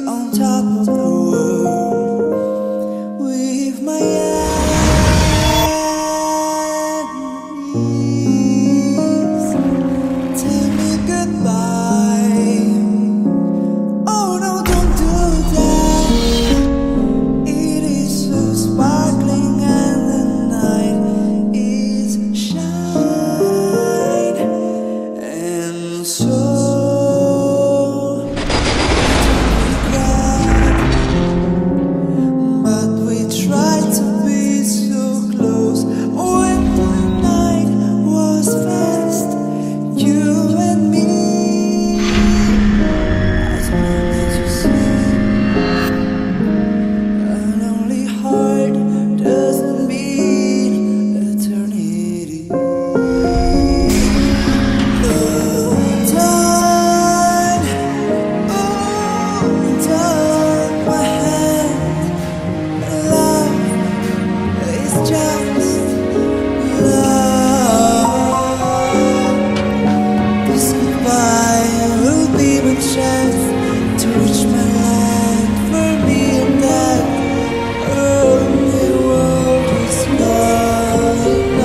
on top of the world with my enemies. Tell me goodbye. Oh no, don't do that. It is so sparkling and the night is shine. And so tried to be so close when the night was fast, you and me. As long as you see, a lonely heart doesn't mean eternity. My hand. Just love. This goodbye will be my chance to reach my land for me and that only world is mine.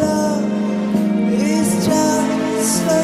Love is just so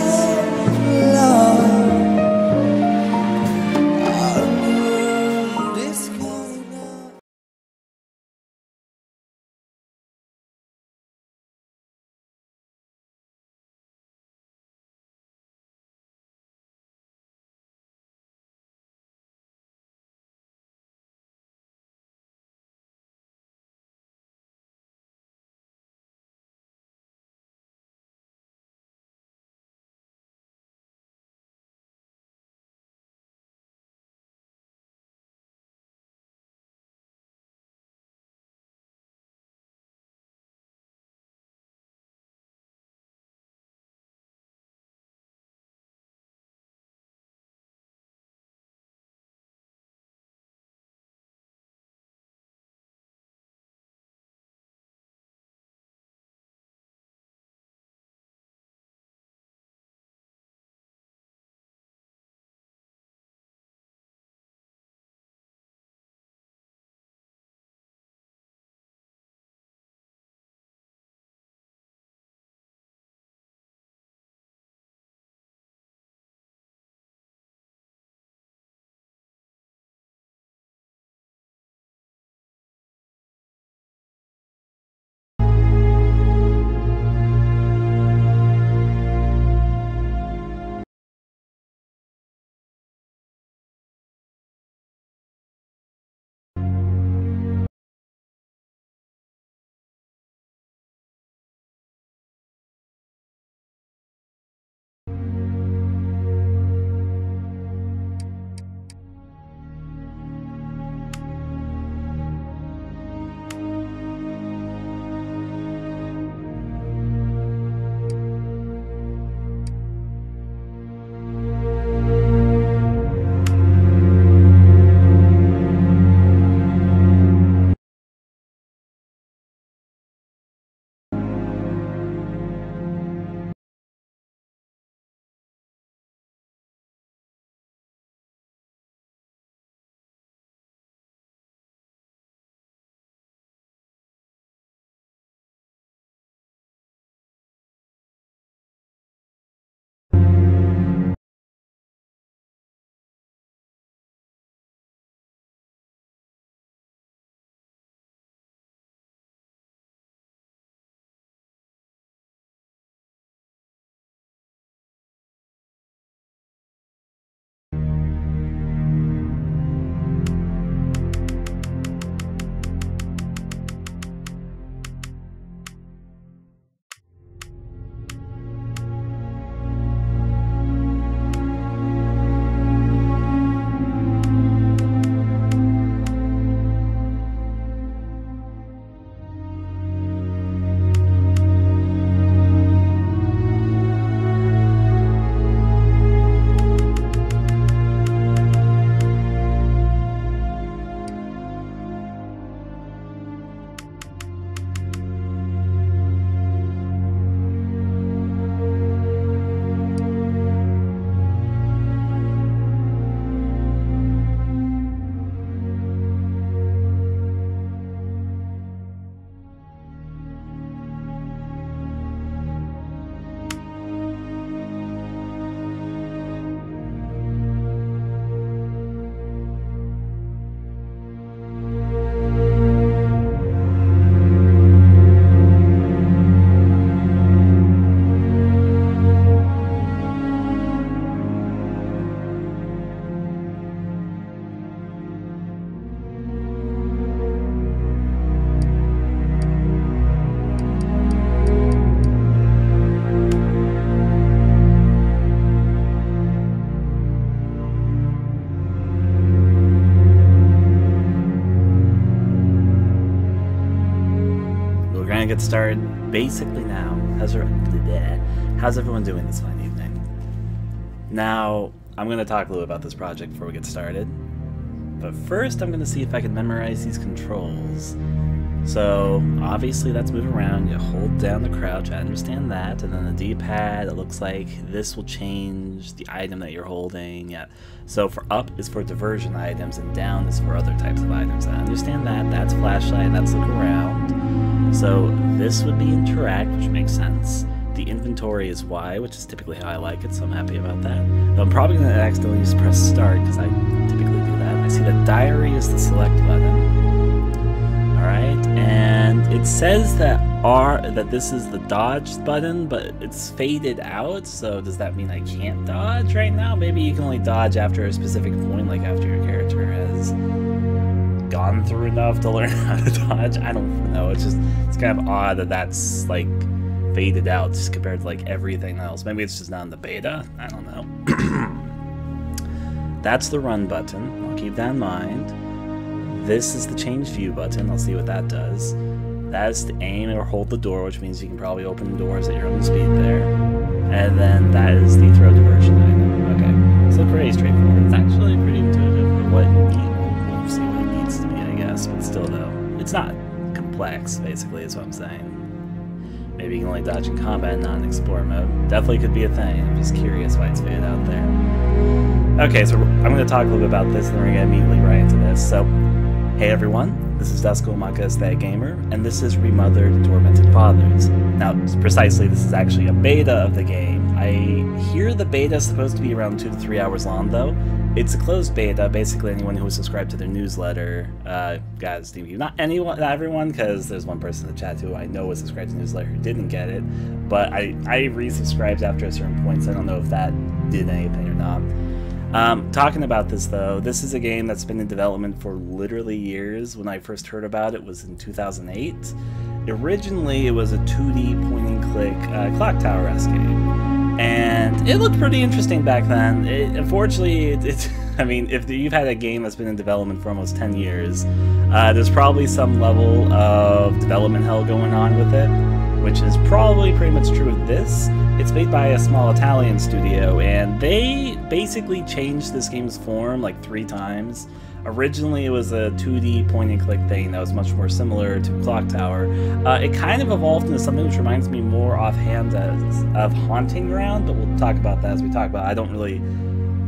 gonna get started basically now. How's everyone doing this fine evening? Now, I'm gonna talk a little about this project before we get started. But first, I'm gonna see if I can memorize these controls. So, obviously that's move around, you hold down the crouch, I understand that, and then the D-pad, it looks like this will change the item that you're holding, yeah. So for up is for diversion items, and down is for other types of items. I understand that, that's flashlight, that's look around. So this would be interact, which makes sense. The inventory is Y, which is typically how I like it, so I'm happy about that. Though I'm probably going to accidentally just press start, because I typically do that. I see that diary is the select button. Alright, and it says that this is the dodge button, but it's faded out, so does that mean I can't dodge right now? Maybe you can only dodge after a specific point, like after your character has gone through enough to learn how to dodge. I don't know, it's kind of odd that that's like faded out just compared to like everything else. Maybe it's just not in the beta, I don't know. That's the run button, I'll keep that in mind. This is the change view button, I'll see what that does. That is to aim or hold the door, which means you can probably open doors at your own speed there. And then that is the throw diversion item. Okay, so pretty straightforward. It's actually pretty intuitive for what we'll see what it needs to be, I guess. But still though, it's not complex, basically, is what I'm saying. Maybe you can only dodge in combat, not in explore mode. Definitely could be a thing, I'm just curious why it's faded out there. Okay, so I'm going to talk a little bit about this, and then we're going to immediately right into this. So, hey everyone, this is Duskulamaka Aesthetic Gamer, and this is Remothered Tormented Fathers. Now, precisely, this is actually a beta of the game. I hear the beta is supposed to be around 2 to 3 hours long, though. It's a closed beta. Basically, anyone who was subscribed to their newsletter got a Steam view. Not everyone, because there's one person in the chat who I know was subscribed to the newsletter who didn't get it. But I resubscribed after a certain point, so I don't know if that did anything or not. Talking about this though, this is a game that's been in development for literally years. When I first heard about it was in 2008. Originally it was a 2D point-and-click clock tower-esque game, and it looked pretty interesting back then. Unfortunately, I mean, if you've had a game that's been in development for almost 10 years, there's probably some level of development hell going on with it, which is probably pretty much true of this. It's made by a small Italian studio, and they basically changed this game's form like 3 times. Originally, it was a 2D point-and-click thing that was much more similar to Clock Tower. It kind of evolved into something which reminds me more offhand of Haunting Ground, but we'll talk about that as we talk about it. I don't really...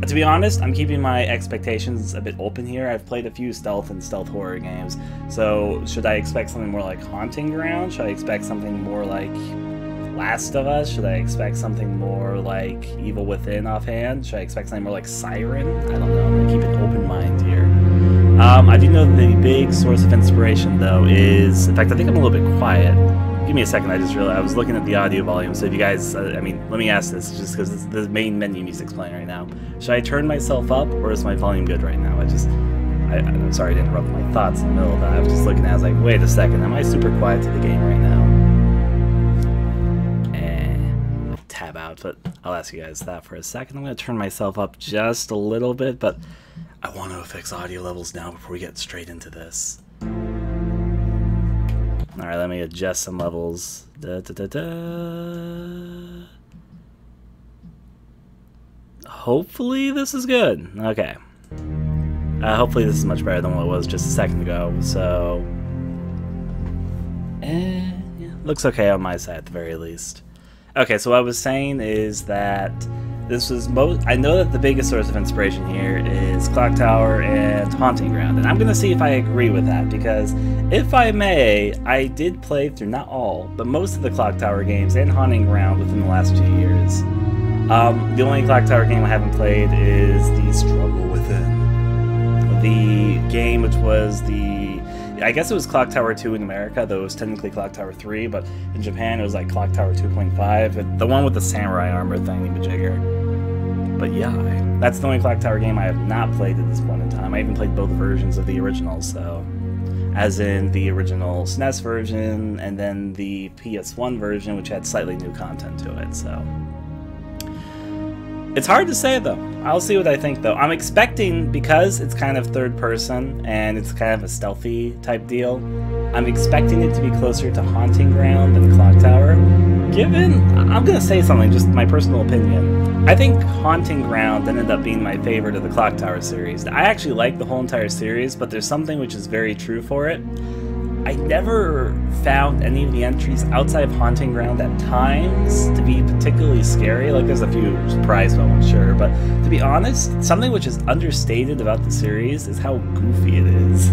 To be honest, I'm keeping my expectations a bit open here. I've played a few stealth and stealth horror games, so should I expect something more like Haunting Ground? Should I expect something more like Last of Us? Should I expect something more like Evil Within offhand? Should I expect something more like Siren? I don't know. I'm gonna keep an open mind here. I do know the big source of inspiration, though, is... In fact, I think I'm a little bit quiet. Give me a second, I just realized I was looking at the audio volume, so if you guys, I mean, let me ask this, just because the main menu music's playing right now. Should I turn myself up, or is my volume good right now? I'm sorry to interrupt my thoughts in the middle of that. I was just looking at it, I was like, wait a second, am I super quiet to the game right now? Tab out, but I'll ask you guys that for a second. I'm going to turn myself up just a little bit, but I want to fix audio levels now before we get straight into this. Alright, let me adjust some levels. Hopefully this is good. Okay. Hopefully this is much better than what it was just a second ago. So, yeah, looks okay on my side at the very least. Okay, so what I was saying is that this was I know that the biggest source of inspiration here is Clock Tower and Haunting Ground, and I'm going to see if I agree with that, because if I may, I did play through, not all, but most of the Clock Tower games and Haunting Ground within the last 2 years. The only Clock Tower game I haven't played is The Struggle Within. The game which was I guess it was Clock Tower 2 in America, though it was technically Clock Tower 3, but in Japan it was like Clock Tower 2.5, the one with the samurai armor thingy-majigger. But yeah, that's the only Clock Tower game I have not played at this point in time. I even played both versions of the original, so... As in the original SNES version, and then the PS1 version, which had slightly new content to it, so... It's hard to say though. I'll see what I think though. I'm expecting, because it's kind of third person and it's kind of a stealthy type deal, I'm expecting it to be closer to Haunting Ground than Clock Tower. Given, I'm gonna say something, just my personal opinion. I think Haunting Ground ended up being my favorite of the Clock Tower series. I actually like the whole entire series, but there's something which is very true for it. I never found any of the entries outside of Haunting Ground at times to be particularly scary. Like, there's a few surprise moments, sure, but to be honest, something which is understated about the series is how goofy it is.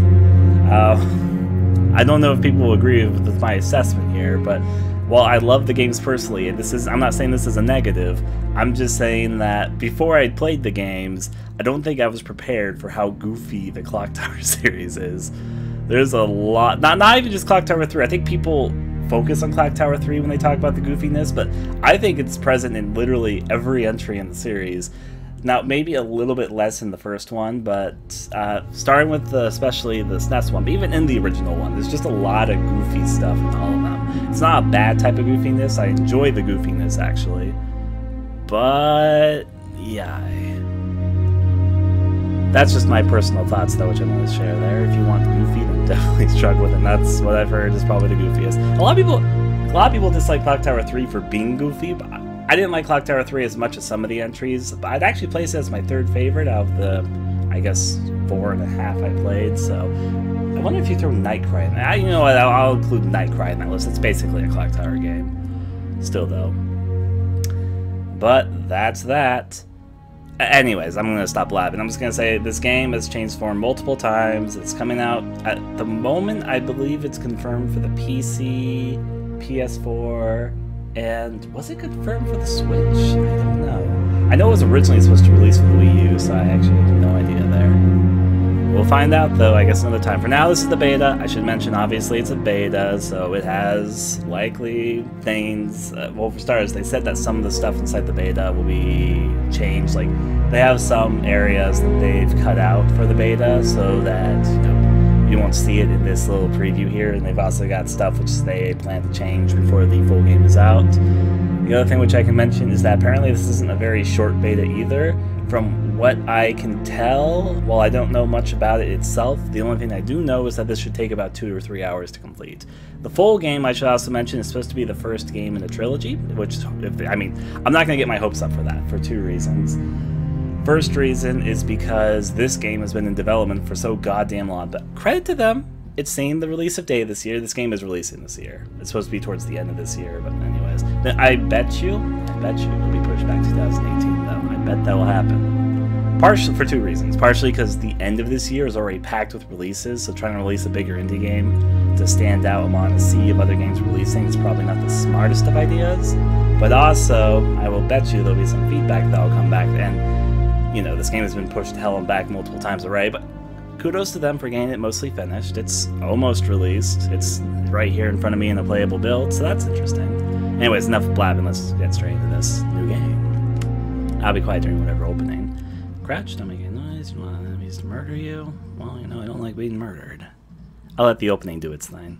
I don't know if people will agree with my assessment here, but while I love the games personally, and I'm not saying this is a negative, I'm just saying that before I played the games, I don't think I was prepared for how goofy the Clock Tower series is. There's a lot, not even just Clock Tower 3. I think people focus on Clock Tower 3 when they talk about the goofiness, but I think it's present in literally every entry in the series. Now, maybe a little bit less in the first one, but starting with especially the SNES one, but even in the original one, there's just a lot of goofy stuff in all of them. It's not a bad type of goofiness. I enjoy the goofiness, actually. But, yeah. That's just my personal thoughts, though, which I'm going to share there. If you want goofy, then definitely struggle with it. And that's what I've heard is probably the goofiest. A lot of people dislike Clock Tower 3 for being goofy, but I didn't like Clock Tower 3 as much as some of the entries. But I'd actually place it as my third favorite out of the, I guess, 4.5 I played. So I wonder if you throw Nightcry in there. You know what? I'll include Nightcry in that list. It's basically a Clock Tower game. Still, though. But that's that. Anyways, I'm going to stop blabbing. I'm just going to say this game has changed form multiple times. It's coming out at the moment. I believe it's confirmed for the PC, PS4, and was it confirmed for the Switch? I don't know. I know it was originally supposed to release for the Wii U, so I actually have no idea there. We'll find out, though, I guess another time. For now, this is the beta. I should mention, obviously, it's a beta, so it has likely things. Well, for starters, they said that some of the stuff inside the beta will be changed. Like, they have some areas that they've cut out for the beta so that, you won't see it in this little preview here. And they've also got stuff which they plan to change before the full game is out. The other thing which I can mention is that apparently this isn't a very short beta either. From what I can tell, while I don't know much about it itself, the only thing I do know is that this should take about 2 or 3 hours to complete. The full game, I should also mention, is supposed to be the first game in a trilogy, which, I mean, I'm not going to get my hopes up for that, for 2 reasons. First reason is because this game has been in development for so goddamn long, but credit to them, it's seen the release of day this year. This game is releasing this year. It's supposed to be towards the end of this year, but anyways. I bet you it'll be pushed back to 2018, though. I bet that will happen. Partially for 2 reasons. Partially because the end of this year is already packed with releases, so trying to release a bigger indie game to stand out among a sea of other games releasing is probably not the smartest of ideas. But also, I will bet you there'll be some feedback that will come back, and, you know, this game has been pushed to hell and back multiple times already, but kudos to them for getting it mostly finished. It's almost released. It's right here in front of me in a playable build, so that's interesting. Anyways, enough blabbing. Let's get straight into this new game. I'll be quiet during whatever opening. Crouch, don't make any noise. You want enemies to murder you? Well, you know, I don't like being murdered. I'll let the opening do its thing.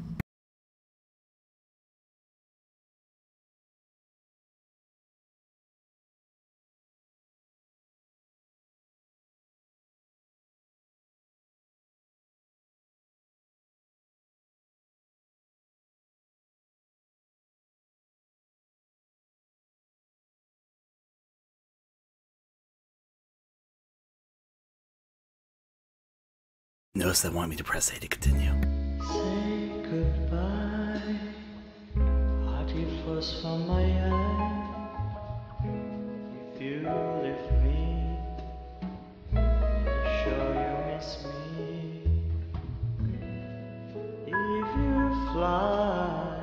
Notice they want me to press A to continue. Say goodbye, hearty flush from my eye. If you leave me, sure you miss me. If you fly,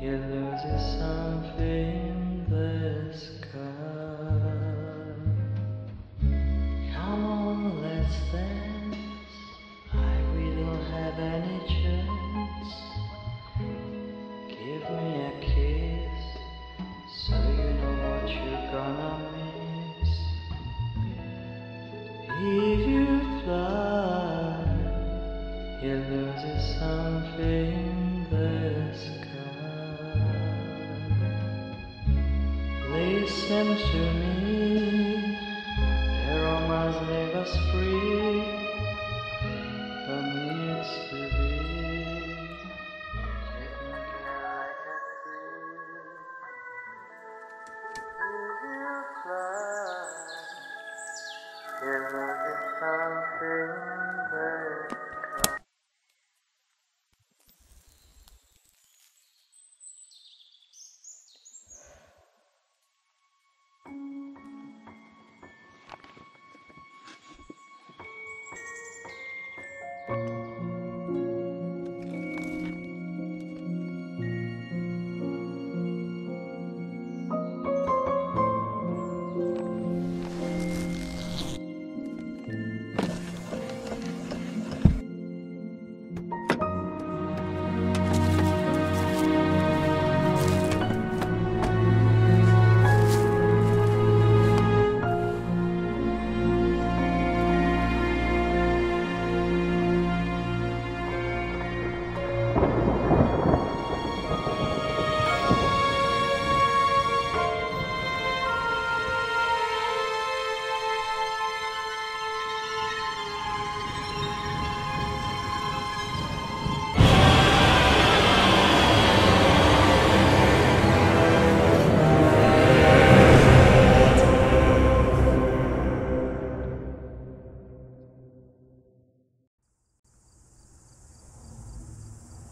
you lose something in the sky. Come on, let's dance. Have any chance? Give me a kiss, so you know what you're gonna miss. If you fly, you lose something in the sky. Listen to me. as free for me it's to be. Taking care of the tree. You fly. Here is something very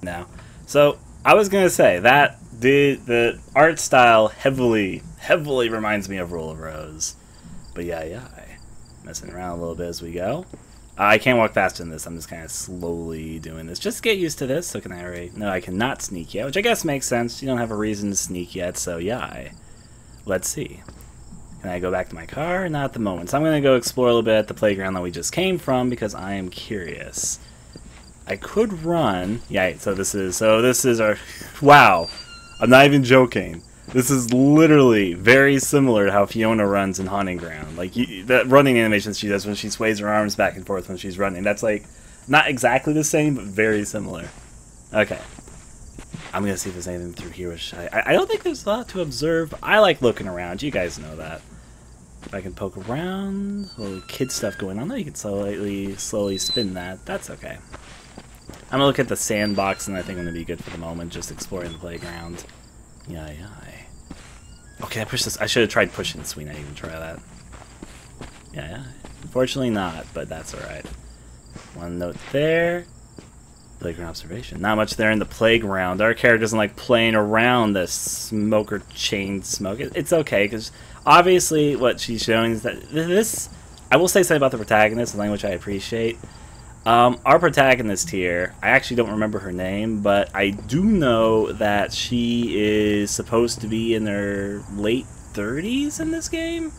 now. So I was gonna say that the art style heavily reminds me of Rule of Rose, but yeah, messing around a little bit as we go. I can't walk faster than this. I'm just kind of slowly doing this. Just get used to this. So can I already? No, I cannot sneak yet, which I guess makes sense. You don't have a reason to sneak yet, so yeah. Let's see. Can I go back to my car? Not at the moment. So I'm gonna go explore a little bit at the playground that we just came from because I am curious. I could run. Yeah, so this is our. Wow, I'm not even joking. This is literally very similar to how Fiona runs in Haunting Ground. Like that running animation she does when she sways her arms back and forth when she's running. That's like not exactly the same, but very similar. Okay, I'm gonna see if there's anything through here. Which I don't think there's a lot to observe. I like looking around. You guys know that. If I can poke around, a little kid stuff going on. Though you can slowly spin that. That's okay. I'm gonna look at the sandbox, and I think I'm gonna be good for the moment, just exploring the playground. Yeah. Okay, I pushed this. I should have tried pushing the swing. I didn't even try that. Yeah. Unfortunately not, but that's alright. One note there. Playground observation. Not much there in the playground. Our character doesn't like playing around the smoke or chain smoke. It's okay, because obviously what she's showing is that this... I will say something about the protagonist, something which I appreciate. Our protagonist here, I actually don't remember her name, but I do know that she is supposed to be in her late 30s in this game,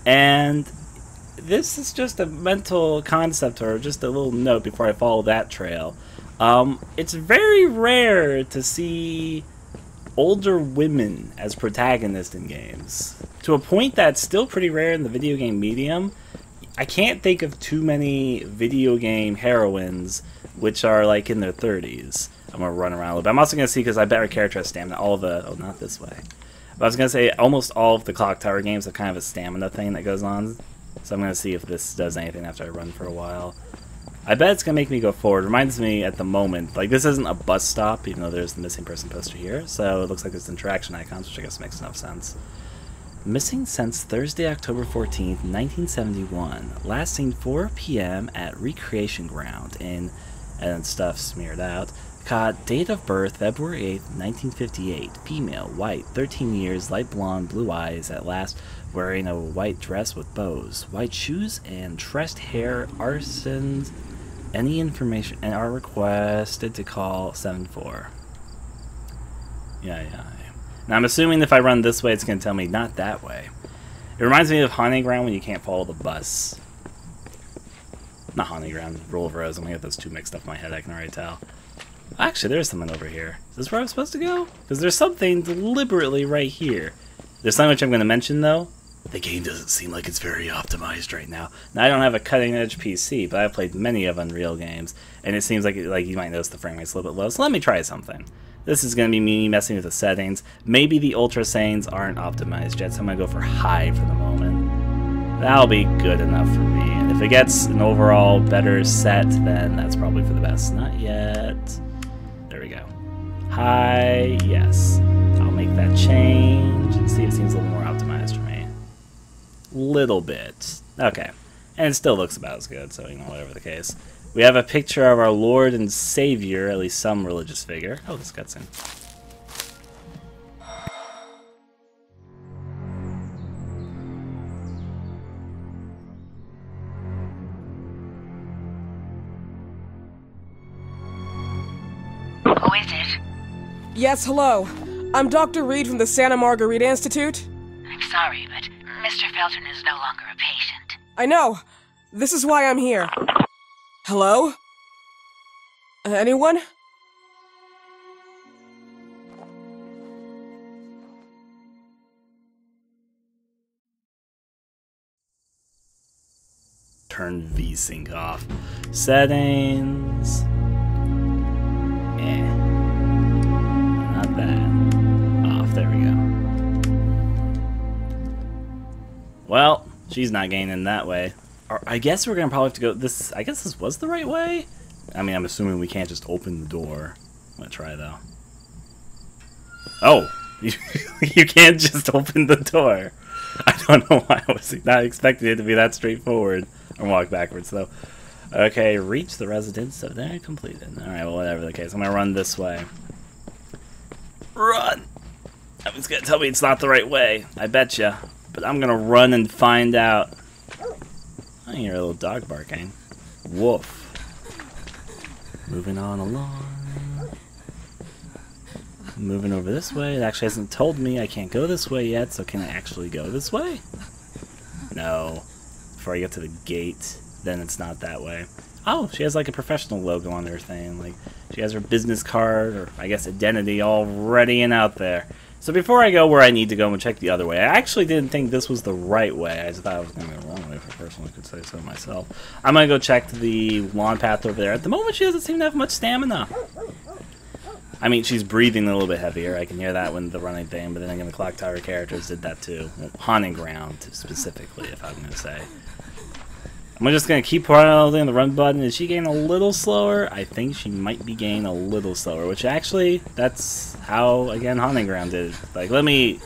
and this is just a mental concept or just a little note before I follow that trail. It's very rare to see older women as protagonists in games, to a point that's still pretty rare in the video game medium. I can't think of too many video game heroines which are like in their 30s. I'm gonna run around a little bit. I'm also gonna see, because I bet our character has stamina. All of the not this way. But I was gonna say almost all of the Clock Tower games have kind of a stamina thing that goes on. So I'm gonna see if this does anything after I run for a while. I bet it's gonna make me go forward. Reminds me at the moment, like this isn't a bus stop, even though there's the missing person poster here. So it looks like there's interaction icons, which I guess makes enough sense. Missing since Thursday, October 14th, 1971. Last seen 4 p.m. at Recreation Ground in, and stuff smeared out. Caught date of birth, February 8th, 1958. Female, white, 13 years, light blonde, blue eyes, at last wearing a white dress with bows. White shoes and tressed hair, arsons, any information, and are requested to call 74. Yeah. Now, I'm assuming if I run this way, it's going to tell me not that way. It reminds me of Haunting Ground when you can't follow the bus. Not Haunting Ground, Rule of Rose. I'm going to get those two mixed up in my head, I can already tell. Actually, there's something over here. Is this where I'm supposed to go? Because there's something deliberately right here. There's something which I'm going to mention, though. The game doesn't seem like it's very optimized right now. Now, I don't have a cutting-edge PC, but I've played many of Unreal games, and it seems like you might notice the frame rate's a little bit low. So let me try something. This is going to be me messing with the settings. Maybe the Ultra Sanes aren't optimized yet, so I'm going to go for high for the moment. That'll be good enough for me. And if it gets an overall better set, then that's probably for the best. Not yet. There we go. Hi, yes. I'll make that change and see if it seems a little more optimized for me. Little bit. Okay. And it still looks about as good, so, you know, whatever the case. We have a picture of our Lord and Savior, at least some religious figure. Oh, this cutscene. Who is it? Yes, hello. I'm Dr. Reed from the Santa Margarita Institute. I'm sorry, but Mr. Felton is no longer a patient. I know. This is why I'm here. Hello? Anyone? Turn VSync off. Settings. Not that. Off. There we go. Well, she's not gaining that way. I guess we're gonna probably have to go this. I guess this was the right way. I mean, I'm assuming we can't just open the door. I'm gonna try though. Oh, you can't just open the door. I don't know why I was not expecting it to be that straightforward. I'm walk backwards though. Okay, reach the residence of there completed. Alright, well, whatever the case. I'm gonna run this way. Run! I was gonna tell me it's not the right way. I betcha. But I'm gonna run and find out. I hear a little dog barking. Woof. Moving on along. Moving over this way. It actually hasn't told me I can't go this way yet, so can I actually go this way? No. Before I get to the gate, then it's not that way. Oh, she has like a professional logo on her thing. Like, she has her business card, or I guess identity, all ready and out there. So before I go where I need to go, I'm going to check the other way. I actually didn't think this was the right way. I just thought I was going to go the wrong way, if I personally could say so myself. I'm going to go check the lawn path over there. At the moment, she doesn't seem to have much stamina. I mean, she's breathing a little bit heavier. I can hear that when the running thing, but then again, the Clock Tower characters did that too. Well, Haunting Ground, specifically, if I'm going to say. I'm just going to keep holding the run button. Is she getting a little slower? I think she might be getting a little slower, which actually, that's how, again, Haunting Ground did. Like, let me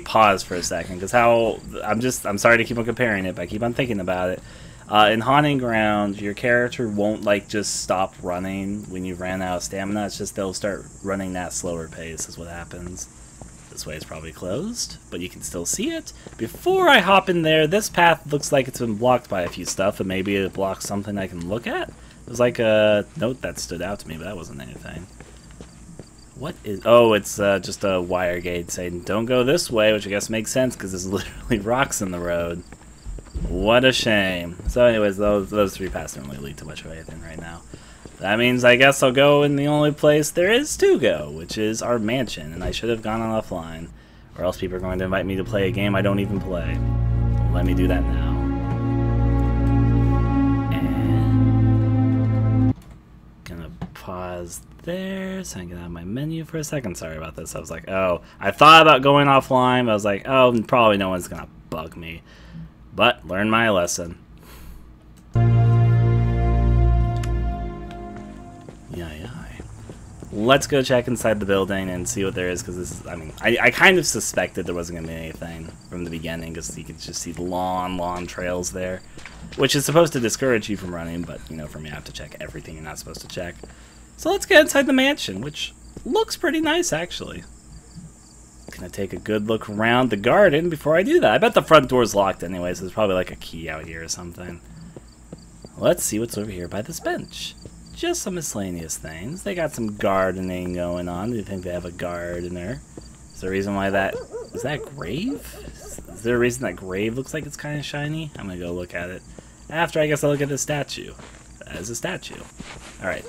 pause for a second, because I'm sorry to keep on comparing it, but I keep on thinking about it. In Haunting Ground, your character won't, like, just stop running when you ran out of stamina. It's just they'll start running that slower pace is what happens. This way is probably closed, but you can still see it. Before I hop in there, this path looks like it's been blocked by a few stuff, and maybe it blocks something I can look at. There's like a note that stood out to me, but that wasn't anything. What is... Oh, it's just a wire gate saying, don't go this way, which I guess makes sense, because there's literally rocks in the road. What a shame. So anyways, those three paths don't really lead to much of anything right now. That means I guess I'll go in the only place there is to go, which is our mansion, and I should have gone on offline, or else people are going to invite me to play a game I don't even play. Let me do that now. And gonna pause there so I can get out of my menu for a second. Sorry about this. I was like, oh, I thought about going offline, but I was like, oh, probably no one's gonna bug me. But learn my lesson. Let's go check inside the building and see what there is, because this is, I mean, I kind of suspected there wasn't going to be anything from the beginning, because you could just see the long trails there, which is supposed to discourage you from running, but, you know, for me, I have to check everything you're not supposed to check. So let's get inside the mansion, which looks pretty nice, actually. Gonna take a good look around the garden before I do that. I bet the front door's locked anyway, so there's probably like a key out here or something. Let's see what's over here by this bench. Just some miscellaneous things. They got some gardening going on. Do you think they have a gardener? Is there a reason why that... Is that a grave? Is there a reason that grave looks like it's kind of shiny? I'm gonna go look at it. After, I guess I'll look at the statue. That is a statue. Alright.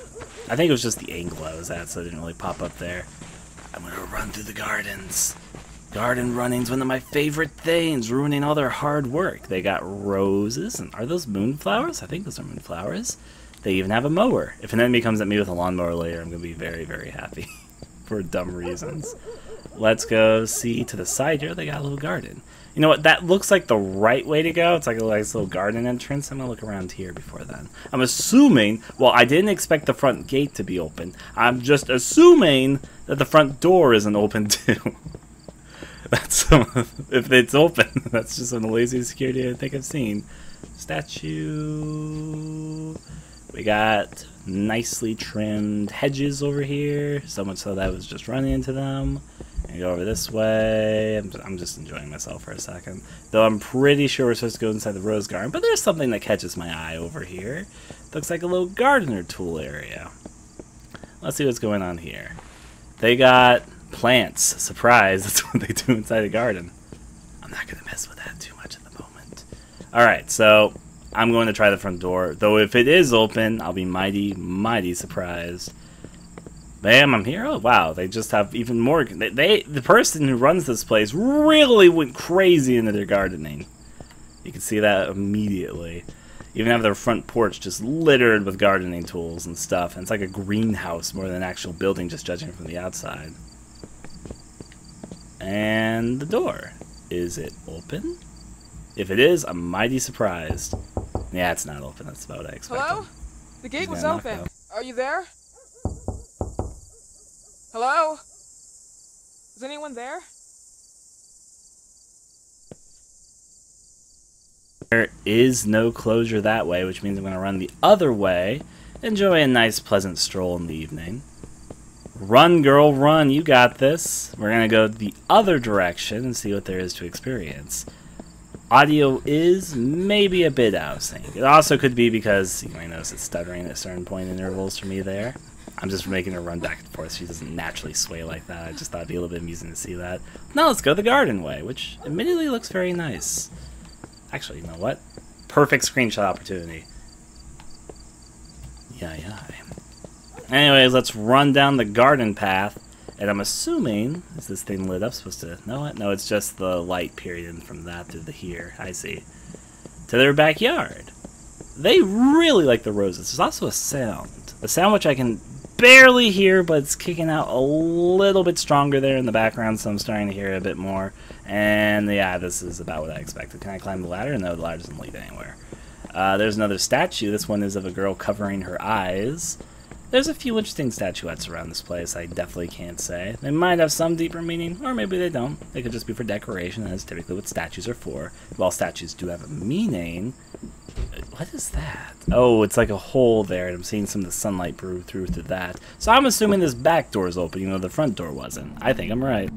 I think it was just the angle I was at, so it didn't really pop up there. I'm gonna run through the gardens. Garden running's one of my favorite things, ruining all their hard work. They got roses, and are those moonflowers? I think those are moonflowers. They even have a mower. If an enemy comes at me with a lawnmower later, I'm going to be very, very happy. For dumb reasons. let's go see to the side here. They got a little garden. You know what? That looks like the right way to go. It's like a nice little garden entrance. I'm going to look around here before then. I'm assuming... Well, I didn't expect the front gate to be open. I'm just assuming that the front door isn't open, too. That's if it's open, that's just some of the laziest security I think I've seen. Statue... We got nicely trimmed hedges over here. So much so that I was just running into them. And go over this way. I'm just enjoying myself for a second. Though I'm pretty sure we're supposed to go inside the rose garden. But there's something that catches my eye over here. Looks like a little gardener tool area. Let's see what's going on here. They got plants. Surprise. That's what they do inside a garden. I'm not going to mess with that too much at the moment. Alright, so I'm going to try the front door. Though if it is open, I'll be mighty, mighty surprised. Bam, I'm here. Oh, wow. They just have even more. The person who runs this place really went crazy into their gardening. You can see that immediately. Even have their front porch just littered with gardening tools and stuff. And it's like a greenhouse more than an actual building, just judging from the outside. And the door. Is it open? If it is, I'm mighty surprised. Yeah, it's not open. That's about what I expected. Hello? The gate was open. Are you there? Hello? Is anyone there? There is no closure that way, which means I'm going to run the other way. Enjoy a nice, pleasant stroll in the evening. Run, girl, run. You got this. We're going to go the other direction and see what there is to experience. Audio is maybe a bit out of sync. It also could be because you might notice it's stuttering at certain point intervals for me there. I'm just making her run back and forth. She doesn't naturally sway like that. I just thought it'd be a little bit amusing to see that. Now let's go the garden way, which admittedly looks very nice. Actually, you know what? Perfect screenshot opportunity. Yeah. Anyways, let's run down the garden path. And I'm assuming, is this thing lit up? Supposed to know it? No, it's just the light period from that to the here. I see. To their backyard. They really like the roses. There's also a sound. A sound which I can barely hear, but it's kicking out a little bit stronger there in the background, so I'm starting to hear it a bit more. And yeah, this is about what I expected. Can I climb the ladder? No, the ladder doesn't lead anywhere. There's another statue. This one is of a girl covering her eyes. There's a few interesting statuettes around this place, I definitely can't say. They might have some deeper meaning, or maybe they don't. They could just be for decoration, and that's typically what statues are for. While statues do have a meaning... What is that? Oh, it's like a hole there, and I'm seeing some of the sunlight brew through to that. So I'm assuming this back door is open, even though the front door wasn't. I think I'm right.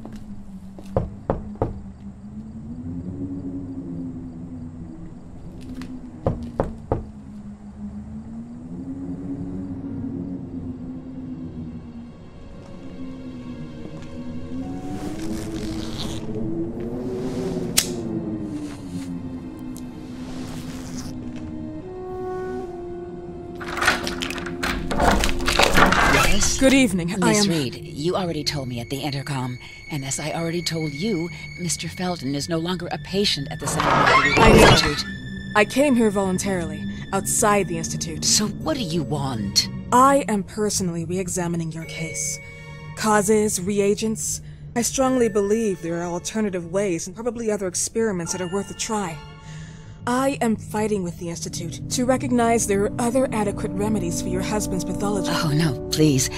Good evening. Miss Reed, you already told me at the intercom, and as I already told you, Mr. Felton is no longer a patient at the Scientific Institute. I came here voluntarily, outside the Institute. So what do you want? I am personally re-examining your case. Causes, reagents. I strongly believe there are alternative ways and probably other experiments that are worth a try. I am fighting with the Institute to recognize there are other adequate remedies for your husband's pathology. Oh, no, please.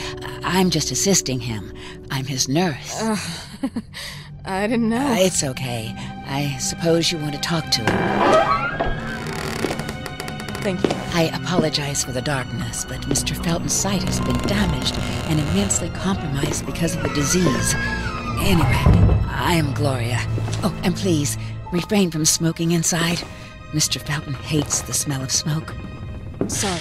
I'm just assisting him. I'm his nurse. I didn't know. It's okay. I suppose you want to talk to him. Thank you. I apologize for the darkness, but Mr. Felton's sight has been damaged and immensely compromised because of the disease. Anyway, I am Gloria. Oh, and please, refrain from smoking inside. Mr. Felton hates the smell of smoke. Sorry.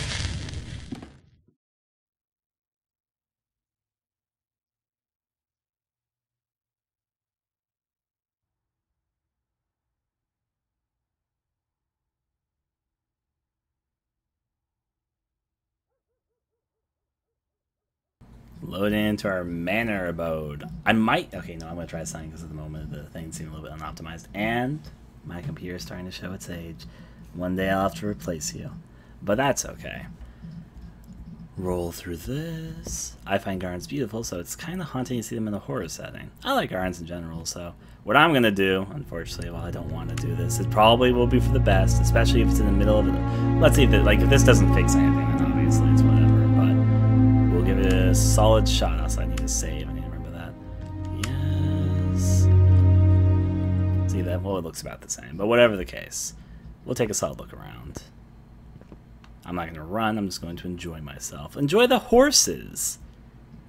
Load into our manor abode. I might... Okay, no, I'm going to try something because at the moment the thing seemed a little bit unoptimized. And my computer is starting to show its age. One day I'll have to replace you. But that's okay. roll through this. I find gardens beautiful, so it's kind of haunting to see them in a horror setting. I like gardens in general, so what I'm going to do, unfortunately, while I don't want to do this, it probably will be for the best, especially if it's in the middle of it. Let's see if it, like, if this doesn't fix anything, then obviously it's whatever, but we'll give it a solid shot. Also, I need to save. I need to remember that. Yes. See that? Well, it looks about the same, but whatever the case, we'll take a solid look around. I'm not going to run. I'm just going to enjoy myself. Enjoy the horses.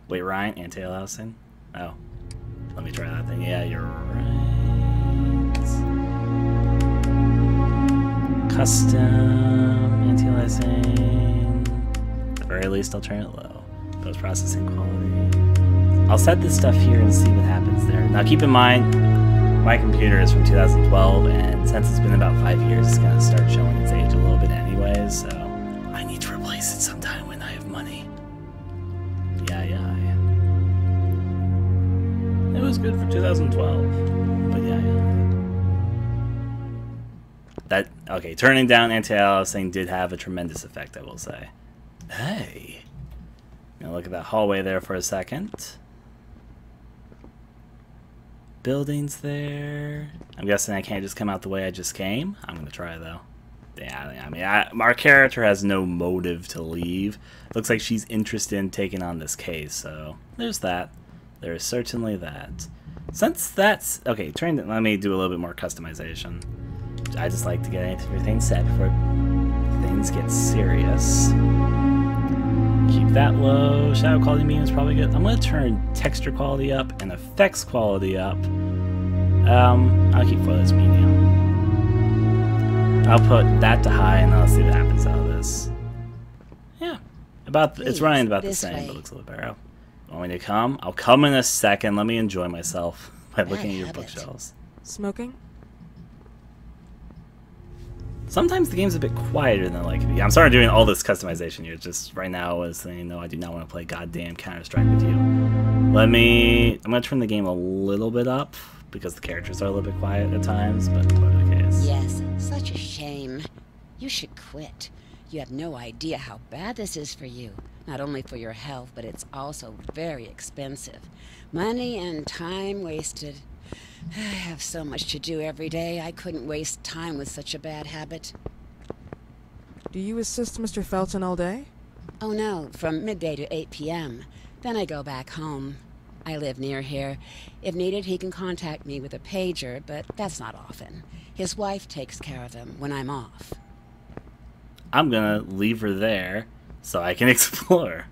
Wait, Ryan, anti-tail housing? Oh, let me try that thing. Yeah, you're right. Custom anti-aliasing. At the very least, I'll turn it low. Post-processing quality. I'll set this stuff here and see what happens there. Now, keep in mind, my computer is from 2012, and since it's been about 5 years, it's going to start showing its age a little bit anyways, so I need to replace it sometime when I have money. Yeah. It was good for 2012, but yeah. That, okay, turning down anti-aliasing did have a tremendous effect, I will say. Hey. Gonna look at that hallway there for a second. Buildings there. I'm guessing I can't just come out the way I just came. I'm gonna try though. Yeah, I mean, our character has no motive to leave. Looks like she's interested in taking on this case, so there's that. There is certainly that. Since that's okay, let me do a little bit more customization. I just like to get everything set before things get serious. Keep that low. Shadow quality medium is probably good. I'm gonna turn texture quality up and effects quality up. I'll keep photos medium. I'll put that to high, and I'll see what happens out of this. Yeah, it's running about the same, but looks a little better. Want me to come? I'll come in a second. Let me enjoy myself by looking at your bookshelves. Smoking? Sometimes the game's a bit quieter than I like it to be. I'm sorry doing all this customization here. Just right now I was saying, no, I do not want to play goddamn Counter-Strike with you. I'm going to turn the game a little bit up because the characters are a little bit quiet at times, but whatever the case. Yes, such a shame. You should quit. You have no idea how bad this is for you. Not only for your health, but it's also very expensive. Money and time wasted. I have so much to do every day. I couldn't waste time with such a bad habit. Do you assist Mr. Felton all day? Oh no, from midday to 8 p.m. Then I go back home. I live near here. If needed, he can contact me with a pager, but that's not often. His wife takes care of him when I'm off. I'm gonna leave her there so I can explore.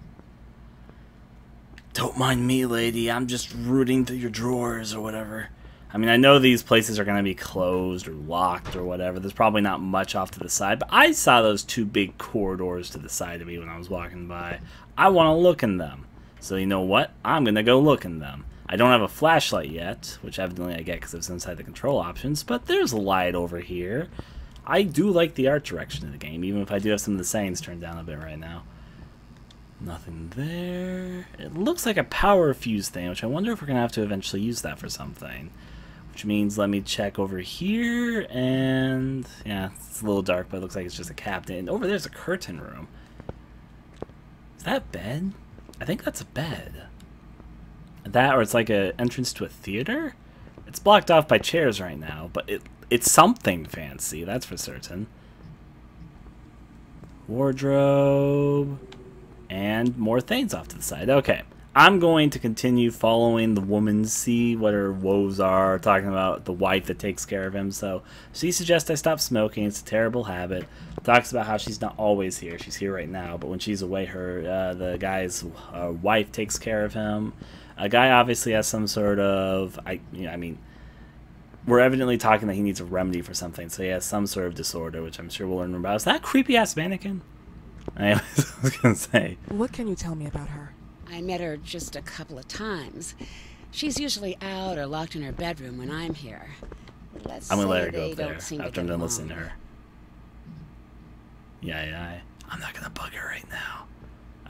Don't mind me, lady. I'm just rooting through your drawers or whatever. I mean, I know these places are going to be closed or locked or whatever. There's probably not much off to the side, but I saw those two big corridors to the side of me when I was walking by. I want to look in them. So you know what? I'm going to go look in them. I don't have a flashlight yet, which evidently I get because it's inside the control options, but there's a light over here. I do like the art direction of the game, even if I do have some of the settings turned down a bit right now. Nothing there. It looks like a power fuse thing, which I wonder if we're going to have to eventually use that for something. Which means let me check over here, and yeah, it's a little dark, but it looks like it's just a cabinet. And over there's a curtain room. Is that a bed? I think that's a bed. That, or it's like an entrance to a theater? It's blocked off by chairs right now, but it's something fancy, that's for certain. Wardrobe. And more things off to the side. Okay. I'm going to continue following the woman, see what her woes are, talking about the wife that takes care of him. So she suggests I stop smoking. It's a terrible habit. Talks about how she's not always here. She's here right now, but when she's away, the guy's wife takes care of him. A guy obviously has some sort of, I mean, we're evidently talking that he needs a remedy for something, so he has some sort of disorder, which I'm sure we'll learn about. Is that a creepy-ass mannequin? Anyways, I was going to say. What can you tell me about her? I met her just a couple of times. She's usually out or locked in her bedroom when I'm here. I'm going to let her go up there after I'm done listening to her. Yeah. I'm not going to bug her right now.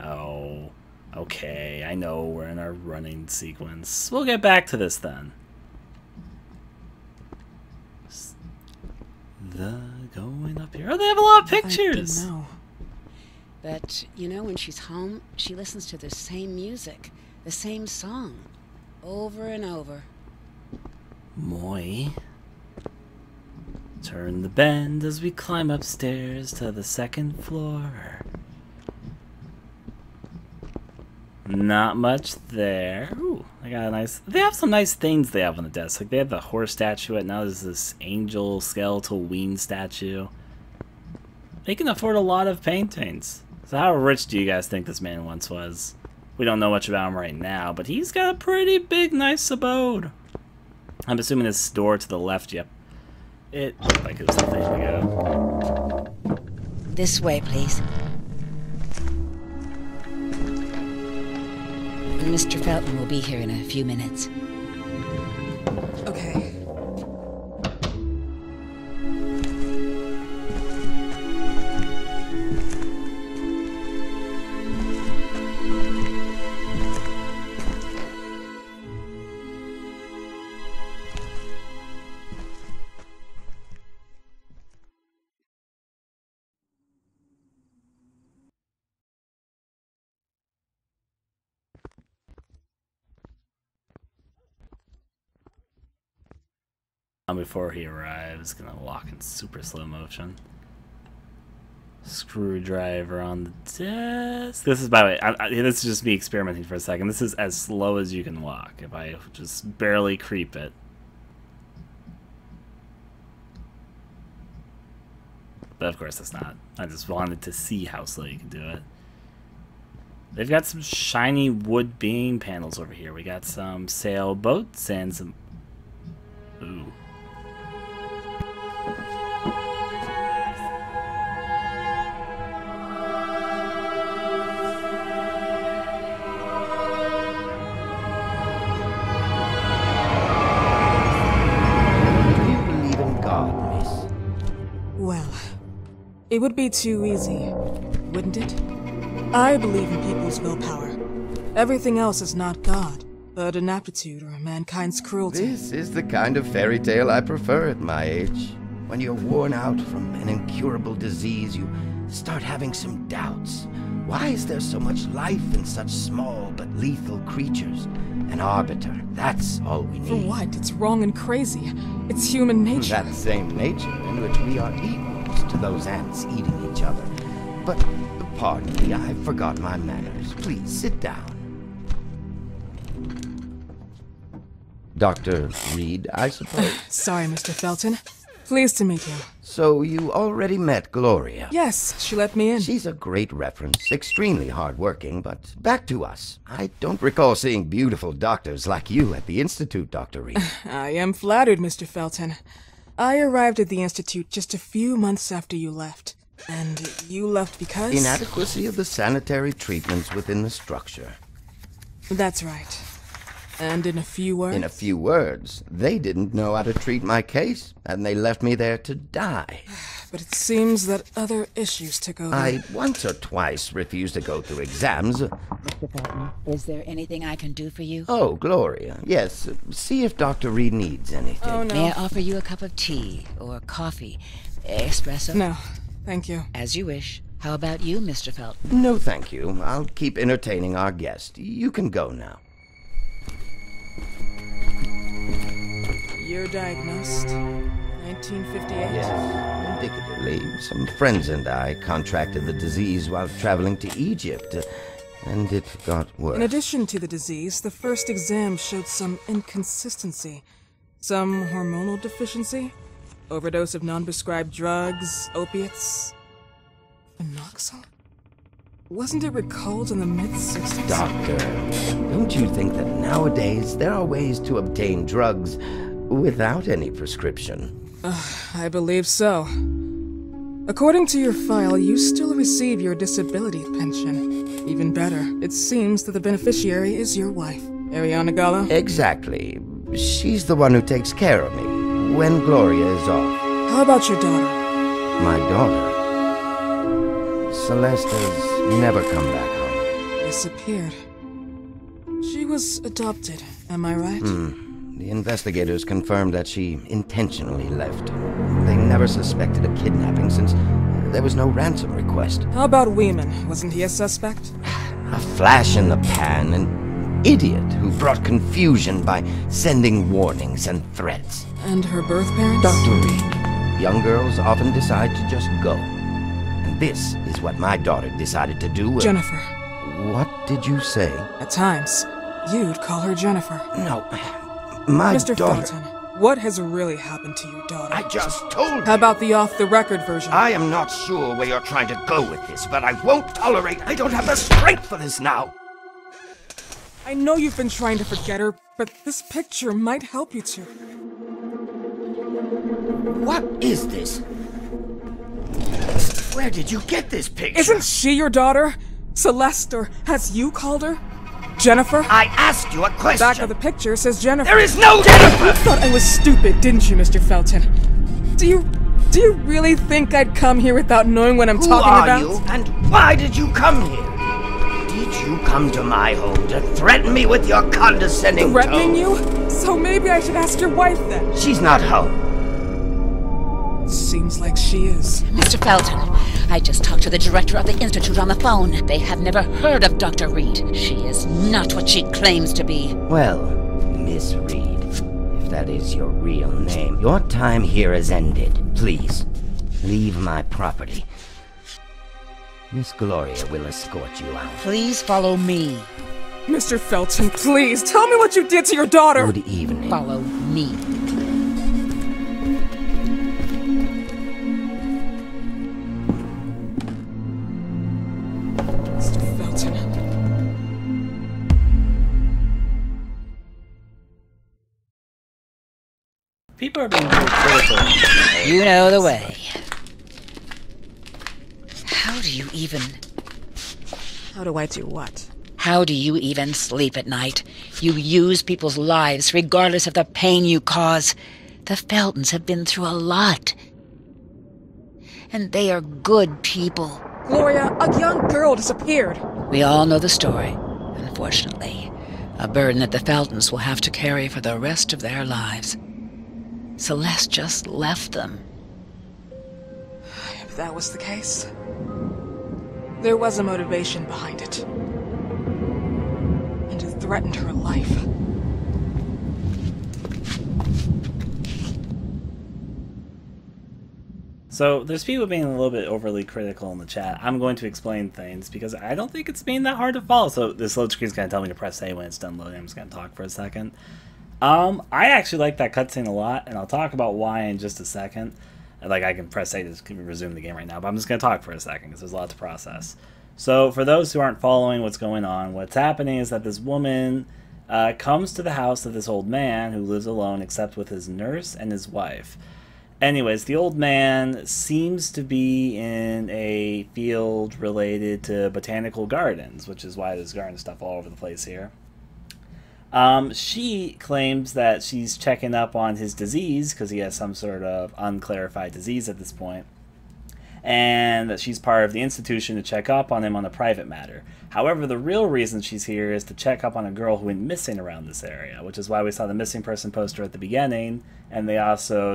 Oh, okay. I know we're in our running sequence. We'll get back to this then. The going up here. Oh, they have a lot of pictures. I didn't know. But, you know, when she's home, she listens to the same music, the same song, over and over. Moi. Turn the bend as we climb upstairs to the second floor. Not much there. Ooh, I got a nice... They have some nice things they have on the desk. Like, they have the horse statuette. Now there's this angel skeletal ween statue. They can afford a lot of paintings. So how rich do you guys think this man once was? We don't know much about him right now, but he's got a pretty big, nice abode. I'm assuming this door to the left, yep. It looked like it was the thing to go. This way, please. Mr. Felton will be here in a few minutes. Okay. Before he arrives, gonna walk in super slow motion. Screwdriver on the desk. This is, by the way, this is just me experimenting for a second. This is as slow as you can walk if I just barely creep it. But of course it's not. I just wanted to see how slow you can do it. They've got some shiny wood beam panels over here. We got some sailboats and some... Ooh. It would be too easy, wouldn't it? I believe in people's willpower. Everything else is not God, but an aptitude or mankind's cruelty. This is the kind of fairy tale I prefer at my age. When you're worn out from an incurable disease, you start having some doubts. Why is there so much life in such small but lethal creatures? An arbiter, that's all we need. For what? It's wrong and crazy. It's human nature. That same nature in which we are equals to those ants eating each other. But, pardon me, I forgot my manners. Please, sit down. Dr. Reed, I suppose? Sorry, Mr. Felton. Pleased to meet you. So you already met Gloria? Yes, she let me in. She's a great reference, extremely hardworking, but back to us. I don't recall seeing beautiful doctors like you at the Institute, Dr. Reed. I am flattered, Mr. Felton. I arrived at the Institute just a few months after you left. And you left because... Inadequacy of the sanitary treatments within the structure. That's right. And in a few words? In a few words, they didn't know how to treat my case, and they left me there to die. But it seems that other issues took over. I once or twice refused to go through exams. Mr. Felton, is there anything I can do for you? Oh, Gloria, yes. See if Dr. Reed needs anything. Oh, no. May I offer you a cup of tea or coffee? Espresso? No, thank you. As you wish. How about you, Mr. Felton? No, thank you. I'll keep entertaining our guest. You can go now. You're diagnosed. 1958. Yes, indicatively. Some friends and I contracted the disease while traveling to Egypt, and it got worse. In addition to the disease, the first exam showed some inconsistency. Some hormonal deficiency? Overdose of non-prescribed drugs, opiates? Phenoxyl? Wasn't it recalled in the mid-60s? Doctor, don't you think that nowadays there are ways to obtain drugs without any prescription? I believe so. According to your file, you still receive your disability pension. Even better, it seems that the beneficiary is your wife, Ariana Gallo. Exactly. She's the one who takes care of me when Gloria is off. How about your daughter? My daughter? Celeste has never come back home. Disappeared. She was adopted, am I right? The investigators confirmed that she intentionally left. They never suspected a kidnapping since there was no ransom request. How about Weeman? Wasn't he a suspect? A flash in the pan, an idiot who brought confusion by sending warnings and threats. And her birth parents? Dr. Reed, young girls often decide to just go. And this is what my daughter decided to do. Jennifer. What did you say? At times, you'd call her Jennifer. No, my Mr. daughter... Felton, what has really happened to your daughter? I just told you. How about the off-the-record version? I am not sure where you're trying to go with this, but I won't tolerate... I don't have the strength for this now. I know you've been trying to forget her, but this picture might help you to. What is this? Where did you get this picture? Isn't she your daughter? Celeste, or as you called her? Jennifer? I asked you a question. Back of the picture says Jennifer. There is no Jennifer! You thought I was stupid, didn't you, Mr. Felton? Do you really think I'd come here without knowing what I'm talking about? Who are you, and why did you come here? Did you come to my home to threaten me with your condescending Threatening tone? you? So maybe I should ask your wife then. She's not home. Seems like she is. Mr. Felton, I just talked to the director of the Institute on the phone. They have never heard of Dr. Reed. She is not what she claims to be. Well, Miss Reed, if that is your real name, your time here has ended. Please, leave my property. Miss Gloria will escort you out. Please follow me. Mr. Felton, please, tell me what you did to your daughter! Good evening. Follow me. Mr. Felton. People are being very critical. You know the way. How do you even... How do I do what? How do you even sleep at night? You use people's lives regardless of the pain you cause. The Feltons have been through a lot. And they are good people. Gloria, a young girl disappeared. We all know the story, unfortunately. A burden that the Feltons will have to carry for the rest of their lives. Celeste just left them. If that was the case, there was a motivation behind it. And it threatened her life. So there's people being a little bit overly critical in the chat. I'm going to explain things because I don't think it's being that hard to follow. So this load screen is going to tell me to press A when it's done loading. I'm just going to talk for a second. I actually like that cutscene a lot, and I'll talk about why in just a second. Like, I can press A to resume the game right now, but I'm just going to talk for a second because there's a lot to process. So for those who aren't following what's going on, what's happening is that this woman comes to the house of this old man who lives alone except with his nurse and his wife. Anyways, the old man seems to be in a field related to botanical gardens, which is why there's garden stuff all over the place here. She claims that she's checking up on his disease because he has some sort of unclarified disease at this point, and that she's part of the institution to check up on him on a private matter. However, the real reason she's here is to check up on a girl who went missing around this area, which is why we saw the missing person poster at the beginning, and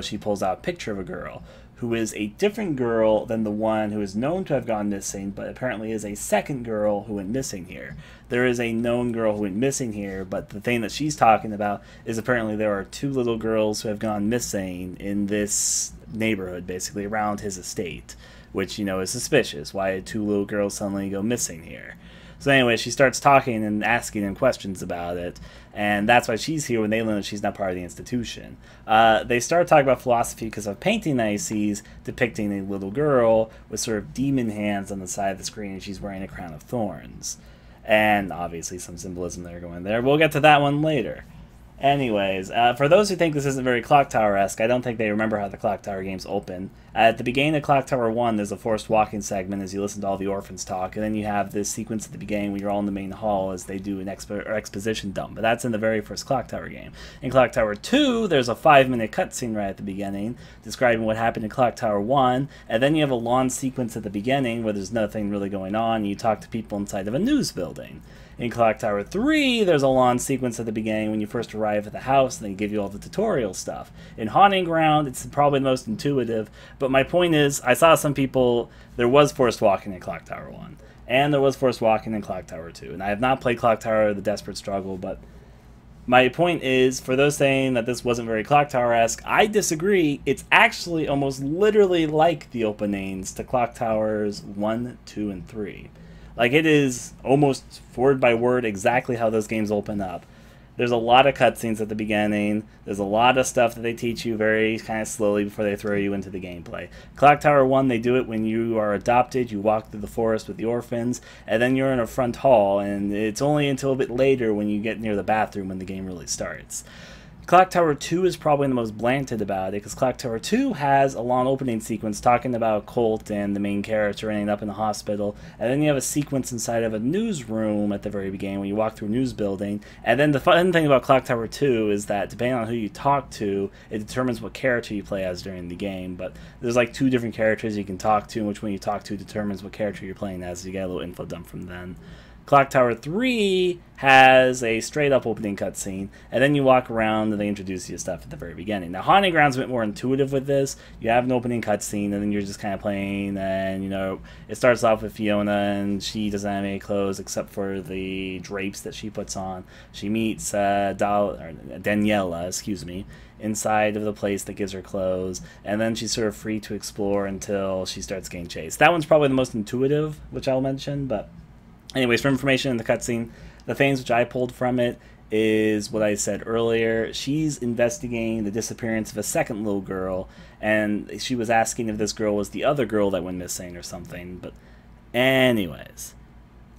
she pulls out a picture of a girl who is a different girl than the one who is known to have gone missing, but apparently is a second girl who went missing here. There is a known girl who went missing here, but the thing that she's talking about is apparently there are two little girls who have gone missing in this neighborhood, basically around his estate, which, you know, is suspicious. Why did two little girls suddenly go missing here? So anyway, she starts talking and asking him questions about it, and that's why she's here when they learn that she's not part of the institution. They start talking about philosophy because of a painting that he sees depicting a little girl with sort of demon hands on the side of the screen, and she's wearing a crown of thorns. And obviously some symbolism there going there. We'll get to that one later. Anyways, for those who think this isn't very Clock Tower-esque, I don't think they remember how the Clock Tower games open. At the beginning of Clock Tower 1, there's a forced walking segment as you listen to all the orphans talk, and then you have this sequence at the beginning where you're all in the main hall as they do an exposition dump. But that's in the very first Clock Tower game. In Clock Tower 2, there's a 5-minute cutscene right at the beginning describing what happened in Clock Tower 1, and then you have a long sequence at the beginning where there's nothing really going on, and you talk to people inside of a news building. In Clock Tower 3, there's a long sequence at the beginning when you first arrive at the house, and they give you all the tutorial stuff. In Haunting Ground, it's probably the most intuitive, but my point is, I saw some people, there was forced walking in Clock Tower 1, and there was forced walking in Clock Tower 2, and I have not played Clock Tower The Desperate Struggle, but my point is, for those saying that this wasn't very Clock Tower-esque, I disagree. It's actually almost literally like the openings to Clock Towers 1, 2, and 3. Like, it is almost word by word exactly how those games open up. There's a lot of cutscenes at the beginning. There's a lot of stuff that they teach you very kind of slowly before they throw you into the gameplay. Clock Tower 1, they do it when you are adopted. You walk through the forest with the orphans, and then you're in a front hall, and it's only until a bit later when you get near the bathroom when the game really starts. Clock Tower 2 is probably the most blanted about it, because Clock Tower 2 has a long opening sequence talking about Colt and the main character ending up in the hospital, and then you have a sequence inside of a newsroom at the very beginning when you walk through a news building, and then the fun thing about Clock Tower 2 is that depending on who you talk to, it determines what character you play as during the game, but there's like 2 different characters you can talk to, and which one you talk to determines what character you're playing as. You get a little info dump from then. Clock Tower 3 has a straight-up opening cutscene, and then you walk around and they introduce you to stuff at the very beginning. Now, Haunting Ground's a bit more intuitive with this. You have an opening cutscene, and then you're just kind of playing, and, you know, it starts off with Fiona, and she doesn't have any clothes except for the drapes that she puts on. She meets Daniela, inside of the place that gives her clothes, and then she's sort of free to explore until she starts getting chased. That one's probably the most intuitive, which I'll mention, but anyways, for information in the cutscene, the things which I pulled from it is what I said earlier. She's investigating the disappearance of a second little girl, and she was asking if this girl was the other girl that went missing or something, but anyways.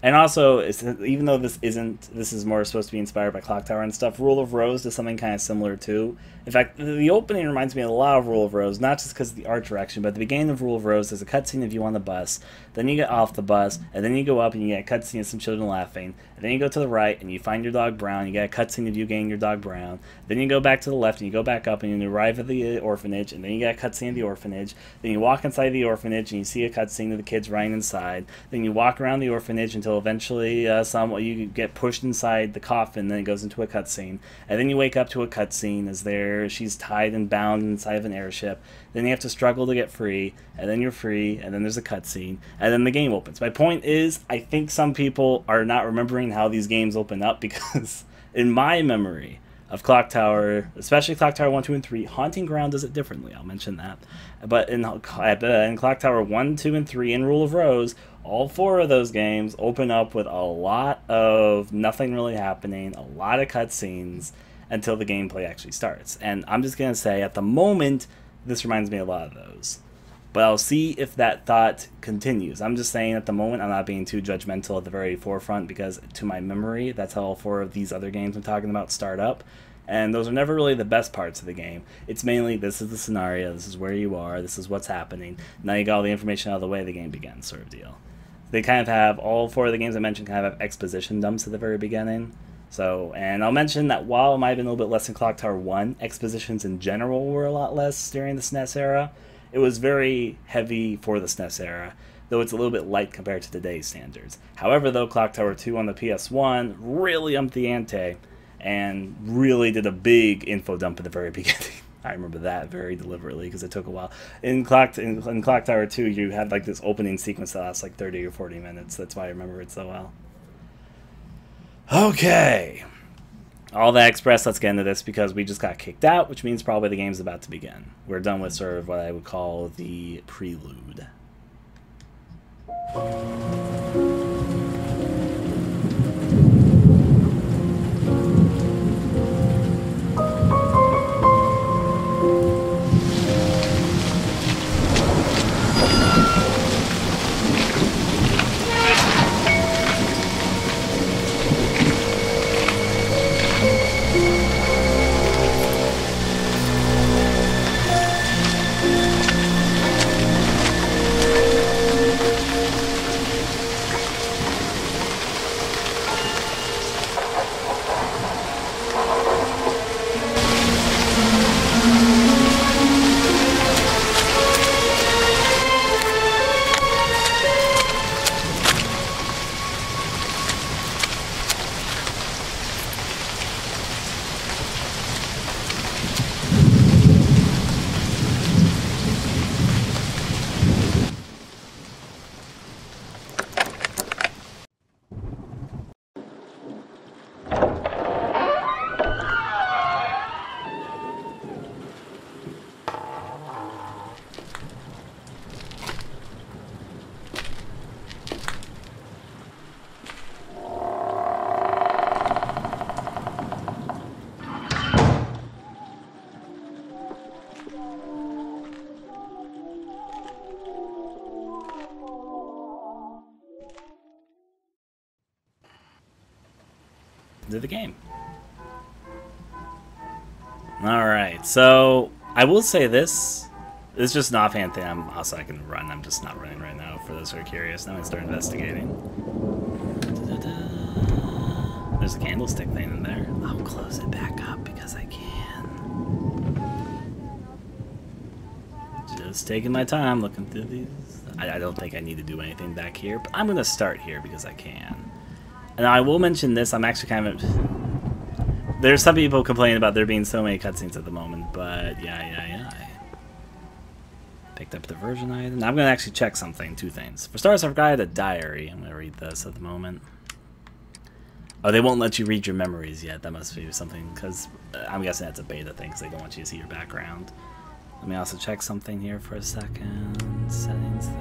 And also, even though this is more supposed to be inspired by Clock Tower and stuff, Rule of Rose does something kind of similar too. In fact, the opening reminds me a lot of Rule of Rose, not just because of the art direction, but at the beginning of Rule of Rose, there's a cutscene of you on the bus, then you get off the bus, and then you go up and you get a cutscene of some children laughing, and then you go to the right and you find your dog Brown, you get a cutscene of you getting your dog Brown, then you go back to the left and you go back up and you arrive at the orphanage, and then you get a cutscene of the orphanage, then you walk inside the orphanage and you see a cutscene of the kids running inside, then you walk around the orphanage until eventually you get pushed inside the coffin, then it goes into a cutscene, and then you wake up to a cutscene as she's tied and bound inside of an airship, then you have to struggle to get free, and then you're free, and then there's a cutscene, and then the game opens. My point is, I think some people are not remembering how these games open up, because in my memory of Clock Tower, especially Clock Tower 1, 2, and 3, Haunting Ground does it differently, I'll mention that, but in Clock Tower 1, 2, and 3, and Rule of Rose, all 4 of those games open up with a lot of nothing really happening, a lot of cutscenes, until the gameplay actually starts. And I'm just going to say, at the moment, this reminds me a lot of those. But I'll see if that thought continues. I'm just saying, at the moment, I'm not being too judgmental at the very forefront, because to my memory, that's how all 4 of these other games I'm talking about start up. And those are never really the best parts of the game. It's mainly, this is the scenario, this is where you are, this is what's happening. Now you got all the information out of the way, the game begins, sort of deal. They kind of have, all 4 of the games I mentioned kind of have exposition dumps at the very beginning. So, and I'll mention that while it might have been a little bit less in Clock Tower 1, expositions in general were a lot less during the SNES era. It was very heavy for the SNES era, though it's a little bit light compared to today's standards. However, though, Clock Tower 2 on the PS1 really upped the ante and really did a big info dump at the very beginning. I remember that very deliberately because it took a while. In Clock Tower 2, you had like this opening sequence that lasts like 30 or 40 minutes. That's why I remember it so well. Okay. All that expressed, let's get into this because we just got kicked out, which means probably the game's about to begin. We're done with sort of what I would call the prelude. into the game. Alright, so I will say this. It's just an offhand thing. I can run. I'm just not running right now for those who are curious. Now I'm going to start investigating. There's a candlestick thing in there. I'll close it back up because I can. Just taking my time looking through these. I don't think I need to do anything back here, but I'm going to start here because I can. And I will mention this. I'm actually kind of... There's some people complaining about there being so many cutscenes at the moment, but yeah. Picked up the version item. Now I'm going to actually check something, 2 things. For starters, I forgot I had a diary. I'm going to read this at the moment. Oh, they won't let you read your memories yet. That must be something, because I'm guessing that's a beta thing, because they don't want you to see your background. Let me also check something here for a second. Settings there.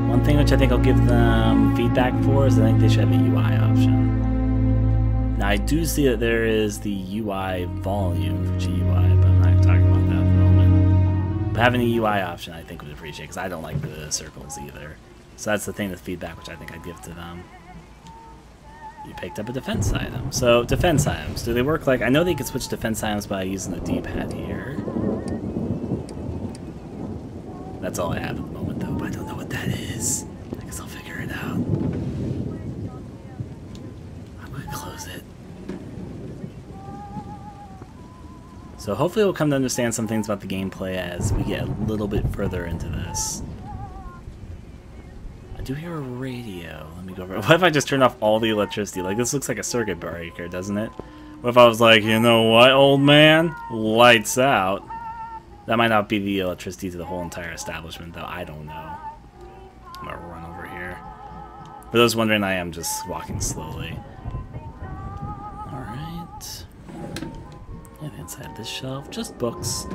One thing which I think I'll give them feedback for is I think they should have a UI option. Now, I do see that there is the UI volume for GUI, but I'm not talking about that at the moment. But having a UI option, I think, would appreciate, because I don't like the circles either. So that's the thing with feedback, which I think I'd give to them. You picked up a defense item. So, defense items, do they work like... I know they can switch defense items by using the D-pad here. That's all I have at the moment, though, but I don't know what that is. I guess I'll figure it out. I'm going to close it. So hopefully we'll come to understand some things about the gameplay as we get a little bit further into this. I do hear a radio. Let me go over. What if I just turn off all the electricity? Like, this looks like a circuit breaker, doesn't it? What if I was like, you know what, old man? Lights out. That might not be the electricity to the whole entire establishment, though. I don't know. I'm gonna run over here. For those wondering, I am just walking slowly. Alright. Yeah, inside this shelf, just books.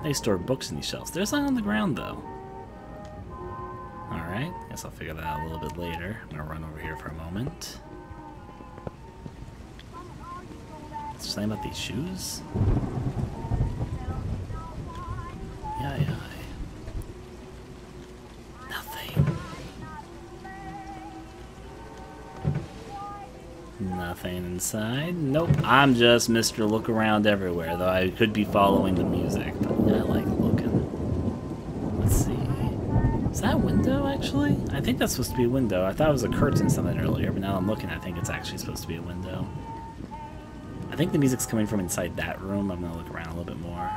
They store books in these shelves. There's nothing on the ground, though. Alright, guess I'll figure that out a little bit later. I'm gonna run over here for a moment. Is there something about these shoes? Yeah. Nothing. Nothing inside. Nope. I'm just Mr. Look Around Everywhere, though I could be following the music, but I like looking. Let's see. Is that a window, actually? I think that's supposed to be a window. I thought it was a curtain something earlier, but now I'm looking, I think it's actually supposed to be a window. I think the music's coming from inside that room. I'm going to look around a little bit more.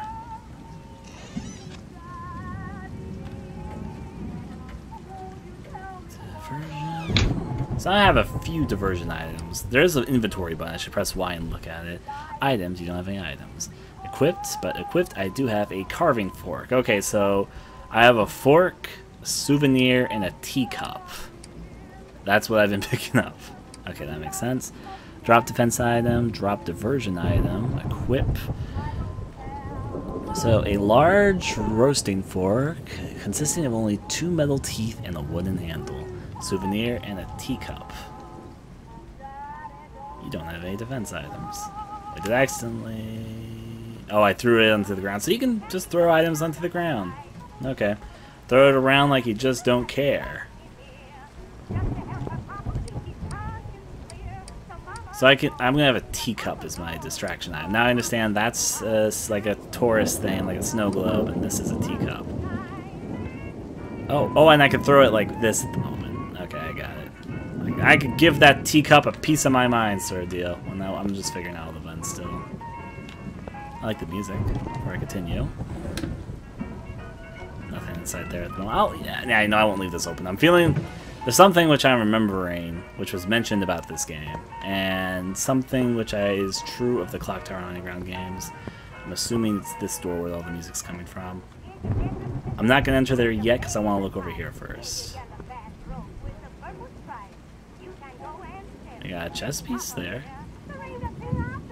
Diversion. So I have a few diversion items. There's an inventory button. I should press Y and look at it. Items, you don't have any items. Equipped, but equipped I do have a carving fork. Okay, so I have a fork, a souvenir, and a teacup. That's what I've been picking up. Okay, that makes sense. Drop defense item, drop diversion item, equip. So, a large roasting fork consisting of only 2 metal teeth and a wooden handle. Souvenir and a teacup. You don't have any defense items. I did accidentally... Oh, I threw it onto the ground. So you can just throw items onto the ground. Okay. Throw it around like you just don't care. So I'm gonna have a teacup as my distraction item. Now I understand that's like a tourist thing, like a snow globe, and this is a teacup. Oh, and I can throw it like this at the moment. Okay, I got it. Like, I could give that teacup a piece of my mind, sort of deal. Well, now I'm just figuring out all the buttons still. I like the music. Before I continue. Nothing inside there at the moment. Oh, yeah, no, I won't leave this open. I'm feeling... There's something which I'm remembering, which was mentioned about this game, and something which is true of the Clock Tower Underground games. I'm assuming it's this door where all the music's coming from. I'm not going to enter there yet because I want to look over here first. I got a chess piece there.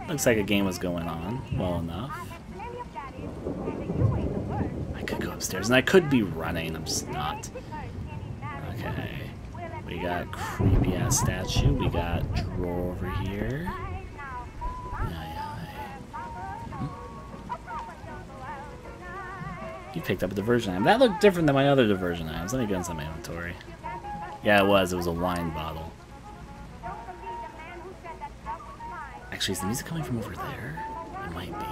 Looks like a game was going on well enough. I could go upstairs, and I could be running. I'm just not. Okay. We got creepy ass statue. We got drawer over here. You picked up a diversion item. That looked different than my other diversion items. Let me go inside my inventory. Yeah, it was. It was a wine bottle. Actually, is the music coming from over there? It might be.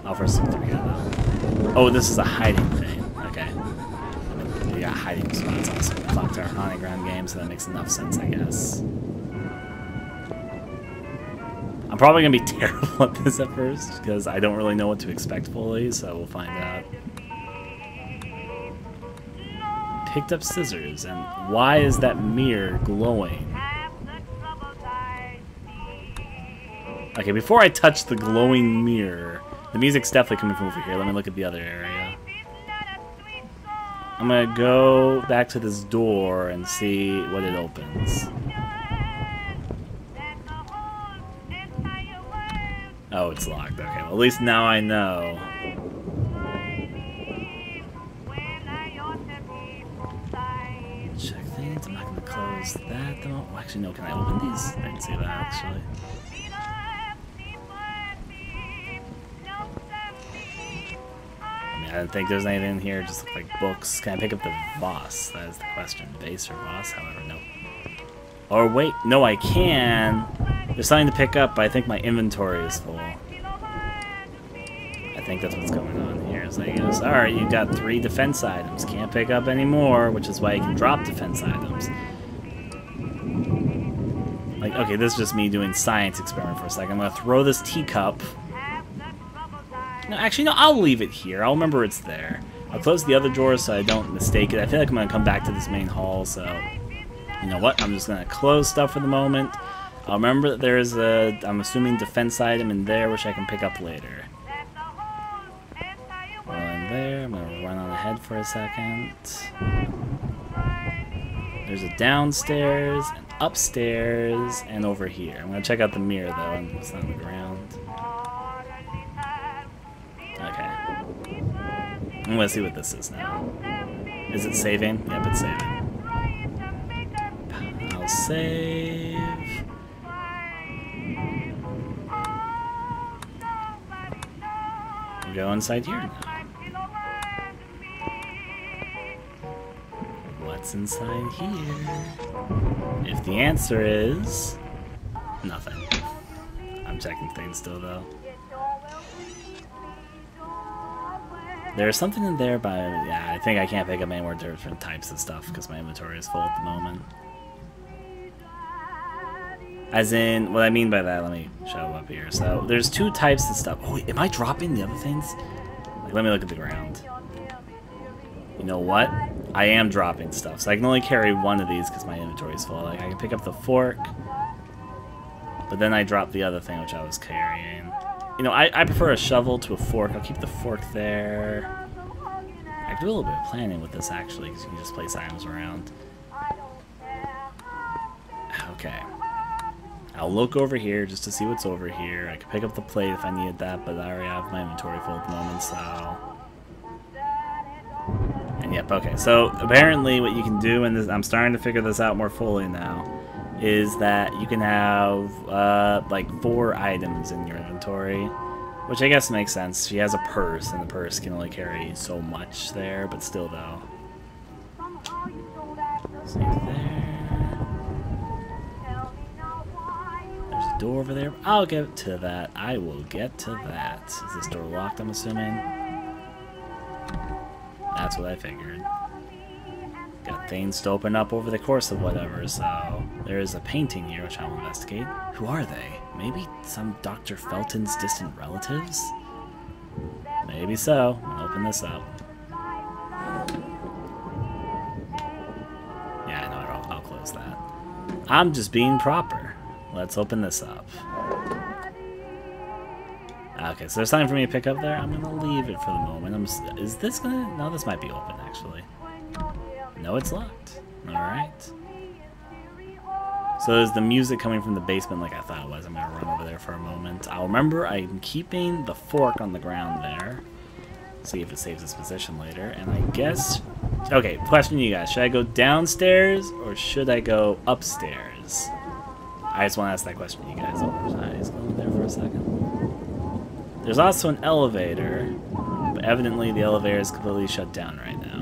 I'll first look through here, though. Oh, this is a hiding thing. Okay. I mean, you got hiding spots also. Clock Tower Haunting Ground game, so that makes enough sense, I guess. I'm probably going to be terrible at this at first, because I don't really know what to expect fully, so we'll find out. Picked up scissors, and why is that mirror glowing? Okay, before I touch the glowing mirror, the music's definitely coming from over here. Let me look at the other area. I'm gonna go back to this door and see what it opens. Oh, it's locked. Okay, well, at least now I know. Check things. I'm not gonna close that though. Well, actually, no. Can I open these? I didn't see that actually. I don't think there's anything in here. Just look like books. Can I pick up the Voss? That is the question. Base or Voss? However, no. Or wait, no, I can. There's something to pick up, but I think my inventory is full. I think that's what's going on here. So he goes, alright, you got 3 defense items. Can't pick up any more, which is why you can drop defense items. Like, okay, this is just me doing science experiment for a second. I'm gonna throw this teacup. No, actually, no, I'll leave it here. I'll remember it's there. I'll close the other drawers so I don't mistake it. I feel like I'm going to come back to this main hall, so... You know what? I'm just going to close stuff for the moment. I'll remember that there is a, I'm assuming, defense item in there, which I can pick up later. While I'm there, I'm going to run on ahead for a second. There's a downstairs, an upstairs, and over here. I'm going to check out the mirror, though, and it's not on the ground. Okay. I'm gonna see what this is now. Is it saving? Yep, it's saving. I'll save. We'll go inside here now. What's inside here? If the answer is nothing. I'm checking things still, though. There's something in there, but yeah, I think I can't pick up any more different types of stuff because my inventory is full at the moment. As in, what I mean by that, let me show up here. So, there's 2 types of stuff. Oh, wait, am I dropping the other things? Like, let me look at the ground. You know what? I am dropping stuff, so I can only carry 1 of these because my inventory is full. Like, I can pick up the fork, but then I drop the other thing which I was carrying. You know, I prefer a shovel to a fork. I'll keep the fork there. I can do a little bit of planning with this, actually, because you can just place items around. Okay. I'll look over here just to see what's over here. I could pick up the plate if I needed that, but I already have my inventory full at the moment, so... And yep, okay. So, apparently what you can do, and this, I'm starting to figure this out more fully now, is that you can have, like 4 items in your inventory, which I guess makes sense. She has a purse, and the purse can only carry so much there, but still, though. See there. There's a door over there. I'll get to that. I will get to that. Is this door locked, I'm assuming? That's what I figured. Got things to open up over the course of whatever, so... There is a painting here which I will investigate. Who are they? Maybe some Dr. Felton's distant relatives? Maybe so. I'll open this up. Yeah, I know, I'll close that. I'm just being proper. Let's open this up. Okay, so there's something for me to pick up there. I'm gonna leave it for the moment. Is this gonna... No, this might be open, actually. No, it's locked. Alright. So there's the music coming from the basement like I thought it was. I'm going to run over there for a moment. I'll remember I'm keeping the fork on the ground there. See if it saves its position later. And I guess... Okay, question to you guys. Should I go downstairs or should I go upstairs? I just want to ask that question to you guys. Oh, there's eyes going there for a second. There's also an elevator. But evidently the elevator is completely shut down right now.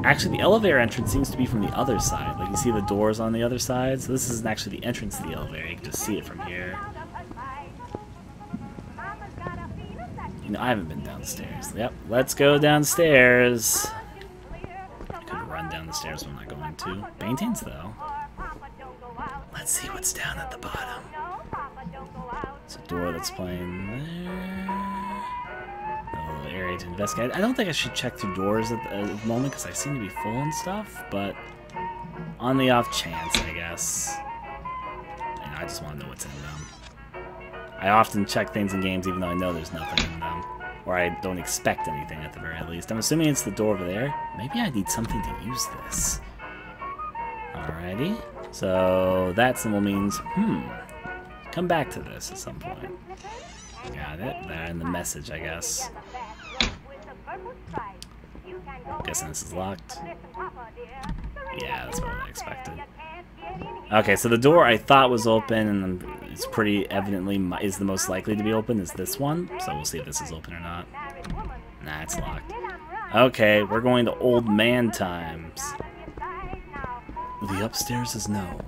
Actually, the elevator entrance seems to be from the other side. Like, you see the doors on the other side? So this isn't actually the entrance to the elevator. You can just see it from here. You know, I haven't been downstairs. Yep, let's go downstairs. I could run down the stairs, but I'm not going to. Paintings, though. Let's see what's down at the bottom. It's a door that's playing there. A little area to investigate. I don't think I should check through doors at the moment because I seem to be full and stuff, but on the off chance, I guess. You know, I just want to know what's in them. I often check things in games even though I know there's nothing in them. Or I don't expect anything at the very least. I'm assuming it's the door over there. Maybe I need something to use this. Alrighty. So that symbol means, come back to this at some point. Got it. There in the message, I guess. I'm guessing this is locked. Yeah, that's what I expected. Okay, so the door I thought was open, and it's pretty evidently is the most likely to be open, is this one. So we'll see if this is open or not. Nah, it's locked. Okay, we're going to old man times. The upstairs is known.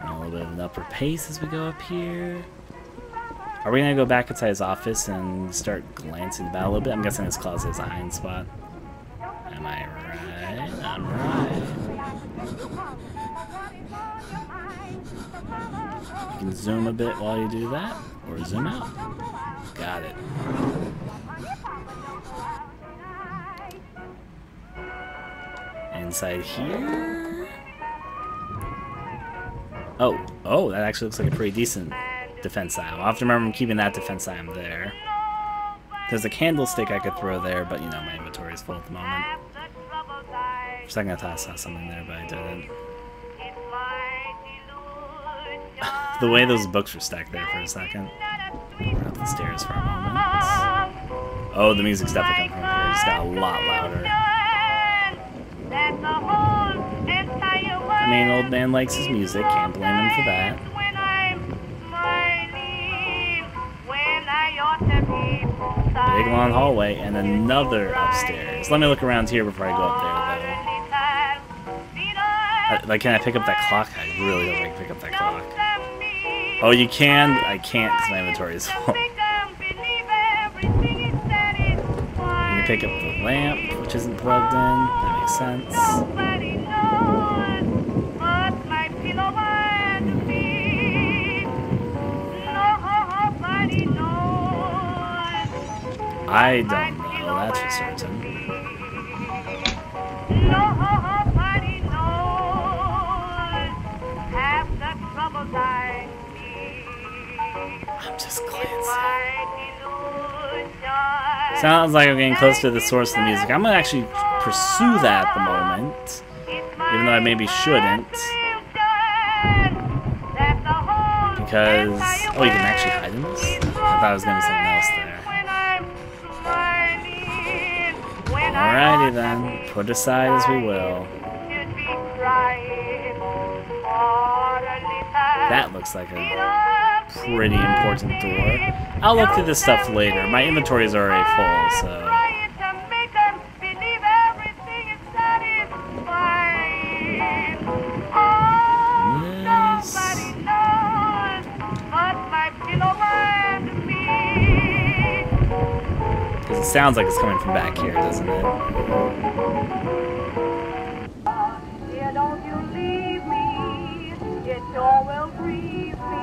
And a little bit of an upper pace as we go up here. Are we gonna go back inside his office and start glancing about a little bit? I'm guessing his closet is a hiding spot. Am I right? I'm right. You can zoom a bit while you do that, or zoom out. Got it. Inside here. Oh, that actually looks like a pretty decent defense item. I'll have to remember keeping that defense item there. There's a candlestick I could throw there, but you know, my inventory is full at the moment. For a second I thought I saw something there, but I didn't. The way those books were stacked there for a second. Run up the stairs for a moment. Oh, the music's definitely coming from here. It just got a lot louder. I mean, old man likes his music. Can't blame him for that. Big long hallway and another upstairs. Let me look around here before I go up there, though. Like, can I pick up that clock? I really don't like to pick up that clock. Oh, you can? I can't because my inventory is full. You can pick up the lamp, which isn't plugged in. That makes sense. I don't know, that's for certain. I'm just glancing. Sounds like I'm getting close to the source of the music. I'm gonna actually pursue that at the moment, even though I maybe shouldn't. Because, oh, you can actually hide in this? I thought it was gonna be something else there. Alrighty then, put aside as we will. That looks like a pretty important door. I'll look through this stuff later. My inventory is already full, so... Because it sounds like it's coming from back here, doesn't it?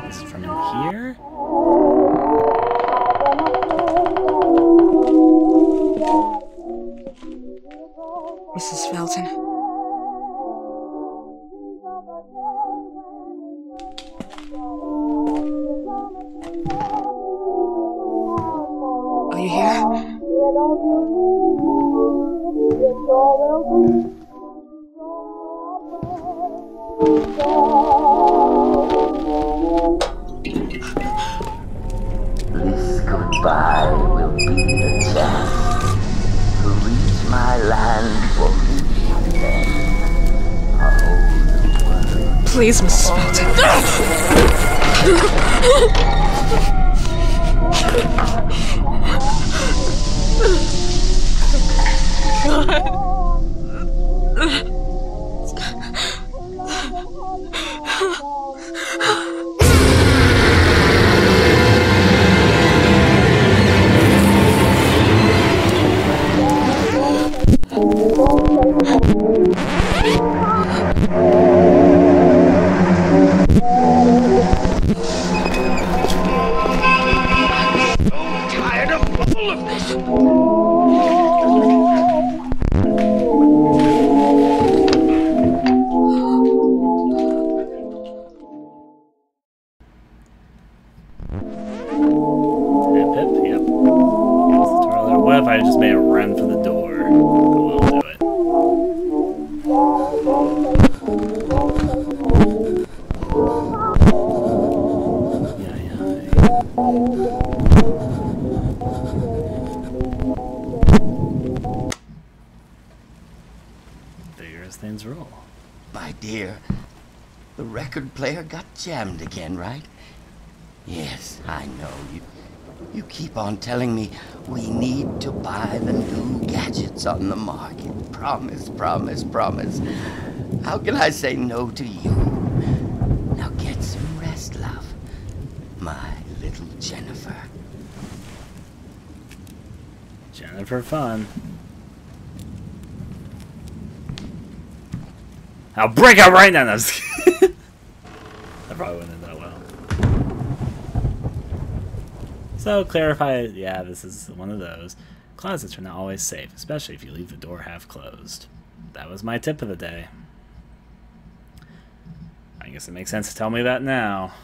This is from in here? Mrs. Felton. Are you here? This goodbye will be the chance to reach my land for me then. A whole world. Please, Mrs. Felton. have just made a run for the door. Oh, I'll do it. Figure as things roll. My dear, the record player got jammed again, right? Yes, I know. You keep on telling me we need to buy the new gadgets on the market. Promise, promise, promise. How can I say no to you? Now get some rest, love. My little Jennifer. Jennifer fun. I'll break out right now. No, I'm just kidding. That probably wouldn't end that well. So, clarify, yeah, this is one of those. Closets are not always safe, especially if you leave the door half closed. That was my tip of the day. I guess it makes sense to tell me that now.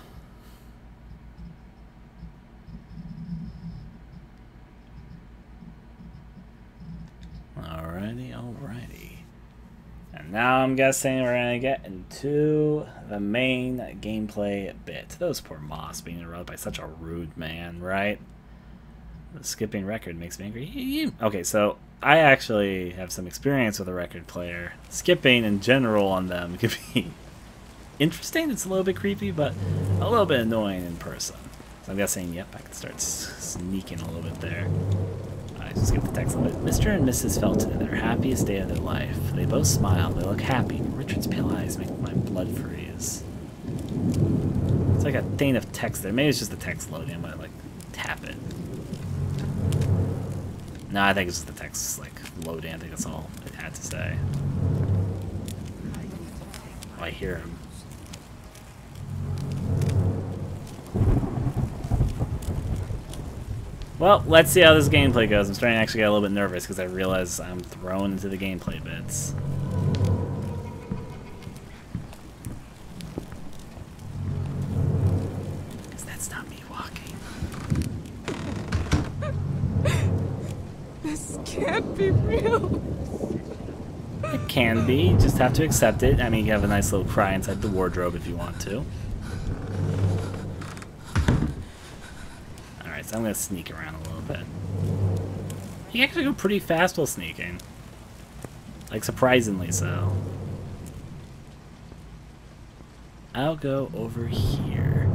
Alrighty, alrighty. And now I'm guessing we're gonna get into the main gameplay bit. Those poor moths being interrupted by such a rude man, right? The skipping record makes me angry. Okay, so I actually have some experience with a record player. Skipping in general on them can be interesting. It's a little bit creepy, but a little bit annoying in person. So I'm guessing, yep, I can start sneaking a little bit there. I just skip the text a little bit. Mr. and Mrs. Felton in their happiest day of their life. They both smile. They look happy. Richard's pale eyes make my blood freeze. It's like a thing of text there. Maybe it's just the text loading. I might like tap it. No, I think it's just the text like loading. I think that's all it had to say. Oh, I hear him. Well, let's see how this gameplay goes. I'm starting to actually get a little bit nervous because I realize I'm thrown into the gameplay bits. Because that's not me walking. This can't be real. It can be. You just have to accept it. I mean, you have a nice little cry inside the wardrobe if you want to. Alright, so I'm going to sneak around a little bit. You can actually go pretty fast while sneaking. Like, surprisingly so. I'll go over here.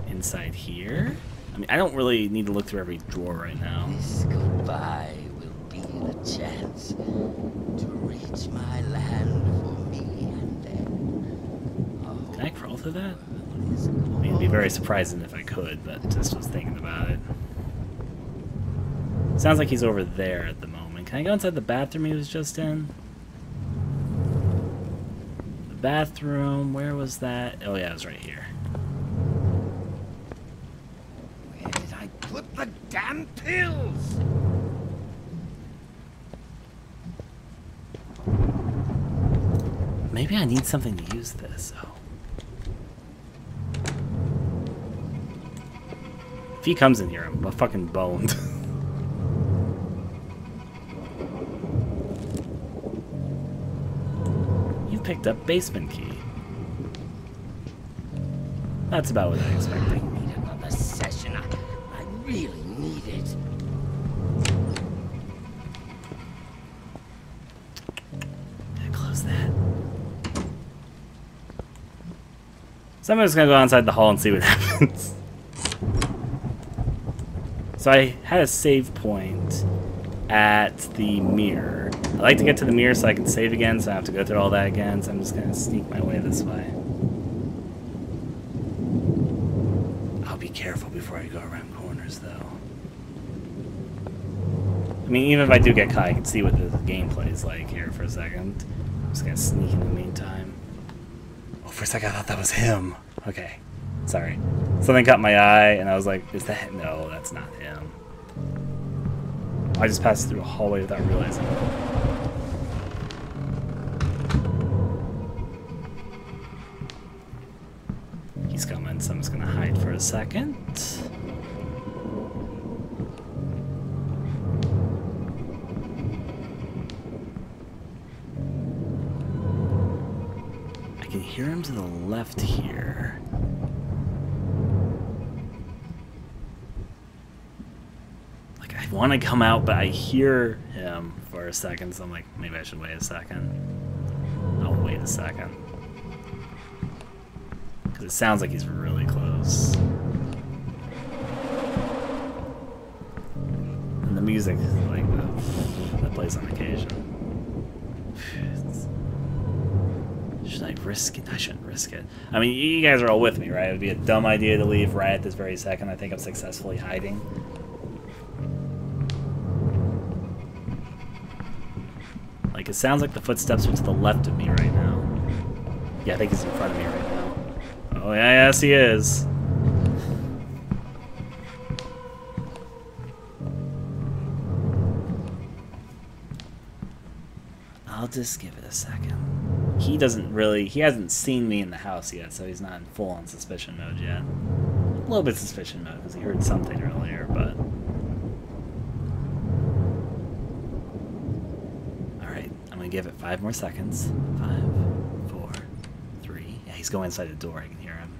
Inside here? I mean, I don't really need to look through every drawer right now. This goodbye will be the chance to reach my land for me and them. Can I crawl through that? I mean, it'd be very surprising if I could, but just was thinking about it. Sounds like he's over there at the moment. Can I go inside the bathroom he was just in? The bathroom, where was that? Oh yeah, it was right here. Where did I put the damn pills? Maybe I need something to use this. Oh. If he comes in here, I'm fucking boned. You picked up basement key. That's about what I expected. I need another session. I really need it. Gotta close that. So I'm just gonna go inside the hall and see what happens. So I had a save point at the mirror. I like to get to the mirror so I can save again, so I have to go through all that again. So I'm just gonna sneak my way this way. I'll be careful before I go around corners, though. I mean, even if I do get caught, I can see what the gameplay is like here for a second. I'm just gonna sneak in the meantime. Oh, for a second I thought that was him. Okay, sorry. Something caught my eye, and I was like, is that... No, that's not him. I just passed through a hallway without realizing. He's coming, so I'm just gonna hide for a second. hear him to the left here. Like, I want to come out, but I hear him for a second, so I'm like, maybe I should wait a second. I'll wait a second. Because it sounds like he's really close. And the music, like, that plays on occasion. Should I risk it? I shouldn't risk it. I mean, you guys are all with me, right? It would be a dumb idea to leave right at this very second. I think I'm successfully hiding. Like, it sounds like the footsteps are to the left of me right now. Yeah, I think he's in front of me right now. Oh, yeah, yes, he is. I'll just give it a second. He hasn't seen me in the house yet, so he's not in full-on suspicion mode yet. A little bit suspicion mode, because he heard something earlier, but... Alright, I'm gonna give it 5 more seconds. 5, 4, 3... Yeah, he's going inside the door, I can hear him.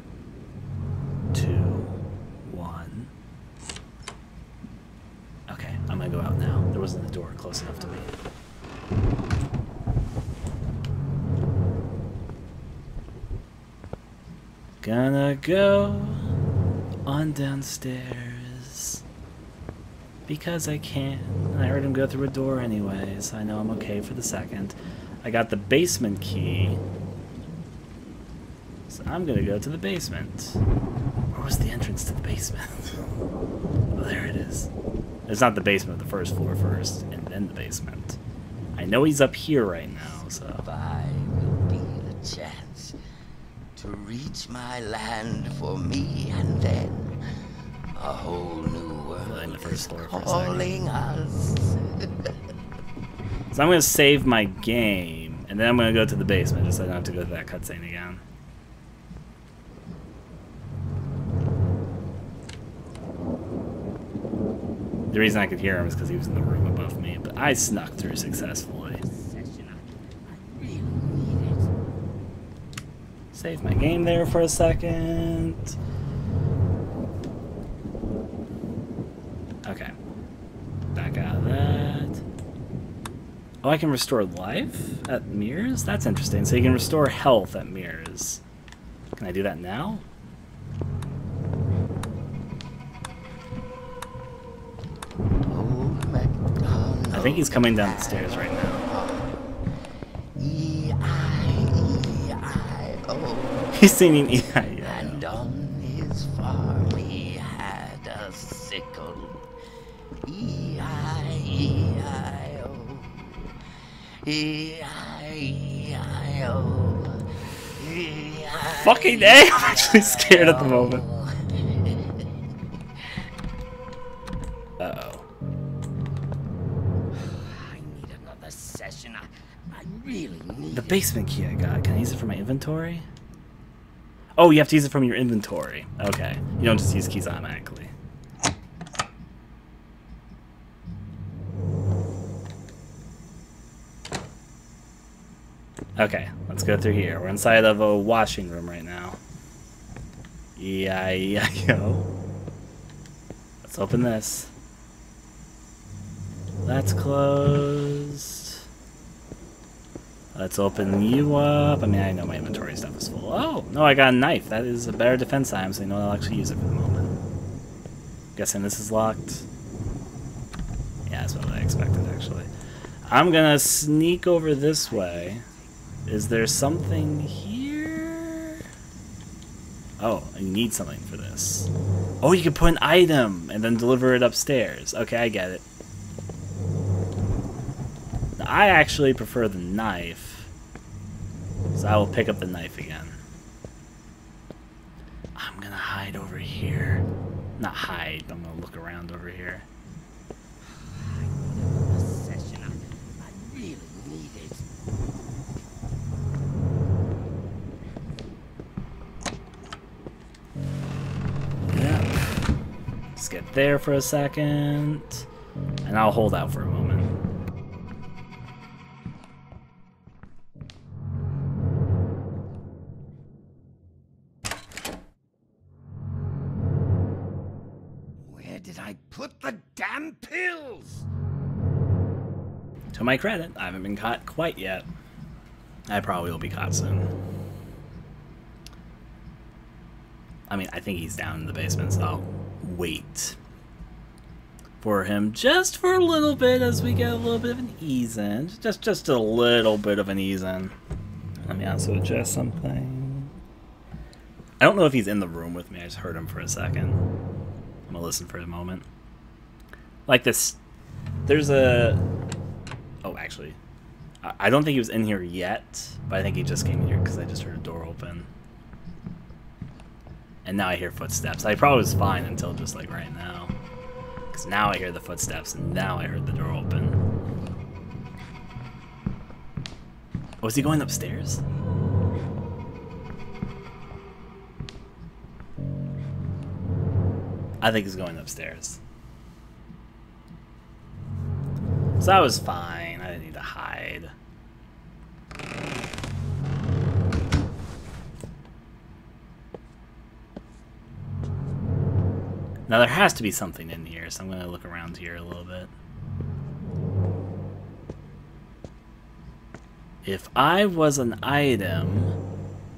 2, 1... Okay, I'm gonna go out now. There wasn't a door close enough to me. Gonna go on downstairs because I can. I heard him go through a door anyways. I know I'm okay for the second. I got the basement key, so I'm gonna go to the basement. Where was the entrance to the basement? Oh, there it is. It's not the basement, the first floor first, and then the basement. I know he's up here right now, so... I will be the chance to reach my land for me, and then a whole new world In the first floor for a calling us. So I'm going to save my game, and then I'm going to go to the basement, just so I don't have to go to that cutscene again. The reason I could hear him is because he was in the room above me, but I snuck through successfully. Save my game there for a second. Okay. Back out of that. Oh, I can restore life at mirrors? That's interesting. So you can restore health at mirrors. Can I do that now? I think he's coming down the stairs right now. He's singing E-I-E-I-O. And on his farm he had a sickle. E-I-E-I-O. E-I-E-I-O. E-I-E-I-O. Fucking A! I'm actually scared at the moment. Uh-oh. I need another session. I really need The basement key I got. Can I use it for my inventory? Oh, you have to use it from your inventory. Okay. You don't just use keys automatically. Okay, let's go through here. We're inside of a washing room right now. E-I-E-I-O. Let's open this. That's closed. Let's open you up. I mean, I know my inventory stuff is full. Oh, no, I got a knife. That is a better defense item, so you know I'll actually use it for the moment. Guessing this is locked. Yeah, that's what I expected, actually. I'm gonna sneak over this way. Is there something here? Oh, I need something for this. Oh, you can put an item and then deliver it upstairs. Okay, I get it. I actually prefer the knife, so I will pick up the knife again. I'm gonna hide over here. Not hide, I'm gonna look around over here. a session. I really need it. Yeah. Just get there for a second, and I'll hold out for a moment. did I put the damn pills? To my credit, I haven't been caught quite yet. I probably will be caught soon. I mean, I think he's down in the basement, so I'll wait for him just for a little bit as we get a little bit of an ease in. Just a little bit of an ease in. Let me also adjust something. I don't know if he's in the room with me. I just heard him for a second. I'm gonna listen for a moment. Like this, there's a... Oh, actually, I don't think he was in here yet, but I think he just came in here because I just heard a door open. And now I hear footsteps. I probably was fine until just like right now. Because now I hear the footsteps, and now I heard the door open. Oh, is he going upstairs? I think he's going upstairs. So that was fine. I didn't need to hide. Now there has to be something in here, so I'm going to look around here a little bit. If I was an item...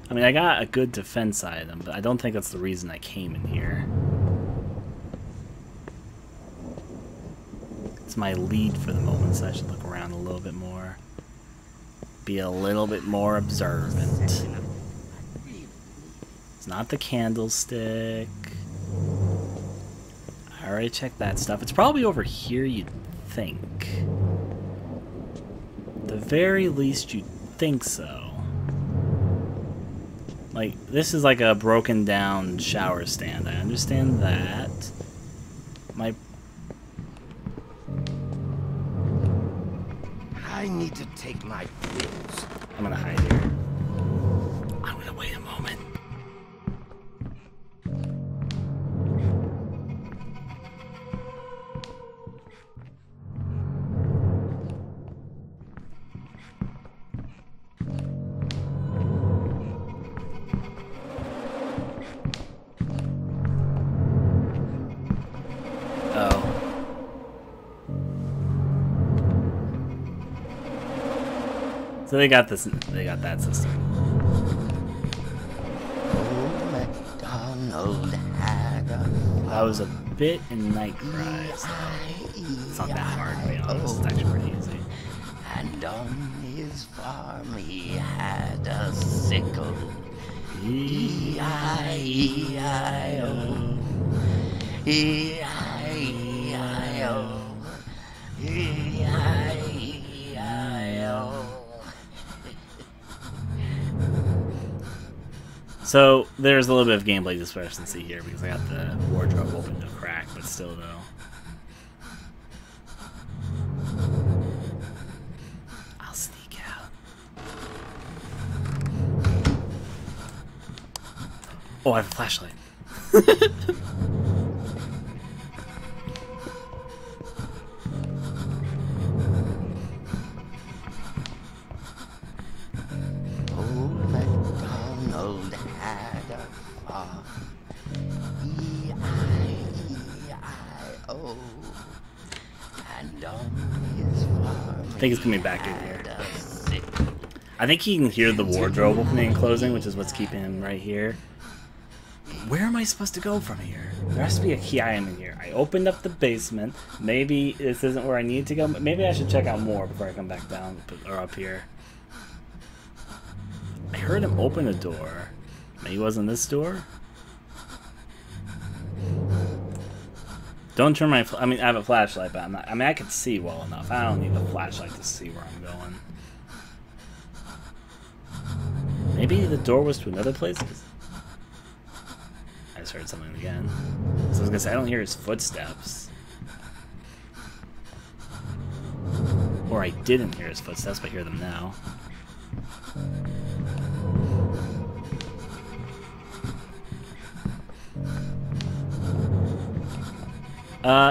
I mean, I got a good defense item, but I don't think that's the reason I came in here. It's my lead for the moment, so I should look around a little bit more. Be a little bit more observant. It's not the candlestick. I already checked that stuff. It's probably over here, you'd think. At the very least, you'd think so. Like, this is like a broken down shower stand. I understand that. I need to take my pills. I'm gonna hide here. I'm gonna wait a moment. So they got this. They got that system. That was a bit in Night Cries. It's not that hard, to be honest. It's actually pretty easy. And on his farm he had a sickle. E-I-E-I-O. E-I-E-I-O. E-I-E-I-O. So there's a little bit of gameplay discrepancy here because I got the wardrobe open to crack, but still though. I'll sneak out. Oh, I have a flashlight. I think he's coming back in here. I think he can hear the wardrobe opening and closing, which is what's keeping him right here. Where am I supposed to go from here? There has to be a key item in here. I opened up the basement. Maybe this isn't where I need to go. Maybe I should check out more before I come back down or up here. I heard him open a door. Maybe it wasn't this door? Don't turn my... I mean, I have a flashlight, but I'm not... I mean, I can see well enough. I don't need a flashlight to see where I'm going. Maybe the door was to another place? I just heard something again. So I was gonna say, I don't hear his footsteps. Or I didn't hear his footsteps, but I hear them now.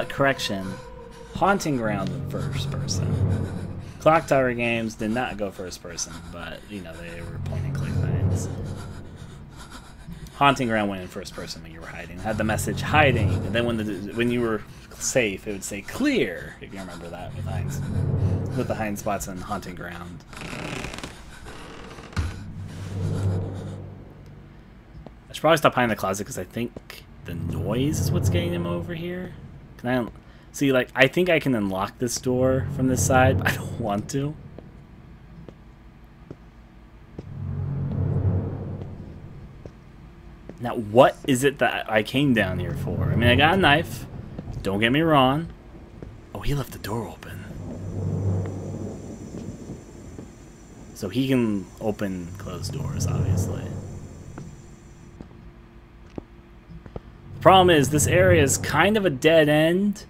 Correction. Haunting Ground in first person. Clock Tower games did not go first person, but, you know, they were point and click things. Haunting Ground went in first person when you were hiding. It had the message hiding, and then when you were safe, it would say clear. If you remember that with the hiding spots in Haunting Ground. I should probably stop hiding in the closet because I think the noise is what's getting him over here. Can I see? Like, I think I can unlock this door from this side, but I don't want to. Now, what is it that I came down here for? I mean, I got a knife. Don't get me wrong. Oh, he left the door open. So he can open closed doors, obviously. The problem is, this area is kind of a dead end,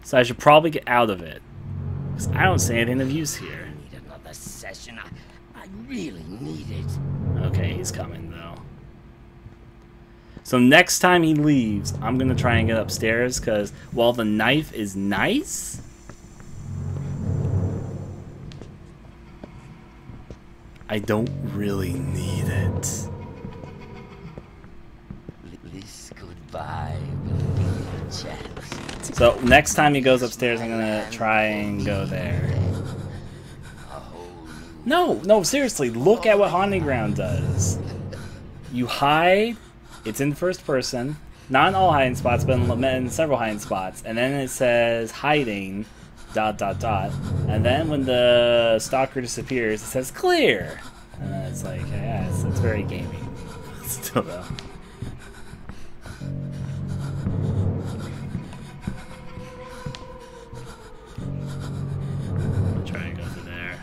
so I should probably get out of it. Because I don't see anything of use here. I need another session. I really need it. Okay, he's coming, though. So next time he leaves, I'm going to try and get upstairs, because while the knife is nice, I don't really need it. This goodbye will be a chance. So next time he goes upstairs, I'm going to try and go there. No, seriously, look at what Haunting Ground does. You hide. It's in first person, not in all hiding spots, but in several hiding spots. And then it says hiding, ... And then when the stalker disappears, it says clear. And then it's like, yeah, it's very gamey. Still though. I'll try and go through there.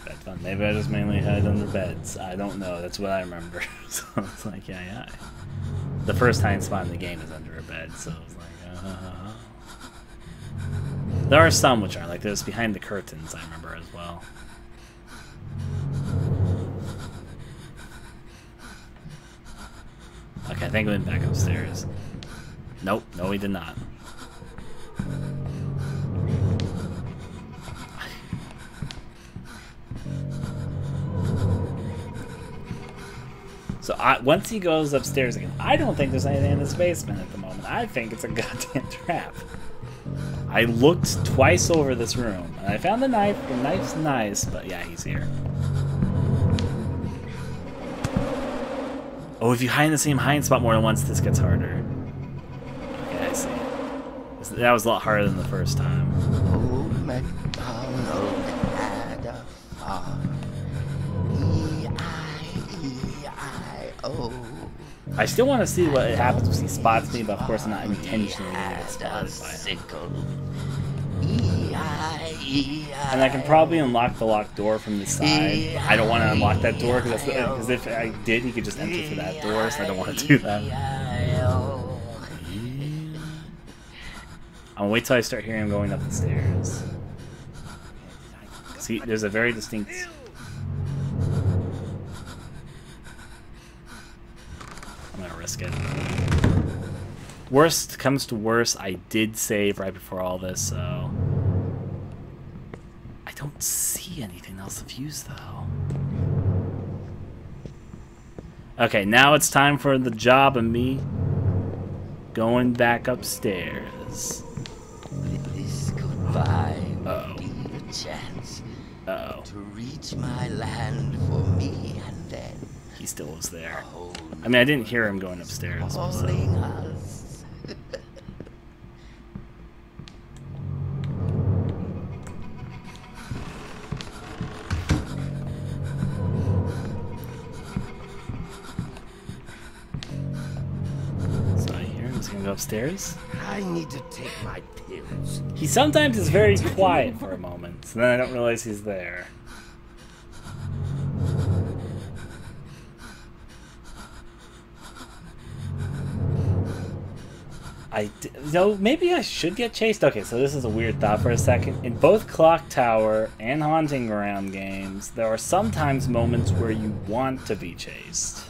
That's fun. Maybe I just mainly hide under beds. I don't know. That's what I remember. So it's like, yeah. The first hiding spot in the game is under a bed, so it's like, There are some which are like this behind the curtains, I remember as well. Okay, I think we went back upstairs. Nope, no we did not. So once he goes upstairs again, I don't think there's anything in this basement at the moment. I think it's a goddamn trap. I looked twice over this room, and I found the knife. The knife's nice, but yeah, he's here. Oh, if you hide in the same hiding spot more than once, this gets harder. Okay, I see. That was a lot harder than the first time. Old MacDonald had a farm. E-I-E-I-O. I still want to see what happens if he spots me, but of course I'm not intentionally going to get spotted by him. And I can probably unlock the locked door from the side. I don't want to unlock that door because if I did, he could just enter through that door, so I don't want to do that. I'll wait till I start hearing him going up the stairs. See, there's a very distinct... I'm gonna risk it. Worst comes to worst, I did save right before all this, so... I don't see anything else of use, though. Okay, now it's time for the job of me going back upstairs. This goodbye will be a chance Uh-oh. to reach my land for me, and then He still was there. I mean, I didn't hear him going upstairs. So. calling us. So I hear him. He's gonna go upstairs. I need to take my pills. He sometimes is very quiet for a moment, so then I don't realize he's there. No, maybe I should get chased. Okay, so this is a weird thought for a second. In both Clock Tower and Haunting Ground games, there are sometimes moments where you want to be chased.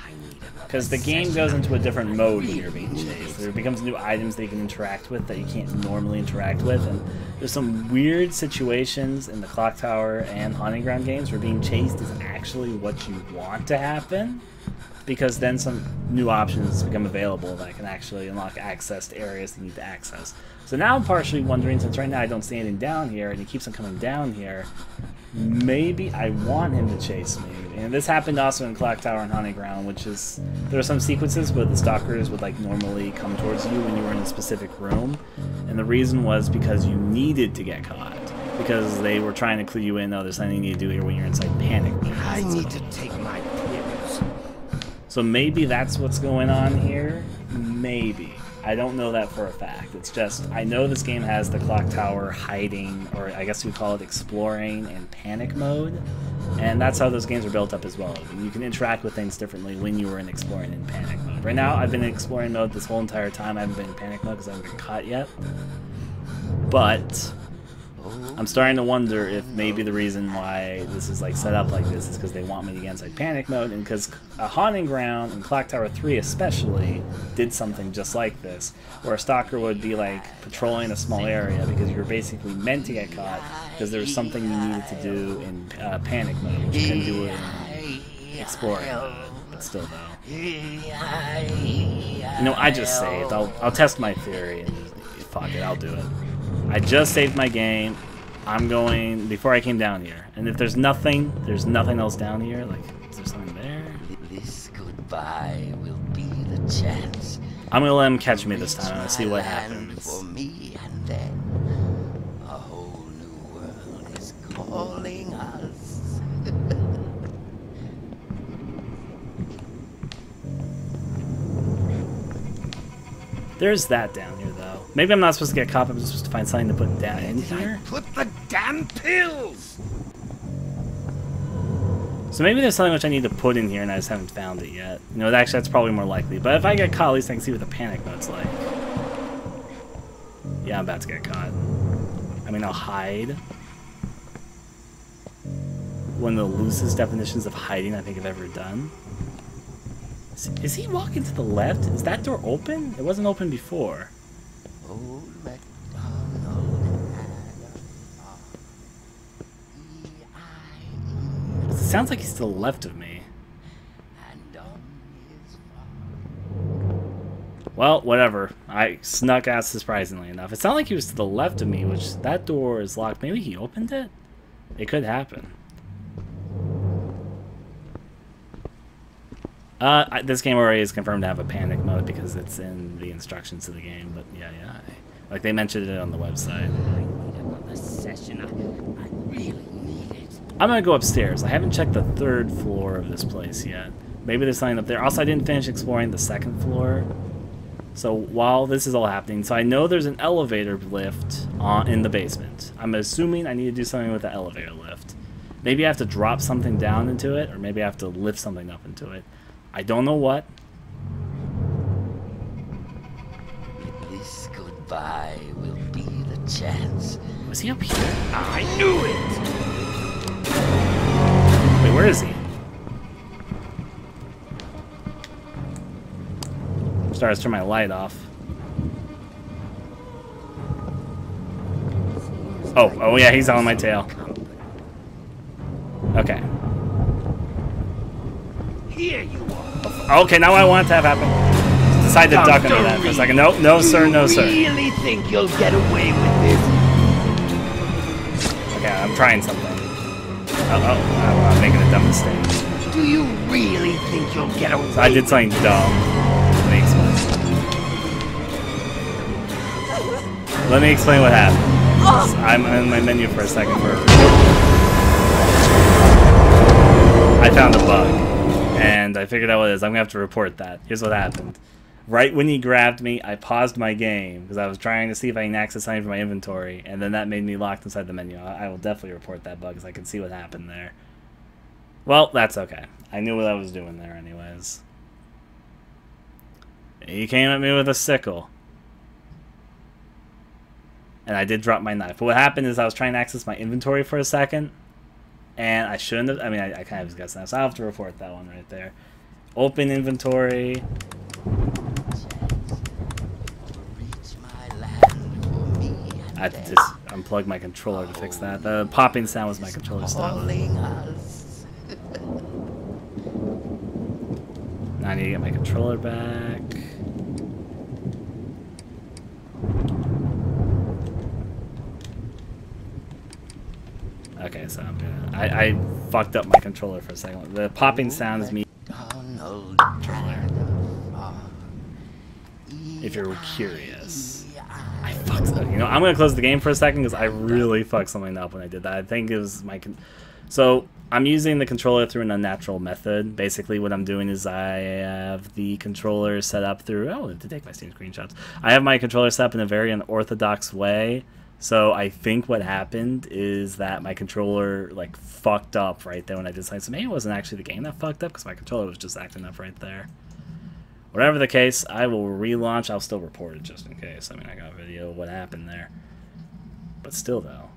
I need another because the game goes into a different mode when you're being chased. There becomes new items that you can interact with that you can't normally interact with, and there's some weird situations in the Clock Tower and Haunting Ground games where being chased is actually what you want to happen, because then some new options become available that can actually unlock access to areas you need to access. So now I'm partially wondering, since right now I don't see anything down here, and he keeps on coming down here, maybe I want him to chase me. And this happened also in Clock Tower and Haunting Ground, which is, there are some sequences where the stalkers would like normally come towards you when you were in a specific room, and the reason was because you needed to get caught. Because they were trying to clue you in, oh, there's something you need to do here when you're inside panic mode. I need to take my pills. So maybe that's what's going on here. Maybe. I don't know that for a fact. It's just, I know this game has the Clock Tower hiding, or I guess we call it exploring and panic mode. And that's how those games are built up as well. You can interact with things differently when you were in exploring and panic mode. Right now, I've been in exploring mode this whole entire time. I haven't been in panic mode because I haven't been caught yet. But I'm starting to wonder if maybe the reason why this is like set up like this is because they want me to get inside panic mode, and because Haunting Ground and Clock Tower 3 especially did something just like this, where a stalker would be like patrolling a small area because you were basically meant to get caught because there was something you needed to do in panic mode, which you couldn't do it in exploring mode. But still though. You know, I just saved. I'll test my theory and fuck it, I'll do it. I just saved my game. I'm going before I came down here. And if there's nothing else down here. Like, is there something there? This goodbye will be the chance. I'm gonna let him catch me this time and see what happens. For me, and then a whole new world is calling us. There's that down here, though. Maybe I'm not supposed to get caught. I'm just supposed to find something to put down in here. Put the damn pills! So maybe there's something which I need to put in here and I just haven't found it yet. You know, actually, that's probably more likely. But if I get caught, at least I can see what the panic mode's like. Yeah, I'm about to get caught. I mean, I'll hide. One of the loosest definitions of hiding I think I've ever done. Is he walking to the left? Is that door open? It wasn't open before. Old MacDonald It sounds like he's to the left of me. Well, whatever. I snuck out surprisingly enough. It sounded like he was to the left of me, which that door is locked. Maybe he opened it? It could happen. This game already is confirmed to have a panic mode because it's in the instructions to the game, but yeah. Like they mentioned it on the website. I need another session. I really need it. I'm gonna go upstairs. I haven't checked the 3rd floor of this place yet. Maybe there's something up there. Also, I didn't finish exploring the 2nd floor. So while this is all happening, so I know there's an elevator lift in the basement. I'm assuming I need to do something with the elevator lift. Maybe I have to drop something down into it, or maybe I have to lift something up into it. I don't know what. This goodbye will be the chance. Was he up here? I knew it! Wait, where is he? Sorry, let's turn my light off. Oh yeah, he's on my tail. Okay. Here you are. Okay, now I want it to have happen. Decide to duck under that for a second. No, no, sir, no, sir. You really think you'll get away with this? Okay, I'm trying something. I'm making a dumb mistake. Do you really think you'll get away? So I did something dumb. Let me explain what happened. I'm in my menu for a second. I found a bug, and I figured out what it is. I'm gonna have to report that. Here's what happened. Right when he grabbed me, I paused my game because I was trying to see if I can access something from my inventory, and then that made me locked inside the menu. I will definitely report that bug because I can see what happened there. Well, that's okay. I knew what I was doing there anyways. He came at me with a sickle. And I did drop my knife. But what happened is I was trying to access my inventory for a second. And I shouldn't have. I mean, I kind of was guessing that. So I'll have to report that one right there. Open inventory. I had to just unplug my controller to fix that. The popping sound was my controller stuff. Now I need to get my controller back. Okay, so I'm gonna... I fucked up my controller for a second. The popping sound is me. If you're curious. I fucked up. You know, I'm gonna close the game for a second because I really fucked something up when I did that. I think it was my... So, I'm using the controller through an unnatural method. Basically, what I'm doing is I have the controller set up through... Oh, to take my Steam screenshots. I have my controller set up in a very unorthodox way. So I think what happened is that my controller like fucked up right there when I decided. So maybe it wasn't actually the game that fucked up because my controller was just acting up right there. Whatever the case, I will relaunch. I'll still report it just in case. I mean, I got a video of what happened there. But still, though,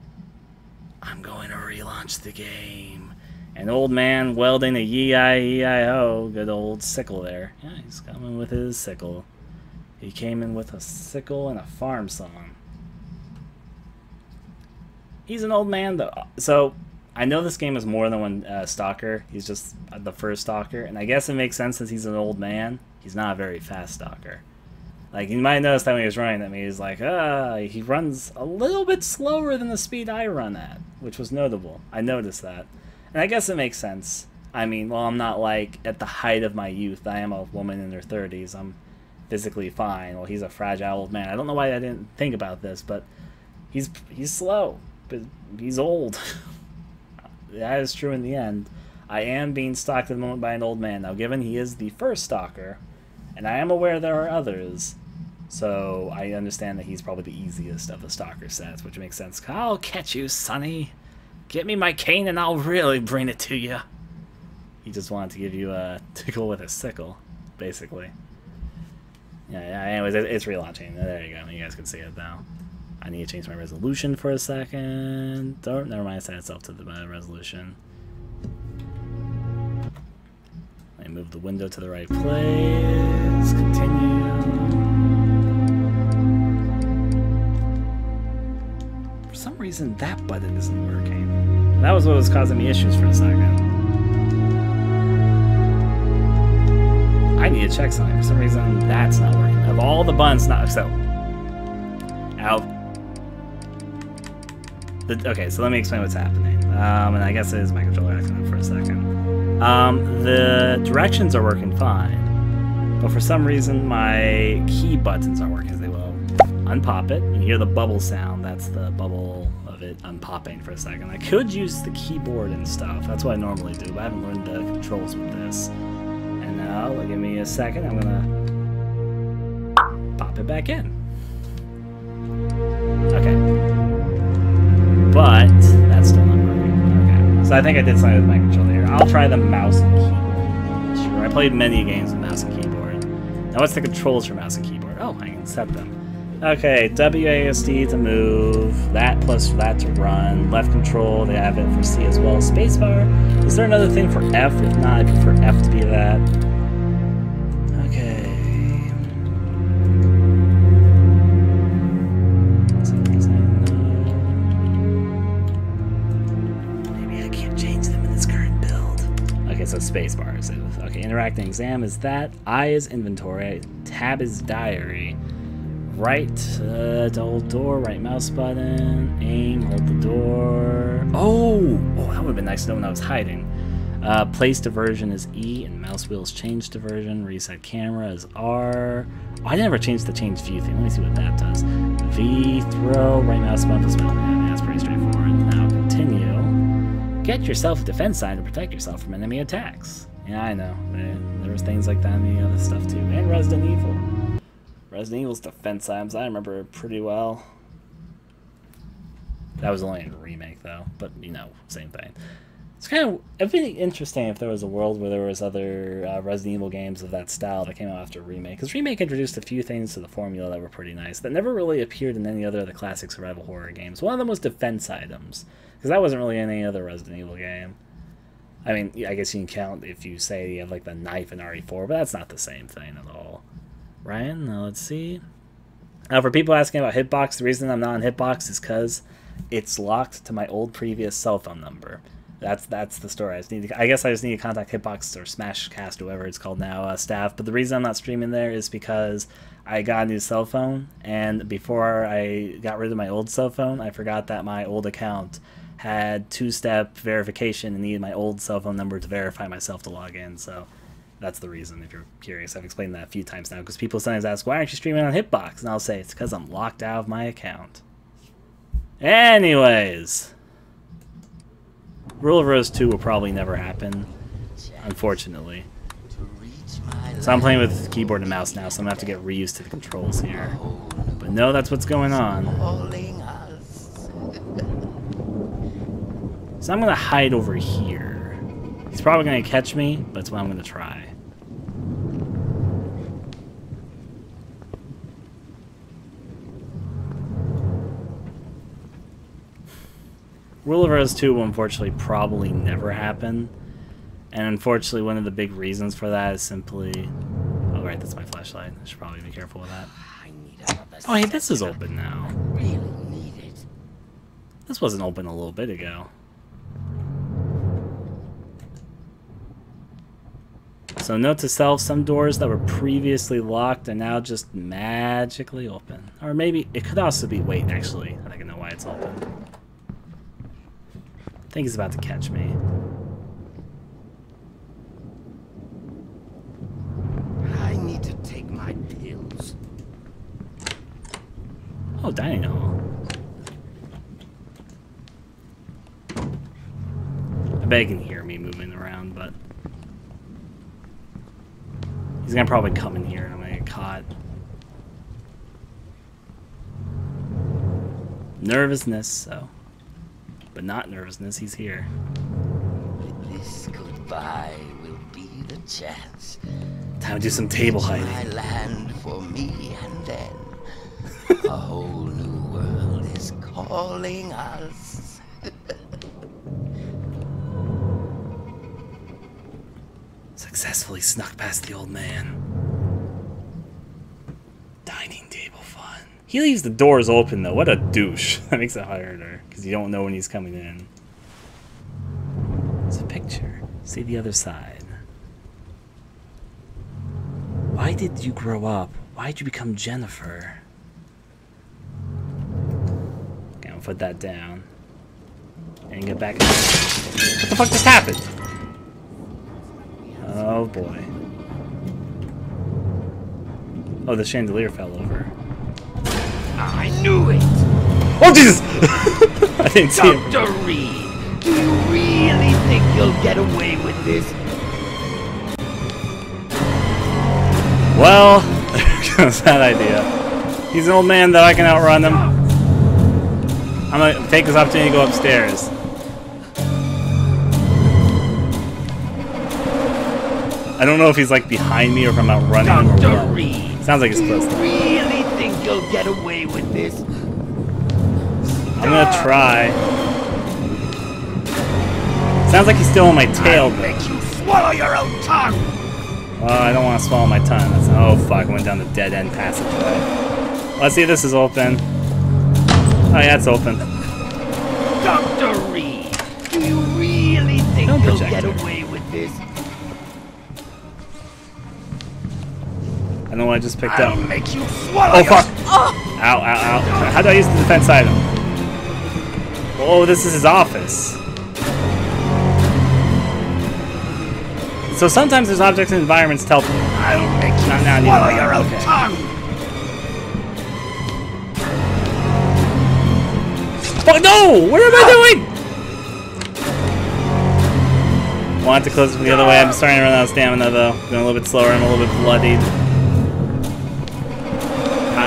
I'm going to relaunch the game. An old man welding a E-I-E-I-O. Good old sickle there. Yeah, he's coming with his sickle. He came in with a sickle and a farm song. He's an old man, though. So, I know this game is more than one stalker. He's just the first stalker. And I guess it makes sense since he's an old man. He's not a very fast stalker. Like, you might notice that when he was running at me, he's like, he runs a little bit slower than the speed I run at, which was notable. I noticed that. And I guess it makes sense. I mean, well, I'm not, like, at the height of my youth. I am a woman in her 30s. I'm physically fine. Well, he's a fragile old man. I don't know why I didn't think about this, but he's slow. But he's old. That is true in the end. I am being stalked at the moment by an old man. Now, given he is the first stalker, and I am aware there are others, so I understand that he's probably the easiest of the stalker sets, which makes sense. I'll catch you, Sonny. Get me my cane and I'll really bring it to you. He just wanted to give you a tickle with a sickle, basically. Yeah, anyways, it's relaunching. There you go. You guys can see it now. I need to change my resolution for a second. Oh, never mind, I set itself to the resolution. Let me move the window to the right place. Continue. For some reason, that button isn't working. That was what was causing me issues for a second. I need to check something. For some reason, that's not working. Of all the buttons, not so. Okay, so let me explain what's happening. And I guess it is my controller acting up for a second. The directions are working fine, but for some reason my key buttons aren't working as they will. Unpop it. You hear the bubble sound. That's the bubble of it unpopping for a second. I could use the keyboard and stuff. That's what I normally do, but I haven't learned the controls with this. And now, give me a second. I'm gonna pop it back in. Okay. But that's still not working. Okay. So I think I did something with my controller here. I'll try the mouse and keyboard. Sure. I played many games with mouse and keyboard. Now what's the controls for mouse and keyboard? Oh, I can set them. Okay, WASD to move, that plus that to run, left control, they have it for C as well. Spacebar. Is there another thing for F? If not, I prefer F to be that. Okay. So space bar is it. Okay, interact and exam is that. I is inventory. Tab is diary. Right to hold door. Right mouse button. Aim. Hold the door. Oh, that would have been nice to know when I was hiding. Place diversion is E, and mouse wheels change diversion. Reset camera is R. Oh, I never changed the change view thing. Let me see what that does. V throw. Right mouse button. Yeah, that's pretty straightforward. Now continue. Get yourself a defense sign to protect yourself from enemy attacks. Yeah, I know. There was things like that in the other stuff too. And Resident Evil. Resident Evil's defense items, I remember pretty well. That was only in a remake though, but you know, same thing. It's kind of, it'd be interesting if there was a world where there was other Resident Evil games of that style that came out after Remake. Because Remake introduced a few things to the formula that were pretty nice that never really appeared in any other of the classic survival horror games. One of them was defense items. Because that wasn't really in any other Resident Evil game. I mean, I guess you can count if you say you have like the knife in RE4, but that's not the same thing at all. Ryan, now let's see. Now, for people asking about Hitbox, the reason I'm not on Hitbox is because it's locked to my old previous cell phone number. That's the story. I guess I just need to contact Hitbox or Smashcast, whoever it's called now, staff. But the reason I'm not streaming there is because I got a new cell phone, and before I got rid of my old cell phone, I forgot that my old account had two-step verification and needed my old cell phone number to verify myself to log in. So that's the reason, if you're curious. I've explained that a few times now, because people sometimes ask, why aren't you streaming on Hitbox? And I'll say, it's because I'm locked out of my account. Anyways, Rule of Rose 2 will probably never happen, unfortunately. So I'm playing with keyboard and mouse now, so I'm going to have to get reused to the controls here. But no, that's what's going on. So I'm going to hide over here. He's probably going to catch me, but that's what I'm going to try. Rule of Rose 2 will unfortunately probably never happen. And unfortunately, one of the big reasons for that is simply... Oh, right, that's my flashlight. I should probably be careful with that. Oh, hey, this is open now. This wasn't open a little bit ago. So note to self, some doors that were previously locked are now just magically open. Or maybe it could also be... Wait, actually, I think I know why it's open. I think he's about to catch me. I need to take my pills. Oh, dining hall. I bet he can hear me moving around, but... He's gonna probably come in here and I'm gonna get caught. Nervousness, so... But not nervousness, he's here. This goodbye will be the chance. Time to do some table hiding. My land for me, and then a whole new world is calling us. Successfully snuck past the old man. Dining table fun. He leaves the doors open though. What a douche. That makes it harder because you don't know when he's coming in. It's a picture. See the other side. Why did you grow up? Why did you become Jennifer? Okay, I'll put that down. And get back. What the fuck just happened? Oh boy. Oh, the chandelier fell over. I knew it! Oh, Jesus! I didn't see him. Dr. Reed, do you really think you'll get away with this? Well, there goes that idea. He's an old man, though. I can outrun him. I'm gonna take this opportunity to go upstairs. I don't know if he's like behind me or if I'm outrunning him or Dr. what. Reed, Sounds like he's do close you to me. really think you'll get away with this? I'm gonna try. Sounds like he's still on my tail, I'll though. make you swallow your own tongue! Well, I don't want to swallow my tongue. That's, oh fuck, I went down the dead end passageway. Let's see if this is open. Oh yeah, it's open. Dr. Reed, do you really think No you'll projector. get away with this? I know what I just picked I'll up. make you swallow Oh your... fuck! Ow, ow, ow. How do I use the defense item? Oh, this is his office. So sometimes there's objects and environments tell... I'll make you Not now, swallow neither. your own Okay. tongue! Fuck, no! What am I doing? Want to close it from the other way. I'm starting to run out of stamina, though. Going a little bit slower. I'm a little bit bloodied.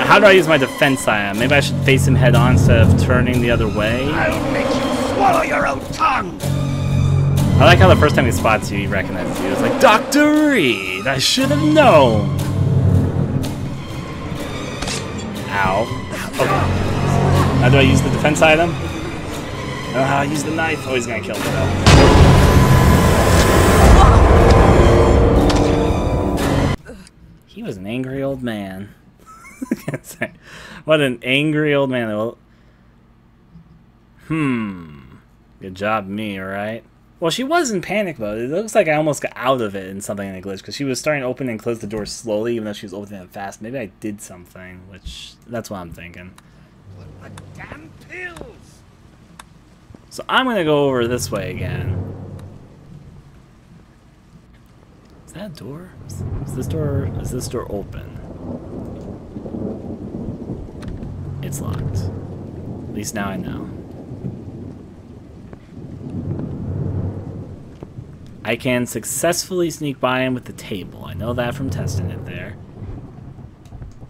How do I use my defense item? Maybe I should face him head on instead of turning the other way. I'll make you swallow your own tongue! I like how the first time he spots you, he recognizes you. It's like, Dr. Reed, I should have known. Ow. Okay. How do I use the defense item? I don't know how I use the knife. Oh, he's gonna kill me though. He was an angry old man. What an angry old man. Well, good job, me, alright? Well, she was in panic mode. It looks like I almost got out of it in something in a glitch, because she was starting to open and close the door slowly, even though she was opening it fast. Maybe I did something, which, that's what I'm thinking. What the damn pills? So I'm going to go over this way again. Is that a door? Is this door open? It's locked. At least now I know. I can successfully sneak by him with the table. I know that from testing it there.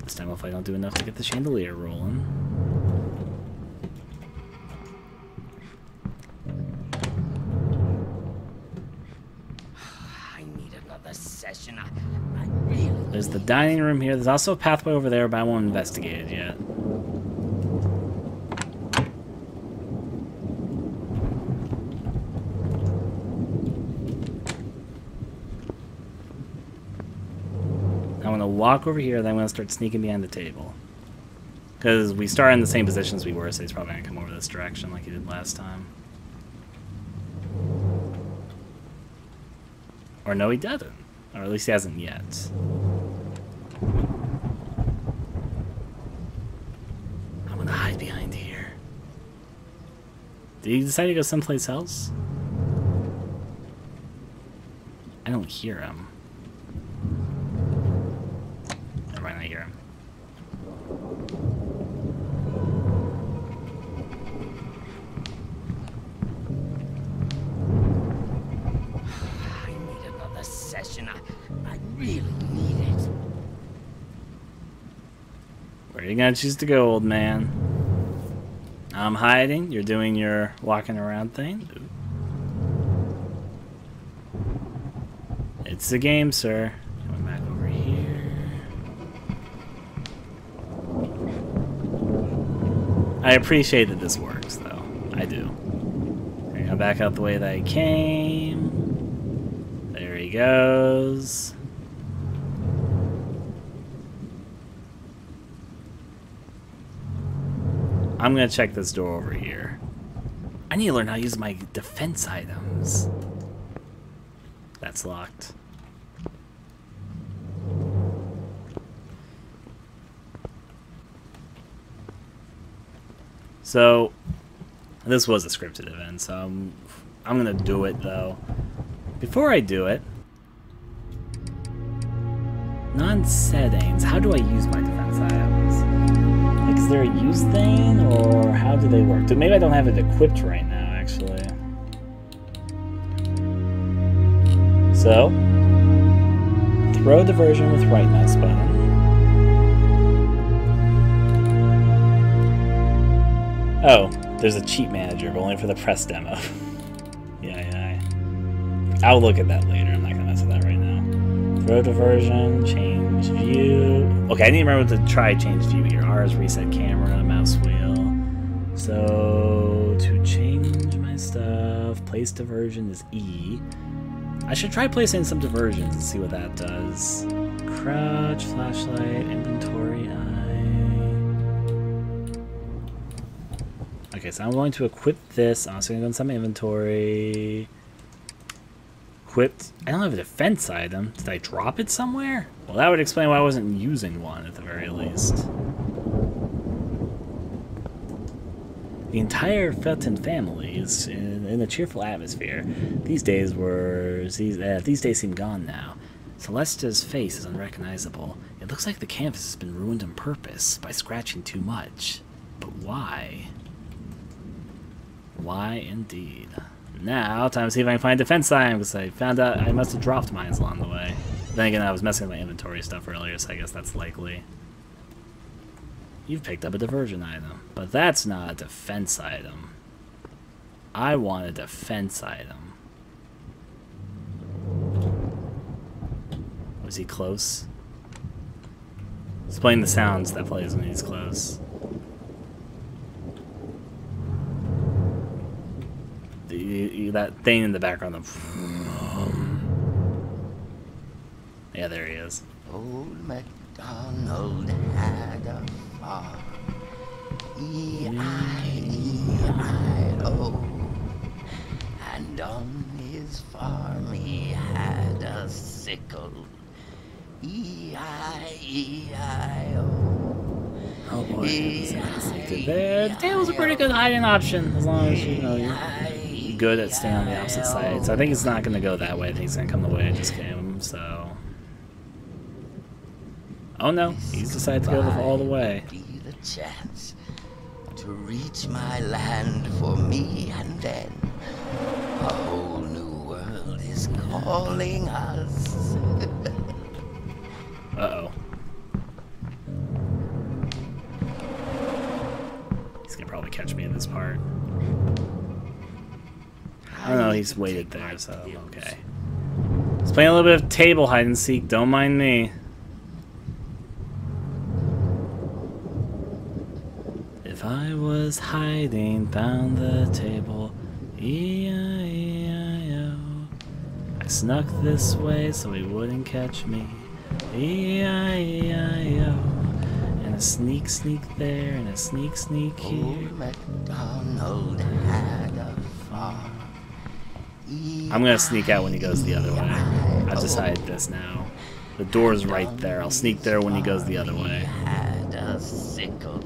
This time if I don't do enough to get the chandelier rolling. I need another session. I really... There's the dining room here. There's also a pathway over there, but I won't investigate it yet. I'm going to walk over here, then I'm going to start sneaking behind the table. Because we started in the same position as we were, so he's probably going to come over this direction like he did last time. Or no, he doesn't. Or at least he hasn't yet. I'm going to hide behind here. Did he decide to go someplace else? I don't hear him. Never mind, I hear him. I need another session. I really need it. Where are you gonna choose to go, old man? I'm hiding. You're doing your walking around thing. Ooh. It's a game, sir. Going back over here. I appreciate that this works, though. I do. I'm gonna back out the way that I came. There he goes. I'm gonna check this door over here. I need to learn how to use my defense items. That's locked. So, this was a scripted event, so I'm gonna do it though. Before I do it, non-settings. How do I use my defense items? Like, is there a use thing, or how do they work? Maybe I don't have it equipped right now, actually. So, throw diversion with right mouse button. Oh, there's a cheat manager, but only for the press demo. Yeah. I'll look at that later. I'm not gonna mess with that right now. Throw diversion, change view. Okay, I need to remember to try change view here. R is reset camera, mouse wheel. So, to change my stuff, place diversion is E. I should try placing some diversions and see what that does. Crouch, flashlight, inventory, eye. Okay, so I'm going to equip this. I'm also going to go inside my inventory. Equipped. I don't have a defense item. Did I drop it somewhere? Well, that would explain why I wasn't using one at the very least. The entire Felton family is in a cheerful atmosphere. These days seem gone now. Celesta's face is unrecognizable. It looks like the canvas has been ruined on purpose by scratching too much. But why? Why indeed? Now, time to see if I can find defense item, because I found out I must have dropped mine along the way. Then again, I was messing with my inventory stuff earlier, so I guess that's likely. You've picked up a diversion item, but that's not a defense item. I want a defense item. Was he close? It's playing the sounds that plays when he's close. That thing in the background. Yeah, there he is. Old MacDonald had a farm. E-I-E-I-O. And on his farm he had a sickle. E-I-E-I-O. Oh boy, there. The table's a pretty good hiding option, as long as you know you're good at staying on the opposite side. So I think it's not going to go that way. I think it's going to come the way I just came. So, oh no, he's decided to go all the way. Be the chance to reach my land for me, and then a whole new world is calling us. Uh-oh. He's gonna probably catch me in this part. I don't know, he's waited there, so okay. He's playing a little bit of table hide and seek, don't mind me. If I was hiding, found the table, E-I-E-I-O. I snuck this way so he wouldn't catch me, E-I-E-I-O. And a sneak there, and a sneak here. Old MacDonald had a farm. I'm gonna sneak out when he goes the other way. I've decided this now. The door's right there. I'll sneak there when he goes the other way. Had a sickle.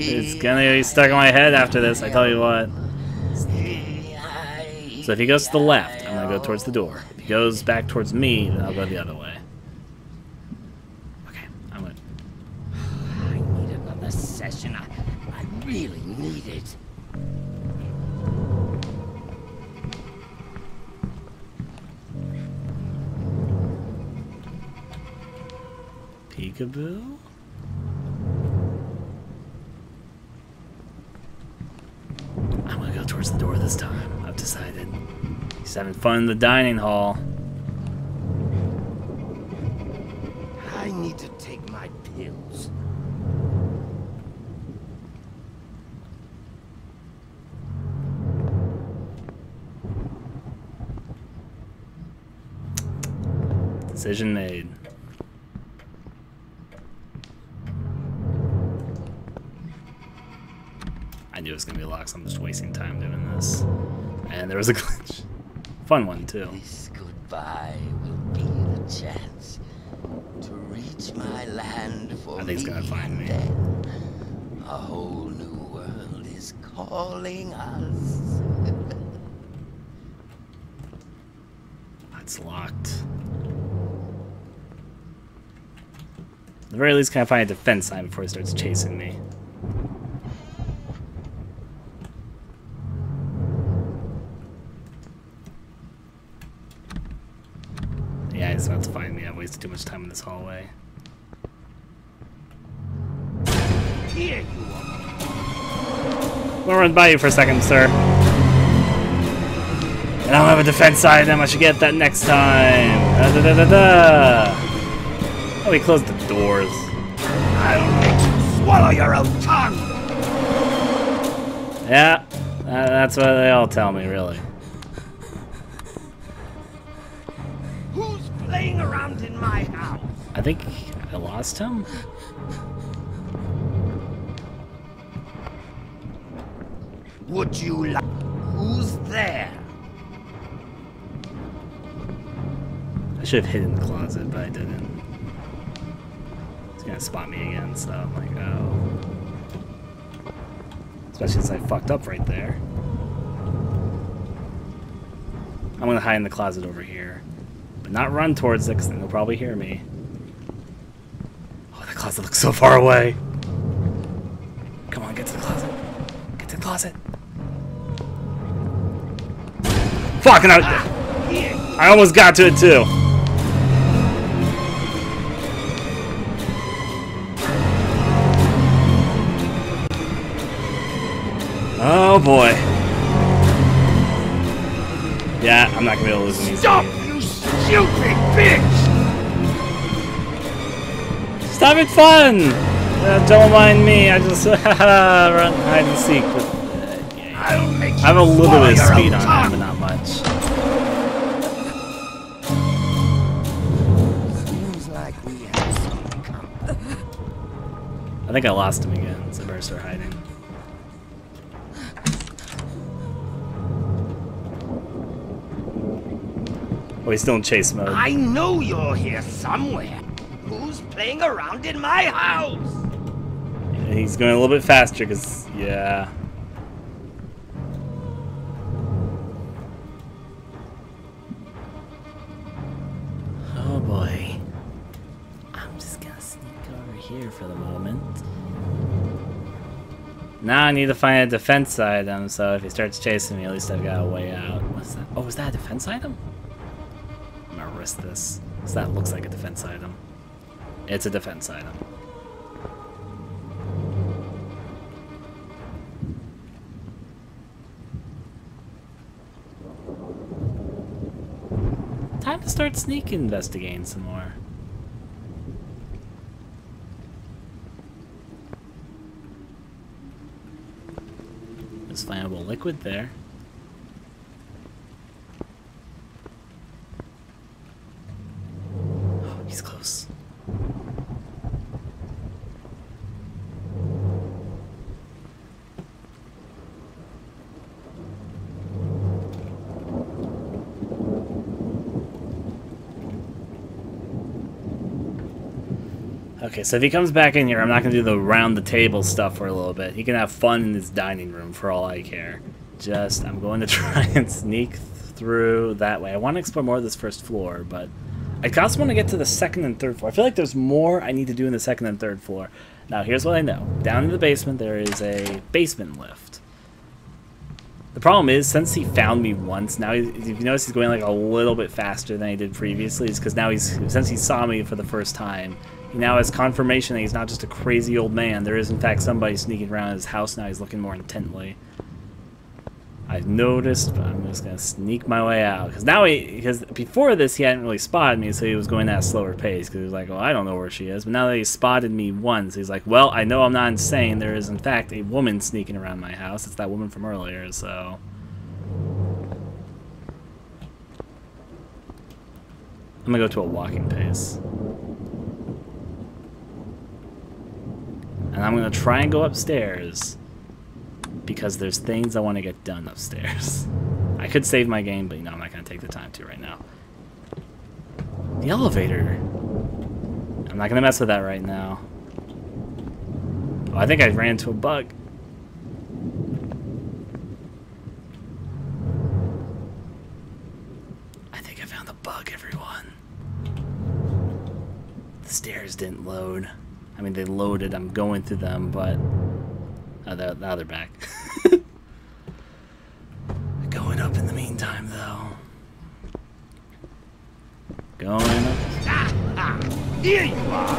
It's gonna be stuck in my head after this, I tell you what. So if he goes to the left, I'm gonna go towards the door. If he goes back towards me, then I'll go the other way. Okay, I'm gonna... I need another session. I really need it. Peekaboo? I'm gonna go towards the door this time. I've decided. He's having fun in the dining hall. I need to take my pills. Decision made. I knew it was gonna be locked, so I'm just wasting time doing this. And there was a glitch. Fun one, too. This goodbye will be the chance to reach my land for I think he's gonna find me. Then a whole new world is calling us. It's locked. At the very least, can I find a defense sign before he starts chasing me? Yeah, he's about to find me. I've wasted too much time in this hallway. Here you are. I'm gonna run by you for a second, sir. And I don't have a defense item. I should get that next time. Oh, he closed the doors. I'll make you swallow your own tongue. Yeah, that's what they all tell me, really. Who's playing around in my house? I think I lost him. Would you like? Who's there? I should have hidden the closet, but I didn't. He's gonna spot me again, so I'm like, oh. Especially since I fucked up right there. I'm gonna hide in the closet over here. But not run towards it, because then they'll probably hear me. Oh, that closet looks so far away. Come on, get to the closet. Get to the closet. Fucking I almost got to it too. Oh boy. Yeah, I'm not gonna be able to lose him. Stop, you stupid bitch! Stop it, fun! Don't mind me. I just run hide and seek. But, I'll make I have a little bit of speed on him, tongue. but not much. we have some company. I think I lost him again, so I better start hiding. Oh, he's still in chase mode. I know you're here somewhere. Who's playing around in my house? And he's going a little bit faster because, yeah. Oh boy. I'm just gonna sneak over here for the moment. Now I need to find a defense item, so if he starts chasing me, at least I've got a way out. What's that? Oh, is that a defense item? I'm gonna risk this. Because that looks like a defense item. It's a defense item. Time to start sneak investigating some more. There's flammable liquid there. Oh, he's close. Okay, so if he comes back in here, I'm not going to do the round the table stuff for a little bit. He can have fun in his dining room for all I care. Just, I'm going to try and sneak through that way. I want to explore more of this first floor, but I also want to get to the second and third floor. I feel like there's more I need to do in the second and third floor. Now, here's what I know. Down in the basement, there is a basement lift. The problem is, since he found me once, now if you notice he's going like a little bit faster than he did previously, it's because now since he saw me for the first time, he now has confirmation that he's not just a crazy old man. There is, in fact, somebody sneaking around his house now. He's looking more intently. I've noticed, but I'm just going to sneak my way out. Because before this, he hadn't really spotted me, so he was going at a slower pace. Because he was like, well, I don't know where she is. But now that he spotted me once, he's like, well, I know I'm not insane. There is, in fact, a woman sneaking around my house. It's that woman from earlier, so... I'm going to go to a walking pace. And I'm going to try and go upstairs because there's things I want to get done upstairs. I could save my game, but you know, I'm not going to take the time to right now. The elevator. I'm not going to mess with that right now. Oh, I think I ran into a bug. I think I found a bug, everyone. The stairs didn't load. I mean, they loaded, I'm going through them, but... Oh, now they're back. Going up in the meantime, though. Going up. Here you are!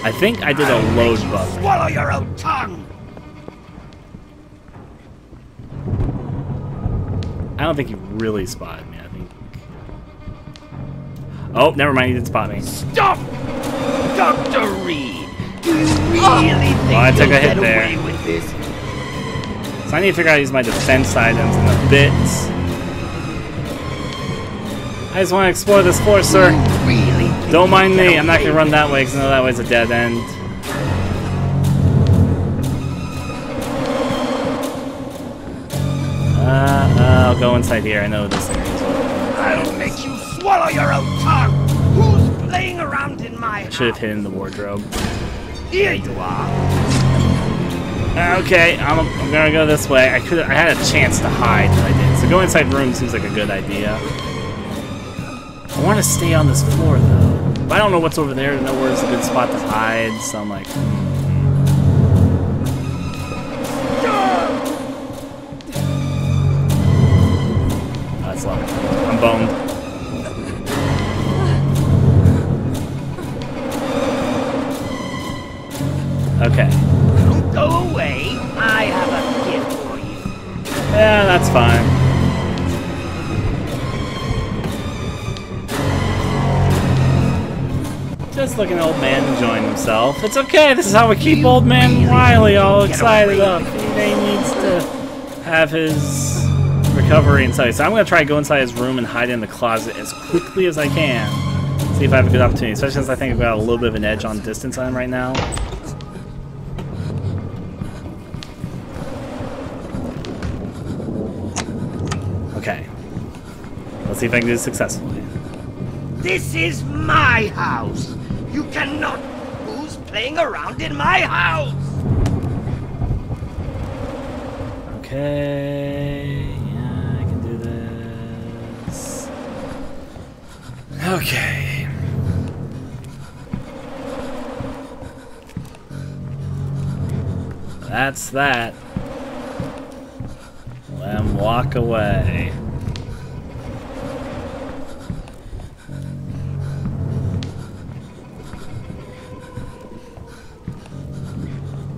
I think I did a load bug. Swallow your own tongue! I don't think he really spotted me, I think... Oh, never mind, he didn't spot me. Stop! Dr. Reed! Do you really think I took you'll a hit get there. away with this? So I need to figure out how to use my defense items in a bit. I just want to explore this floor, sir. Really? Don't mind me. I'm not going to run that way because I know that way's a dead end. I'll go inside here. I know this area is open. I'll make you swallow your own tongue! Who's playing around in my I should have hidden the wardrobe. Here you are! Okay, I'm gonna go this way. I had a chance to hide, but I didn't. So go inside room seems like a good idea. I want to stay on this floor though. But I don't know what's over there. Nowhere's a good spot to hide. So I'm like, Oh, that's low. I'm boned. Okay. Don't go away. I have a gift for you. Yeah, that's fine. Just looking at old man enjoying himself. It's okay, this is how we keep old man Riley all excited up. He needs to have his recovery inside. So I'm going to try to go inside his room and hide in the closet as quickly as I can. See if I have a good opportunity, especially since I think I've got a little bit of an edge on distance on him right now. Okay. Let's see if I can do this successfully. This is my house. You cannot. Who's playing around in my house? Okay. Yeah, I can do this. Okay. That's that. Let him walk away.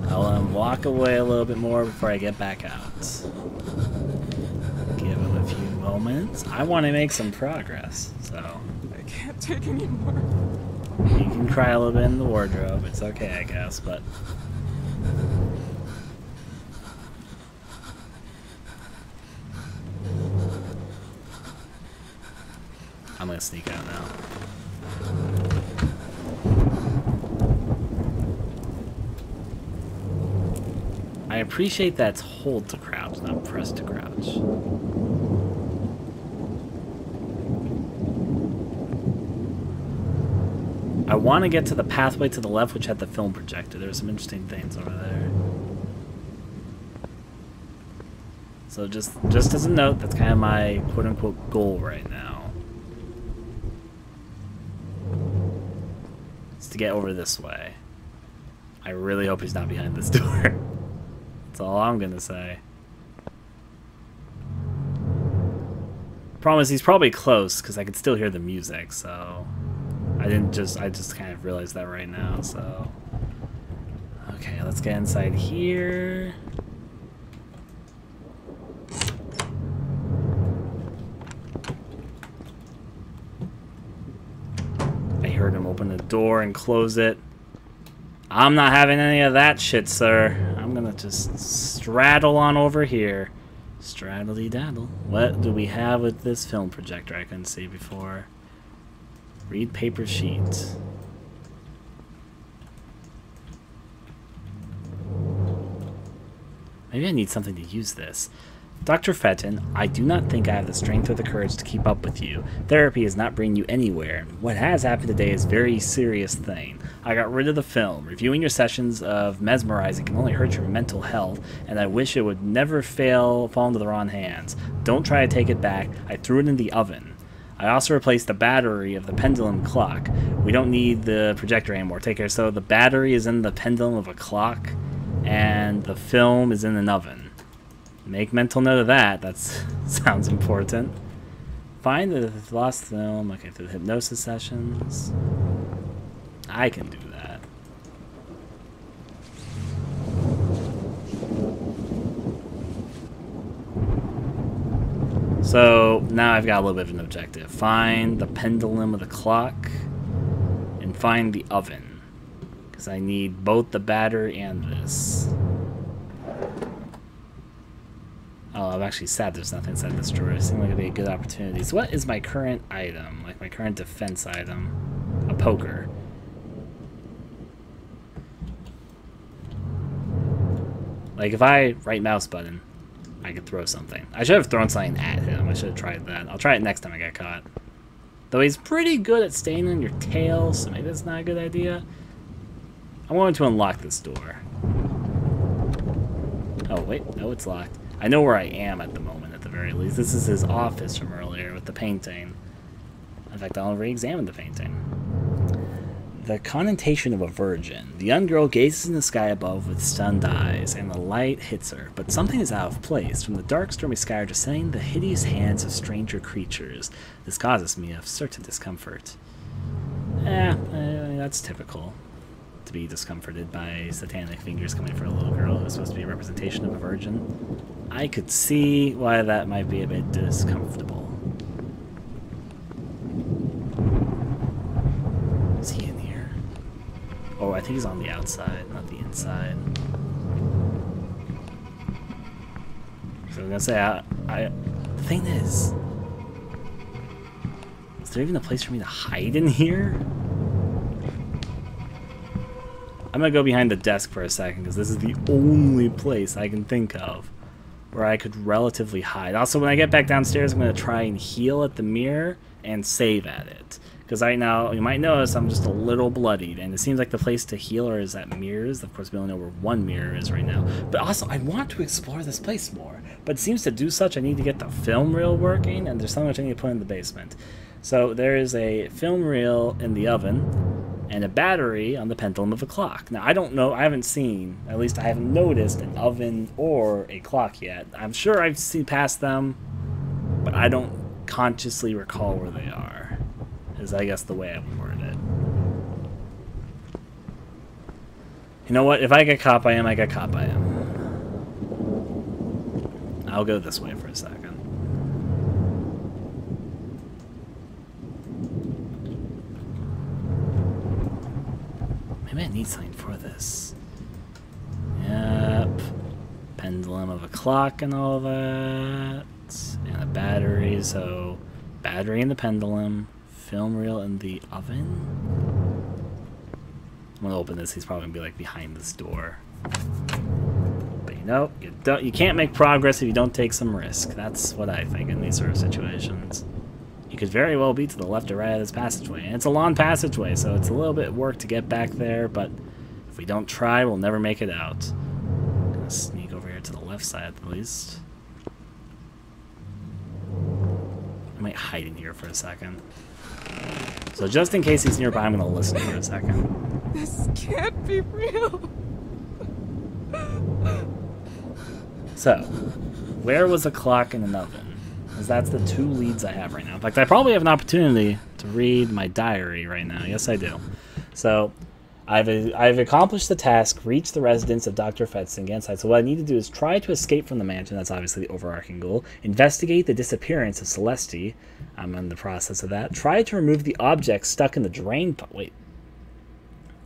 I'll let him walk away a little bit more before I get back out. Give him a few moments. I want to make some progress, so. I can't take anymore. You can cry a little bit in the wardrobe. It's okay, I guess, but. I'm gonna sneak out now. I appreciate that's hold to crouch, not press to crouch. I want to get to the pathway to the left, which had the film projector. There's some interesting things over there. So just as a note, that's kind of my quote-unquote goal right now. Is to get over this way. I really hope he's not behind this door. That's all I'm gonna say. Problem is, he's probably close because I could still hear the music, so I just kind of realized that right now, so. Okay, let's get inside here. I heard him open the door and close it. I'm not having any of that shit, sir. I'm gonna just straddle on over here. Straddle-de-daddle. What do we have with this film projector I couldn't see before? Read paper sheet. Maybe I need something to use this. Dr. Fenton, I do not think I have the strength or the courage to keep up with you. Therapy is not bringing you anywhere. What has happened today is a very serious thing. I got rid of the film. Reviewing your sessions of mesmerizing can only hurt your mental health, and I wish it would never fall into the wrong hands. Don't try to take it back. I threw it in the oven. I also replaced the battery of the pendulum clock. We don't need the projector anymore. Take care. So the battery is in the pendulum of a clock, and the film is in an oven. Make mental note of that. That sounds important. Find the lost film. Okay, through the hypnosis sessions. I can do that. So now I've got a little bit of an objective. Find the pendulum of the clock and find the oven. Because I need both the battery and this. Oh, I'm actually sad there's nothing inside this drawer. It seemed like it'd be a good opportunity. So what is my current item? Like my current defense item? A poker. Like if I right mouse button, I could throw something. I should have thrown something at him. I should have tried that. I'll try it next time I get caught. Though he's pretty good at staying on your tail, so maybe that's not a good idea. I'm going to unlock this door. Oh, wait. No, it's locked. I know where I am at the moment, at the very least. This is his office from earlier with the painting. In fact, I'll re-examine the painting. The connotation of a virgin. The young girl gazes in the sky above with stunned eyes, and the light hits her. But something is out of place. From the dark, stormy sky are descending the hideous hands of stranger creatures. This causes me a certain discomfort. That's typical. To be discomforted by satanic fingers coming for a little girl who's supposed to be a representation of a virgin. I could see why that might be a bit discomfortable. Is he in here? Oh, I think he's on the outside, not the inside. So I'm gonna say, the thing is, there even a place for me to hide in here? I'm gonna go behind the desk for a second because this is the only place I can think of where I could relatively hide. Also, when I get back downstairs, I'm gonna try and heal at the mirror and save at it. Because right now, you might notice I'm just a little bloodied, and it seems like the place to heal is at mirrors. Of course, we only know where one mirror is right now. But also, I want to explore this place more. But it seems to do such, I need to get the film reel working, and there's so much I need to put in the basement. So there is a film reel in the oven, and a battery on the pendulum of a clock. Now, I don't know, I haven't seen, at least I haven't noticed an oven or a clock yet. I'm sure I've seen past them, but I don't consciously recall where they are, is I guess the way I would word it. You know what, if I get caught by him, I get caught by him. I'll go this way for a second. Maybe I need something for this. Yep. Pendulum of a clock and all that. And a battery, so battery in the pendulum, film reel in the oven. I'm gonna open this, he's probably gonna be like behind this door. But you know, you can't make progress if you don't take some risk. That's what I think in these sort of situations. You could very well be to the left or right of this passageway. And it's a long passageway, so it's a little bit of work to get back there, but if we don't try, we'll never make it out. I'm gonna sneak over here to the left side at least. I might hide in here for a second. So just in case he's nearby, I'm gonna listen for a second. This can't be real. So, where was a clock and an oven? Because that's the two leads I have right now. In fact, I probably have an opportunity to read my diary right now. Yes, I do. So, I've accomplished the task, reached the residence of Dr. Fetzing inside. So what I need to do is try to escape from the mansion. That's obviously the overarching goal. Investigate the disappearance of Celeste. I'm in the process of that. Try to remove the object stuck in the drain pipe. Wait.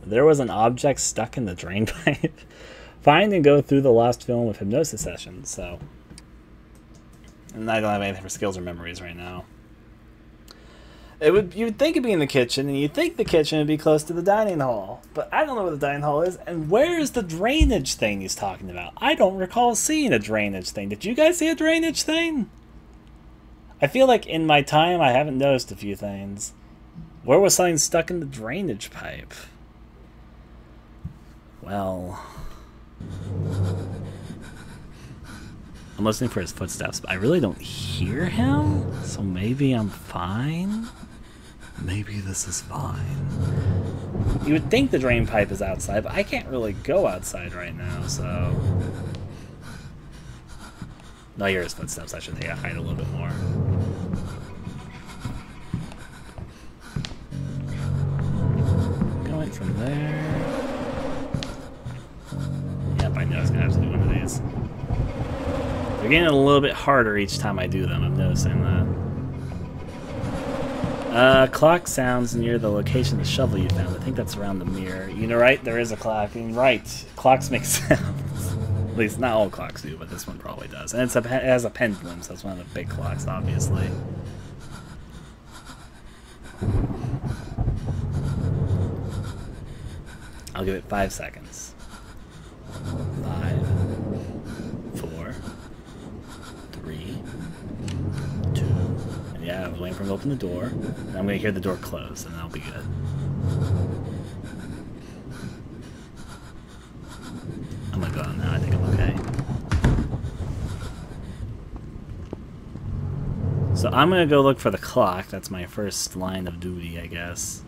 There was an object stuck in the drain pipe? Find and go through the lost film of hypnosis sessions. So... And I don't have anything for skills or memories right now. You would think it'd be in the kitchen, and you'd think the kitchen would be close to the dining hall. But I don't know where the dining hall is, and where is the drainage thing he's talking about? I don't recall seeing a drainage thing. Did you guys see a drainage thing? I feel like in my time I haven't noticed a few things. Where was something stuck in the drainage pipe? Well... I'm listening for his footsteps, but I really don't hear him, so maybe I'm fine? Maybe this is fine. You would think the drain pipe is outside, but I can't really go outside right now, so... No, I hear his footsteps. I should take a hide a little bit more. Going from there... Yep, I know I was going to have to do one of these. They're getting a little bit harder each time I do them, I'm noticing that. Clock sounds near the location of the shovel you found. I think that's around the mirror. You know, right? There is a clock. And right, clocks make sounds. At least not all clocks do, but this one probably does. And it has a pendulum, so it's one of the big clocks, obviously. I'll give it 5 seconds. 5, 4, 3, 2, and yeah, I was waiting for him to open the door. And I'm going to hear the door close, and that'll be good. I'm going to go out now. I think I'm okay. So I'm going to go look for the clock. That's my first line of duty, I guess.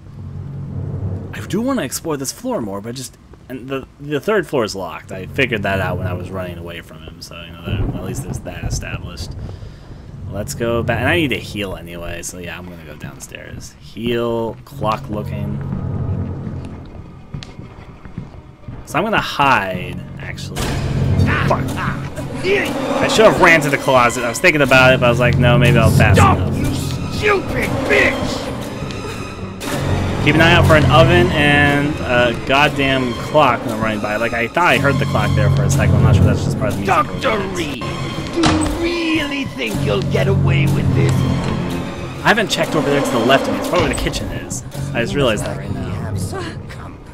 I do want to explore this floor more, but just... And the third floor is locked. I figured that out when I was running away from him, so you know at least there's that established. Let's go back, and I need to heal anyway, so yeah, I'm gonna go downstairs. Heal, clock looking. So I'm gonna hide, actually. Fuck. I should have ran to the closet. I was thinking about it, but I was like, no, maybe I'll pass. Stop, you stupid bitch! Keep an eye out for an oven and a goddamn clock when I'm running by. Like, I thought I heard the clock there for a second. I'm not sure that's just part of the music. Dr. Reed, do you really think you'll get away with this? I haven't checked over there to the left of me. It's probably where the kitchen is. I just realized that right We now. have some company.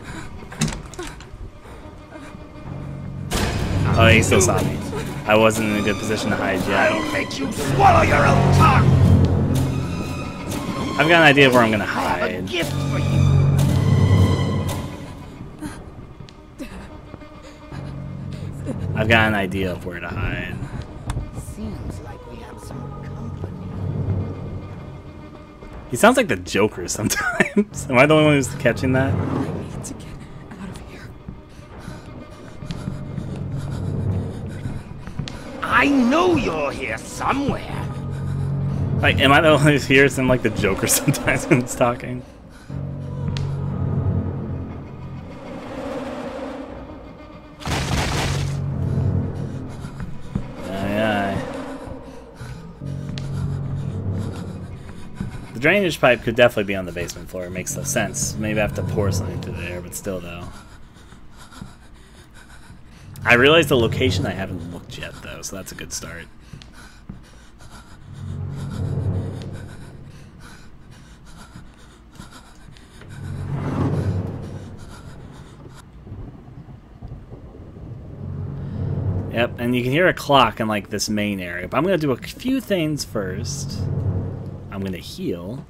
Oh, he still saw me. I wasn't in a good position to hide yet. I'll make you swallow your own tongue. I've got an idea of where I'm gonna I have a hide. gift for you. I've got an idea of where to hide. Seems like we have some company. He sounds like the Joker sometimes. Am I the only one who's catching that? I need to get out of here. I know you're here somewhere. Like, am I the only who's here? It sounds like the Joker sometimes when he's talking. The drainage pipe could definitely be on the basement floor. It makes no sense. Maybe I have to pour something through there, but still, though. I realized the location. I haven't looked yet, though, so that's a good start. Yep, and you can hear a clock in, like, this main area. But I'm going to do a few things first. I'm going to heal,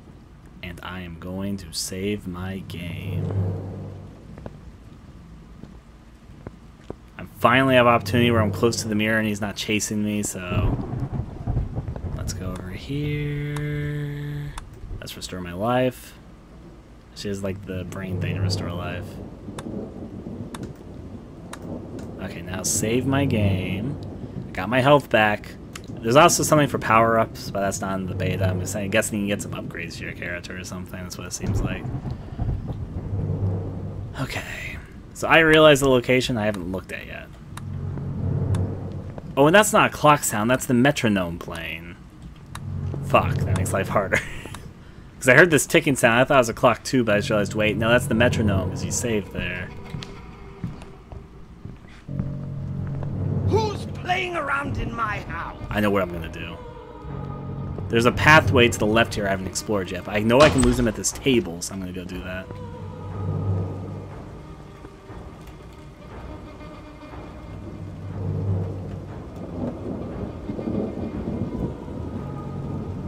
and I am going to save my game. I finally have opportunity where I'm close to the mirror and he's not chasing me, so let's go over here. Let's restore my life. She has like the brain thing to restore life. Okay, now save my game. I got my health back. There's also something for power-ups, but that's not in the beta. I'm just saying, I guess you can get some upgrades to your character or something. That's what it seems like. Okay. So I realized the location I haven't looked at yet. Oh, and that's not a clock sound. That's the metronome playing. Fuck, that makes life harder. Because I heard this ticking sound. I thought it was a clock too, but I just realized, wait, no, that's the metronome because you saved there. Who's playing around in my house? I know what I'm going to do. There's a pathway to the left here I haven't explored yet, but I know I can lose him at this table, so I'm going to go do that.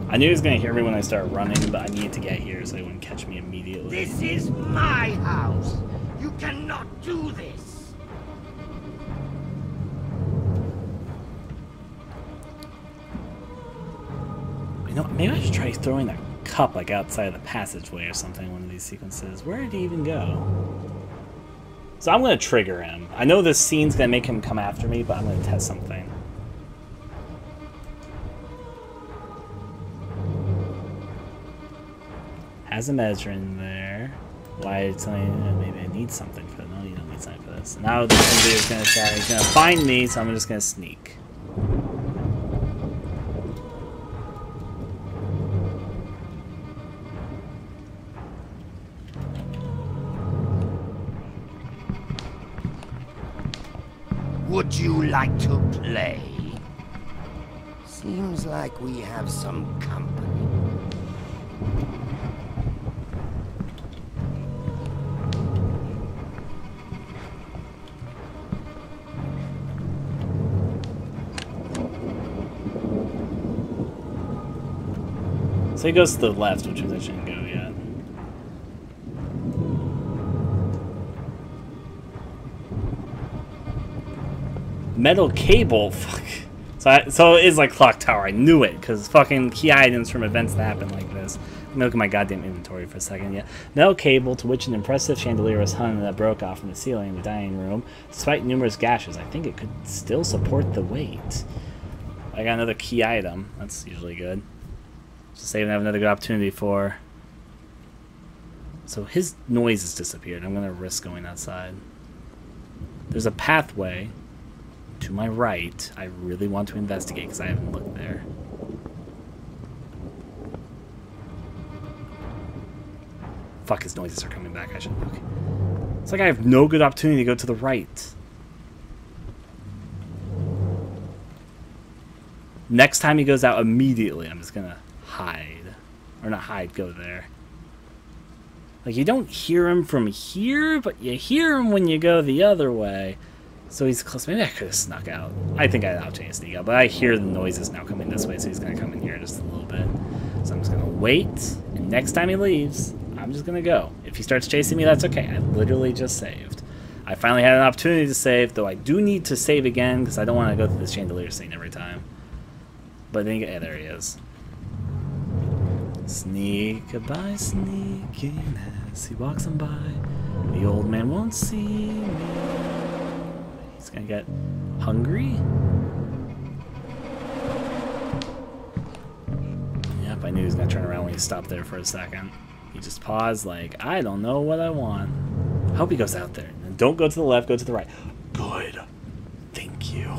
I knew he was going to hear me when I started running, but I needed to get here so he wouldn't catch me immediately. This is my house. You cannot do this. You know, maybe I should try throwing that cup like outside of the passageway or something in one of these sequences. Where did he even go? So I'm going to trigger him. I know this scene's going to make him come after me, but I'm going to test something. Has a measure in there. Why it's telling maybe I need something for no, you don't need something for this. Now this dude is going to try, he's going to find me, so I'm just going to sneak. Would you like to play? Seems like we have some company. So he goes to the left, which means I shouldn't go yet. Metal cable, fuck. So it is like Clock Tower. I knew it because fucking key items from events that happen like this. Let me look at my goddamn inventory for a second. Yeah, metal cable to which an impressive chandelier was hung that broke off from the ceiling in the dining room. Despite numerous gashes, I think it could still support the weight. I got another key item. That's usually good. Just save and have another good opportunity for. So his noise has disappeared. I'm gonna risk going outside. There's a pathway to my right. I really want to investigate because I haven't looked there. Fuck, his noises are coming back. I should look. It's like I have no good opportunity to go to the right. Next time he goes out immediately, I'm just gonna hide. Or not hide, go there. Like, you don't hear him from here, but you hear him when you go the other way. So he's close. Maybe I could have snuck out. I think I had an opportunity to sneak out, but I hear the noises now coming this way, so he's going to come in here just a little bit. So I'm just going to wait, and next time he leaves, I'm just going to go. If he starts chasing me, that's okay. I literally just saved. I finally had an opportunity to save, though I do need to save again, because I don't want to go through this chandelier scene every time. But then, yeah, there he is. Sneak by sneaking as he walks on by. The old man won't see me. He's gonna get hungry. Yep, I knew he was gonna turn around when he stopped there for a second. He just paused like, I don't know what I want. I hope he goes out there. And don't go to the left, go to the right. Good. Thank you.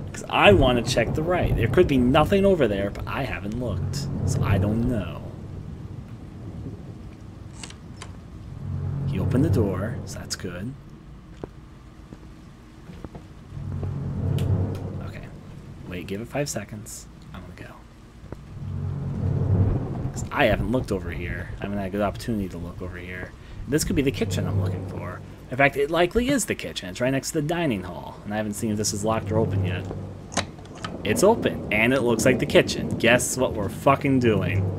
Because I want to check the right. There could be nothing over there, but I haven't looked. So I don't know. He opened the door, so that's good. Okay. Wait, give it 5 seconds. I'm gonna go. Because I haven't looked over here. I haven't had a good opportunity to look over here. This could be the kitchen I'm looking for. In fact, it likely is the kitchen. It's right next to the dining hall. And I haven't seen if this is locked or open yet. It's open, and it looks like the kitchen. Guess what we're fucking doing?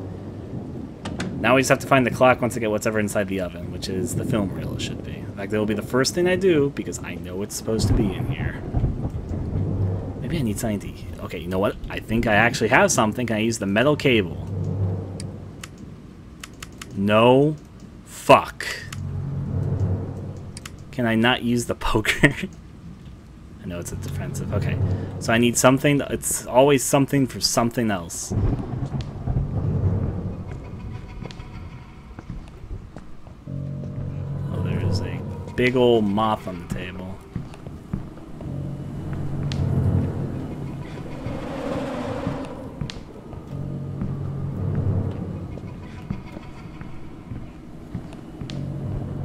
Now we just have to find the clock once I get whatever inside the oven, which is the film reel it should be. In fact, that will be the first thing I do, because I know it's supposed to be in here. Maybe I need something to... Okay, you know what? I think I actually have something. Can I use the metal cable? No. Fuck. Can I not use the poker? I know it's a defensive. Okay. So I need something. It's always something for something else. Oh, there's a big old moth on the table.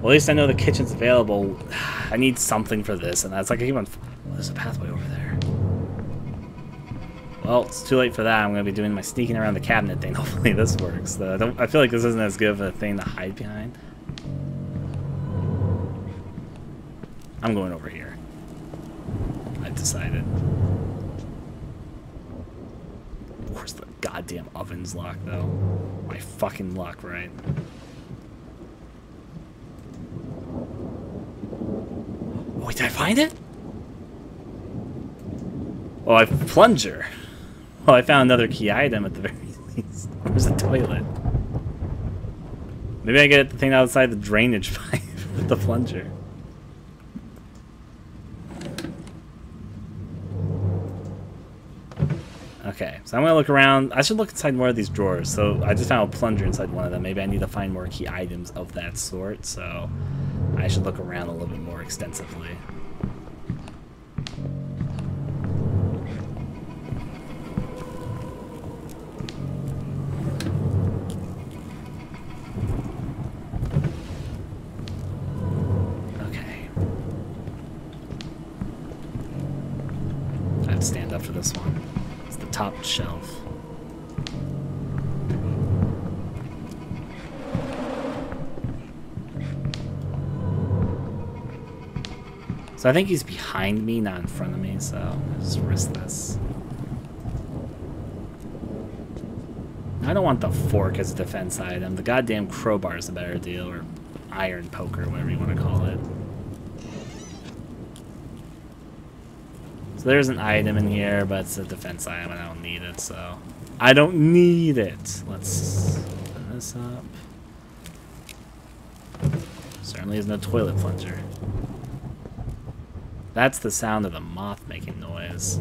Well, at least I know the kitchen's available. I need something for this, and that's like I keep on... Oh, there's a pathway over there. Well, it's too late for that. I'm going to be doing my sneaking around the cabinet thing. Hopefully this works. I feel like this isn't as good of a thing to hide behind. I'm going over here. I've decided. Of course the goddamn oven's locked, though. My fucking luck, right? Oh, wait, did I find it? Oh, I plunger. Well, I found another key item at the very least. Where's the toilet? Maybe I get the thing outside the drainage pipe with the plunger. Okay, so I'm gonna look around. I should look inside more of these drawers. So I just found a plunger inside one of them. Maybe I need to find more key items of that sort. So I should look around a little bit more extensively. Stand up for this one. It's the top shelf. So I think he's behind me, not in front of me, so I'll just risk this. I don't want the fork as a defense item. The goddamn crowbar is a better deal, or iron poker, whatever you want to call it. So there's an item in here, but it's a defense item and I don't need it, so... I don't need it! Let's open this up. Certainly is no toilet plunger. That's the sound of the moth making noise.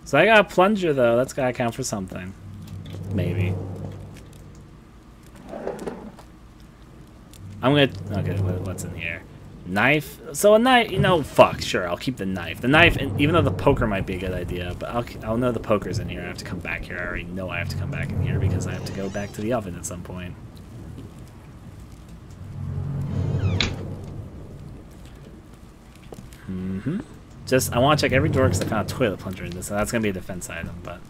So I got a plunger, though. That's gotta count for something. Maybe. I'm gonna... Okay, what's in here? Knife. So a knife, you know, fuck, sure, I'll keep the knife. The knife, and even though the poker might be a good idea, but I'll know the poker's in here. I have to come back here. I already know I have to come back in here because I have to go back to the oven at some point. Just, I want to check every drawer because I found a toilet plunger in this, so that's going to be a defense item, but...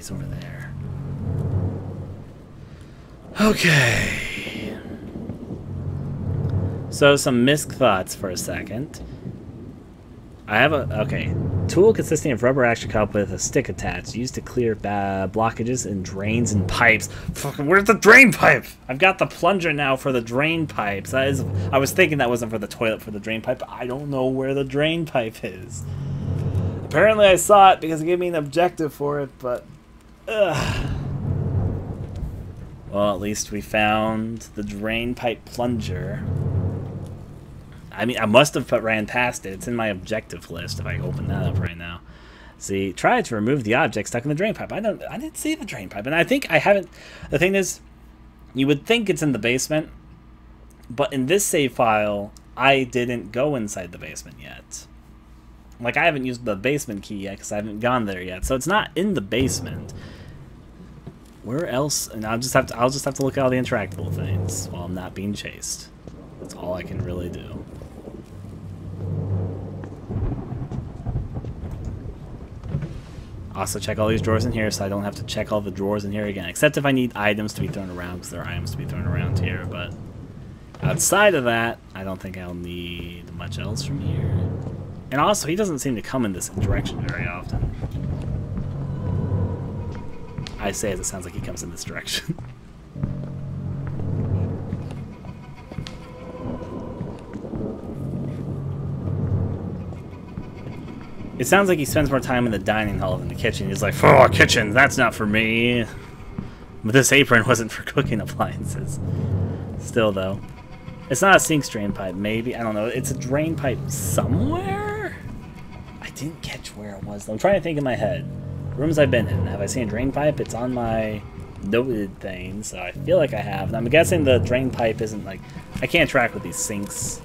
he's over there. Okay. So some misc thoughts for a second. I have a... Okay. Tool consisting of rubber action cup with a stick attached, used to clear blockages in drains and pipes. Fucking, where's the drain pipe? I've got the plunger now for the drain pipes. That is... I was thinking that wasn't for the toilet, for the drain pipe, but I don't know where the drain pipe is. Apparently I saw it because it gave me an objective for it, but... Ugh. Well, at least we found the drain pipe plunger. I mean, I must have ran past it. It's in my objective list if I open that up right now. See, try to remove the object stuck in the drain pipe. I didn't see the drain pipe, and I think I haven't... The thing is, you would think it's in the basement, but in this save file, I didn't go inside the basement yet. Like, I haven't used the basement key yet because I haven't gone there yet, so it's not in the basement. Where else? And I'll just have to look at all the interactable things while I'm not being chased. That's all I can really do. Also check all these drawers in here so I don't have to check all the drawers in here again, except if I need items to be thrown around, because there are items to be thrown around here, but outside of that, I don't think I'll need much else from here. And also, he doesn't seem to come in this direction very often. I say as it sounds like he comes in this direction. It sounds like he spends more time in the dining hall than the kitchen. He's like, "Oh, kitchen, that's not for me." But this apron wasn't for cooking appliances. Still, though. It's not a sink drain pipe, maybe. I don't know. It's a drain pipe somewhere? I didn't catch where it was, though. I'm trying to think in my head. Rooms I've been in. Have I seen a drain pipe? It's on my noted thing, so I feel like I have. And I'm guessing the drain pipe isn't like... I can't track with these sinks.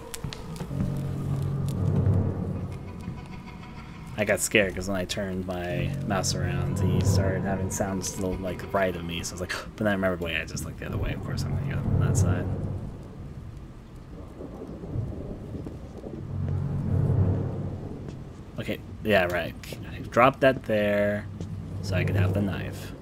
I got scared because when I turned my mouse around, he started having sounds to the like right of me. So I was like, but then I remembered, wait, I just looked the other way. Of course, I'm gonna go on that side. Okay, yeah, right. I dropped that there so I could have the knife.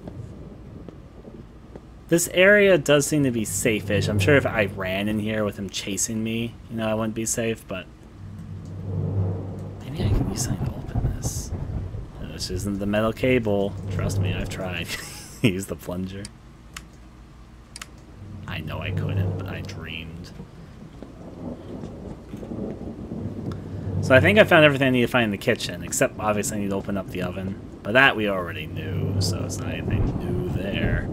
This area does seem to be safe-ish. I'm sure if I ran in here with him chasing me, you know, I wouldn't be safe, but maybe I can use something to open this. This isn't the metal cable. Trust me, I've tried. Use the plunger. I know I couldn't, but I dreamed. So I think I found everything I need to find in the kitchen, except obviously I need to open up the oven. But that we already knew, so it's not anything new there.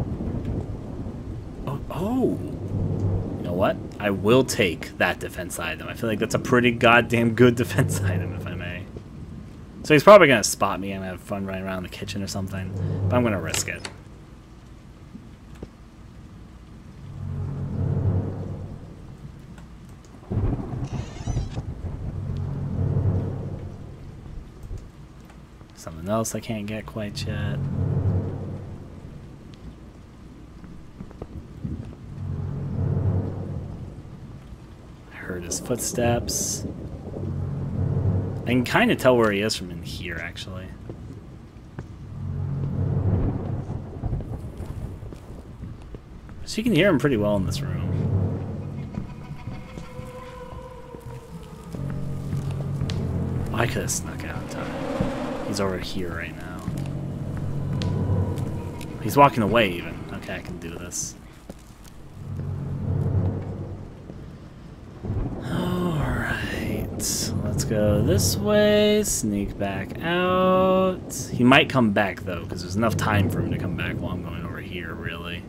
Oh! You know what? I will take that defense item. I feel like that's a pretty goddamn good defense item, if I may. So he's probably going to spot me and have fun running around the kitchen or something, but I'm going to risk it. Something else I can't get quite yet. I heard his footsteps. I can kind of tell where he is from in here, actually. So you can hear him pretty well in this room. Oh, I could have snuck out in time. He's over here right now. He's walking away even. Okay, I can do this. Alright. Let's go this way. Sneak back out. He might come back though, because there's enough time for him to come back while I'm going over here, really.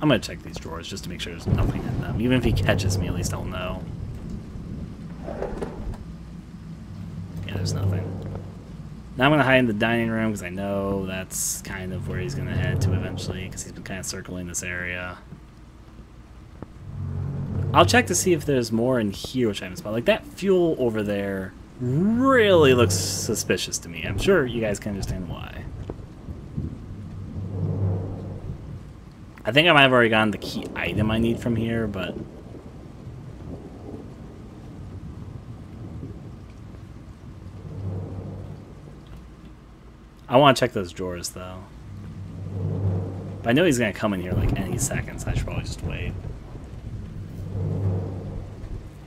I'm gonna check these drawers just to make sure there's nothing in them. Even if he catches me, at least I'll know. Yeah, there's nothing. Now I'm going to hide in the dining room because I know that's kind of where he's going to head to eventually, because he's been kind of circling this area. I'll check to see if there's more in here which I haven't spotted. Like, that fuel over there really looks suspicious to me. I'm sure you guys can understand why. I think I might have already gotten the key item I need from here, but... I want to check those drawers, though. But I know he's going to come in here like any second, so I should probably just wait.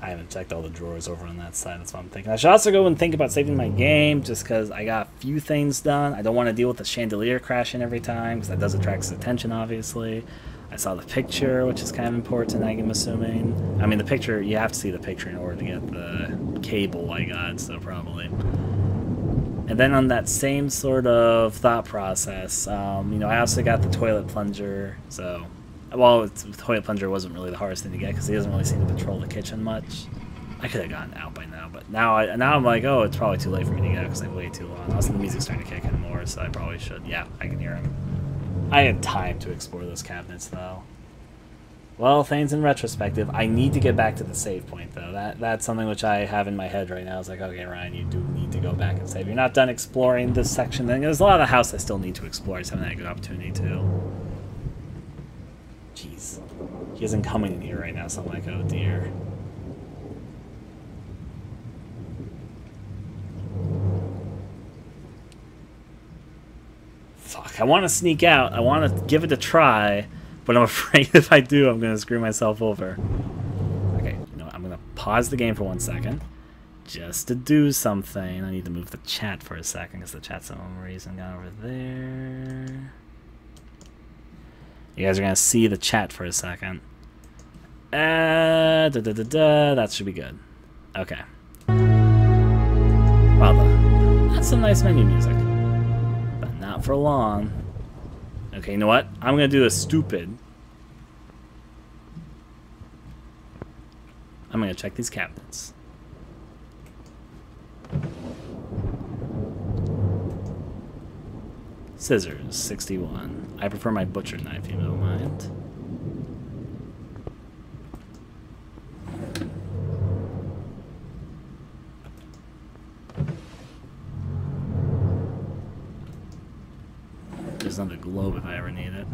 I haven't checked all the drawers over on that side, that's what I'm thinking. I should also go and think about saving my game, just because I got a few things done. I don't want to deal with the chandelier crashing every time, because that does attract his attention, obviously. I saw the picture, which is kind of important, I'm assuming. I mean, the picture, you have to see the picture in order to get the cable I got, so probably. And then on that same sort of thought process, you know, I also got the toilet plunger, so... Well, the toilet plunger wasn't really the hardest thing to get because he doesn't really seem to patrol the kitchen much. I could have gotten out by now, but now I'm like, oh, it's probably too late for me to get out because I've waited too long. Also, the music's starting to kick in more, so I probably should. Yeah, I can hear him. I had time to explore those cabinets, though. Well, things in retrospective, I need to get back to the save point, though. That's something which I have in my head right now. It's like, okay, Ryan, you do need to go back and save. You're not done exploring this section. Then there's a lot of the house I still need to explore. I just haven't had a good opportunity to. Jeez. He isn't coming in here right now, so I'm like, oh dear. Fuck, I want to sneak out. I want to give it a try, but I'm afraid if I do, I'm going to screw myself over. Okay, you know what? I'm going to pause the game for 1 second. Just to do something. I need to move the chat for a second, because the chat's for some reason gone over there. You guys are going to see the chat for a second. That should be good. Okay. Wow, that's some nice menu music. But not for long. Okay, you know what? I'm going to do a stupid. I'm going to check these cabinets. Scissors, 61. I prefer my butcher knife, you don't mind. There's another globe if I ever need it.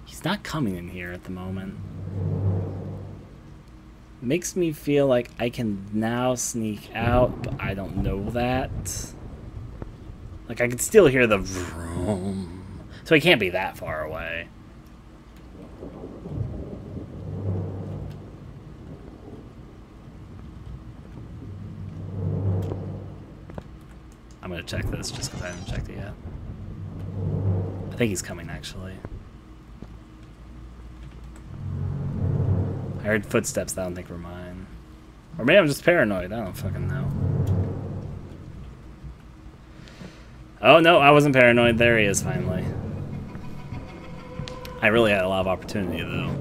He's not coming in here at the moment. Makes me feel like I can now sneak out, but I don't know that. Like, I can still hear the vroom. So he can't be that far away. I'm gonna check this just because I haven't checked it yet. I think he's coming, actually. I heard footsteps that I don't think were mine. Or maybe I'm just paranoid. I don't fucking know. Oh, no, I wasn't paranoid. There he is, finally. I really had a lot of opportunity, though.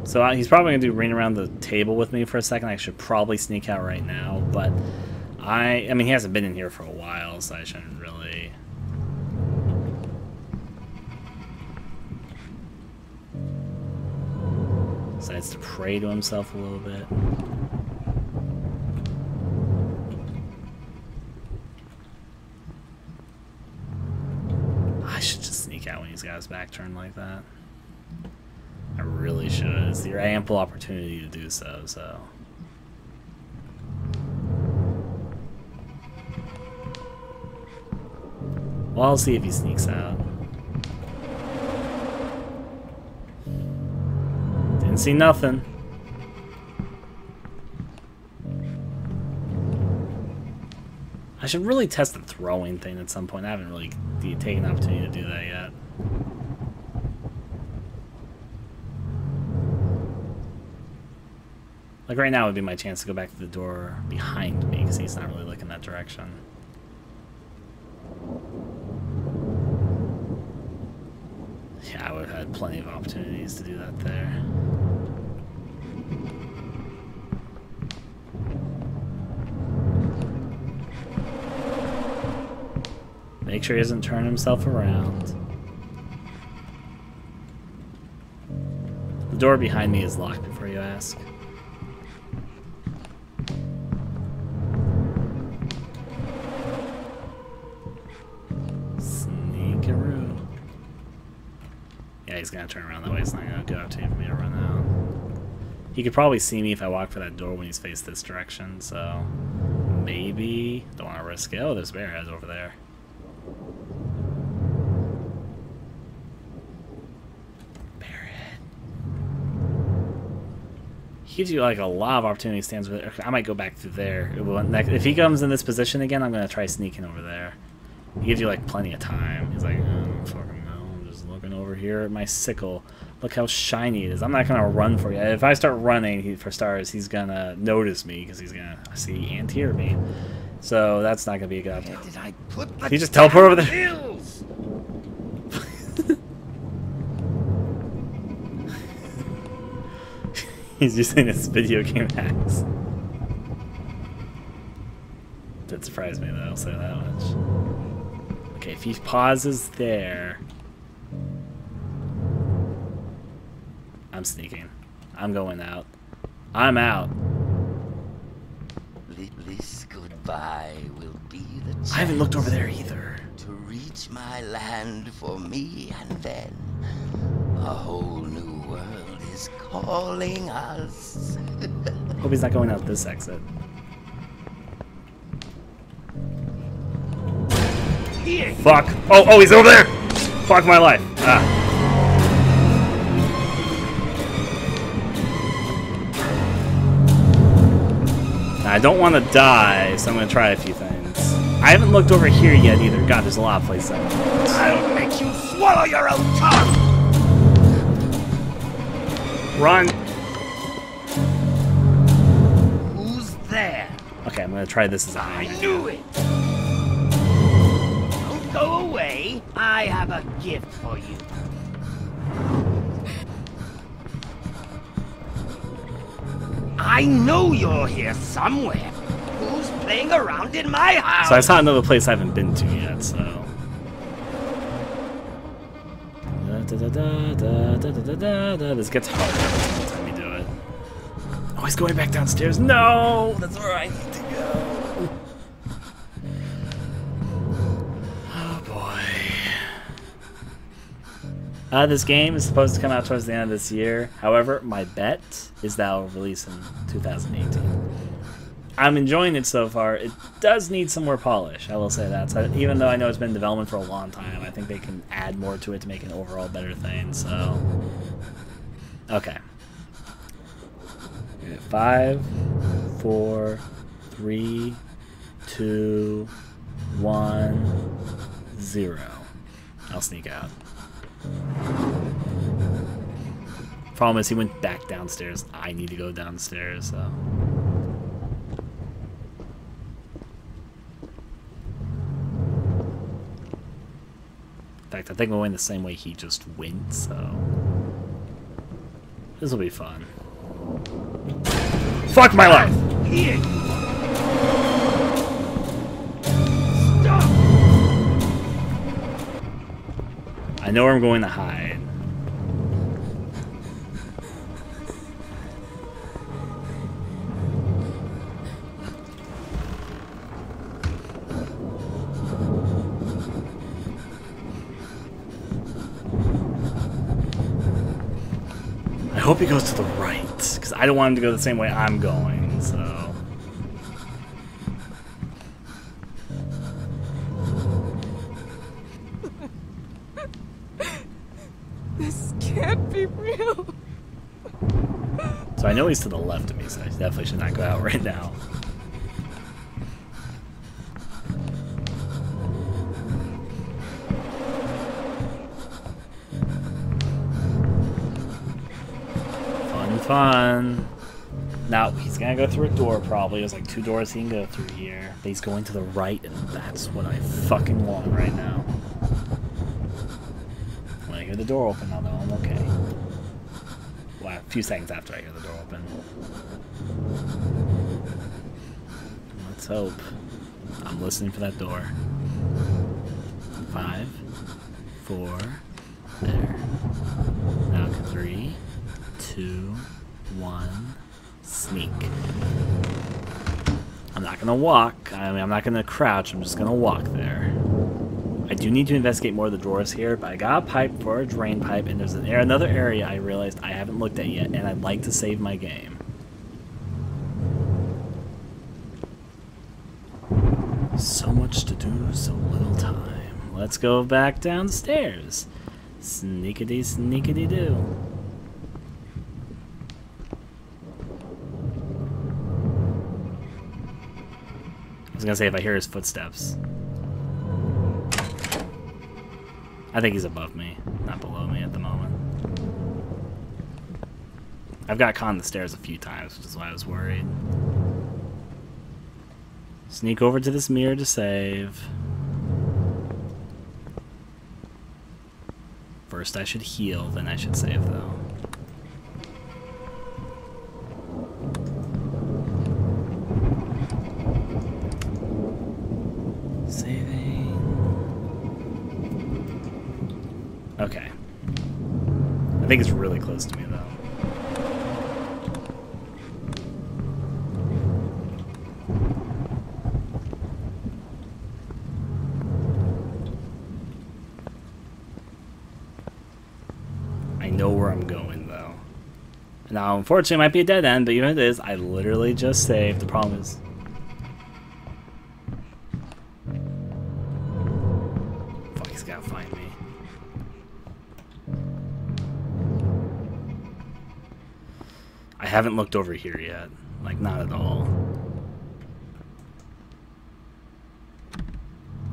So he's probably going to do ring around the table with me for a second. I should probably sneak out right now, but I mean, he hasn't been in here for a while, so I shouldn't really... Decides to pray to himself a little bit. I should just sneak out when he's got his back turned like that. I really should. It's the ample opportunity to do so, so. Well, I'll see if he sneaks out. Didn't see nothing. I should really test the throwing thing at some point. I haven't really taken the opportunity to do that yet. Like right now would be my chance to go back to the door behind me because he's not really looking that direction. Yeah, I would have had plenty of opportunities to do that there. Make sure he doesn't turn himself around. The door behind me is locked before you ask. Sneakaroo. he's gonna turn around that way. It's not gonna go up to me to run out. He could probably see me if I walk for that door when he's faced this direction, so maybe don't want to risk it. Oh, there's bear heads over there. Bearhead. He gives you like a lot of opportunity stands with it. I might go back through there. If he comes in this position again, I'm gonna try sneaking over there. He gives you like plenty of time. He's like, oh, fucking no, I'm just looking over here at my sickle. Look how shiny it is. I'm not gonna run for you. If I start running, for starters, he's gonna notice me because he's gonna see and hear me. So that's not gonna be a good option. Did I put the He just teleport over there. pills? He's using his video game hacks. That surprised me though, I'll say that much. Okay, if he pauses there, I'm sneaking. I'm going out. I'm out. This goodbye will be the chance I haven't looked over there either. to reach my land for me, and then a whole new world is calling us. Hope he's not going out this exit. Fuck. Oh, he's over there! Fuck my life. Ah. I don't want to die, so I'm going to try a few things. I haven't looked over here yet either. God, there's a lot of places I haven't looked. I'll make you swallow your own tongue! Run! Who's there? Okay, I'm going to try this as a I hang. knew it! Don't go away. I have a gift for you. I know you're here somewhere. Who's playing around in my house? So I saw another place I haven't been to yet, so... This gets harder every time you do it. Oh, he's going back downstairs. No! That's where I need to go. Oh, boy. This game is supposed to come out towards the end of this year. However, my bet is that it'll release in 2018. I'm enjoying it so far. It does need some more polish, I will say that. So even though I know it's been in development for a long time, I think they can add more to it to make an overall better thing, so... Okay. 5, 4, 3, 2, 1, 0. I'll sneak out. Problem is, he went back downstairs. I need to go downstairs, so... In fact, I think we'll win the same way he just went, so... This will be fun. Fuck my life! Here you are. Stop! I know where I'm going to hide. I hope he goes to the right, because I don't want him to go the same way I'm going, so... This can't be real. So I know he's to the left of me, so I definitely should not go out right now. Fun. Now, he's gonna go through a door probably. There's like 2 doors he can go through here. But he's going to the right, and that's what I fucking want right now. When I hear the door open, I'll know I'm okay. Well, a few seconds after I hear the door open. Let's hope. I'm listening for that door. 5, 4, there. Now 3, 2, 1, sneak. I'm not gonna walk. I mean, I'm not gonna crouch. I'm just gonna walk there. I do need to investigate more of the drawers here, but I got a pipe for a drain pipe, and there's another area I realized I haven't looked at yet, and I'd like to save my game. So much to do, so little time. Let's go back downstairs. Sneakity, sneakity do. I was gonna say if I hear his footsteps. I think he's above me, not below me at the moment. I've got caught on the stairs a few times, which is why I was worried. Sneak over to this mirror to save. First I should heal, then I should save though. Saving. Okay. I think it's really close to me though. I know where I'm going though. Now unfortunately it might be a dead end, but even if it is, I literally just saved. The problem is fuck, he's gotta find me. I haven't looked over here yet. Like, not at all.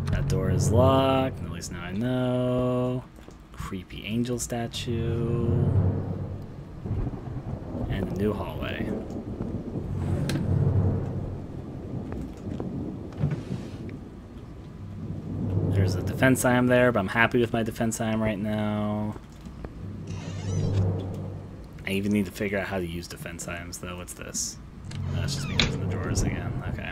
That door is locked, at least now I know. Creepy angel statue. And a new hallway. There's a defense item there, but I'm happy with my defense item right now. I even need to figure out how to use defense items, though. What's this? Oh, it's just me using the drawers again. Okay.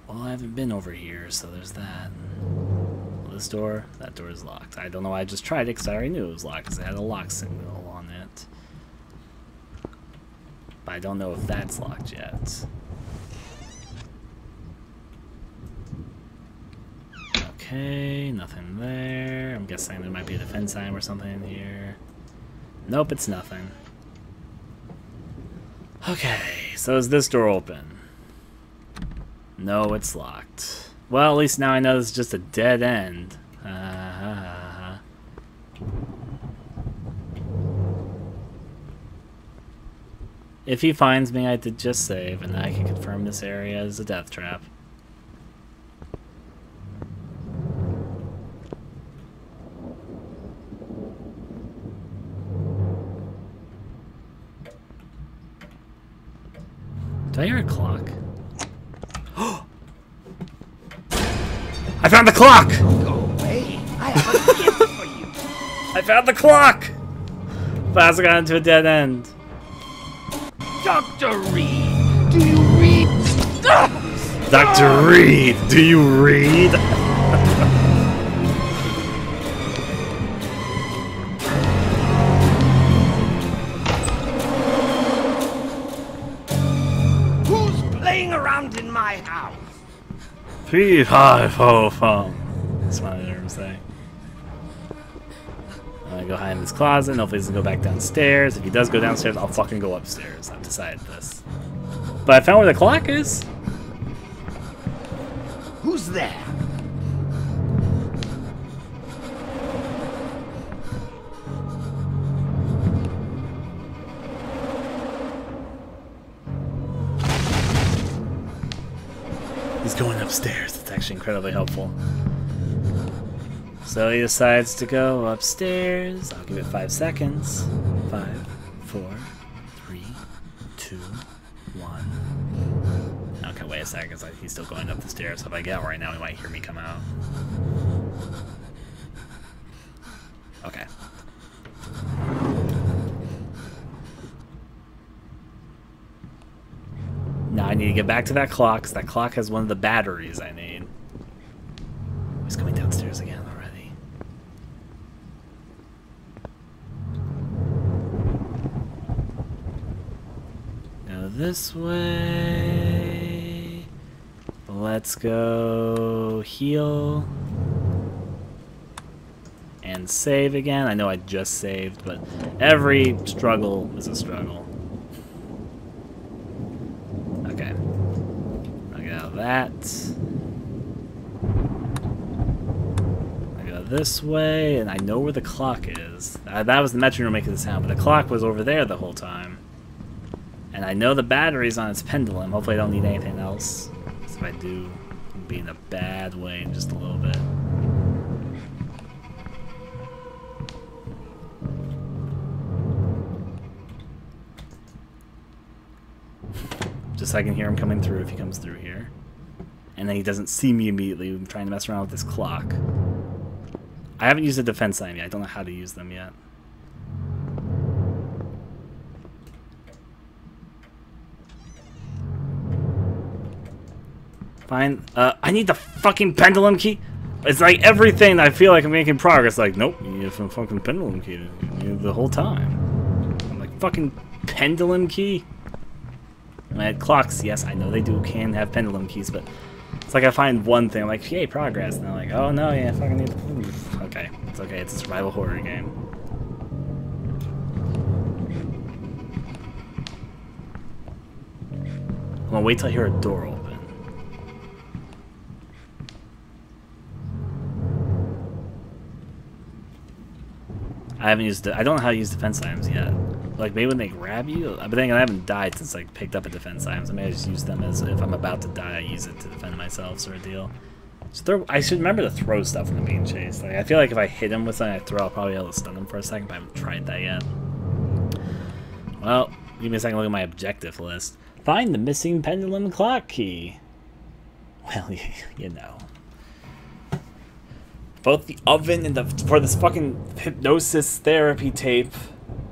Well, I haven't been over here, so there's that. Well, this door, that door is locked. I don't know why I just tried it, because I already knew it was locked, because it had a lock signal on it. But I don't know if that's locked yet. Okay, nothing there. I'm guessing there might be a defense item or something in here. Nope, it's nothing. Okay, so is this door open? No, it's locked. Well, at least now I know this is just a dead end. If he finds me, I did just save, and I can confirm this area is a death trap. Do I hear a clock? I found the clock! Go away. I have a gift for you. I found the clock! But I also got into a dead end. Dr. Reed, do you read? Dr. Reed, do you read? Who's playing around in my house? Fee fi fo fum. That's what I heard him say. I'm gonna go hide in this closet, and hopefully he doesn't go back downstairs. If he does go downstairs, I'll fucking go upstairs. I've decided this. But I found where the clock is. Who's there? He's going upstairs. That's actually incredibly helpful. So he decides to go upstairs. I'll give it 5 seconds. 5, 4, 3, 2, 1. Okay, wait a second. It's like he's still going up the stairs. So if I get out right now, he might hear me come out. Okay. Now I need to get back to that clock, because that clock has one of the batteries I need. He's coming downstairs again already. Go this way. Let's go heal. And save again. I know I just saved, but every struggle is a struggle. Okay. I got that. I go this way, and I know where the clock is. That was the metronome making the sound, but the clock was over there the whole time. And I know the battery's on its pendulum. Hopefully I don't need anything else. Because if I do, I'll be in a bad way in just a little bit. Just so I can hear him coming through if he comes through here. And then he doesn't see me immediately. I'm trying to mess around with this clock. I haven't used a defense item yet. I don't know how to use them yet. Fine. I need the fucking pendulum key. It's like everything I feel like I'm making progress. Like, nope, you need a fucking pendulum key. You need the whole time. I'm like, fucking pendulum key? I mean, clocks, yes, I know they can have pendulum keys, but it's like I find one thing, I'm like, yay, progress, and I'm like, oh no, yeah, I fucking need the... Okay, it's a survival horror game. I'm gonna wait till I hear a door open. I haven't used I don't know how to use defense items yet. Like, maybe when they grab you, but then I haven't died since I picked up a defense items. I may just use them as if I'm about to die, I use it to defend myself, sort of deal. So I should remember to throw stuff when I'm being chased. Like, I feel like if I hit him with something I throw, I'll probably be able to stun him for a second, but I haven't tried that yet. Well, give me a second to look at my objective list. Find the missing pendulum clock key. Well, you know. Both the oven and for this fucking hypnosis therapy tape,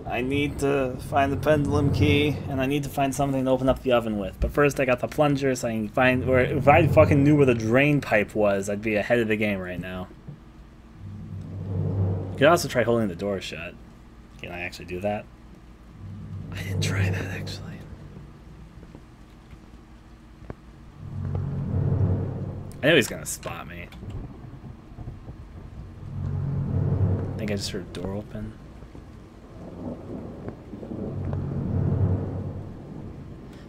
I need to find the pendulum key, and I need to find something to open up the oven with. But first, I got the plunger, so I can find where. If I fucking knew where the drain pipe was, I'd be ahead of the game right now. You could also try holding the door shut. Can I actually do that? I didn't try that, actually. I know he's gonna spot me. I think I just heard a door open.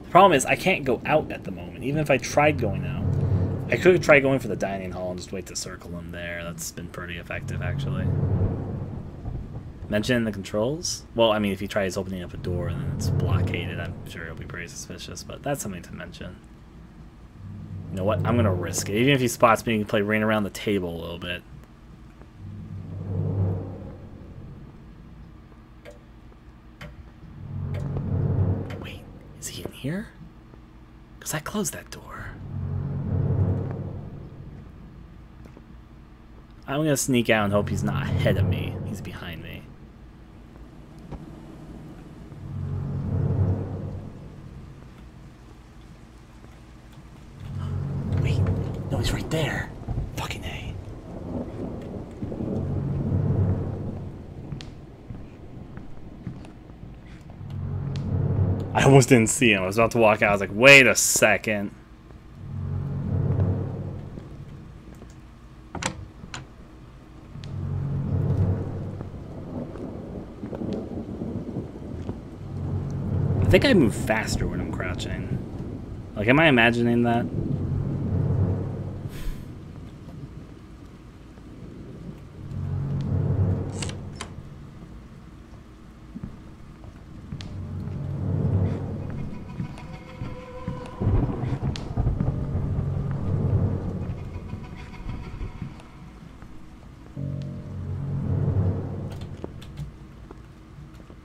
The problem is I can't go out at the moment, even if I tried going out. I could try going for the dining hall and just wait to circle him there. That's been pretty effective, actually. Mention the controls? Well, I mean, if he tries opening up a door and then it's blockaded, I'm sure it'll be pretty suspicious, but that's something to mention. You know what? I'm going to risk it. Even if he spots me, he can play rain around the table a little bit. Wait, is he in here? Because I closed that door. I'm going to sneak out and hope he's not ahead of me. He's behind me. Wait, no, he's right there. Fucking A. I almost didn't see him. I was about to walk out. I was like, wait a second. I think I move faster when I'm crouching. Like, am I imagining that?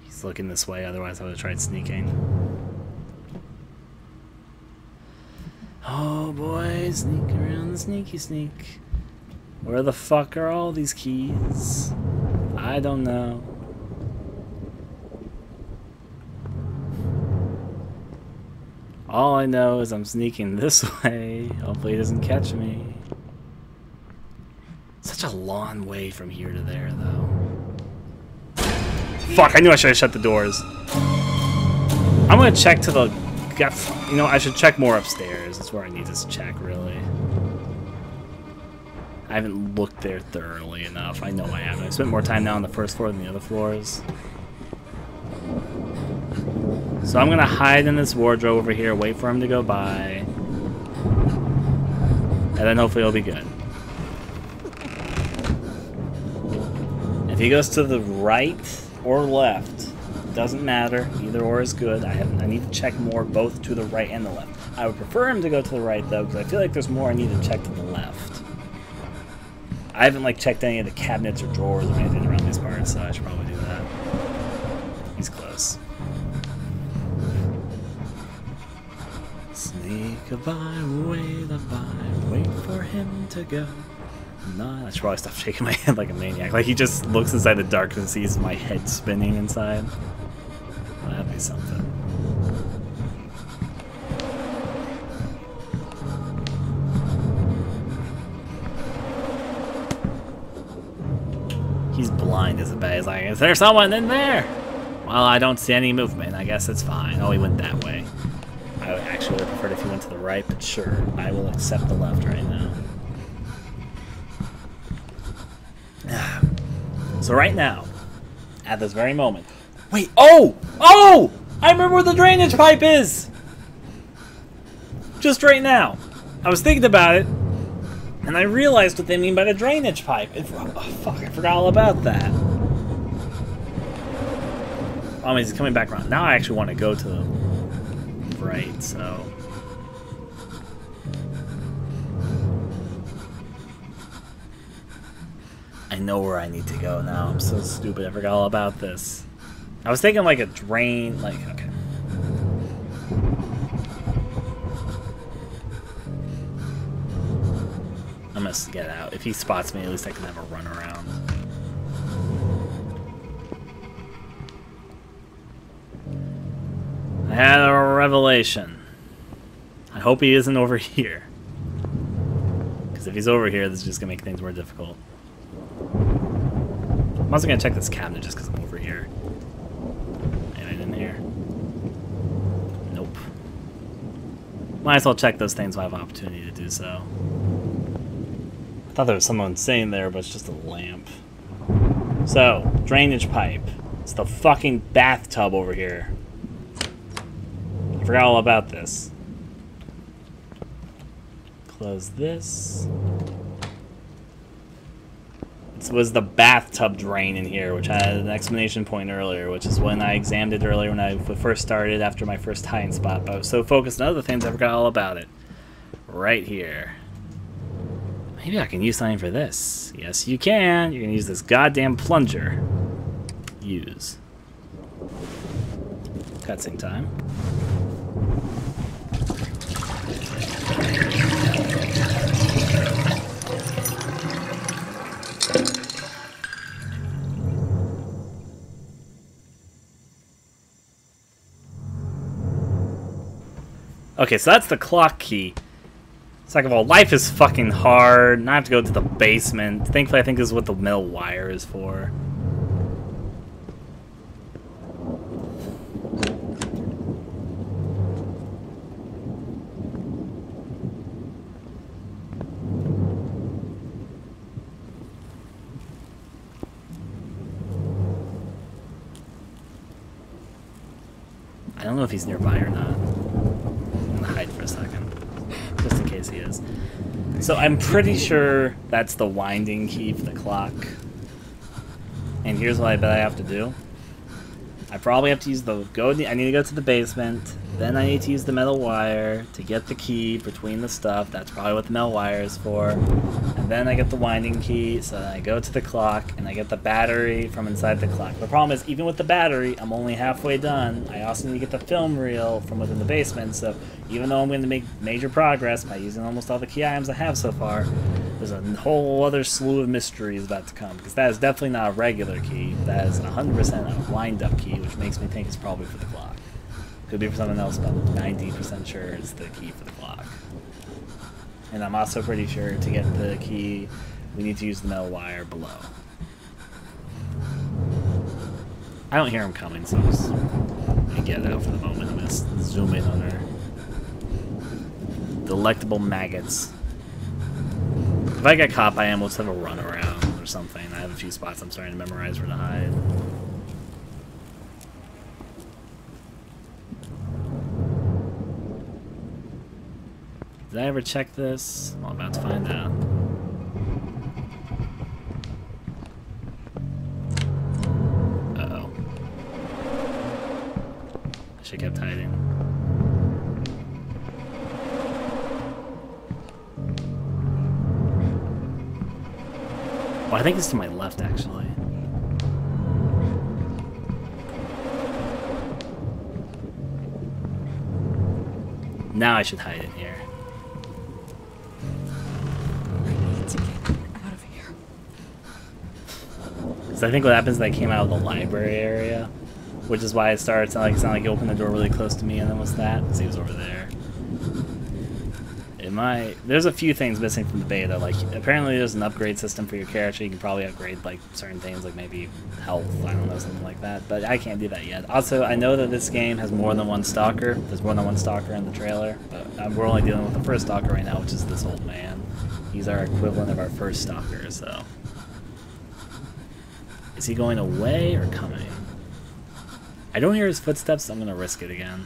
He's looking this way, otherwise I would have tried sneaking. Oh boy, sneak around the sneaky sneak. Where the fuck are all these keys? I don't know. All I know is I'm sneaking this way. Hopefully he doesn't catch me. Such a long way from here to there, though. Fuck, I knew I should have shut the doors. I'm gonna check to the... You know, I should check more upstairs. That's where I need to check, really. I haven't looked there thoroughly enough. I know I haven't. I spent more time now on the first floor than the other floors. So I'm gonna hide in this wardrobe over here, wait for him to go by, and then hopefully it'll be good. If he goes to the right or left, doesn't matter. Either or is good. I need to check more both to the right and the left. I would prefer him to go to the right though, because I feel like there's more I need to check to the left. I haven't like checked any of the cabinets or drawers or anything around these parts, so I should probably do that. He's close. Sneak a by, wait for him to go. No, I should probably stop shaking my head like a maniac. Like he just looks inside the dark and sees my head spinning inside. Well, that'd be something. He's blind as a bat. He's like, is there someone in there? Well, I don't see any movement. I guess it's fine. Oh, he went that way. I would actually would have preferred if he went to the right, but sure. I will accept the left right now. So right now, at this very moment... Wait, oh! Oh! I remember where the drainage pipe is! Just right now. I was thinking about it, and I realized what they mean by the drainage pipe. Oh, fuck, I forgot all about that. Oh, he's coming back around. Now I actually want to go to the right, so... I know where I need to go now. I'm so stupid. I forgot all about this. I was thinking like a drain, like, okay. I must get out. If he spots me, at least I can have a run around. I had a revelation. I hope he isn't over here. Because if he's over here, this is just going to make things more difficult. I'm also going to check this cabinet just because I'm over here. Anything in here? Nope. Might as well check those things when I have an opportunity to do so. I thought there was someone sitting there, but it's just a lamp. So, drainage pipe. It's the fucking bathtub over here. I forgot all about this. Close this. This was the bathtub drain in here, which I had an exclamation point earlier, which is when I examined it earlier when I first started after my first hiding spot. But I was so focused on other things, I forgot all about it. Right here. Maybe I can use something for this. Yes, you can. You can use this goddamn plunger. Use. Cutscene time. Okay, so that's the clock key. Second of all, life is fucking hard, and I have to go to the basement. Thankfully, I think this is what the metal wire is for. I don't know if he's nearby or not. I'm gonna hide for a second, just in case he is. So I'm pretty sure that's the winding key for the clock. And here's what I bet I have to do. I probably have to use the I need to go to the basement. Then I need to use the metal wire to get the key between the stuff. That's probably what the metal wire is for. And then I get the winding key, so then I go to the clock, and I get the battery from inside the clock. The problem is, even with the battery, I'm only halfway done. I also need to get the film reel from within the basement, so even though I'm going to make major progress by using almost all the key items I have so far, there's a whole other slew of mysteries about to come, because that is definitely not a regular key. That is 100% a wind-up key, which makes me think it's probably for the clock. Could be for something else, but I'm 90% sure it's the key for the clock. And I'm also pretty sure to get the key, we need to use the metal wire below. I don't hear him coming, so just get out for the moment. I'm going to zoom in on her. Delectable maggots. If I get caught by him, we'll just have a run around or something. I have a few spots I'm starting to memorize where to hide. Did I ever check this? Well, I'm about to find out. Uh-oh. I should have kept hiding. Well, I think it's to my left, actually. Now I should hide in here. I need to get out of here. Because I think what happens is I came out of the library area, which is why it started to sound like you opened the door really close to me, and then what's that? Because he was over there. There's a few things missing from the beta. Like, apparently there's an upgrade system for your character. You can probably upgrade, like, certain things, like maybe health, I don't know, something like that. But I can't do that yet. Also, I know that this game has more than one stalker. There's more than one stalker in the trailer. But we're only dealing with the first stalker right now, which is this old man. He's our equivalent of our first stalker, so... Is he going away or coming? I don't hear his footsteps, so I'm going to risk it again.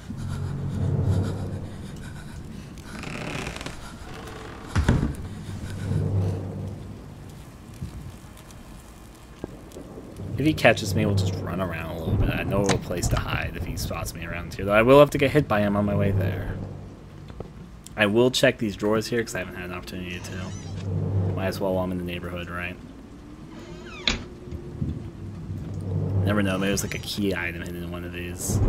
If he catches me, we'll just run around a little bit. I know a place to hide if he spots me around here, though I will have to get hit by him on my way there. I will check these drawers here, because I haven't had an opportunity to. Might as well while I'm in the neighborhood, right? Never know, maybe there's like a key item hidden in one of these.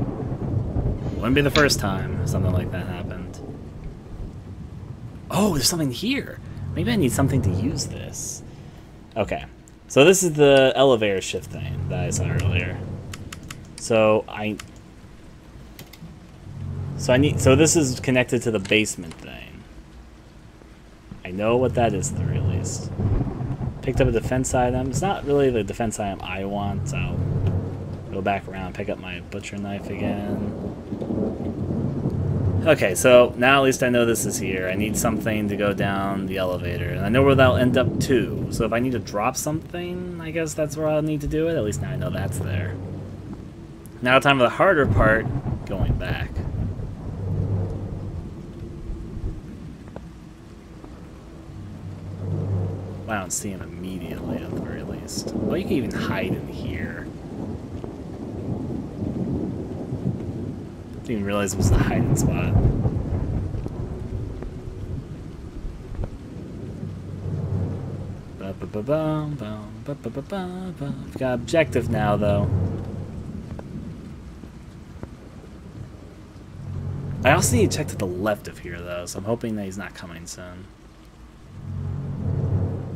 Wouldn't be the first time something like that happened. Oh, there's something here! Maybe I need something to use this. Okay. So this is the elevator shift thing that I saw earlier. So this is connected to the basement thing. I know what that is at the very least. Picked up a defense item. It's not really the defense item I want, so I'll go back around, pick up my butcher knife again. Okay, so now at least I know this is here. I need something to go down the elevator, and I know where that'll end up too. So if I need to drop something, I guess that's where I'll need to do it. At least now I know that's there. Now time for the harder part, going back. I don't see him immediately at the very least. Well, you can even hide in here. Didn't even realize it was the hiding spot. We've got objective now, though. I also need to check to the left of here, though, so I'm hoping that he's not coming soon.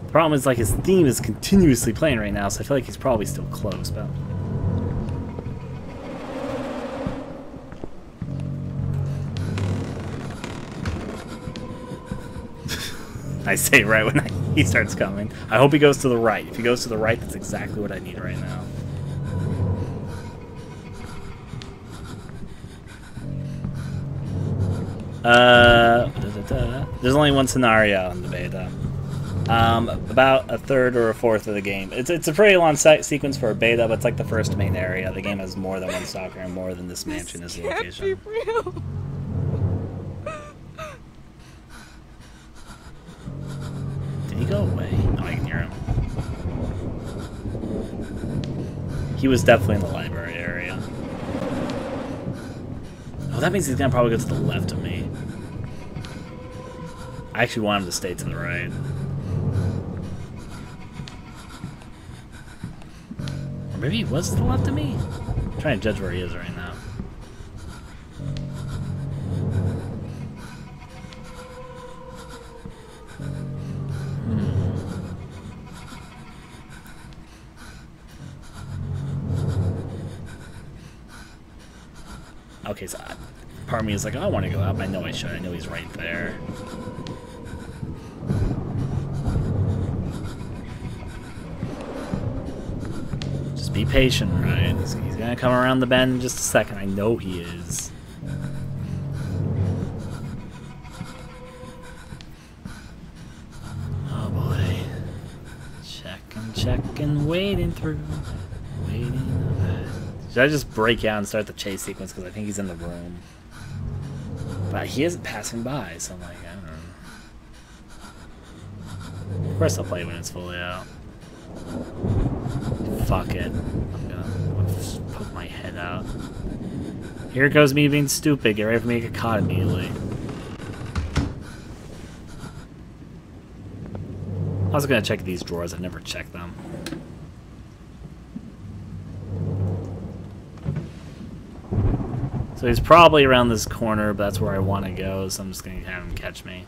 The problem is, like, his theme is continuously playing right now, so I feel like he's probably still close, but... I say right when he starts coming. I hope he goes to the right. If he goes to the right, that's exactly what I need right now. There's only one scenario in the beta. About a third or a fourth of the game. It's a pretty long sequence for a beta, but it's like the first main area. The game has more than one stalker and more than this mansion as the location. Can't be real. Did he go away? Oh, I can hear him. He was definitely in the library area. Oh, that means he's gonna probably go to the left of me. I actually want him to stay to the right. Or maybe he was to the left of me? I'm trying to judge where he is right now. Okay, so part of me is like, oh, I want to go up. I know I should. I know he's right there. Just be patient, right? He's gonna come around the bend in just a second. I know he is. Oh boy. checking, wading through, waiting. Should I just break out and start the chase sequence because I think he's in the room? But he isn't passing by, so I'm like, I don't know. Of course I'll play when it's fully out. Fuck it. I'm gonna just poke my head out. Here goes me being stupid. Get ready for me to get caught immediately. I was gonna check these drawers. I never checked them. So he's probably around this corner, but that's where I want to go, so I'm just gonna have him catch me.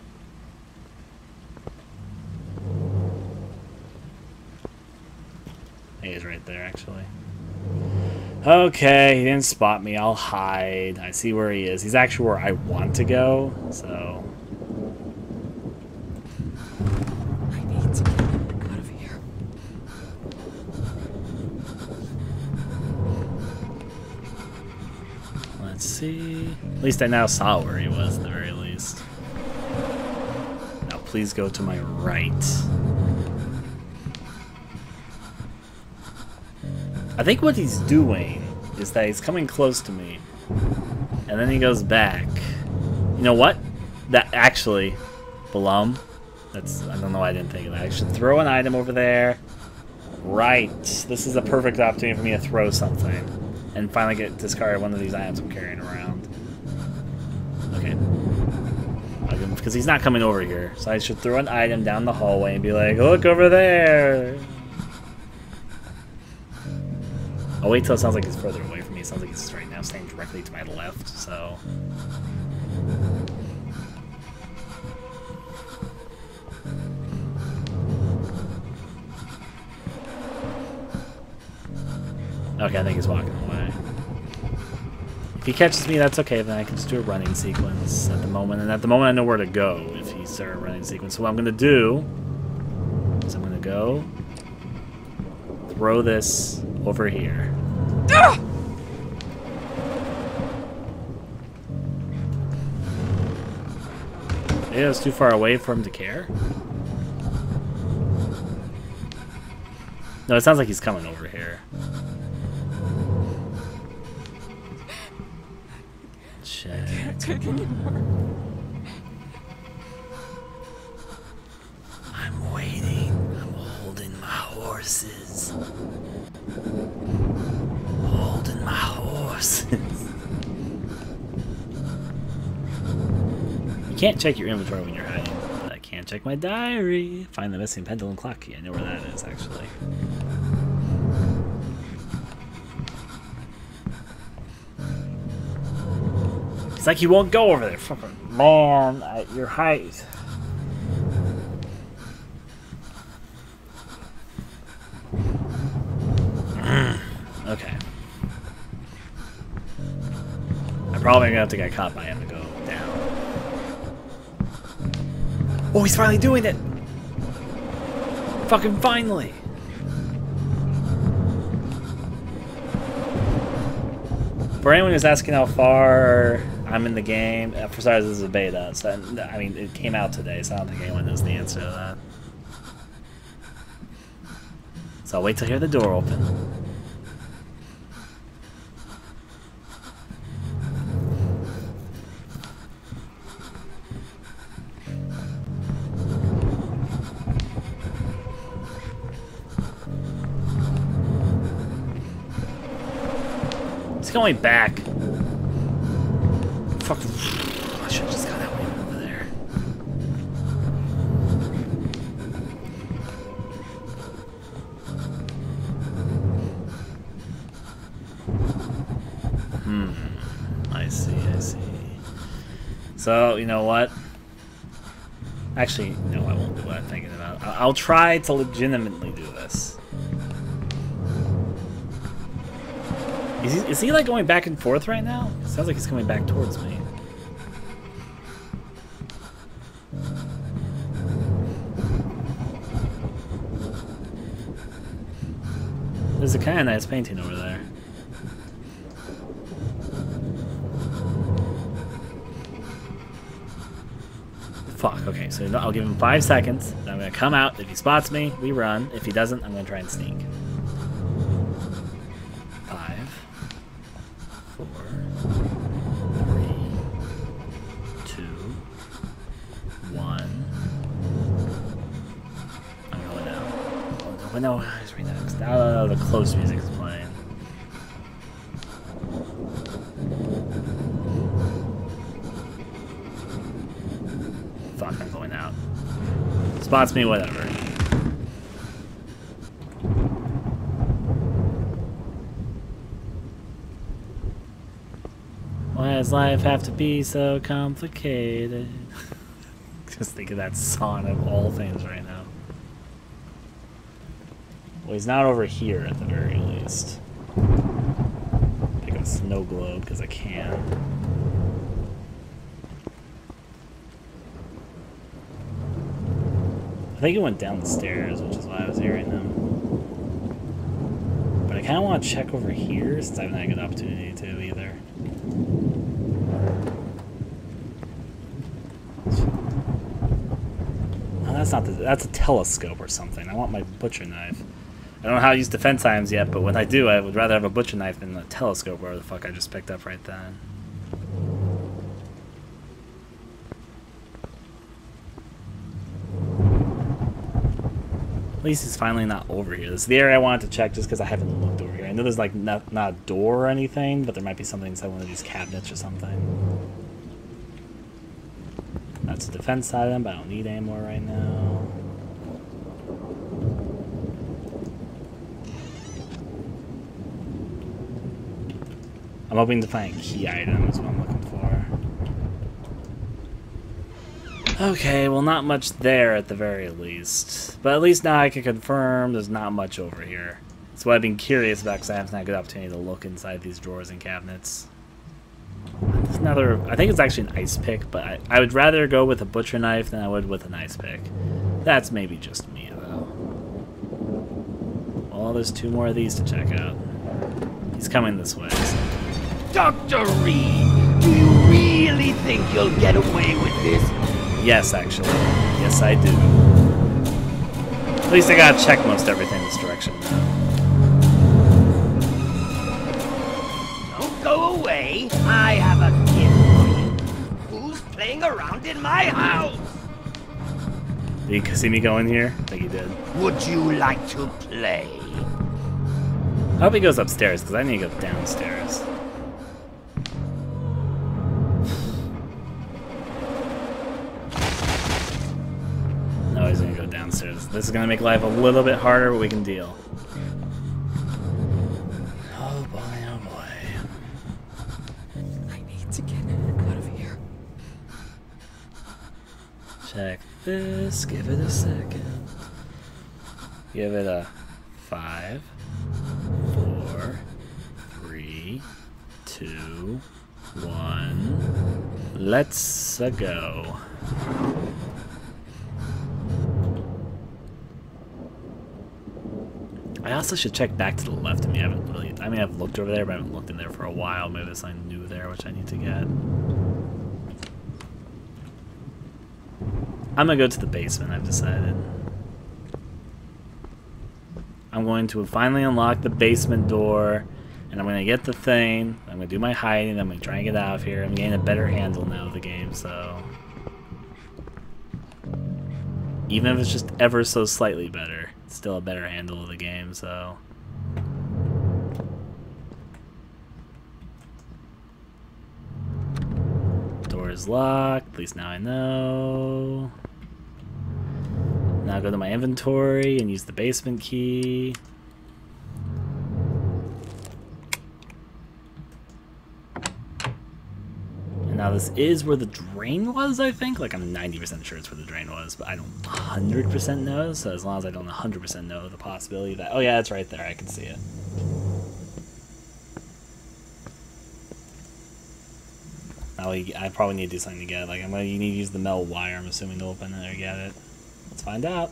I think he's right there, actually. Okay, he didn't spot me. I'll hide. I see where he is. He's actually where I want to go, so... I need to get out of here. Let's see... At least I now saw where he was, at the very least. Now please go to my right. I think what he's doing is that he's coming close to me, and then he goes back. You know what? That actually, Balum. That's, I don't know why I didn't think of that. I should throw an item over there. Right. This is a perfect opportunity for me to throw something and finally get discarded one of these items I'm carrying around. Okay. Because he's not coming over here, so I should throw an item down the hallway and be like, look over there. I'll wait till it sounds like he's further away from me. It sounds like he's right now staying directly to my left, so... Okay, I think he's walking away. If he catches me, that's okay, then I can just do a running sequence at the moment. And at the moment, I know where to go if he started a running sequence. So what I'm going to do is I'm going to go... throw this over here. Maybe it was too far away for him to care. No, it sounds like he's coming over here. Check. I can't take anymore. I'm waiting. I'm holding my horses. Holding my horses. You can't check your inventory when you're hiding, but I can check my diary. Find the missing pendulum clock key. I know where that is, actually. It's like he won't go over there. Fucking man, at your height. Okay. I'm probably gonna have to get caught by him to go down. Oh, he's finally doing it! Fucking finally! For anyone who's asking how far I'm in the game, for starters, this is a beta, so I mean, it came out today, so I don't think anyone knows the answer to that. So I'll wait till I hear the door open. He's going back. Fuck. I should have just got that way over there. I see, I see. So, you know what? Actually, no, I won't do what I'm thinking about. I'll try to legitimately do this. Is he like going back and forth right now? It sounds like he's coming back towards me. There's a kind of nice painting over there. Fuck, okay, so I'll give him 5 seconds. Then I'm gonna come out. If he spots me, we run. If he doesn't, I'm gonna try and sneak. 5, 4, 3, 2, 1. I'm going out. Oh, no, he's right next. Oh, the close music is playing. Fuck, I'm going out. Spots me, whatever. Why does life have to be so complicated? Just think of that song of all things right now. Well, he's not over here at the very least. Pick up a snow globe because I can. I think it went down the stairs, which is why I was hearing them. But I kind of want to check over here since I haven't had a good opportunity to either. No, that's not that's a telescope or something. I want my butcher knife. I don't know how to use defense items yet, but when I do, I would rather have a butcher knife than a telescope, whatever the fuck I just picked up right then. At least he's finally not over here. This is the area I wanted to check just because I haven't looked over here. I know there's like not a door or anything, but there might be something inside one of these cabinets or something. That's a defense item, but I don't need any more right now. I'm hoping to find a key item is what I'm looking for. Okay, well not much there at the very least. But at least now I can confirm there's not much over here. That's what I've been curious about because I haven't had a good opportunity to look inside these drawers and cabinets. There's another, I think it's actually an ice pick, but I would rather go with a butcher knife than I would with an ice pick. That's maybe just me though. Well, there's 2 more of these to check out. He's coming this way. So. Dr. Reed, do you really think you'll get away with this? Yes, actually. Yes, I do. At least I gotta check most everything this direction now. Don't go away. I have a gift for you. Who's playing around in my house? Did he see me go in here? I think he did. Would you like to play? I hope he goes upstairs, because I need to go downstairs. No, he's gonna go downstairs. This is gonna make life a little bit harder, but we can deal. Oh boy, oh boy. I need to get out of here. Check this. Give it a second. Give it a 5, 4, 3, 2, 1. Let's go. I also should check back to the left of me. I haven't really. I mean, I've looked over there, but I haven't looked in there for a while. Maybe there's something new there, which I need to get. I'm gonna go to the basement, I've decided. I'm going to finally unlock the basement door, and I'm gonna get the thing. I'm gonna do my hiding. I'm gonna try and get out of here. I'm getting a better handle now of the game, so. Even if it's just ever so slightly better, it's still a better handle of the game, so. Door is locked, at least now I know. Now go to my inventory and use the basement key. And now this is where the drain was, I think. Like, I'm 90% sure it's where the drain was, but I don't 100% know. So as long as I don't 100% know the possibility that... Oh yeah, it's right there. I can see it. Now I probably need to do something to get it. Like, you need to use the metal wire, I'm assuming, to open it or get it. Let's find out.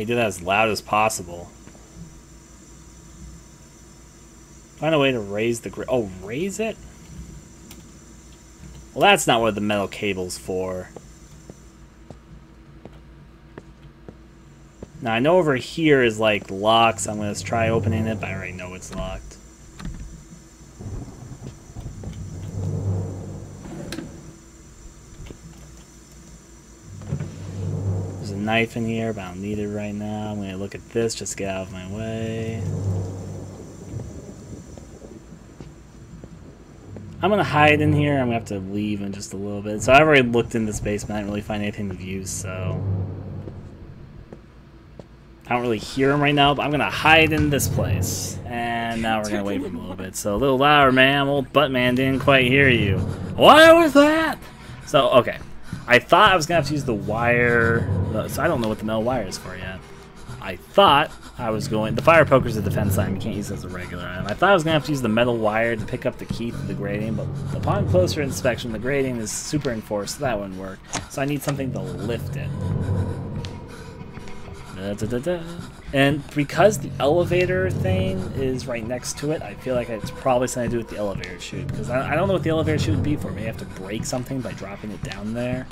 He did that as loud as possible. Find a way to raise the oh, raise it? Well, that's not what the metal cable's for. Now, I know over here is, like, locked, so I'm going to try opening it, but I already know it's locked. There's a knife in here, but I don't need it right now. I'm going to look at this, just to get out of my way. I'm going to hide in here. I'm going to have to leave in just a little bit. So I've already looked in this basement. I didn't really find anything of use, so... I don't really hear him right now, but I'm going to hide in this place. And now we're going to wait for him a little bit. So a little louder, man. Old Buttman didn't quite hear you. What was that? So, okay. I thought I was going to have to use the wire. So I don't know what the metal wire is for yet. I thought I was going... The fire poker's a defense item. You can't use it as a regular item. I thought I was going to have to use the metal wire to pick up the key to the grating, but upon closer inspection, the grating is super enforced, so that wouldn't work. So I need something to lift it. And because the elevator thing is right next to it, I feel like it's probably something to do with the elevator chute. Because I don't know what the elevator chute would be for. Maybe I have to break something by dropping it down there.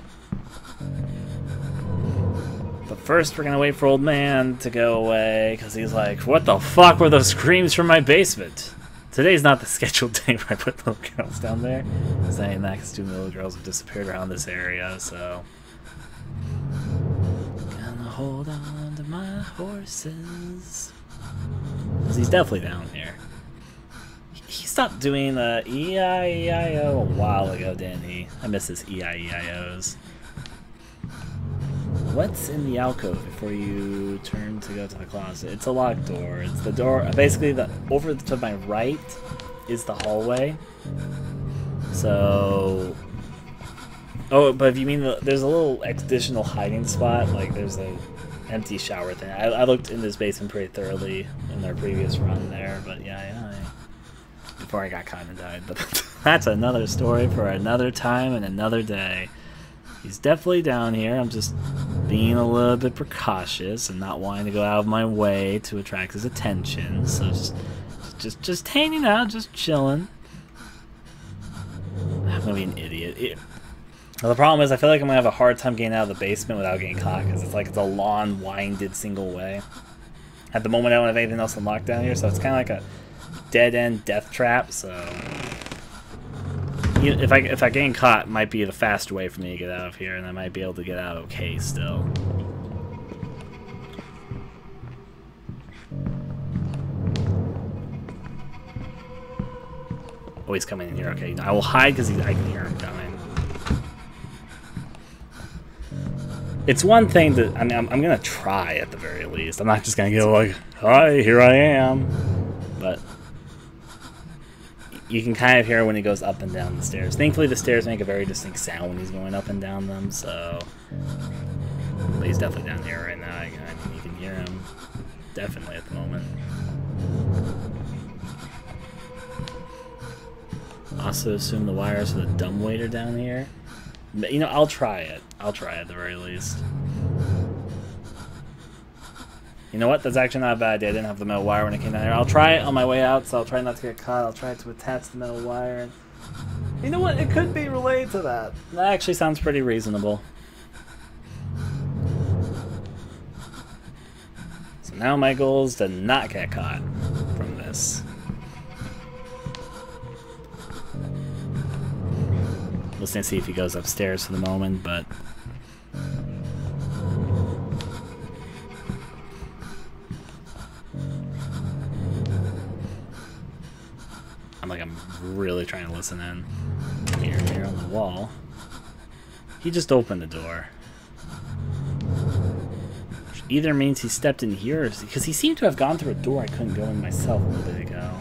But first, we're going to wait for Old Man to go away. Because he's like, what the fuck were those screams from my basement? Today's not the scheduled day where I put little girls down there. Saying that because 2 little girls have disappeared around this area, so... Hold on to my horses. Because he's definitely down here. He stopped doing the E-I-E-I-O a while ago, didn't he? I miss his E-I-E-I-Os. What's in the alcove before you turn to go to the closet? It's a locked door. It's the door. Basically, over to my right is the hallway. So... Oh, but if you mean there's a little additional hiding spot, like there's a empty shower thing. I looked in this basement pretty thoroughly in our previous run there, but yeah, before I got kind of died. But that's another story for another time and another day. He's definitely down here. I'm just being a little bit precautious and not wanting to go out of my way to attract his attention. So just hanging out, just chilling. I'm gonna be an idiot. Well, the problem is I feel like I'm going to have a hard time getting out of the basement without getting caught, because it's like it's a long, winded single way. At the moment, I don't have anything else unlocked down here, so it's kind of like a dead-end death trap, so... If I get caught, it might be the faster way for me to get out of here, and I might be able to get out okay still. Oh, he's coming in here. Okay, I will hide because I can hear him coming. It's one thing that, I mean, I'm going to try at the very least. I'm not just going to go like, hi, here I am. But you can kind of hear when he goes up and down the stairs. Thankfully, the stairs make a very distinct sound when he's going up and down them, so... But he's definitely down here right now. I mean, you can hear him definitely at the moment. Also assume the wires for the dumbwaiter down here. But, you know, I'll try it. I'll try it at the very least. You know what? That's actually not a bad idea. I didn't have the metal wire when it came down here. I'll try it on my way out, so I'll try not to get caught. I'll try to attach the metal wire. You know what? It could be related to that. That actually sounds pretty reasonable. So now my goal is to not get caught from this. Listening to see if he goes upstairs for the moment, but... I'm really trying to listen in. Mirror on the wall. He just opened the door. Which either means he stepped in here, or because he seemed to have gone through a door I couldn't go in myself a little bit ago.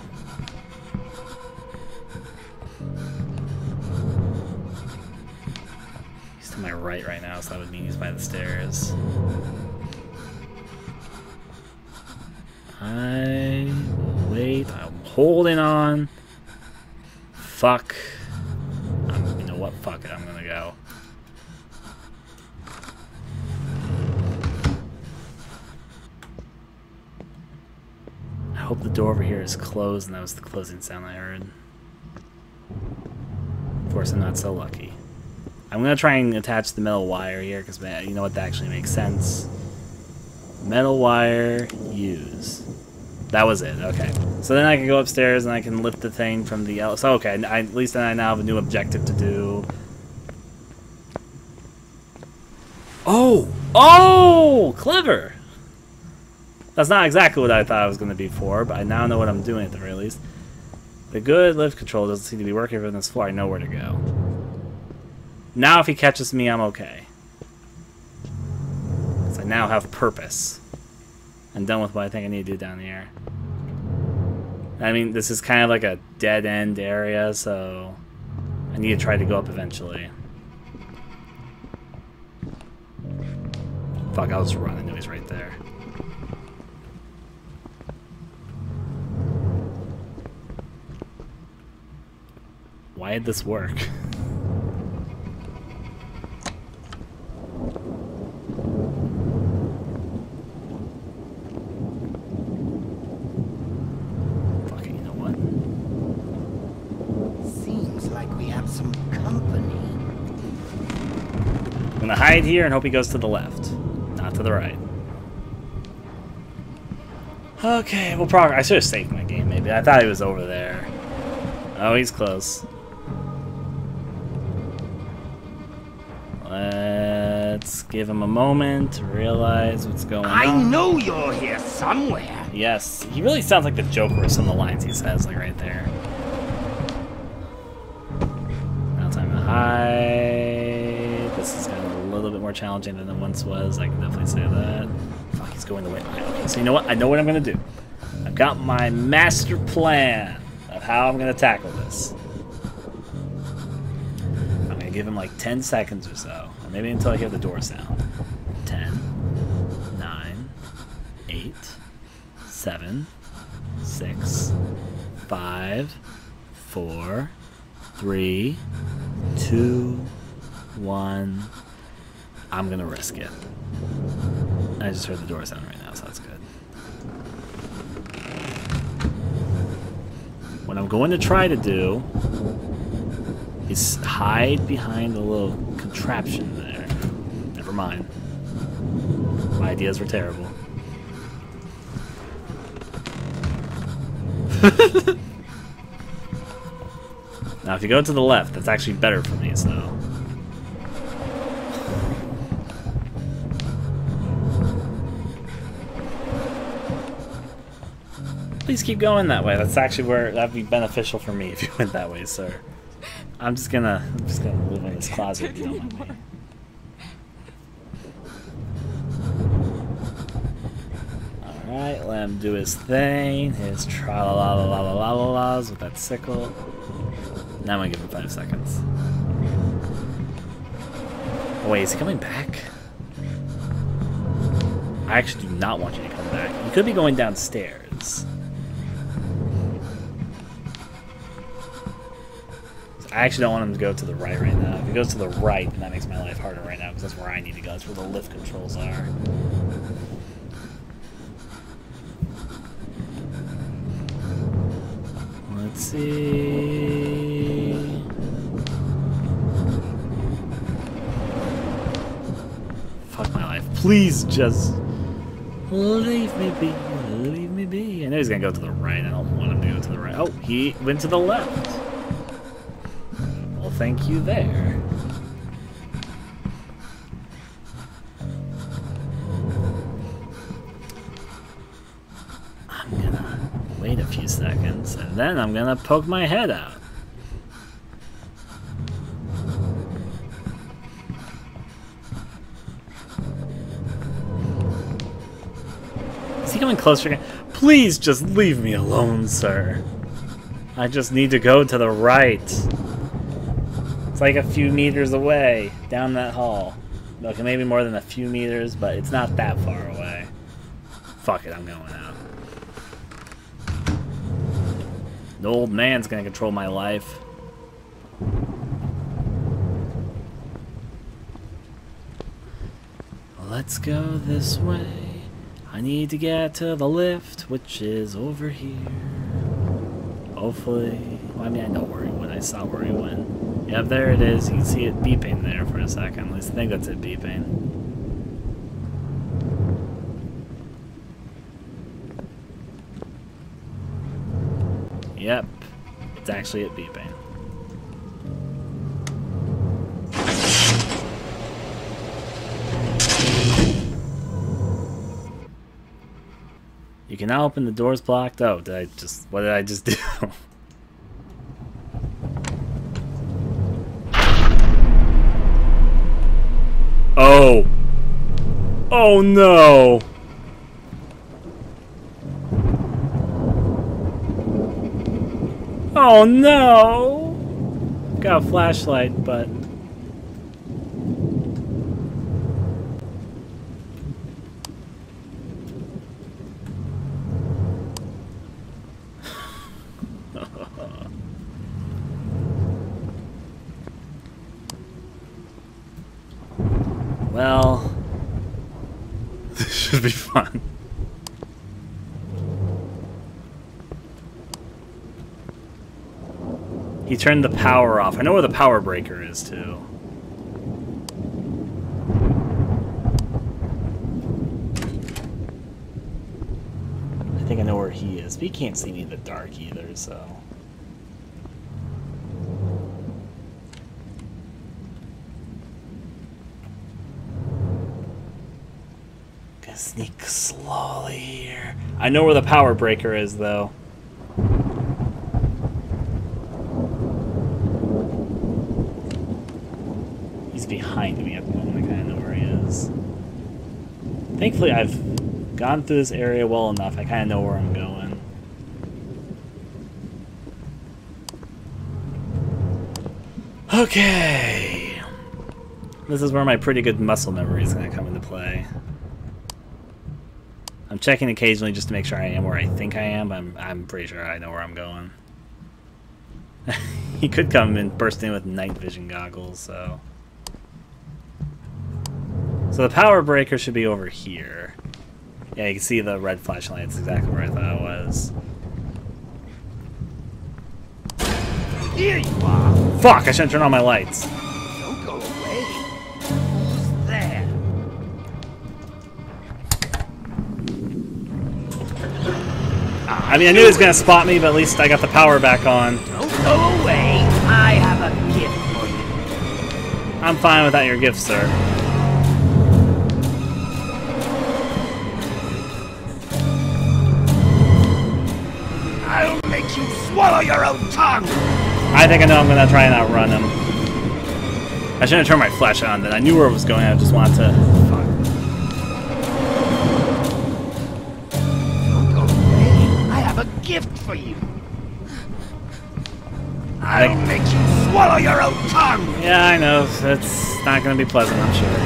He's to my right now, so that would mean he's by the stairs. I will wait. I'm holding on. Fuck. You know what? Fuck it. I'm gonna go. hope the door over here is closed, and that was the closing sound I heard. Of course, I'm not so lucky. I'm gonna try and attach the metal wire here, because you know what, that actually makes sense. Metal wire, use. That was it, okay. So then I can go upstairs and I can lift the thing from the... So, okay, at least then I now have a new objective to do. Oh! Oh! Clever! That's not exactly what I thought it was going to be for, but I now know what I'm doing at the very least. The good lift control doesn't seem to be working from this floor. I know where to go. Now if he catches me, I'm okay. Because I now have purpose. I'm done with what I think I need to do down here. I mean, this is kind of like a dead-end area, so I need to try to go up eventually. Fuck, I'll just run. I knew he's right there. Why did this work? I'm gonna hide here and hope he goes to the left, not to the right. Okay, well, I should have saved my game, maybe. I thought he was over there. Oh, he's close. Let's give him a moment to realize what's going on. I know you're here somewhere. Yes, he really sounds like the Joker with some of the lines he says, like right there. Now time to hide. This is kind of a little bit more challenging than it once was. I can definitely say that. Fuck, he's going the way. Okay, so you know what? I know what I'm gonna do. I've got my master plan of how I'm gonna tackle this. I'm gonna give him like 10 seconds or so, or maybe until I hear the door sound. 10, 9, 8, 7, 6, 5, 4, 3, 2, 1. I'm gonna risk it. I just heard the door sound right now, so that's good. What I'm going to try to do is hide behind a little contraption there. Never mind. My ideas were terrible. Now, if you go to the left, that's actually better for me, so... Please keep going that way. That's actually where that'd be beneficial for me if you went that way, sir. I'm just gonna live in this closet if you don't mind me. Alright, let him do his thing. His tra-la-la-la-la-la-la-las with that sickle. Now I'm gonna give him 5 seconds. Oh, wait, is he coming back? I actually do not want you to come back. You could be going downstairs. I actually don't want him to go to the right now. If he goes to the right, then that makes my life harder right now, because that's where I need to go. That's where the lift controls are. Let's see... Fuck my life. Please just... leave me be. Leave me be. I know he's gonna go to the right. I don't want him to go to the right. Oh, he went to the left. Well, thank you there. I'm gonna wait a few seconds, and then I'm gonna poke my head out. Is he coming closer again? Please just leave me alone, sir. I just need to go to the right. It's like a few meters away, down that hall. Okay, maybe more than a few meters, but it's not that far away. Fuck it, I'm going out. The old man's gonna control my life. Let's go this way. I need to get to the lift, which is over here. Hopefully. Well, I mean, I know where he went. I saw where he went. Yep, there it is. You can see it beeping there for a second. At least I think that's it beeping. Yep. It's actually it beeping. You can now open the doors blocked. Oh, what did I just do? Oh. Oh no. Oh no. Got a flashlight, but well, this should be fun. He turned the power off. I know where the power breaker is, too. I think I know where he is, but he can't see me in the dark either, so... Sneak slowly here. I know where the power breaker is, though. He's behind me at the moment. I kind of know where he is. Thankfully, I've gone through this area well enough. I kind of know where I'm going. Okay. This is where my pretty good muscle memory is going to come into play. I'm checking occasionally just to make sure I am where I think I am, but I'm pretty sure I know where I'm going. He could come and burst in with night vision goggles, so... So the power breaker should be over here. Yeah, you can see the red flashlight. It's exactly where I thought it was. Here you are. Fuck, I shouldn't turn on my lights. Don't go away. Who's there? I mean, I knew he was going to spot me, but at least I got the power back on. Don't go away. I have a gift for you. I'm fine without your gift, sir. I'll make you swallow your own tongue. I think I know I'm going to try and outrun him. I shouldn't have turned my flashlight on then. I knew where it was going. I just wanted to... Fuck. Don't go away. I have a gift for you. I'll make you swallow your own tongue. Yeah, I know. It's not going to be pleasant, I'm sure.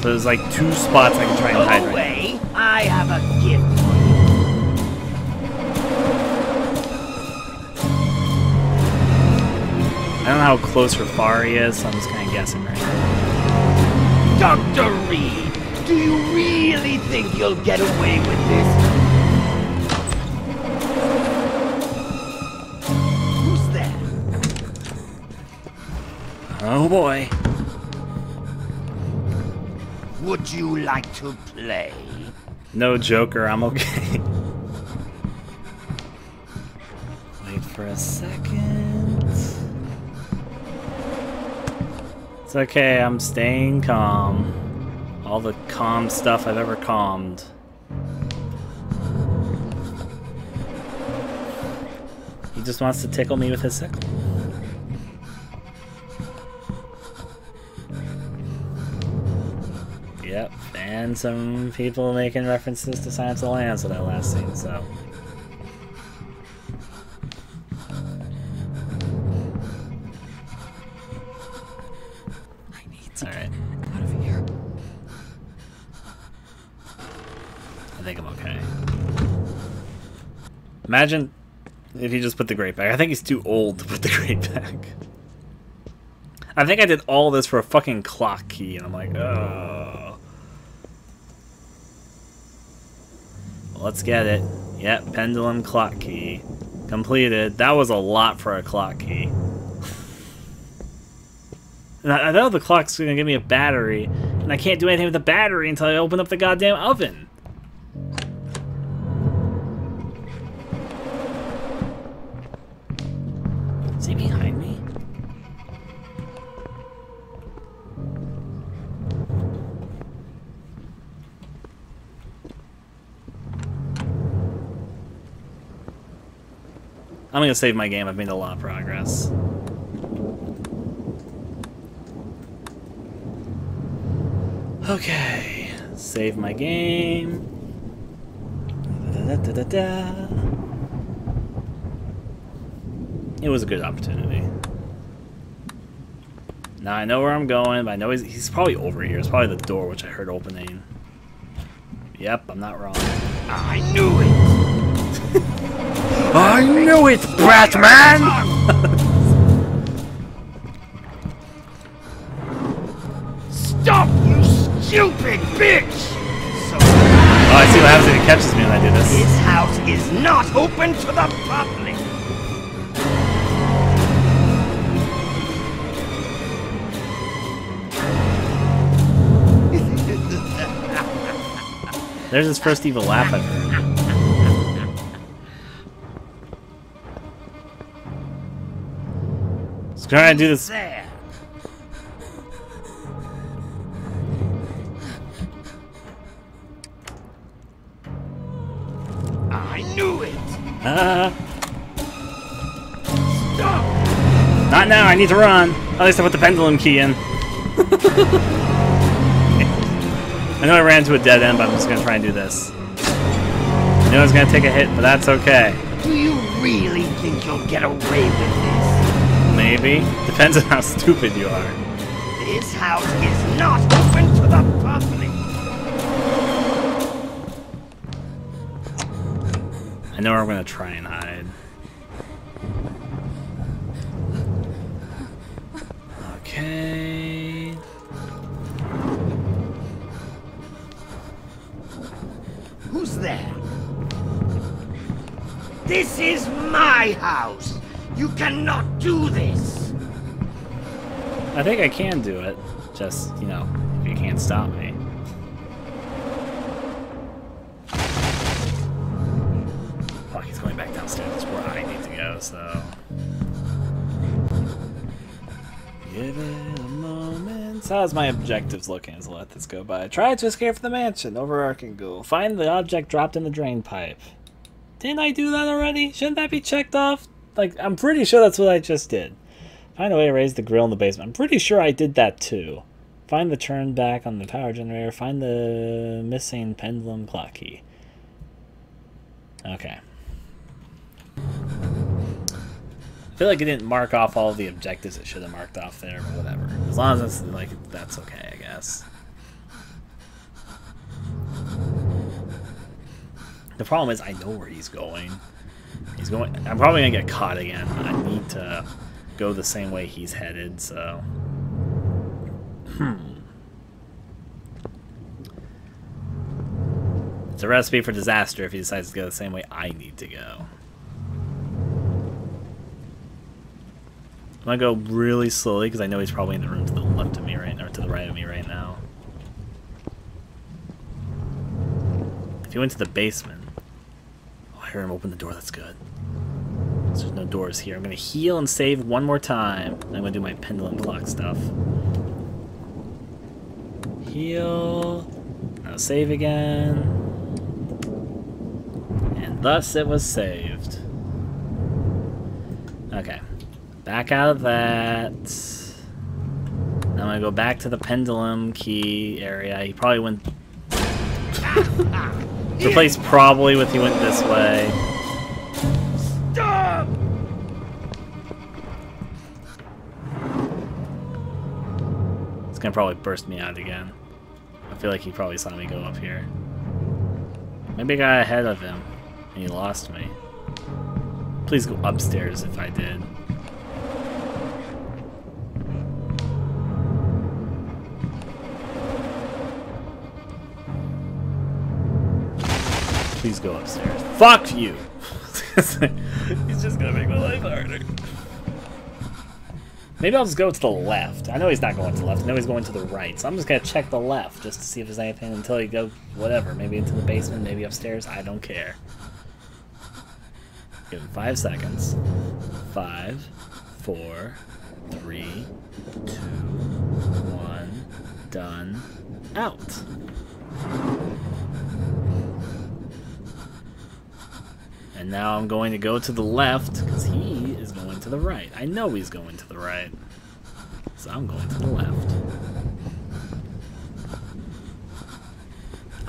So there's like 2 spots I can try and hide Go right away. I have a gift for you. I don't know how close or far he is, so I'm just kind of guessing right now. Dr. Reed, do you really think you'll get away with this? Who's there? Oh boy. Would you like to play? No Joker, I'm okay. Wait for a second. It's okay, I'm staying calm. All the calm stuff I've ever calmed. He just wants to tickle me with his sickle. Yep, and some people making references to Silence of the Lambs in that last scene, so... Alright. Out of here. I think I'm okay. Imagine if he just put the grate back. I think he's too old to put the grate back. I think I did all this for a fucking clock key, and I'm like, oh. Let's get it. Yep, pendulum clock key. Completed. That was a lot for a clock key. And I know the clock's gonna give me a battery, and I can't do anything with the battery until I open up the goddamn oven. Is he behind me? I'm gonna save my game. I've made a lot of progress. Okay, save my game. It was a good opportunity. Now I know where I'm going, but I know he's probably over here. It's probably the door which I heard opening. Yep, I'm not wrong. I knew it! I knew it, Batman! Stop, you stupid bitch! Oh, I see what happens if he catches me when I do this. This house is not open to the public! There's his first evil laugh I've heard. Let's try and do this. There. I knew it! Stop! Not now, I need to run. At least I put the pendulum key in. I know I ran to a dead end, but I'm just going to try and do this. I know it's going to take a hit, but that's okay. Do you really think you'll get away with this? Maybe. Depends on how stupid you are. This house is not open to the public! I know where I'm going to try and hide. Okay. Who's there? This is my house! You cannot do this! I think I can do it. Just, you know, if you can't stop me. Fuck, he's going back downstairs. That's where I need to go, so... Give it a moment. So how's my objectives looking as I let this go by? Try to escape from the mansion. Overarching goal. Find the object dropped in the drain pipe. Didn't I do that already? Shouldn't that be checked off? Like, I'm pretty sure that's what I just did. Find a way to raise the grill in the basement. I'm pretty sure I did that too. Find the turn back on the power generator. Find the missing pendulum clock key. Okay. I feel like it didn't mark off all the objectives it should have marked off there, but whatever. As long as it's like, that's okay, I guess. The problem is I know where he's going. He's going. I'm probably gonna get caught again. I need to go the same way he's headed, so. It's a recipe for disaster if he decides to go the same way I need to go. I'm gonna go really slowly because I know he's probably in the room to the left of me right now, or to the right of me right now. If he went to the basement, oh, I heard him open the door. That's good. So there's no doors here. I'm gonna heal and save one more time. I'm gonna do my pendulum clock stuff. Heal. Now save again. And thus it was saved. Okay. Back out of that. Now I'm gonna go back to the pendulum key area. He probably went. The place probably with he went this way. Stop! It's gonna probably burst me out again. I feel like he probably saw me go up here. Maybe I got ahead of him and he lost me. Please go upstairs if I did. Please go upstairs. Fuck you! He's just gonna make my life harder. Maybe I'll just go to the left. I know he's not going to the left. I know he's going to the right. So I'm just gonna check the left just to see if there's anything until he goes whatever. Maybe into the basement, maybe upstairs. I don't care. Give him 5 seconds. 5, 4, 3, 2, 1. Done. Out. And now I'm going to go to the left because he is going to the right. I know he's going to the right. So I'm going to the left.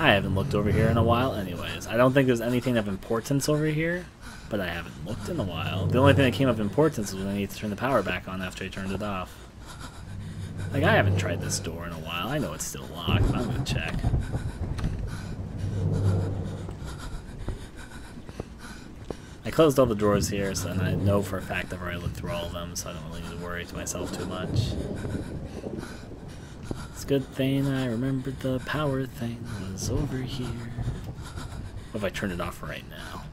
I haven't looked over here in a while anyways. I don't think there's anything of importance over here, but I haven't looked in a while. The only thing that came of importance was when I need to turn the power back on after I turned it off. Like, I haven't tried this door in a while. I know it's still locked, but I'm gonna check. I closed all the drawers here, so I know for a fact I've already looked through all of them, so I don't really need to worry to myself too much. It's a good thing I remembered the power thing was over here. What if I turn it off right now?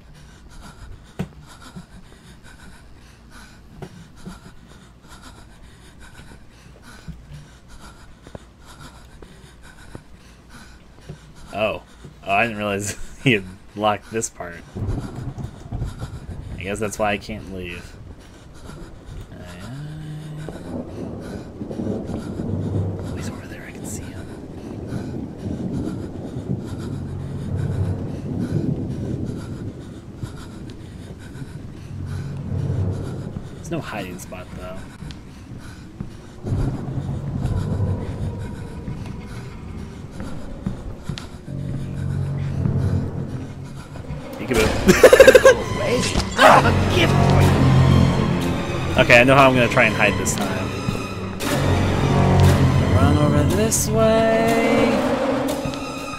Oh, I didn't realize he had locked this part. I guess that's why I can't leave. Oh, he's over there, I can see him. There's no hiding spot though. I have a gift for you. Okay, I know how I'm gonna try and hide this time. Run over this way.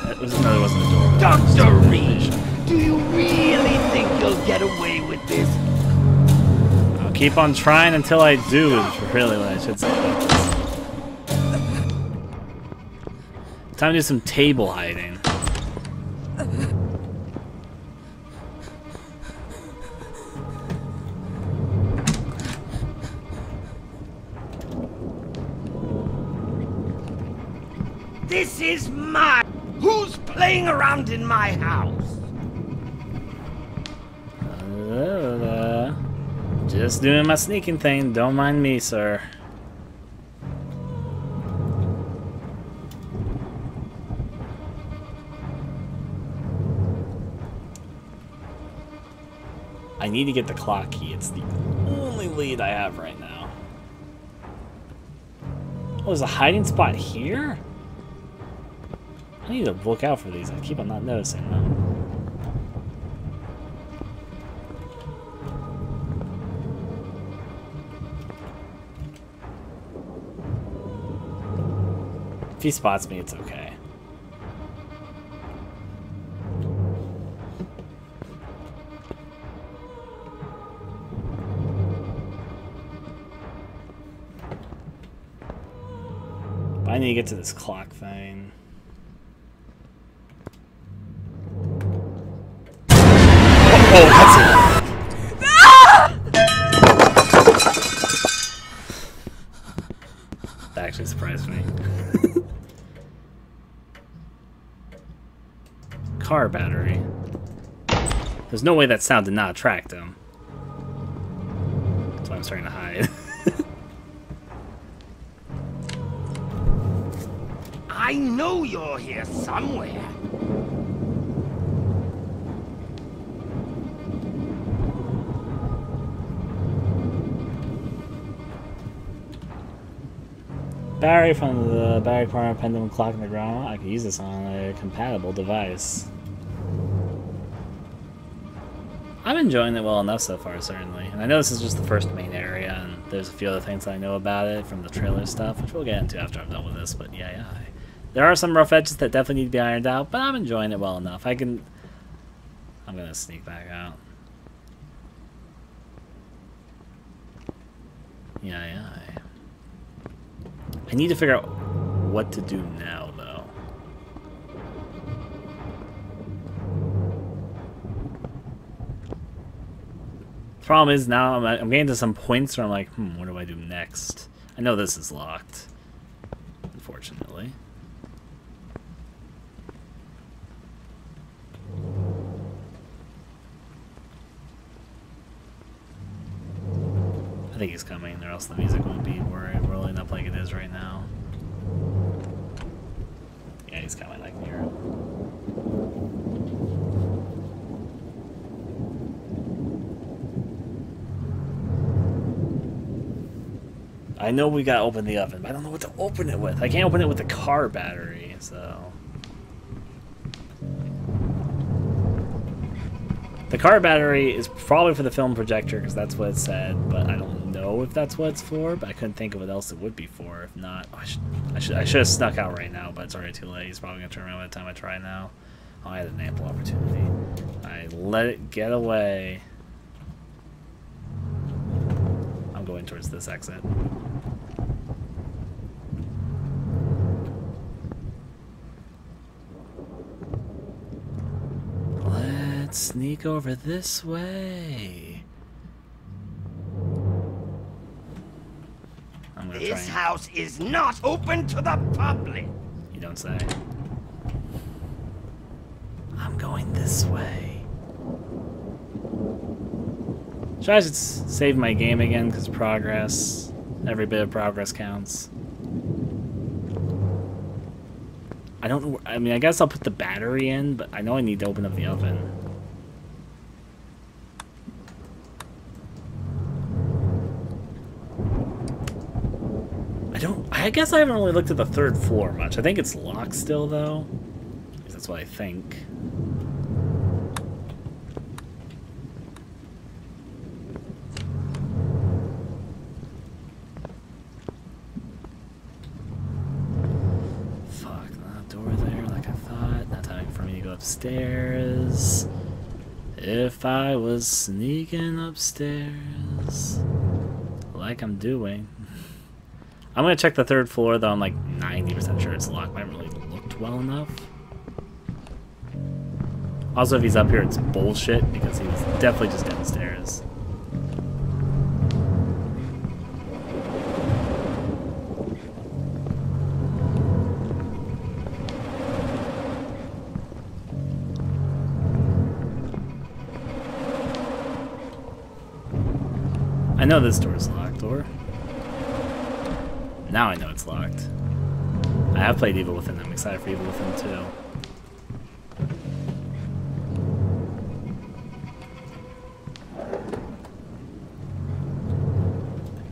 No, there wasn't a door. Dr. Reed, do you really think you'll get away with this? I'll keep on trying until I do, is really what I should say about this. Time to do some table hiding. This is my... Who's playing around in my house? Just doing my sneaking thing. Don't mind me, sir. I need to get the clock key. It's the only lead I have right now. Oh, there's a hiding spot here? I need to look out for these. I keep on not noticing them. If he spots me, it's okay. But I need to get to this clock thing. Oh, that's it. That actually surprised me. Car battery. There's no way that sound did not attract him. That's why I'm starting to hide. I know you're here somewhere. Battery from the battery power pendulum clock in the ground. I could use this on a compatible device. I'm enjoying it well enough so far, certainly. And I know this is just the first main area, and there's a few other things I know about it from the trailer stuff, which we'll get into after I'm done with this, but yeah. There are some rough edges that definitely need to be ironed out, but I'm enjoying it well enough. I'm gonna sneak back out. Yeah. I need to figure out what to do now, though. Problem is now I'm getting to some points where I'm like, what do I do next? I know this is locked, unfortunately. I think he's coming, or else the music won't be rolling up like it is right now. Yeah, he's coming. I can hear him. I know we gotta open the oven, but I don't know what to open it with. I can't open it with the car battery, so... The car battery is probably for the film projector, because that's what it said, but I don't know if that's what it's for, but I couldn't think of what else it would be for. If not, I should have snuck out right now, but it's already too late. He's probably going to turn around by the time I try now. Oh, I had an ample opportunity. I let it get away. I'm going towards this exit. Let's sneak over this way. I'm gonna This house is not open to the public. You don't say. I'm going this way. Should I just save my game again? Because progress, every bit of progress counts. I don't know. I mean, I guess I'll put the battery in, but I know I need to open up the oven. I guess I haven't really looked at the third floor much. I think it's locked still, though. That's what I think. Fuck, that door there, like I thought. Not time for me to go upstairs. If I was sneaking upstairs, like I'm doing. I'm gonna check the third floor, though I'm like 90% sure it's locked. I haven't really looked well enough. Also, if he's up here, it's bullshit, because he was definitely just downstairs. I know this door's locked, or... Now I know it's locked. I have played Evil Within. I'm excited for Evil Within 2.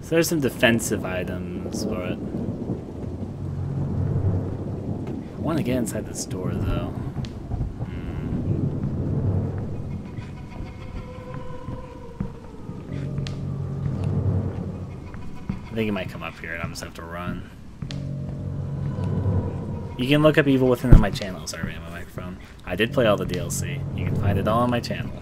So there's some defensive items, but... I want to get inside this door, though. I think he might come up here and I'm just have to run. You can look up Evil Within on my channel. Sorry, my microphone. I did play all the DLC. You can find it all on my channel.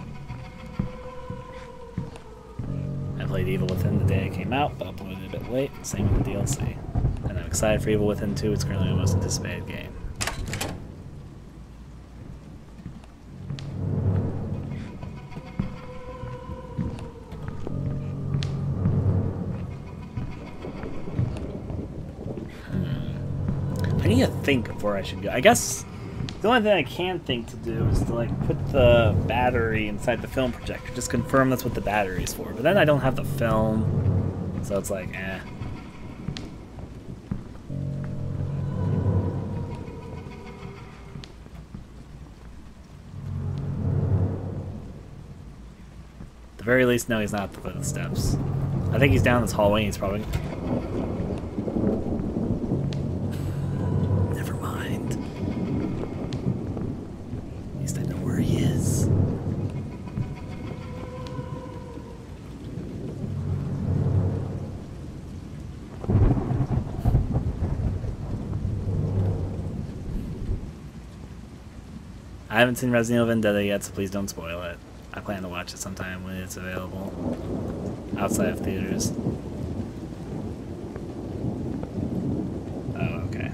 I played Evil Within the day it came out, but uploaded it a bit late. Same with the DLC. And I'm excited for Evil Within 2. It's currently my most anticipated game. I need to think of where I should go. I guess the only thing I can think to do is to like put the battery inside the film projector. Just confirm that's what the battery is for. But then I don't have the film, so it's like, eh. At the very least, no, he's not at the foot of the steps. I think he's down this hallway. And he's probably. I haven't seen Resident Evil Vendetta yet, so please don't spoil it. I plan to watch it sometime when it's available. Outside of theaters. Oh, okay.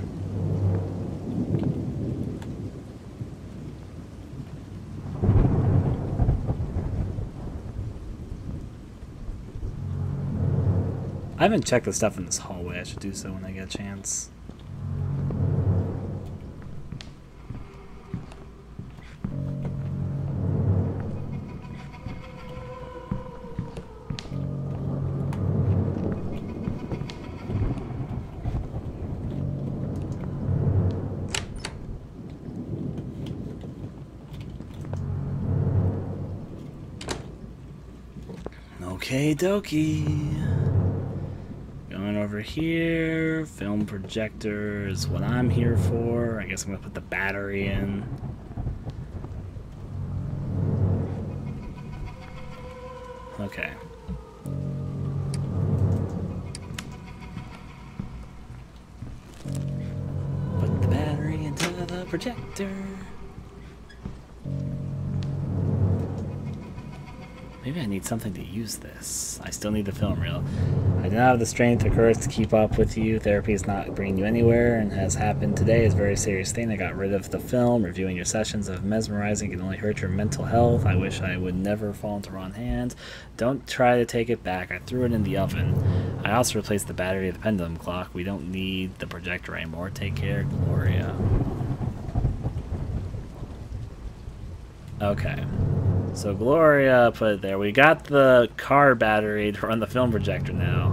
I haven't checked the stuff in this hallway. I should do so when I get a chance. Okay, dokie. Going over here. Film projector is what I'm here for. I guess I'm gonna put the battery in. Okay. Put the battery into the projector. Maybe I need something to use this. I still need the film reel. I do not have the strength or courage to keep up with you. Therapy is not bringing you anywhere, and has happened today is a very serious thing. I got rid of the film. Reviewing your sessions of mesmerizing can only hurt your mental health. I wish I would never fall into wrong hands. Don't try to take it back. I threw it in the oven. I also replaced the battery of the pendulum clock. We don't need the projector anymore. Take care, Gloria. Okay. So Gloria put it there. We got the car battery to run the film projector now.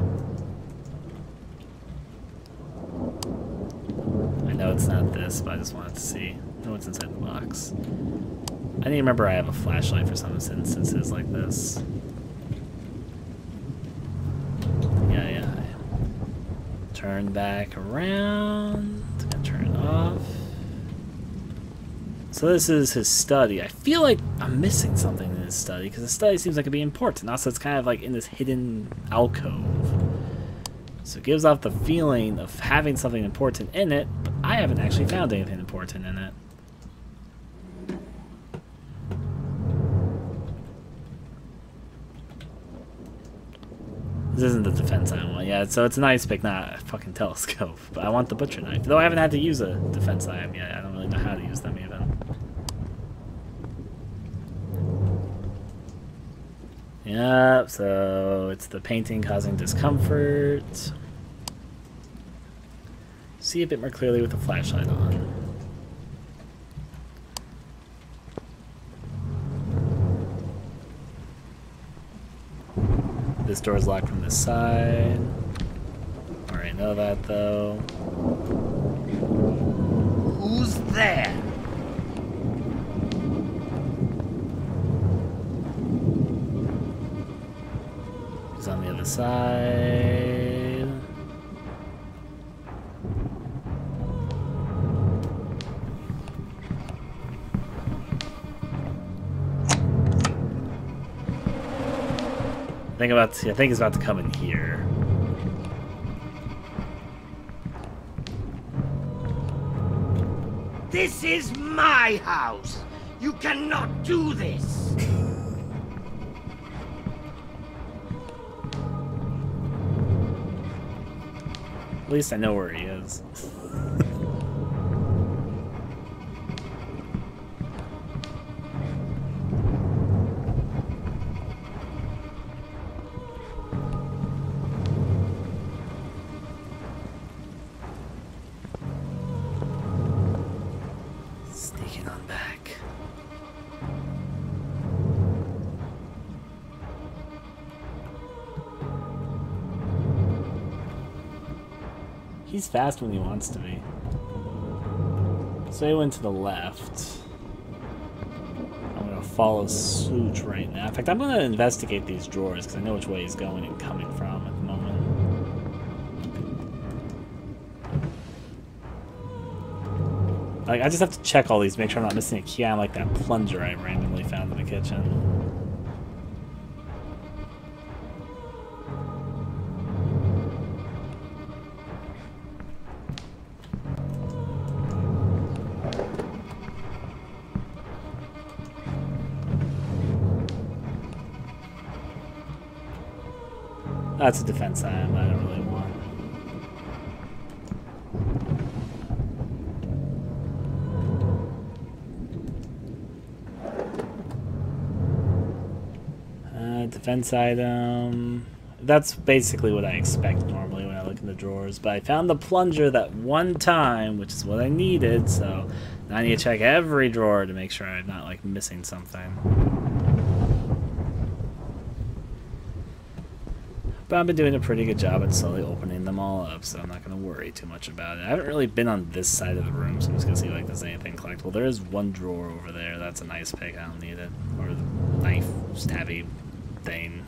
I know it's not this, but I just wanted to see. Know what's inside the box. I need to remember I have a flashlight for some instances like this. Yeah. Turn back around. Gonna turn it off. So this is his study. I feel like I'm missing something in his study, because the study seems like it'd be important. Also, it's kind of like in this hidden alcove. So it gives off the feeling of having something important in it, but I haven't actually found anything important in it. This isn't the defense item one. Yeah, so it's an ice pick, not a fucking telescope. But I want the butcher knife. Though I haven't had to use a defense item yet. I don't really know how to use them even. Yep, so it's the painting causing discomfort. See a bit more clearly with the flashlight on. This door is locked from this side. Already know that though. Who's there? He's on the other side. I think he's about to come in here. This is my house. You cannot do this. At least I know where he is. Sneaking on back. He's fast when he wants to be. So he went to the left. I'm gonna follow suit right now. In fact, I'm gonna investigate these drawers because I know which way he's going and coming from at the moment. Like, I just have to check all these, make sure I'm not missing a key. I'm like that plunger I randomly found in the kitchen. That's a defense item I don't really want. Defense item. That's basically what I expect normally when I look in the drawers. But I found the plunger that one time, which is what I needed, so now I need to check every drawer to make sure I'm not, like, missing something. But I've been doing a pretty good job at slowly opening them all up, so I'm not going to worry too much about it. I haven't really been on this side of the room, so I'm just going to see like there's anything collectible. There is one drawer over there. That's a nice pick. I don't need it. Or the knife, stabby thing.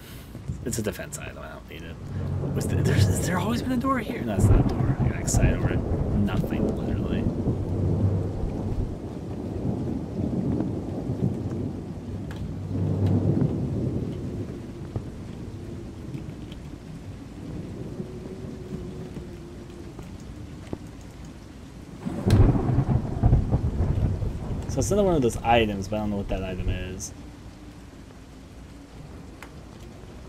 It's a defense item. I don't need it. Has there always been a door here? No, that's not a door. I got excited over it. Nothing, literally. So it's another one of those items, but I don't know what that item is.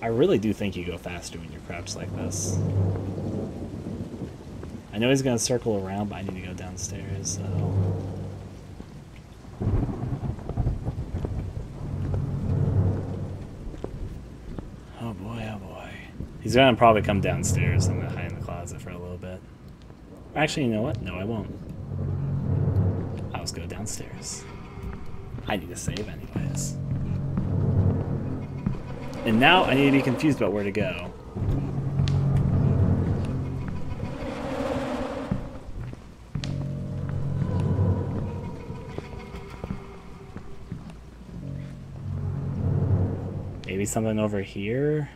I really do think you go faster when you're crouched like this. I know he's going to circle around, but I need to go downstairs, so... Oh boy, oh boy. He's going to probably come downstairs. I'm going to hide in the closet for a little bit. Actually, you know what? No, I won't. I'll just go downstairs. I need to save anyways. And now I need to be confused about where to go. Maybe something over here?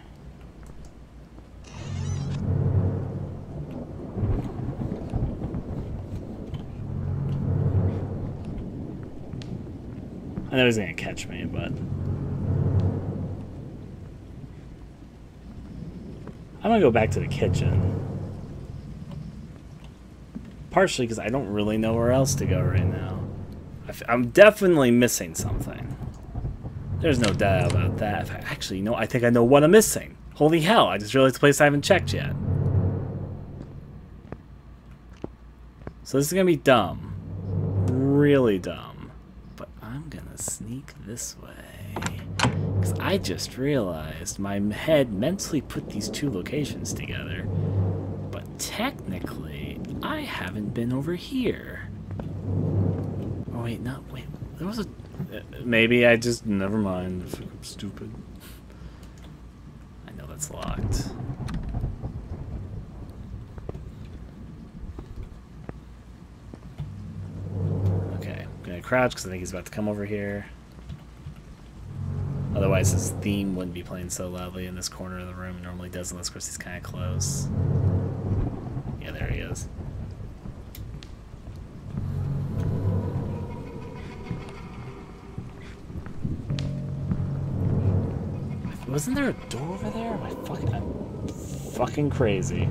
I know he's gonna catch me, but... I'm gonna go back to the kitchen. Partially because I don't really know where else to go right now. I'm definitely missing something. There's no doubt about that. Actually, no, I think I know what I'm missing. Holy hell, I just realized the place I haven't checked yet. So this is gonna be dumb. Really dumb. But I'm gonna sneak this way. Because I just realized my head mentally put these two locations together. But technically, I haven't been over here. Oh wait, no, wait. There was a... maybe I just... never mind. I'm stupid. I know that's locked. Okay, I'm gonna crouch because I think he's about to come over here. Otherwise his theme wouldn't be playing so loudly in this corner of the room. It normally does, unless of course he's kind of close. Yeah, there he is. Wasn't there a door over there? I'm fucking crazy.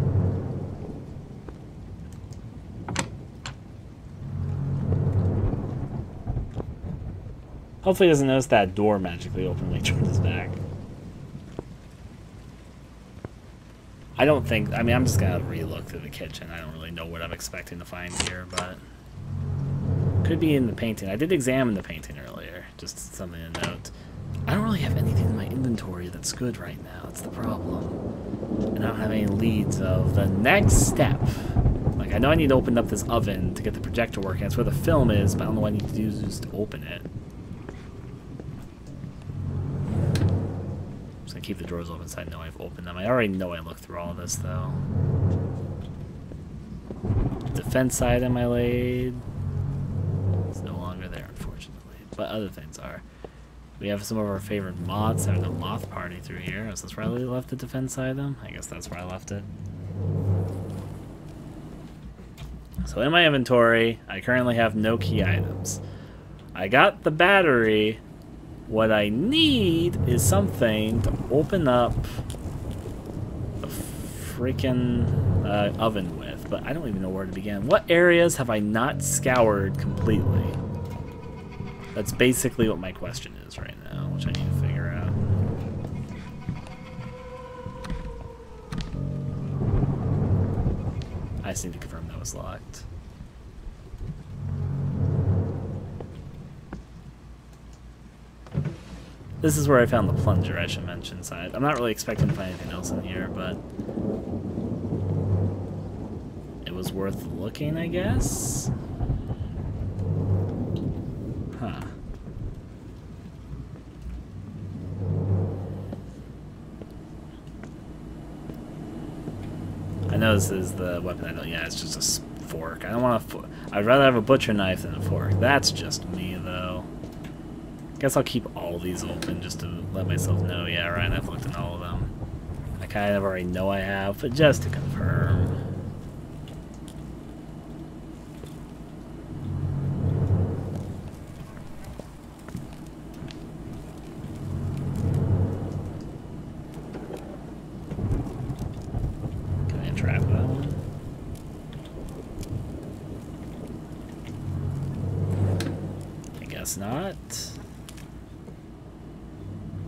Hopefully he doesn't notice that door magically opened when he turned his back. I don't think... I mean, I'm just gonna re-look through the kitchen. I don't really know what I'm expecting to find here, but... could be in the painting. I did examine the painting earlier. Just something to note. I don't really have anything in my inventory that's good right now. That's the problem. And I don't have any leads of the next step. Like, I know I need to open up this oven to get the projector working. That's where the film is, but I don't know what I need to do just to open it. I'm just gonna keep the drawers open so I know I've opened them. I already know I looked through all of this, though. Defense item I laid. It's no longer there, unfortunately. But other things are. We have some of our favorite moths. There's a moth party through here. Is this where I left the defense item? I guess that's where I left it. So in my inventory, I currently have no key items. I got the battery. What I need is something to open up the freaking oven with, but I don't even know where to begin. What areas have I not scoured completely? That's basically what my question is right now, which I need to figure out. I just need to confirm that was locked. This is where I found the plunger, I should mention. So I'm not really expecting to find anything else in here, but it was worth looking, I guess. Huh. I know this is the weapon. I don't. Yeah, it's just a fork. I don't want to. I'd rather have a butcher knife than a fork. That's just me, though. Guess I'll keep all these open just to let myself know. Yeah, right. I've looked at all of them. I kind of already know I have, but just to confirm. Can I trap that one? I guess not.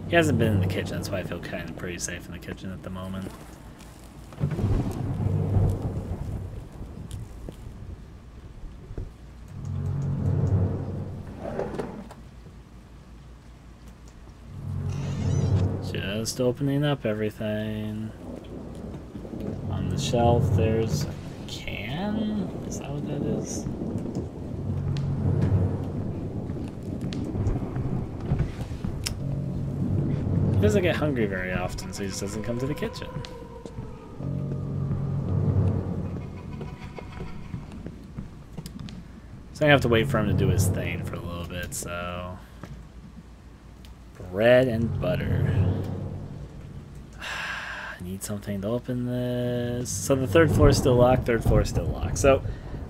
He hasn't been in the kitchen, that's why I feel kind of pretty safe in the kitchen at the moment. Just opening up everything. On the shelf, there's a can? Is that what that is? He doesn't get hungry very often, so he just doesn't come to the kitchen. So I have to wait for him to do his thing for a little bit, so... Bread and butter. I need something to open this. So the third floor is still locked, third floor is still locked. So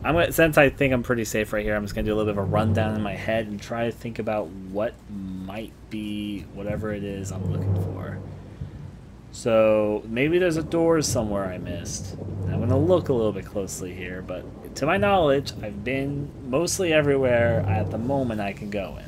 I'm gonna, since I think I'm pretty safe right here, I'm just gonna do a little bit of a rundown in my head and try to think about what might be whatever it is I'm looking for. So maybe there's a door somewhere I missed. I'm gonna look a little bit closely here, but to my knowledge, I've been mostly everywhere at the moment I can go in.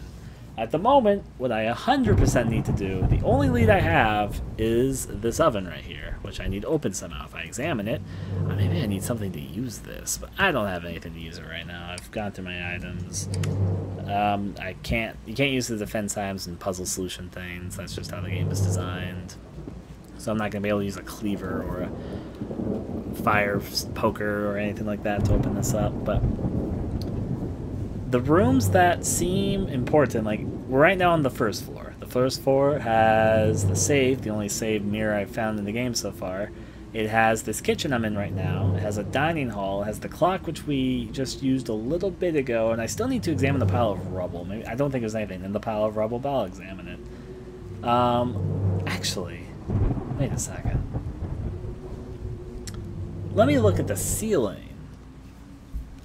At the moment, what I 100% need to do, the only lead I have is this oven right here, which I need to open somehow. If I examine it, maybe I need something to use this, but I don't have anything to use it right now. I've gone through my items. You can't use the defense items and puzzle solution things. That's just how the game is designed. So I'm not going to be able to use a cleaver or a fire poker or anything like that to open this up, but the rooms that seem important, like, we're right now on the first floor. The first floor has the safe, the only save mirror I've found in the game so far. It has this kitchen I'm in right now. It has a dining hall. It has the clock, which we just used a little bit ago, and I still need to examine the pile of rubble. Maybe I don't think there's anything in the pile of rubble, but I'll examine it. Actually, wait a second. Let me look at the ceiling.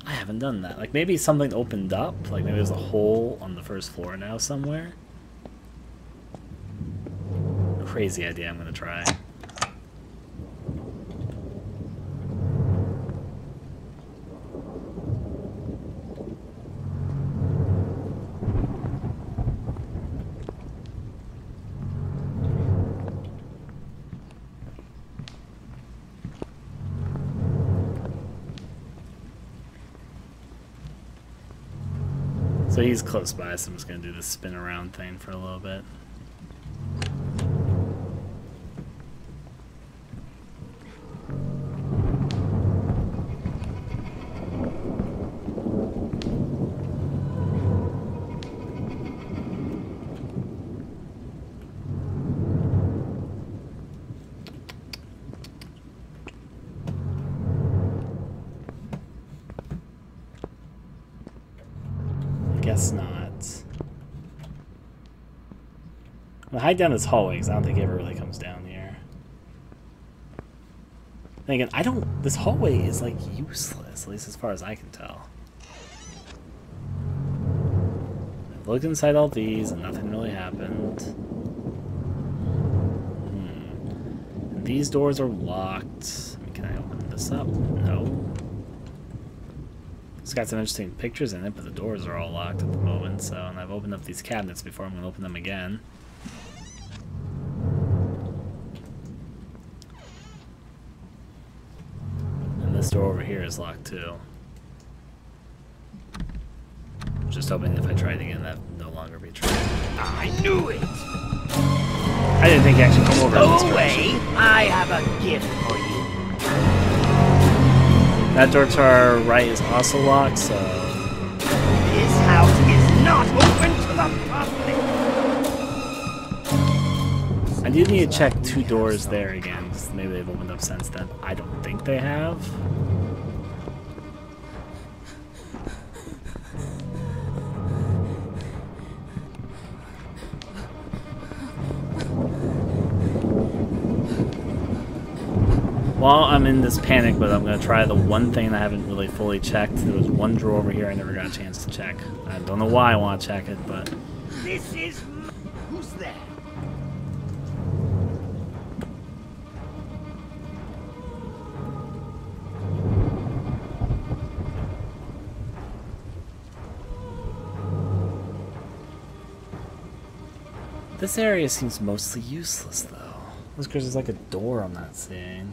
I haven't done that. Like, maybe something opened up. Like, maybe there's a hole on the first floor now somewhere. Crazy idea I'm gonna try. So he's close by, so I'm just going to do this spin around thing for a little bit. Guess not. I'll hide down this hallway because I don't think it ever really comes down here. Then again, this hallway is like useless, at least as far as I can tell. I've looked inside all these and nothing really happened. And these doors are locked. I mean, can I open this up? No. It's got some interesting pictures in it, but the doors are all locked at the moment, so, and I've opened up these cabinets before. I'm going to open them again. And this door over here is locked too. Just hoping if I try it again, that would no longer be true. I knew it! I didn't think he actually came over. Go away! I have a gift for you. That door to our right is also locked, so... This house is not open to the public. I do need to check 2 doors there again, 'cause maybe they've opened up since then. I don't think they have. While I'm in this panic, but I'm going to try the one thing I haven't really fully checked. There was one drawer over here I never got a chance to check. I don't know why I want to check it, but... This is... Who's there? This area seems mostly useless, though. That's because there's like a door I'm not seeing.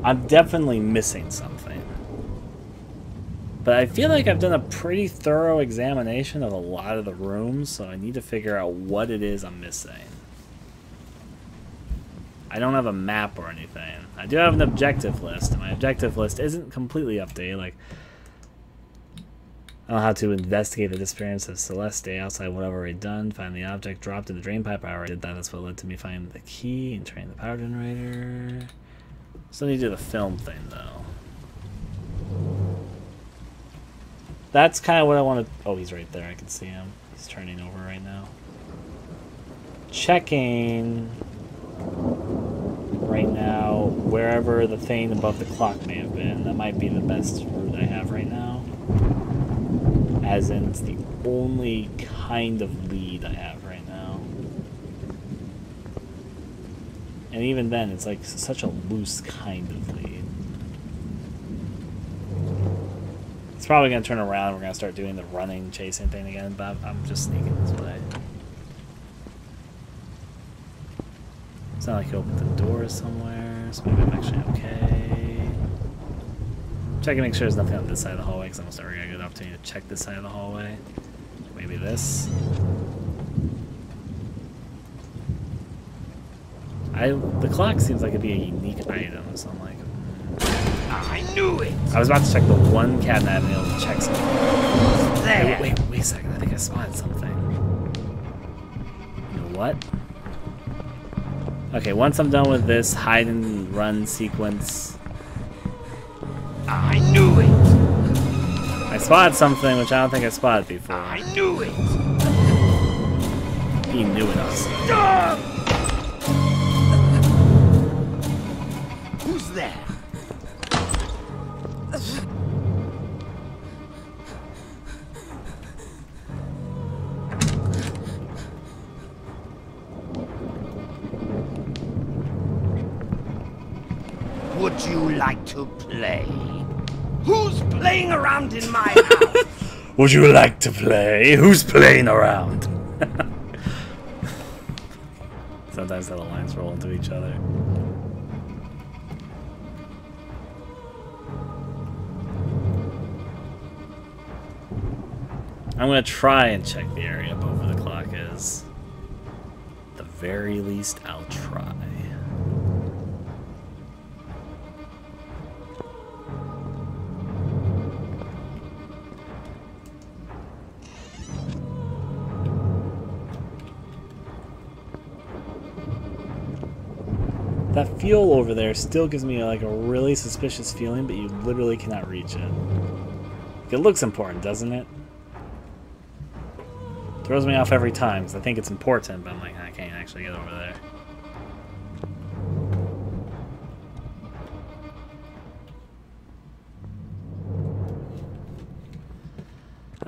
I'm definitely missing something. But I feel like I've done a pretty thorough examination of a lot of the rooms, so I need to figure out what it is I'm missing. I don't have a map or anything. I do have an objective list, and my objective list isn't completely updated. Like, I don't know how to investigate the disappearance of Celeste outside whatever I've already done. Find the object dropped in the drain pipe. I already did that. That's what led to me finding the key and turning the power generator. Still need to do the film thing, though. That's kind of what I want to... Oh, he's right there. I can see him. He's turning over right now. Checking... right now, wherever the thing above the clock may have been. That might be the best route I have right now. As in, it's the only kind of lead I have right now. And even then, it's like such a loose kind of lead. It's probably going to turn around and we're going to start doing the running, chasing thing again, but I'm just sneaking this way. It's not like he opened the door somewhere, so maybe I'm actually okay. Check and make sure there's nothing on this side of the hallway, because I almost never get a good opportunity to check this side of the hallway. Maybe this. The clock seems like it'd be a unique item, so I'm like... I knew it! I was about to check the one cabinet I haven't been able to check something. There! Wait a second, I think I spotted something. You know what? Okay, once I'm done with this hide and run sequence... I knew it! I spotted something which I don't think I spotted before. I knew it! He knew it also. Stop! Who's there? Would you like to play? Who's playing around in my house? Would you like to play? Who's playing around? Sometimes the lines roll into each other. I'm gonna try and check the area above where the clock is. At the very least, I'll try. That fuel over there still gives me like a really suspicious feeling, but you literally cannot reach it. It looks important, doesn't it? Throws me off every time because I think it's important, but I'm like, I can't actually get over there.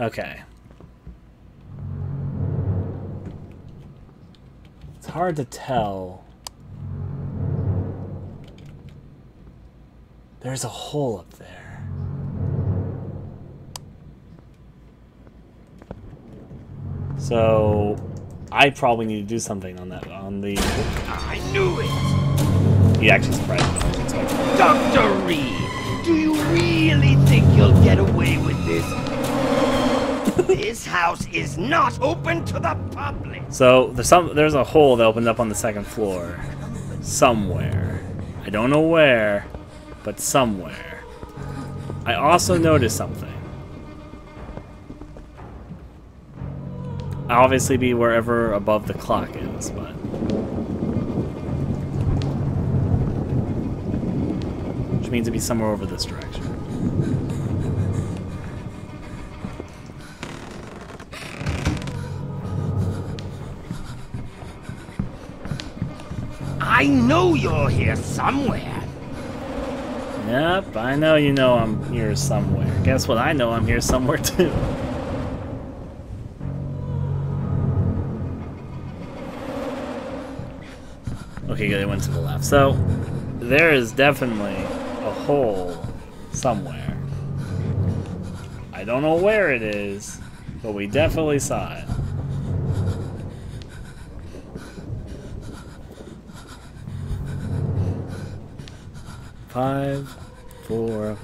Okay. It's hard to tell. There's a hole up there. So I probably need to do something on that. On the. I knew it. He actually surprised me. It's like, Dr. Reed, do you really think you'll get away with this? This house is not open to the public. so there's a hole that opened up on the second floor. Somewhere. I don't know where, but somewhere. I also noticed something. Obviously be wherever above the clock is, but... which means it'd be somewhere over this direction. I know you're here somewhere. Yep, I know you know I'm here somewhere. Guess what? I know I'm here somewhere too. Okay, good, it went to the left. So, there is definitely a hole somewhere. I don't know where it is, but we definitely saw it. Five, 4,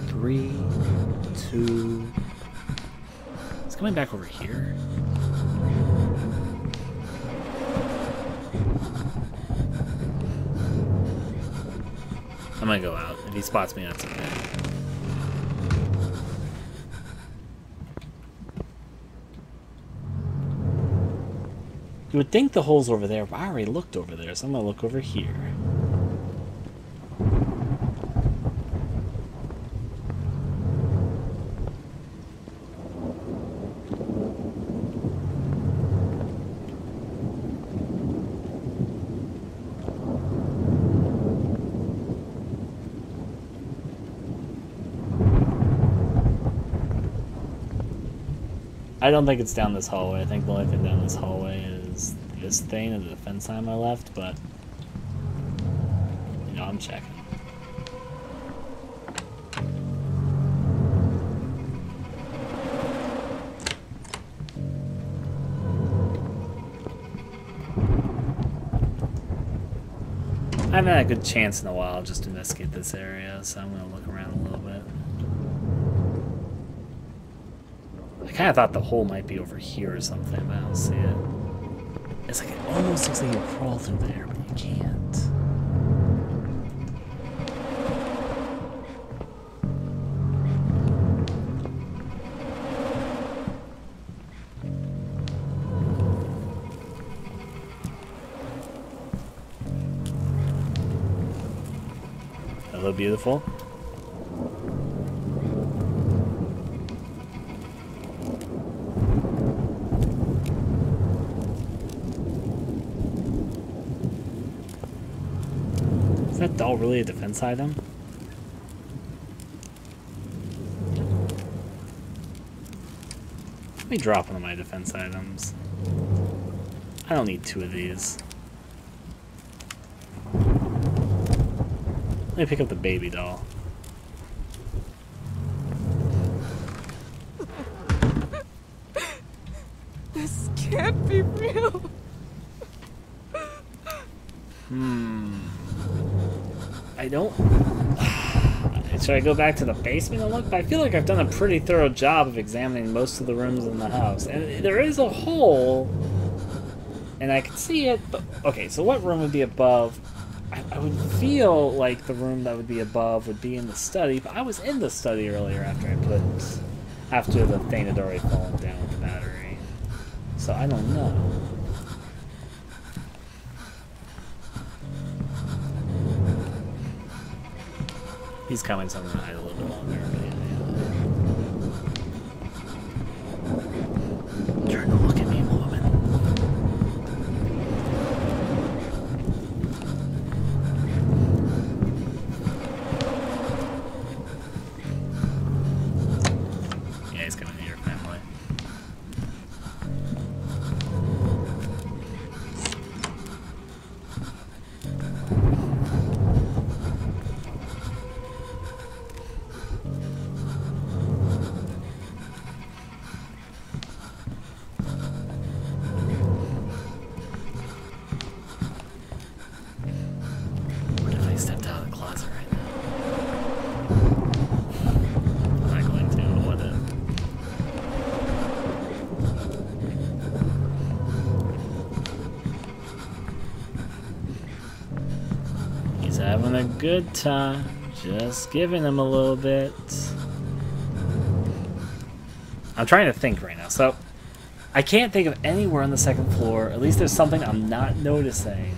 3, 2. It's coming back over here. I'm gonna go out. If he spots me, that's okay. You would think the hole's over there, but I already looked over there, so I'm gonna look over here. I don't think it's down this hallway. I think the only thing down this hallway is this thing and the defense time I left, but you know, I'm checking. I haven't had a good chance in a while just to investigate this area, so I'm gonna look around a little bit. I kind of thought the hole might be over here or something, but I don't see it. It's like it almost looks like you crawl through there, but you can't. Hello, beautiful. Is that doll really a defense item? Let me drop one of my defense items. I don't need 2 of these. Let me pick up the baby doll. This can't be real. I don't... Should I go back to the basement and look? But I feel like I've done a pretty thorough job of examining most of the rooms in the house. And there is a hole, and I can see it, but... Okay, so what room would be above? I would feel like the room that would be above would be in the study, but I was in the study earlier after the thing had already fallen down with the battery. So I don't know. He's coming, so I'm gonna hide a little bit longer. But yeah. Turn to look at me, woman. Yeah, he's coming to your family. Having a good time. Just giving him a little bit. I'm trying to think right now. So, I can't think of anywhere on the second floor. At least there's something I'm not noticing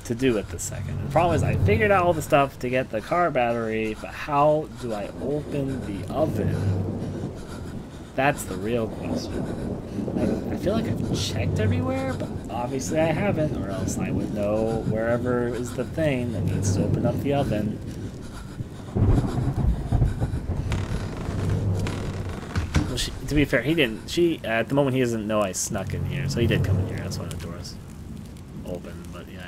to do at the second. The problem is I figured out all the stuff to get the car battery, but how do I open the oven? That's the real question. I feel like I've checked everywhere, but obviously I haven't, or else I would know wherever is the thing that needs to open up the oven. Well, to be fair, he didn't. At the moment, he doesn't know I snuck in here, so he did come in here. That's why the door's open. But yeah.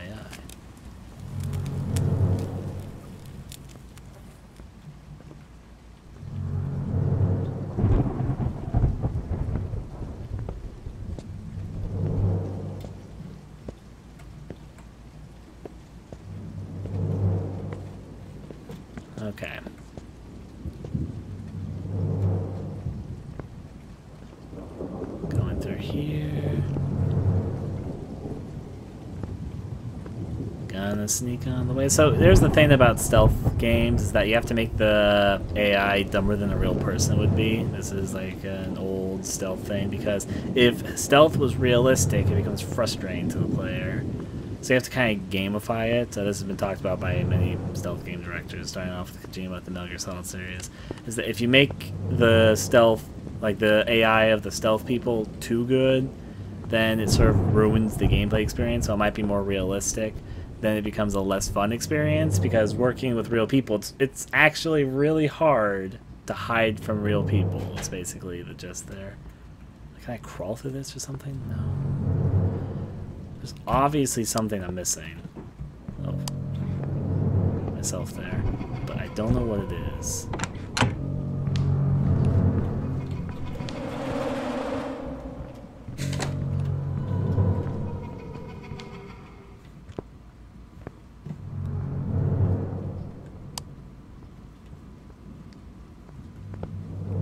Okay. Going through here. Gonna sneak on the way. So there's the thing about stealth games is that you have to make the AI dumber than a real person would be. This is like an old stealth thing because if stealth was realistic, it becomes frustrating to the player. So you have to kind of gamify it. This has been talked about by many stealth game directors, starting off with Kojima with the Metal Gear Solid series, is that if you make the stealth, like the AI of the stealth people, too good, then it sort of ruins the gameplay experience, so it might be more realistic. Then it becomes a less fun experience, because working with real people, it's actually really hard to hide from real people. It's basically the gist there. Can I crawl through this or something? No. There's obviously something I'm missing. Oh. Myself there. But I don't know what it is.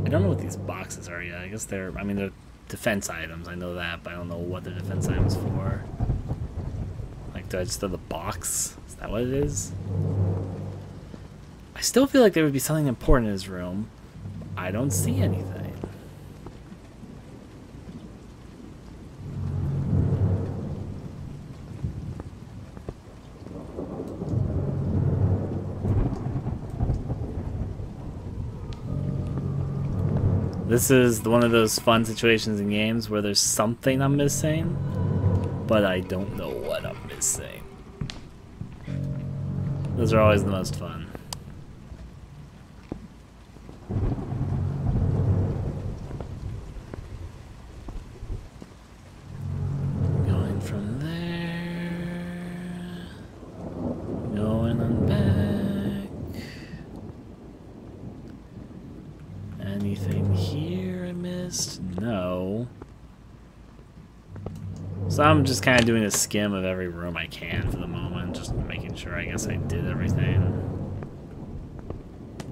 I don't know what these boxes are yet. I guess they're defense items, I know that, but I don't know what the defense items for. Like, do I just throw the box? Is that what it is? I still feel like there would be something important in his room. I don't see anything. This is one of those fun situations in games where there's something I'm missing, but I don't know what I'm missing. Those are always the most fun. Going from there, going on back. Anything here I missed? No. So I'm just kind of doing a skim of every room I can for the moment, just making sure I guess I did everything.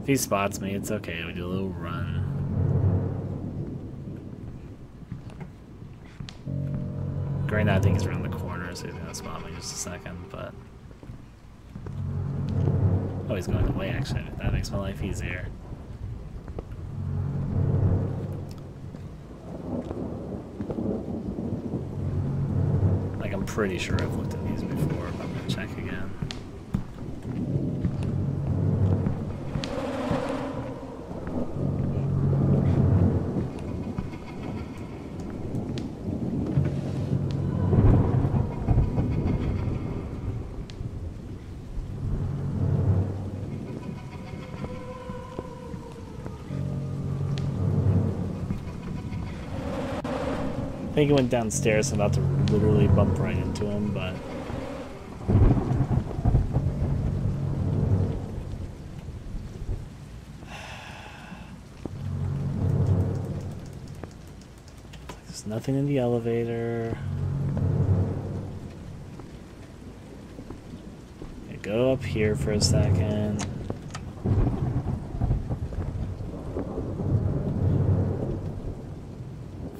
If he spots me, it's okay, we do a little run. Right now I think he's around the corner, so he's gonna spot me in just a second, but... Oh, he's going away actually, that makes my life easier. I'm pretty sure I've looked at these before, but I'm gonna check again. I think he went downstairs. I'm about to literally bump right into him, but... There's nothing in the elevator. I go up here for a second.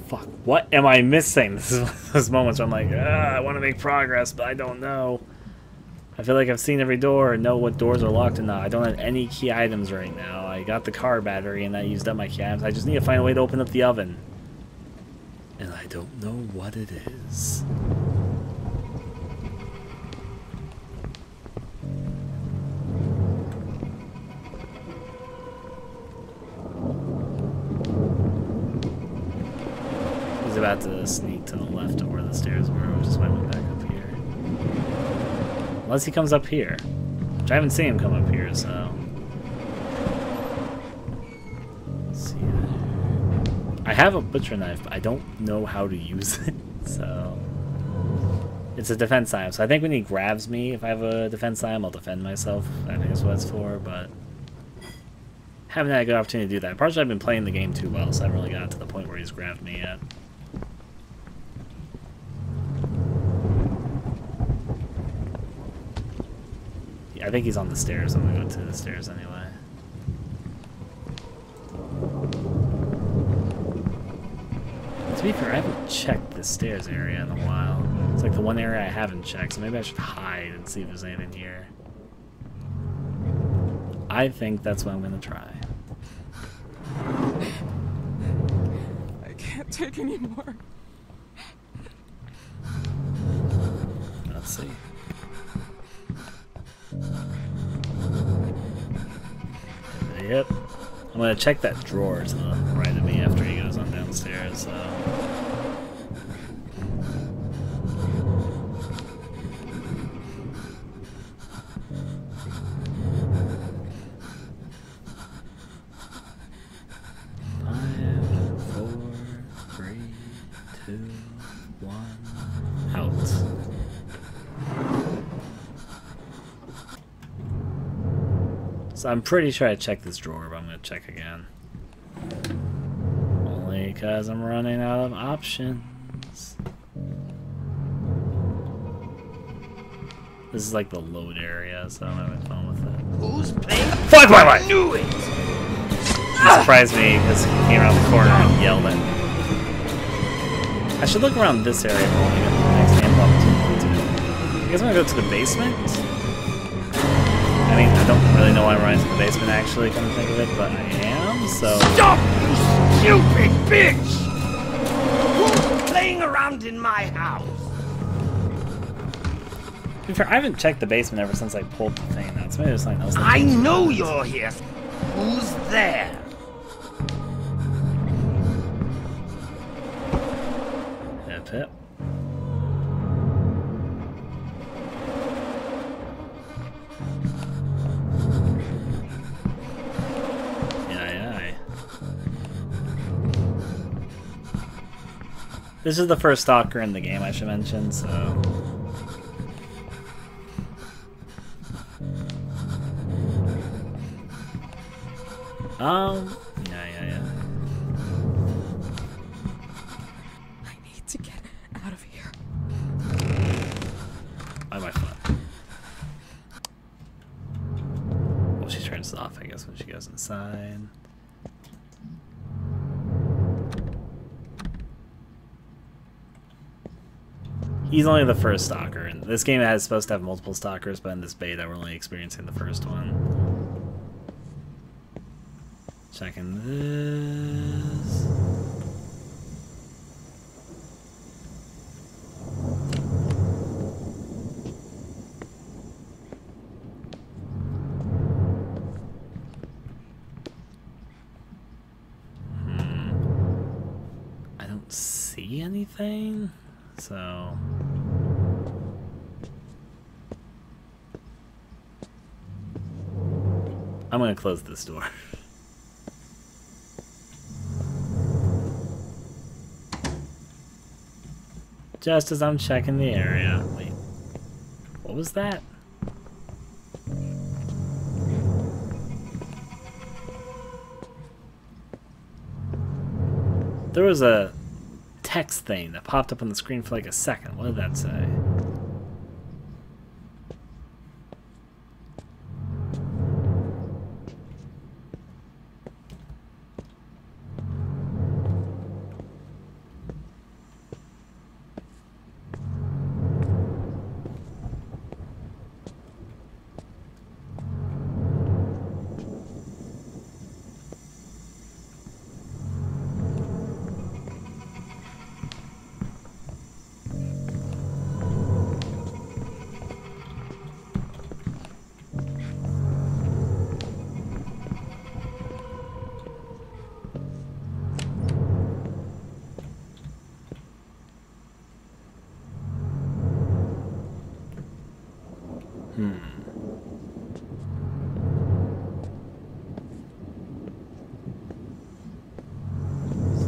Fuck, what am I missing? This is one of those moments where I'm like, I want to make progress, but I don't know. I feel like I've seen every door and know what doors are locked and not. I don't have any key items right now. I got the car battery and that used up my key items. I just need to find a way to open up the oven. And I don't know what it is. He's about to sneak to the left of where the stairs were, which is why I went back up here. Unless he comes up here. Which I haven't seen him come up here, so... Let's see there. I have a butcher knife, but I don't know how to use it, so... It's a defense item, so I think when he grabs me, if I have a defense item, I'll defend myself. I think that's what it's for, but... Haven't had a good opportunity to do that. Partially I've been playing the game too well, so I haven't really gotten to the point where he's grabbed me yet. I think he's on the stairs. I'm gonna go to the stairs anyway. To be fair, I haven't checked the stairs area in a while. It's like the one area I haven't checked, so maybe I should hide and see if there's anything here. I think that's what I'm gonna try. I can't take any more. Let's see. Yep. I'm gonna check that drawer to the right of me after he goes on downstairs, so... So I'm pretty sure I checked this drawer, but I'm going to check again. Only because I'm running out of options. This is like the load area, so I'm having fun with it. Who's playing? Fuck my life! I knew it! It surprised me because he came around the corner and yelled at me. I should look around this area for when we get the next amp opportunity. You guys want to go to the basement? I mean, I don't really know why I'm running to the basement, actually, come to think of it, but I am, so... Stop, you stupid bitch! Who's playing around in my house? To be fair, I haven't checked the basement ever since I pulled the thing out, so maybe there's something else. I know you're here. Who's there? Hip hip. This is the first stalker in the game, I should mention, so... Yeah. I need to get out of here. Why my foot? Well, she turns it off, I guess, when she goes inside. He's only the first stalker, and this game is supposed to have multiple stalkers, but in this beta we're only experiencing the first one. Checking this. I don't see anything. So I'm gonna close this door. Just as I'm checking the area. Wait, what was that? There was a text thing that popped up on the screen for like a second. What did that say? So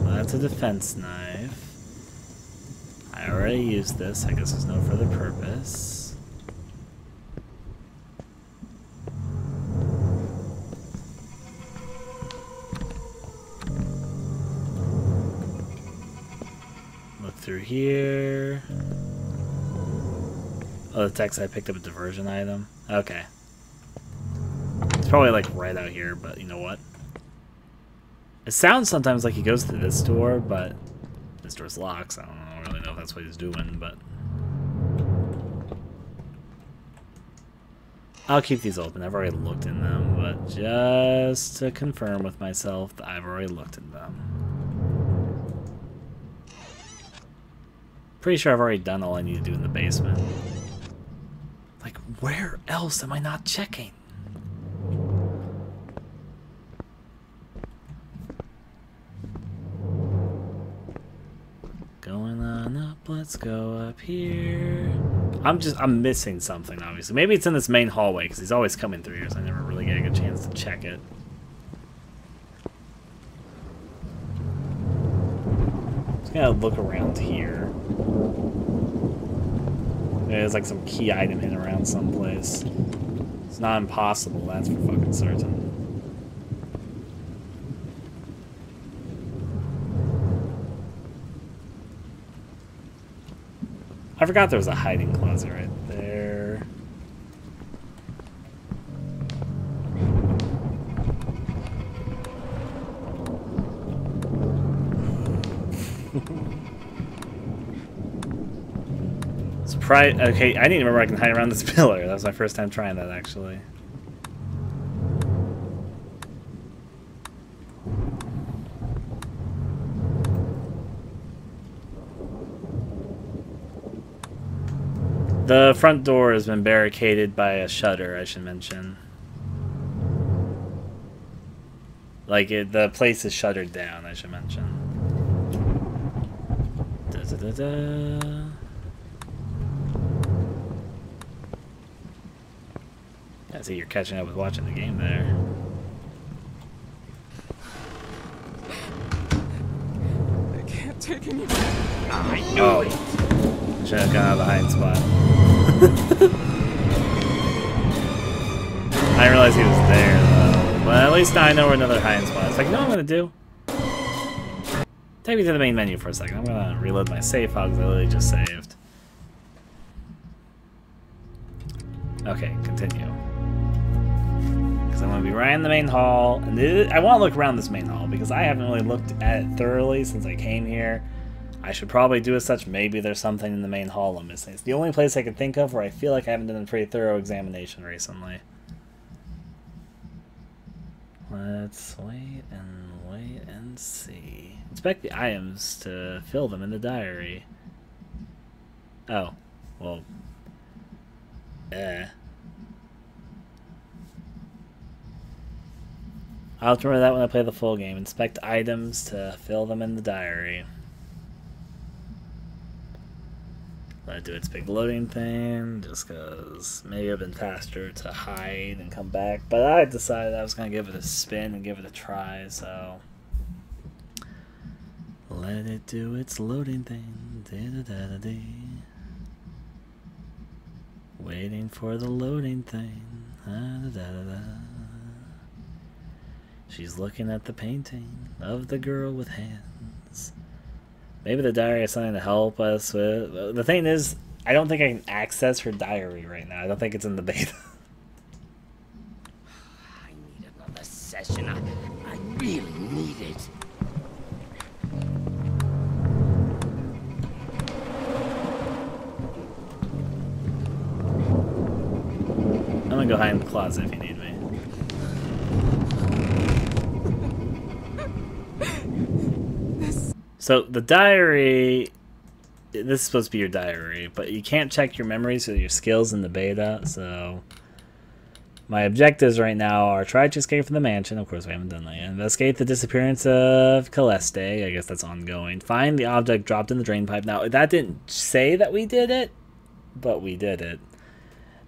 that's a defense knife. I already used this. I guess there's no further purpose. Look through here. Oh, the text I picked up a diversion item. Okay. It's probably like right out here, but you know what? It sounds sometimes like he goes through this door, but this door's locked, so I don't really know if that's what he's doing, but I'll keep these open. I've already looked in them, but just to confirm with myself that I've already looked in them. Pretty sure I've already done all I need to do in the basement. Like, where else am I not checking? Going on up, let's go up here. I'm missing something, obviously. Maybe it's in this main hallway, because he's always coming through here, so I never really get a good chance to check it. Just gotta look around here. There's like some key item hidden around someplace. It's not impossible, that's for fucking certain. I forgot there was a hiding closet right there. Okay, I didn't even remember I can hide around this pillar. That was my first time trying that, actually. The front door has been barricaded by a shutter, I should mention. Like, the place is shuttered down, I should mention. Da-da-da-da. I see you're catching up with watching the game there. I can't take any more. I knew it! Should have gone out of the hiding spot. I didn't realize he was there, though. But at least now I know where another hiding spot is. Like, you know what I'm gonna do? Take me to the main menu for a second. I'm gonna reload my save file because I literally just saved. Okay, continue. Because I'm gonna be right in the main hall. And I want to look around this main hall because I haven't really looked at it thoroughly since I came here. I should probably do as such. Maybe there's something in the main hall I'm missing. It's the only place I can think of where I feel like I haven't done a pretty thorough examination recently. Let's wait and see. Inspect the items to fill them in the diary. Oh, well. I'll have to remember that when I play the full game. Inspect items to fill them in the diary. Let it do its big loading thing, just because maybe I've been faster to hide and come back. But I decided I was going to give it a spin and give it a try, so... Let it do its loading thing. Da-da-da-da-dee. Waiting for the loading thing. Da-da-da-da-da. She's looking at the painting of the girl with hands. Maybe the diary has something to help us with. The thing is, I don't think I can access her diary right now. I don't think it's in the beta. I need another session. I really need it. I'm gonna go hide in the closet if you need me. So the diary, this is supposed to be your diary, but you can't check your memories or your skills in the beta, so my objectives right now are try to escape from the mansion. Of course, we haven't done that yet. Investigate the disappearance of Celeste. I guess that's ongoing. Find the object dropped in the drain pipe. Now, that didn't say that we did it, but we did it.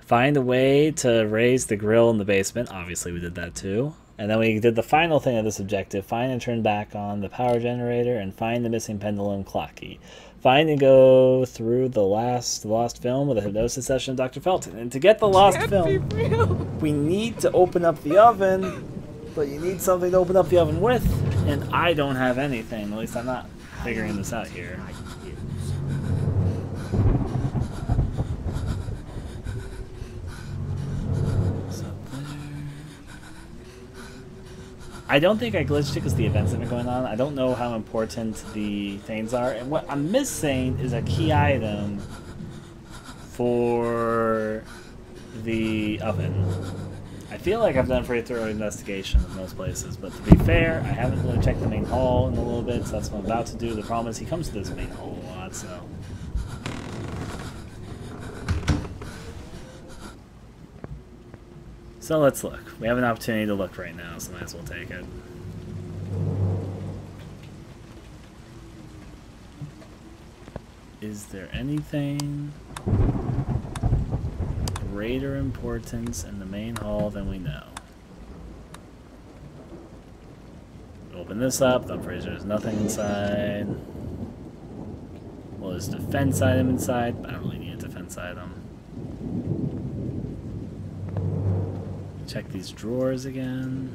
Find a way to raise the grill in the basement. Obviously, we did that too. And then we did the final thing of this objective. Find and turn back on the power generator and find the missing pendulum clock key. Find and go through the lost film with a hypnosis session of Dr. Felton. And to get the lost film, we need to open up the oven. But you need something to open up the oven with. And I don't have anything. At least I'm not figuring this out here. I don't think I glitched it because the events that are going on. I don't know how important the things are. And what I'm missing is a key item for the oven. I feel like I've done a pretty thorough investigation in most places, but to be fair, I haven't really checked the main hall in a little bit, so that's what I'm about to do. The problem is he comes to this main hall a lot, so... So let's look. We have an opportunity to look right now, so might as well take it. Is there anything greater importance in the main hall than we know? Open this up. I'm pretty sure there's nothing inside. Well, there's a defense item inside, but I don't really need a defense item. Check these drawers again.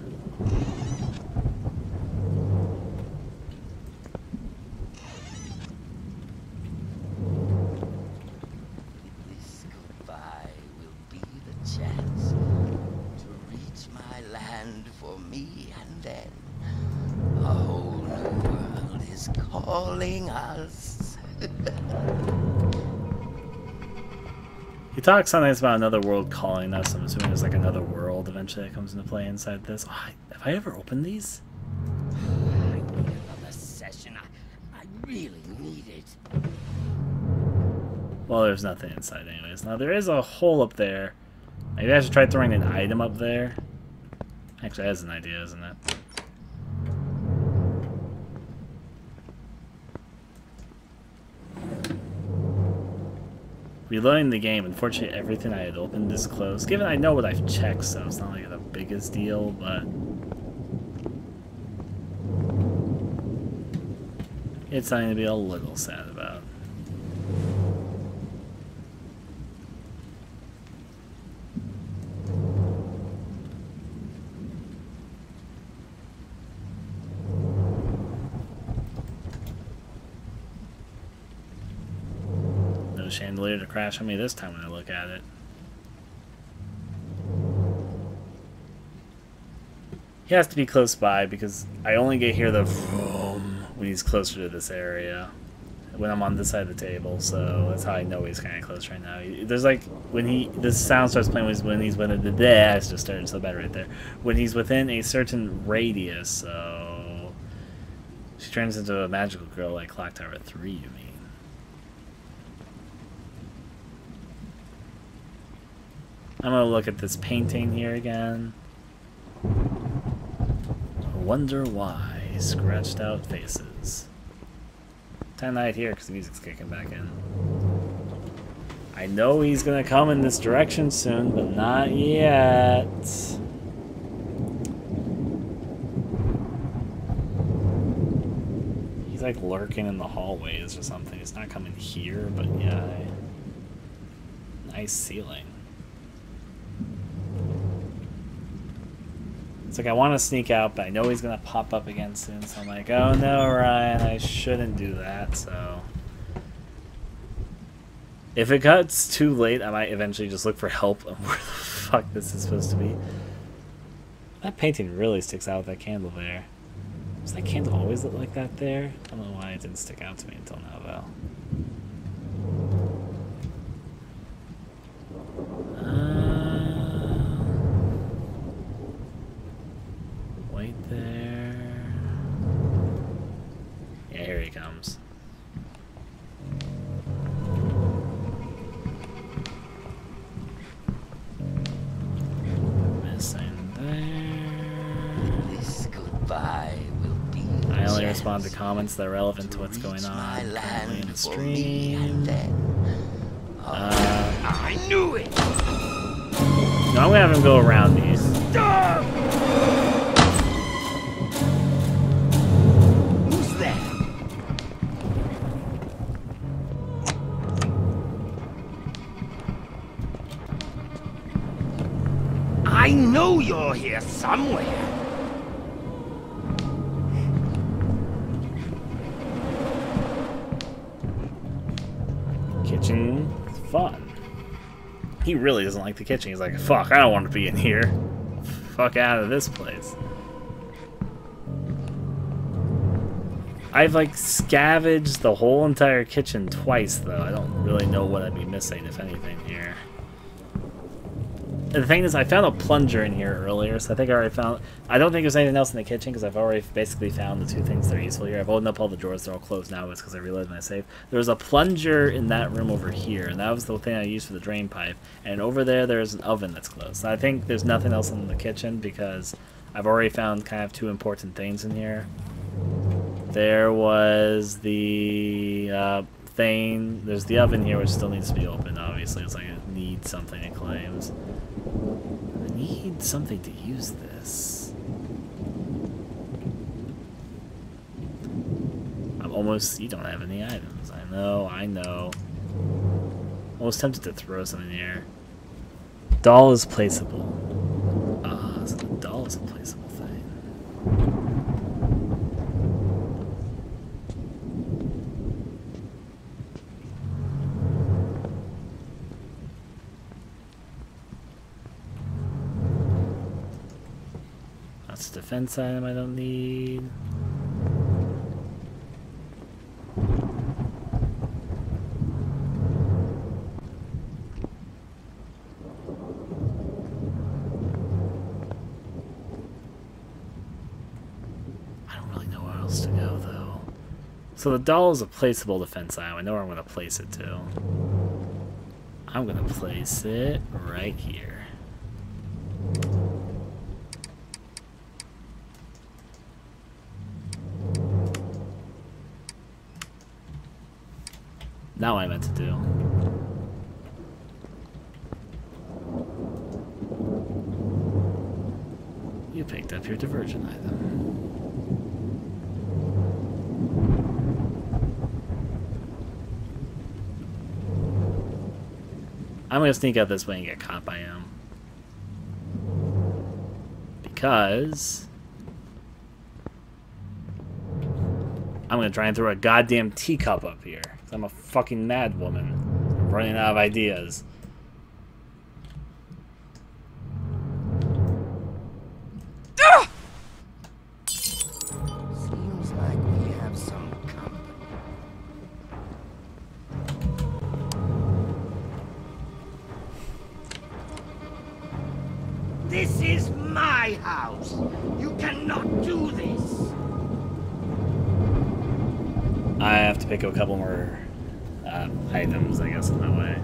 This goodbye will be the chance to reach my land for me, and then a whole new world is calling us. He talks sometimes about another world calling us. I'm assuming there's like another world eventually that comes into play inside this. Oh, have I ever opened these? I need another session. I really need it. Well, there's nothing inside anyways. Now, there is a hole up there. Maybe I should try throwing an item up there. Actually, that's an idea, isn't it? Reloading the game. Unfortunately, everything I had opened is closed. Given I know what I've checked, so it's not like the biggest deal, but... it's something to be a little sad about. Chandelier to crash on me this time when I look at it. He has to be close by because I only get hear the vroom when he's closer to this area when I'm on this side of the table, so that's how I know he's kind of close right now. There's like when this sound starts playing when he's within the dash just started so bad right there. When he's within a certain radius, so she turns into a magical girl like Clock Tower 3, you mean? I'm gonna look at this painting here again. Wonder why. Scratched out faces. Time night here because the music's kicking back in. I know he's gonna come in this direction soon, but not yet. He's like lurking in the hallways or something. He's not coming here, but yeah. Nice ceiling. It's like I want to sneak out, but I know he's going to pop up again soon, so I'm like, oh no, Ryan, I shouldn't do that, so... If it gets too late, I might eventually just look for help on where the fuck this is supposed to be. That painting really sticks out with that candle there. Does that candle always look like that there? I don't know why it didn't stick out to me until now, though. Wait there. Yeah, here he comes. Missing there. This goodbye will be the I only chance respond to comments that are relevant to what's going on currently in the stream. I knew it! No, I'm gonna have him go around these. Who's there? I know you're here somewhere. Kitchen, fun. He really doesn't like the kitchen. He's like, fuck, I don't want to be in here. Fuck out of this place. I've like scavenged the whole entire kitchen twice though. I don't really know what I'd be missing, if anything, here. And the thing is, I found a plunger in here earlier, so I think I already found... I don't think there's anything else in the kitchen, because I've already basically found the two things that are useful here. I've opened up all the drawers, they're all closed now, it's because I realized my save. There was a plunger in that room over here, and that was the thing I used for the drain pipe. And over there, there's an oven that's closed. So I think there's nothing else in the kitchen, because I've already found kind of two important things in here. There was the thing... There's the oven here, which still needs to be opened, obviously. It's like it needs something, it claims. I need something to use this. I'm almost... You don't have any items. I know. Almost tempted to throw something in here. Doll is placeable. Ah, so the doll is a placeable thing. That's a defense item I don't need. I don't really know where else to go though. So the doll is a placeable defense item. I know where I'm going to place it to. I'm going to place it right here. Now what I meant to do. You picked up your diversion item. I'm gonna sneak out this way and get caught by him. Because I'm gonna try and throw a goddamn teacup up here. I'm a fucking mad woman. I'm running out of ideas. Seems like we have some company. This is my house. You cannot do this. I have to pick up a couple more items, I guess, on my way.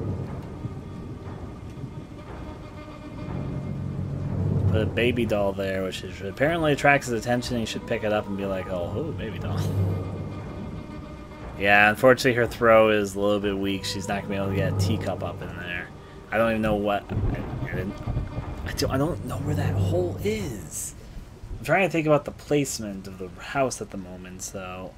Put a baby doll there, which is, apparently attracts his attention. He should pick it up and be like, oh, baby doll. Yeah, unfortunately her throw is a little bit weak. She's not going to be able to get a teacup up in there. I don't even know what... I don't know where that hole is. I'm trying to think about the placement of the house at the moment, so...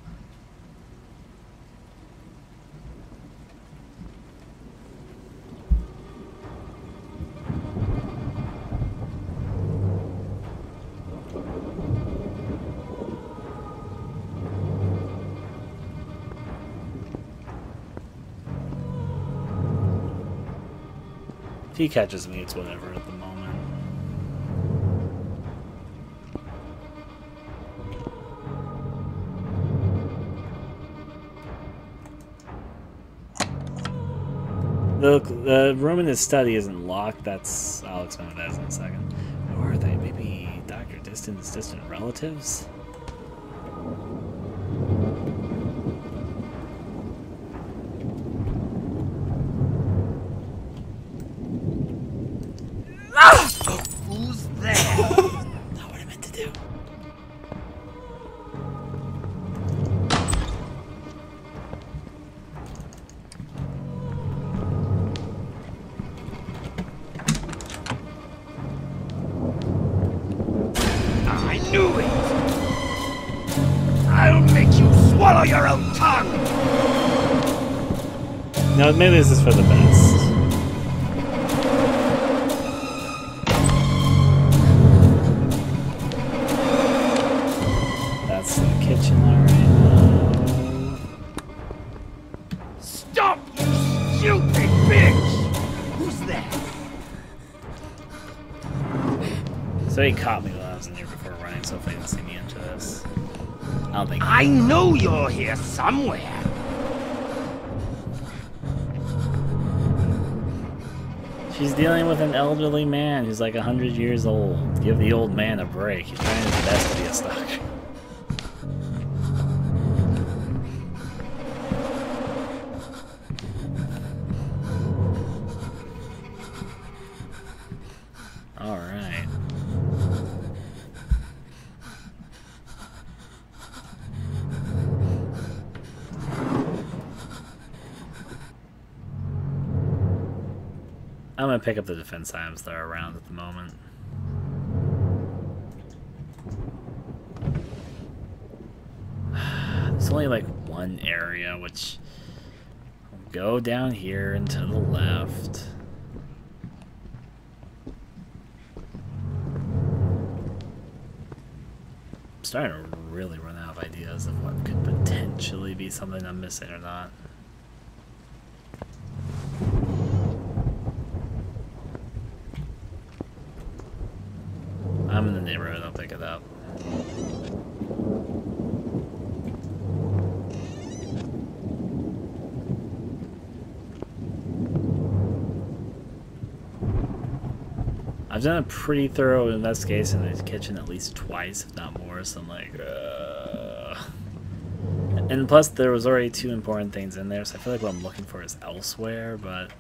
If he catches me, it's whatever at the moment. The room in his study isn't locked. I'll explain what that is in a second. Where are they? Maybe Dr. Distant's distant relatives? Who's there? Not what I meant to do. your own tongue! No, maybe this is for the best. That's the kitchen already. Stop, you stupid bitch! Who's that? So he caught me while I was in here before running, so if he didn't see me into this. I don't think. I know you're here somewhere. She's dealing with an elderly man who's like 100 years old. Give the old man a break. He's trying his best to be a stalker. Alright. I'm gonna pick up the defense items that are around at the moment. There's only like one area, which will go down here and to the left. I'm starting to really run out of ideas of what could potentially be something I'm missing or not. I'm in the neighborhood, I'll pick it up. I've done a pretty thorough investigation in the kitchen at least twice, if not more, so I'm like, And plus, there was already 2 important things in there, so I feel like what I'm looking for is elsewhere, but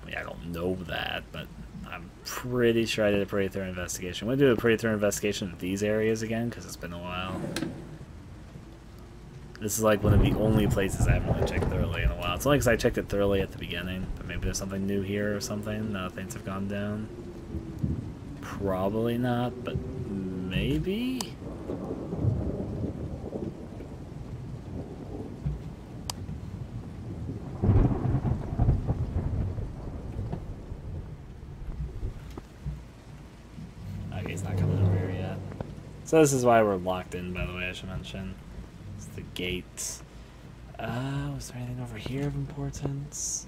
I mean, I don't know that, but I'm pretty sure I did a pretty thorough investigation. I'm going to do a pretty thorough investigation of these areas again, because it's been a while. This is like one of the only places I haven't really checked thoroughly in a while. It's only because I checked it thoroughly at the beginning, but maybe there's something new here or something, now that things have gone down. Probably not, but maybe? Okay, he's not coming over here yet. So this is why we're locked in, by the way, I should mention. It's the gate. Was there anything over here of importance?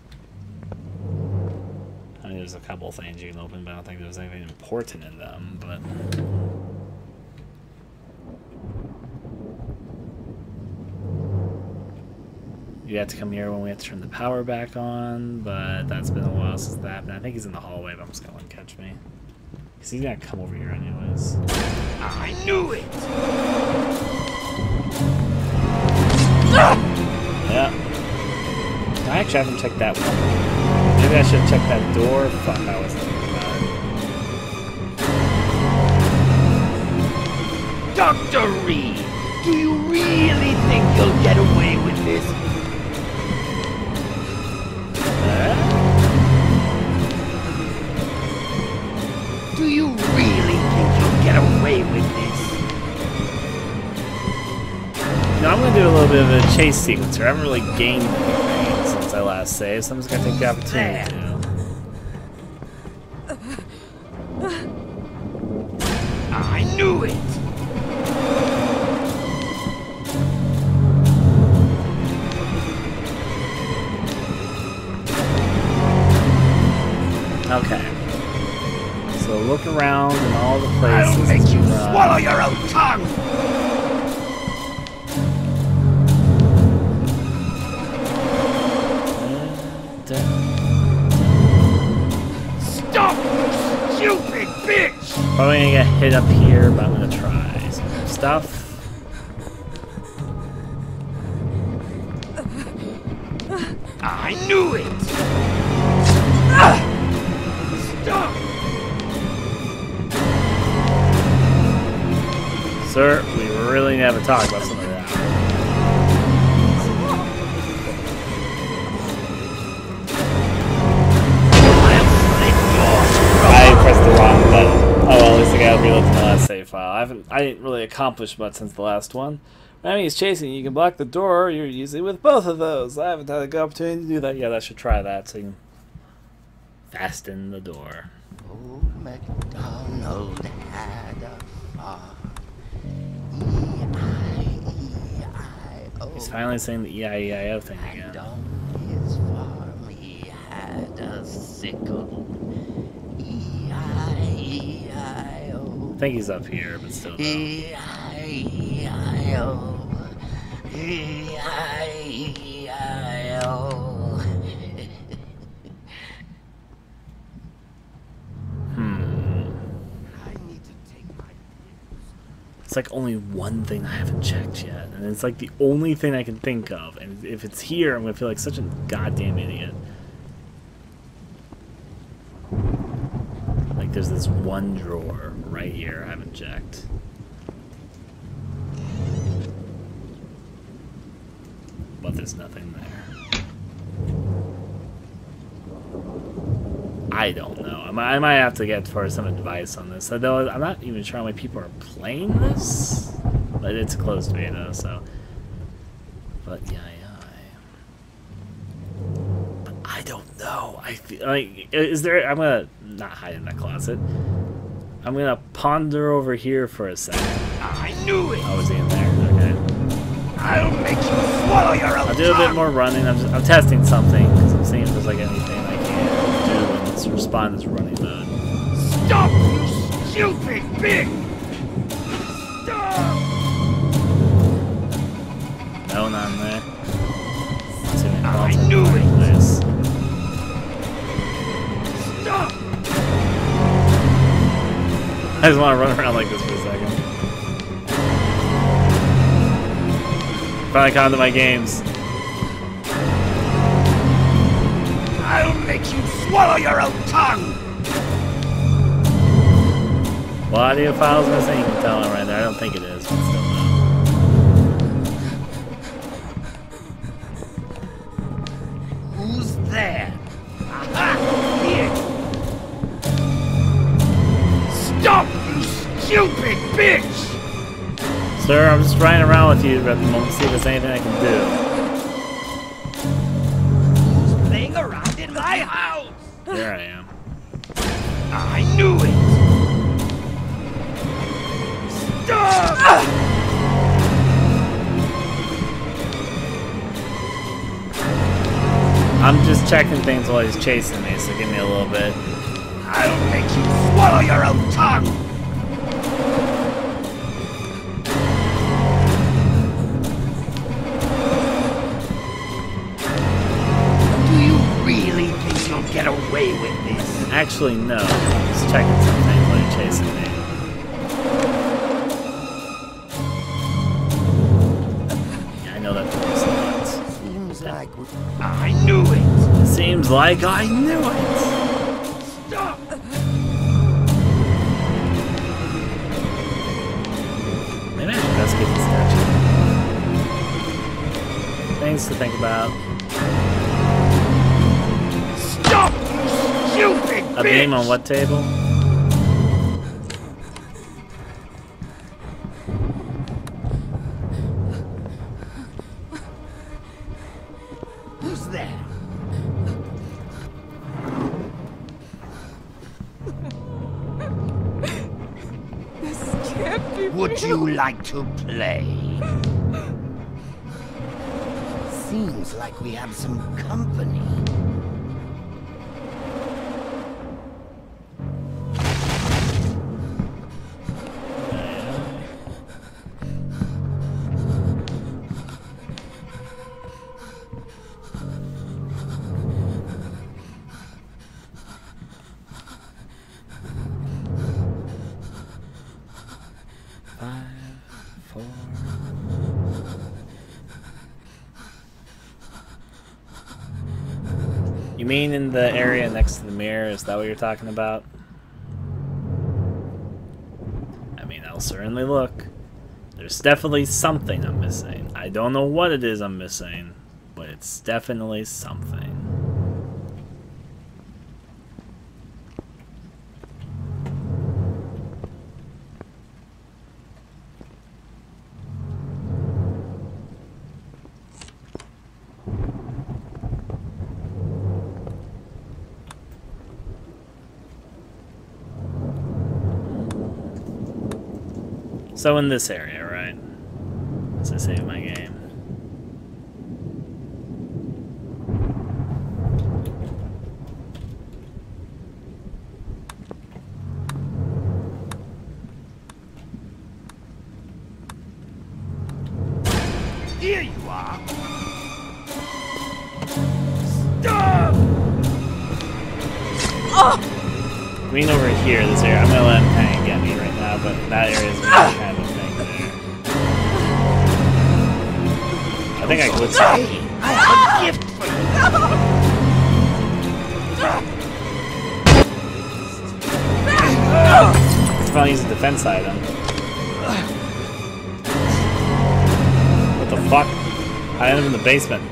I mean, there's a couple things you can open, but I don't think there's anything important in them, but... You have to come here when we have to turn the power back on, but that's been a while since that happened. I think he's in the hallway, but I'm just gonna let him catch me. Because he's gonna come over here anyways. I knew it! Yeah. I actually haven't checked that one. Maybe I should check that door. Fuck, I was thinking about it. Dr. Reed, do you really think you'll get away with this? Do you really think you'll get away with this? No, I'm gonna do a little bit of a chase sequence here. I haven't really gained anything since I last saved, so I'm just gonna take the opportunity to. I knew it! Okay. So look around in all the places. I'll make you to swallow your own tongue! Stop, you stupid bitch! Probably gonna get hit up here, but I'm gonna try some stuff. I knew it! Stop! Sir, we really need to have a talk about some of that. I pressed the wrong button. Oh well, at least I got reloaded to the last save file. I didn't really accomplish much since the last one. When he's chasing you, you can block the door. You're usually with both of those. I haven't had a good opportunity to do that yet. I should try that so you can fasten the door. Old MacDonald had a farm. E-I-E-I-O. He's finally saying the E-I-E-I-O thing And again. on his farm he had a sickle. E-I-E-I-O. I think he's up here, but still. E-I-E-I-O. E-I-E-I-O. It's like only one thing I haven't checked yet, and it's like the only thing I can think of. And if it's here, I'm gonna feel like such a goddamn idiot. Like there's this one drawer right here I haven't checked. But there's nothing there. I don't know. I might have to get for some advice on this. Although I'm not even sure how many people are playing this. But it's a closed beta, so. But yeah. But I don't know. I feel like is there? I'm gonna not hide in that closet. I'm gonna ponder over here for a second. I knew it! Oh, is he in there? Okay. I'll make you swallow your own I'll do a bit more running. I'm testing something because I'm seeing if there's like anything I can do in this respond this running mode. Stop, you stupid pig! Stop! No, not in there. I knew it! Place. Stop! I just want to run around like this for a second. Finally caught into my games. I'll make you swallow your own tongue! Well, audio files missing. You can tell it right there. I don't think it is, but still no. Who's there? Aha! Here! Stop, you stupid bitch! Sir, I'm just riding around with you at the moment to see if there's anything I can Who's playing around in my house? do. There I am. I knew it! Stop! I'm just checking things while he's chasing me, so give me a little bit. I'll make you swallow your own tongue! Do you really think you'll get away with this? Actually, no. I'm just checking some things while he's chasing me. Yeah, I know that door's locked. Seems like I knew it! Seems like I knew it! Stop! Maybe I should investigate the statue. Things to think about. Stop, you stupid A beam on what table? Who's there? This can't be Would you like to play? Seems like we have some company. You mean in the area next to the mirror? Is that what you're talking about? I mean, I'll certainly look. There's definitely something I'm missing. I don't know what it is I'm missing, but it's definitely something. So in this area, right? As I save my game. Here you are. Stop! Green over here, this area. I'm gonna let him kind of get me right now, but that area is gonna be kind of a thing there. I think I glitched out. Hey, I have a gift for you. It's probably use a defense item. What the fuck? I ended up in the basement.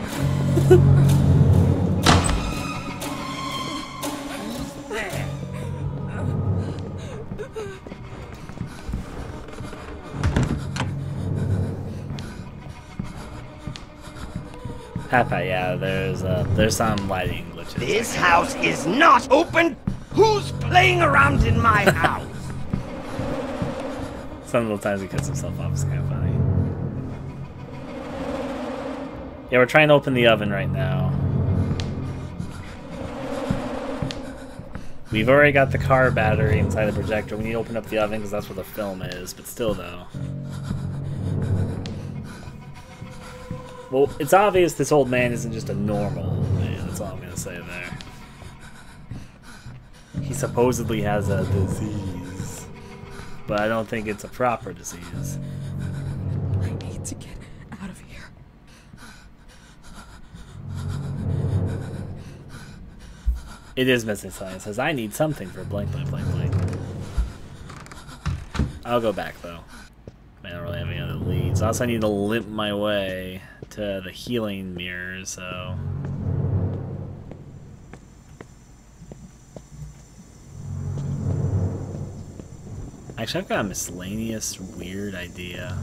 Papa, yeah, there's some lighting glitches. This house is not open. Who's playing around in my house? Some little times he cuts himself off. It's kind of funny. Yeah, we're trying to open the oven right now. We've already got the car battery inside the projector. We need to open up the oven because that's where the film is. But still, though. Well, it's obvious this old man isn't just a normal old man. That's all I'm going to say there. He supposedly has a disease. But I don't think it's a proper disease. I need to get out of here. It is missing something. It says, I need something for blank, blank, blank, blank. I'll go back, though. I don't really have any other leads. Also, I need to limp my way to the healing mirror, so... Actually, I've got a miscellaneous weird idea.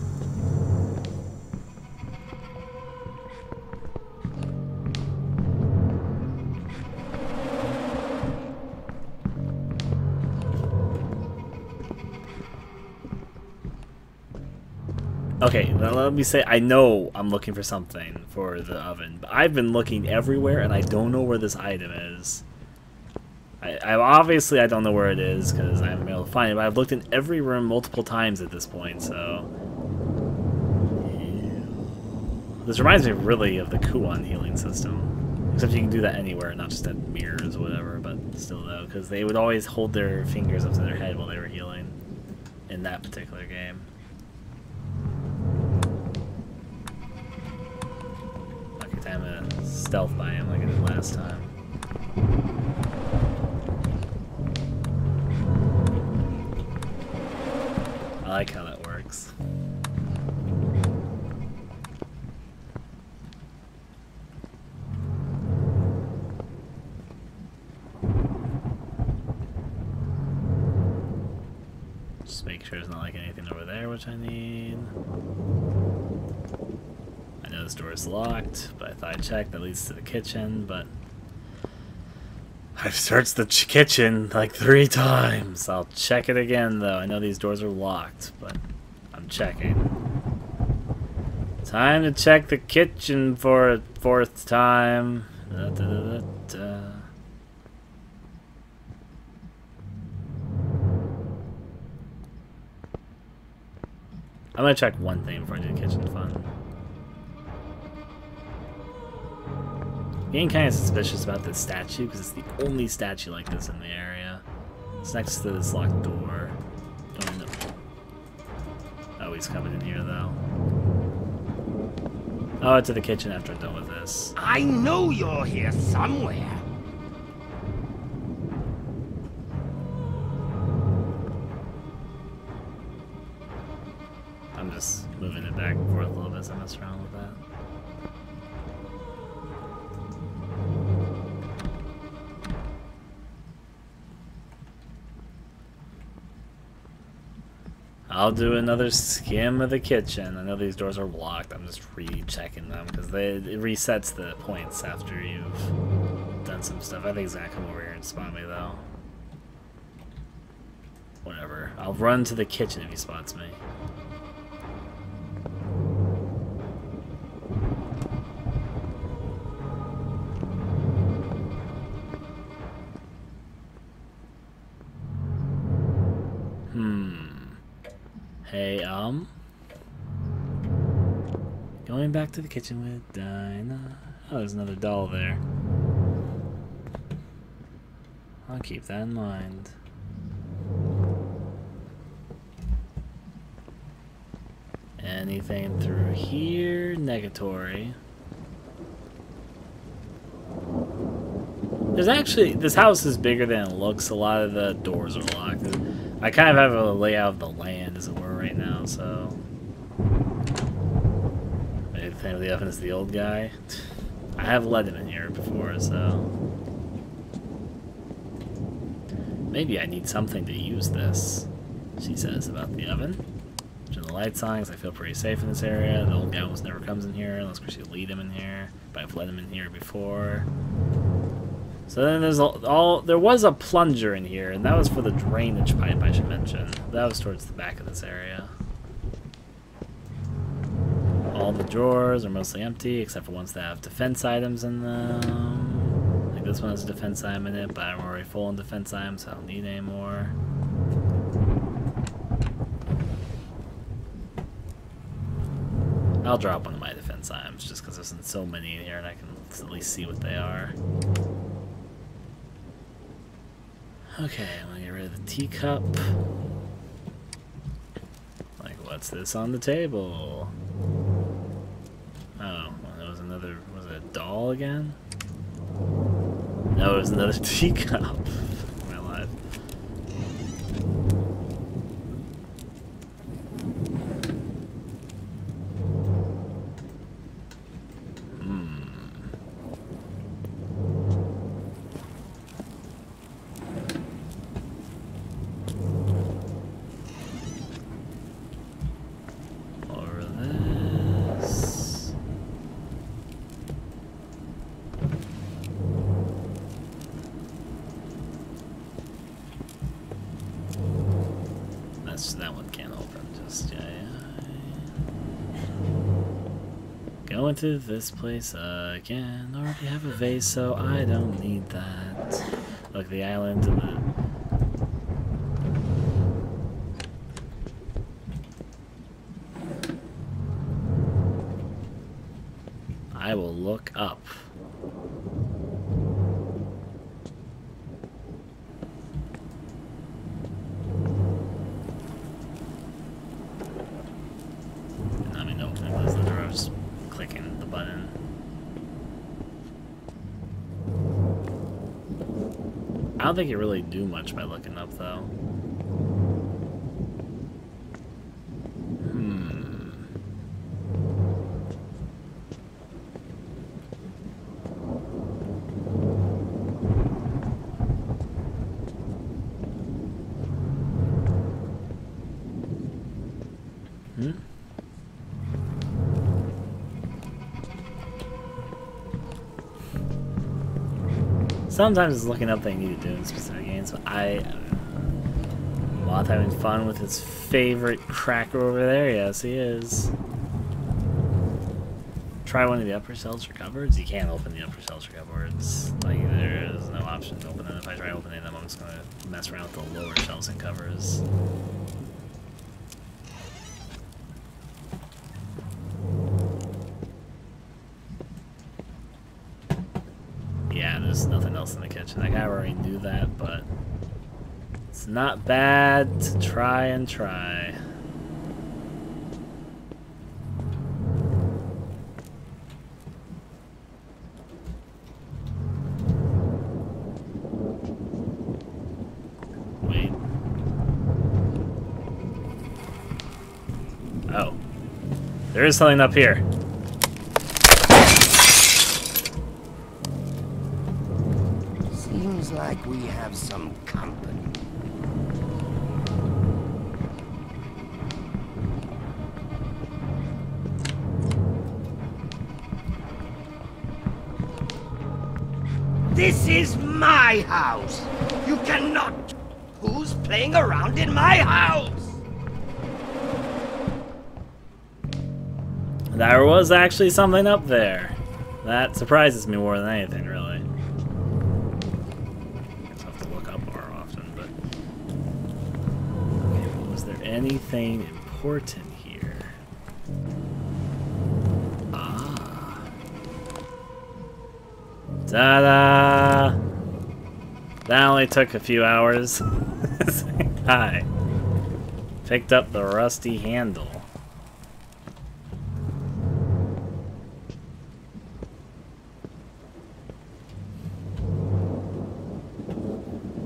Okay, now let me say, I know I'm looking for something for the oven, but I've been looking everywhere and I don't know where this item is. I obviously I don't know where it is because I haven't been able to find it, but I've looked in every room multiple times at this point, so... This reminds me really of the Kuon healing system. Except you can do that anywhere, not just at mirrors or whatever, but still though, because they would always hold their fingers up to their head while they were healing in that particular game. Lucky time to stealth by him like I did last time. I like how that works. Just make sure there's not like anything over there which I need. I know this door is locked, but I thought I'd check. That leads to the kitchen, but I've searched the kitchen like 3 times. I'll check it again, though. I know these doors are locked, but I'm checking. Time to check the kitchen for a 4th time. Da, da, da, da, da. I'm gonna check one thing before I do the kitchen fun. Getting kind of suspicious about this statue because it's the only statue like this in the area. It's next to this locked door. Don't know. Oh, he's coming in here though. Oh, to the kitchen after I'm done with this. I know you're here somewhere. I'm just moving it back and forth a little bit so I mess around with that. I'll do another skim of the kitchen. I know these doors are locked. I'm just rechecking them because it resets the points after you've done some stuff. I think he's gonna come over here and spot me though. Whatever. I'll run to the kitchen if he spots me. Hey, going back to the kitchen with Dinah. Oh, there's another doll there. I'll keep that in mind. Anything through here? Negatory. There's actually, this house is bigger than it looks. A lot of the doors are locked. I kind of have a layout of the land, as it were, right now, so. Maybe the thing with the oven is the old guy. I have let him in here before, so. Maybe I need something to use this, she says about the oven. Turn the lights on because I feel pretty safe in this area. The old guy almost never comes in here unless we should lead him in here. But I've let him in here before. So then there's there was a plunger in here, and that was for the drainage pipe, I should mention. That was towards the back of this area. All the drawers are mostly empty, except for ones that have defense items in them. Like this one has a defense item in it, but I'm already full on defense items, so I don't need any more. I'll drop one of my defense items just because there's so many in here and I can at least see what they are. Okay, I'm gonna get rid of the teacup. Like, what's this on the table? Oh, well, there was another. Was it a doll again? No, it was another teacup. My life. That one can't open just yet. Go into this place again. Already have a vase, so I don't need that. Look, the island and the... I will look up. Clicking the button. I don't think you really do much by looking up, though. Sometimes it's looking up that you need to do in specific games, but Moth having fun with his favorite cracker over there. Yes, he is. Try one of the upper shelves for cupboards. You can't open the upper shelves for cupboards. Like, there is no option to open them. If I try opening them, I'm just gonna mess around with the lower shelves and covers. Yeah, there's nothing else in the kitchen. Like, I already knew that, but it's not bad to try and try. Wait. Oh. There is something up here. Seems like we have some company. This is my house! You cannot... Who's playing around in my house? There was actually something up there. That surprises me more than anything, really. I'll have to look up more often, but... Okay, was there anything important here? Ah. Ta-da! That only took a few hours. Hi. Picked up the rusty handle.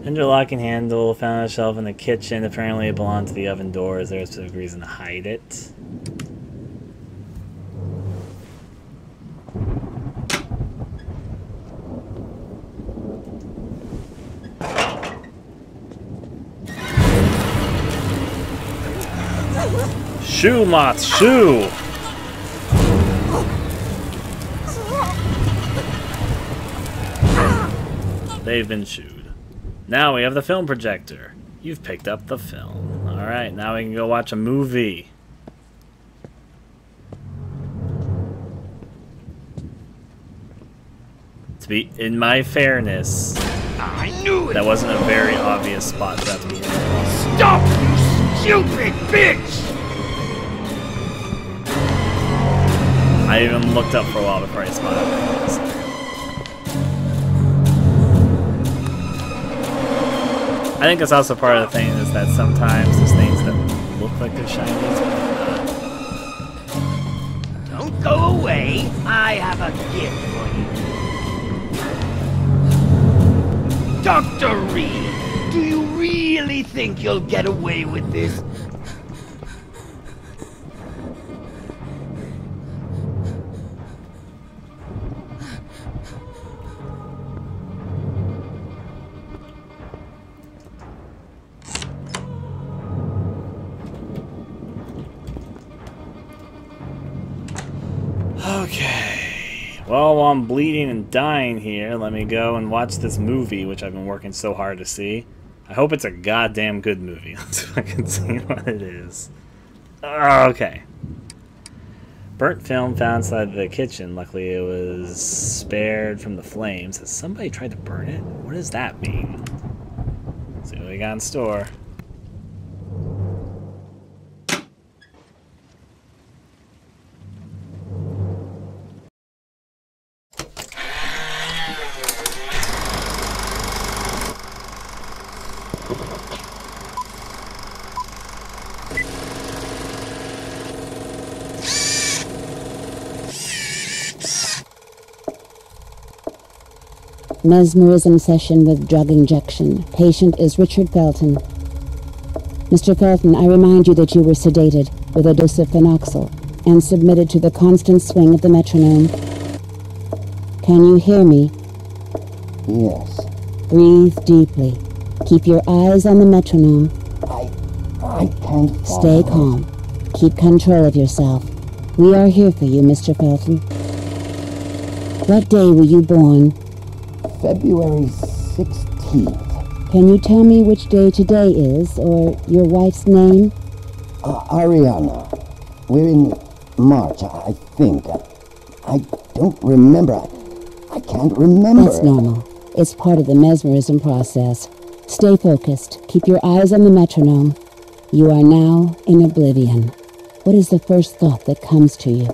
Interlocking handle found on a shelf in the kitchen. Apparently it belonged to the oven door. Is there a specific reason to hide it? Shoo, moths, shoo! They've been shooed. Now we have the film projector. You've picked up the film. Alright, now we can go watch a movie. To be, in my fairness, I knew it! that wasn't a very obvious spot for that to be in. Stop, you stupid bitch! I even looked up for a while before I spotted it. I think it's also part of the thing is that sometimes there's things that look like they're shinies, but Don't go away. I have a gift for you. Dr. Reed, do you really think you'll get away with this? okay. Well, while I'm bleeding and dying here, let me go and watch this movie, which I've been working so hard to see. I hope it's a goddamn good movie. Let's see if I can see what it is. Okay. Burnt film found inside the kitchen. Luckily, it was spared from the flames. Has somebody tried to burn it? What does that mean? Let's see what we got in store. Mesmerism session with drug injection. Patient is Richard Felton. Mr. Felton, I remind you that you were sedated with a dose of phenoxyl and submitted to the constant swing of the metronome. Can you hear me? Yes. Breathe deeply. Keep your eyes on the metronome. I can't Stay follow. calm. Keep control of yourself. We are here for you, Mr. Felton. What day were you born? February 16th. Can you tell me which day today is, or your wife's name? Ariana. We're in March, I think. I don't remember. I can't remember. That's normal. It's part of the mesmerism process. Stay focused. Keep your eyes on the metronome. You are now in oblivion. What is the first thought that comes to you?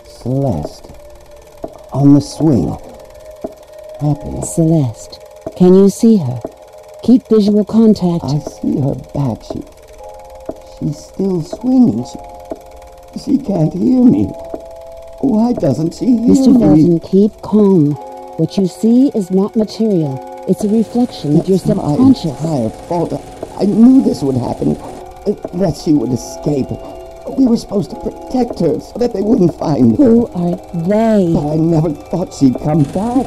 Celeste. On the swing. Happy. Celeste. Can you see her? Keep visual contact. I see her back. She's still swinging. She can't hear me. Why doesn't she hear Mr. me? Felton, keep calm. What you see is not material. It's a reflection of your subconscious. My entire fault. I knew this would happen. That she would escape. We were supposed to protect her so that they wouldn't find her. Who are they? But I never thought she'd come back.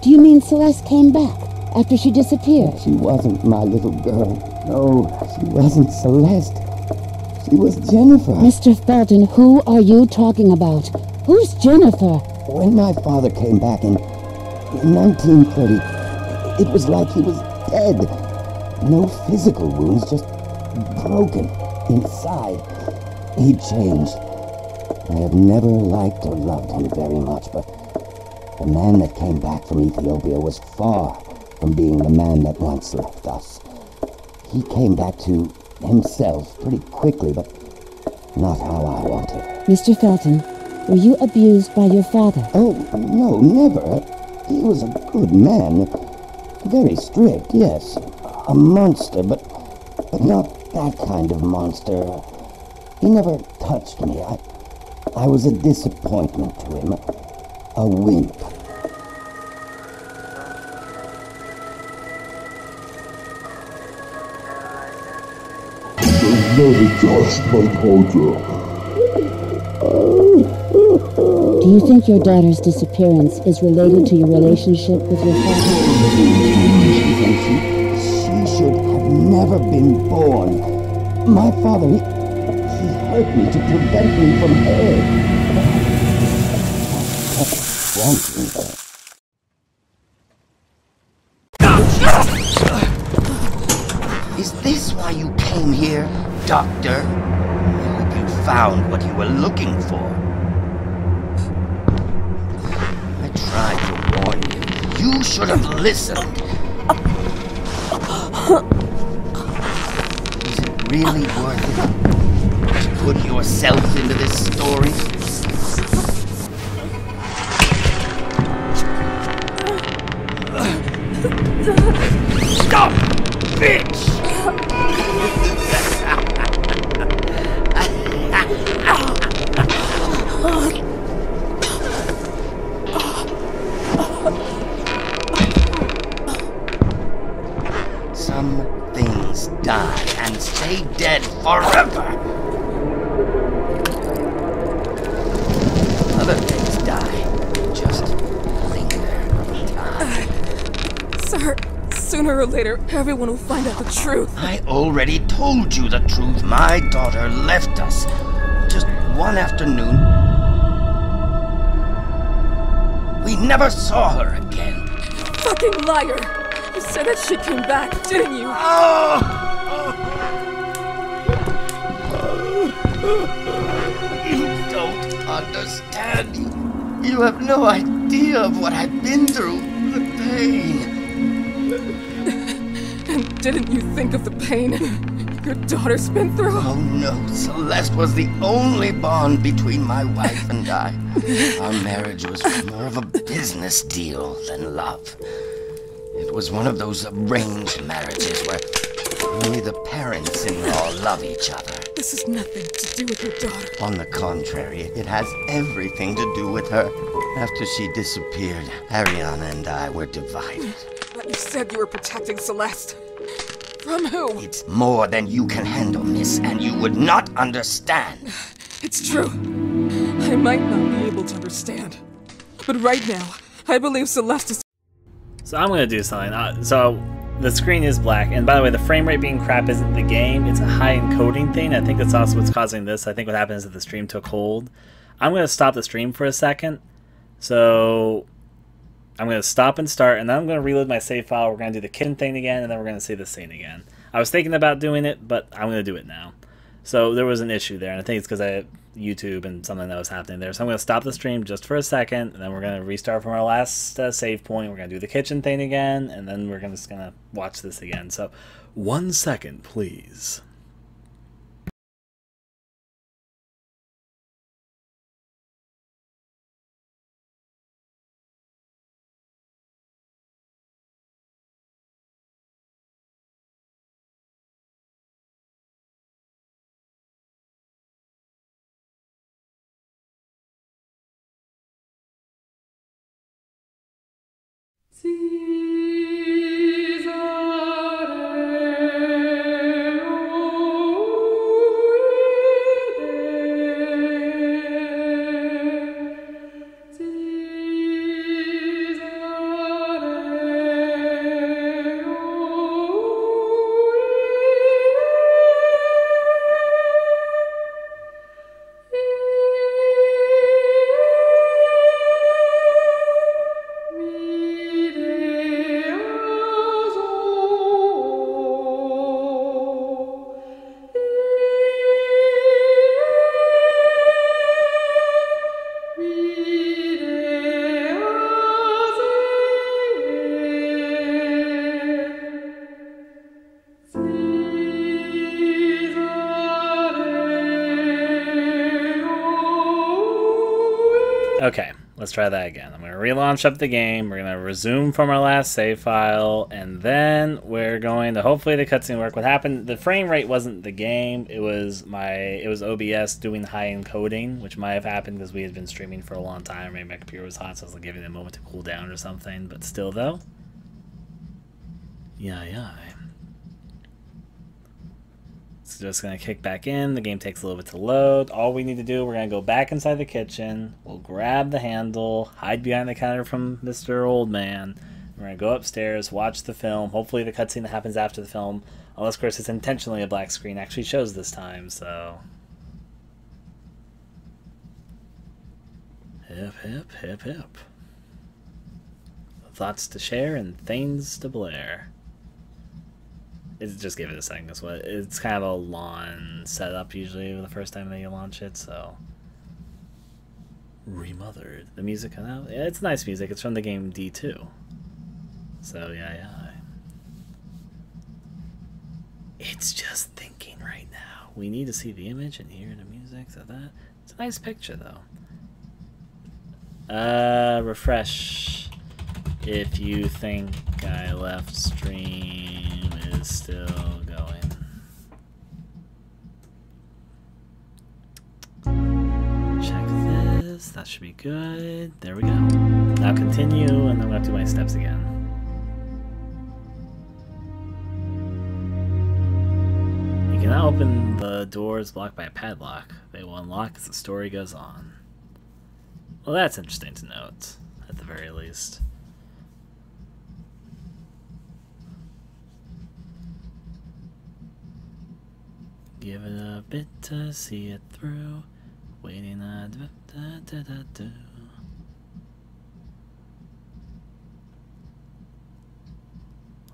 Do you mean Celeste came back after she disappeared? She wasn't my little girl. No, she wasn't Celeste. She was Jennifer. Mr. Felton, who are you talking about? Who's Jennifer? When my father came back in 1930, it was like he was dead. No physical wounds, just broken inside. He changed. I have never liked or loved him very much, but the man that came back from Ethiopia was far from being the man that once left us. He came back to himself pretty quickly, but not how I wanted. Mr. Felton, were you abused by your father? Oh, no, never. He was a good man. Very strict, yes. A monster, but not that kind of monster. He never touched me. I was a disappointment to him. A wimp. Never touched my daughter. Do you think your daughter's disappearance is related to your relationship with your father? She should have never been born. My father, he hurt me to prevent me from her. Wanting her. Is this why you came here, Doctor? I hope you found what you were looking for. I tried to warn you. You should have listened. Is it really worth it to put yourself into this story? Stop, bitch! Some things die and stay dead forever. Other things die, just linger in time. Sir, sooner or later, everyone will find out the truth. I already told you the truth. My daughter left us just one afternoon. We never saw her again. Fucking liar! You said that she came back, didn't you? You don't understand. You have no idea of what I've been through. The pain. And didn't you think of the pain your daughter's been through? Oh no, Celeste was the only bond between my wife and I. Our marriage was more of a business deal than love. It was one of those arranged marriages where only the parents-in-law love each other. This has nothing to do with your daughter. On the contrary, it has everything to do with her. After she disappeared, Ariana and I were divided. But you said you were protecting Celeste. From who? It's more than you can handle, miss, and you would not understand. It's true. I might not be able to understand. But right now, I believe Celeste is... So I'm going to do something. So the screen is black, and by the way, the frame rate being crap isn't the game. It's a high encoding thing. I think that's also what's causing this. I think what happened is that the stream took hold. I'm going to stop the stream for a second. So I'm going to stop and start, and then I'm going to reload my save file. We're going to do the kitchen thing again, and then we're going to see this scene again. I was thinking about doing it, but I'm going to do it now. So there was an issue there, and I think it's because I had YouTube and something that was happening there. So I'm going to stop the stream just for a second, and then we're going to restart from our last save point. We're going to do the kitchen thing again, and then we're just going to watch this again. So 1 second, please. Let's try that again. I'm going to relaunch up the game. We're going to resume from our last save file, and then we're going to hopefully the cutscene work. What happened? The frame rate wasn't the game. It was OBS doing high encoding, which might have happened because we had been streaming for a long time. Maybe my computer was hot, so I was like giving it a moment to cool down or something. But still, though, yeah. So just going to kick back in. The game takes a little bit to load. All we need to do, we're going to go back inside the kitchen. We'll grab the handle, hide behind the counter from Mr. Old Man. We're going to go upstairs, watch the film. Hopefully the cutscene that happens after the film, unless of course it's intentionally a black screen, actually shows this time, so... Hip, hip, hip, hip. Thoughts to share and things to blare. Just give it a second. This one, it's kind of a lawn setup usually the first time that you launch it. So, Remothered. The music on that, yeah, it's nice music. It's from the game D2. So yeah. It's just thinking right now. We need to see the image and hear the music. So that it's a nice picture though. Refresh if you think I left stream is still going. Check this. That should be good. There we go. Now continue, and then I'm going to do my steps again. You can now open the doors blocked by a padlock. They will unlock as the story goes on. Well, that's interesting to note, at the very least. Give it a bit to see it through. Waiting on da-da-da-da.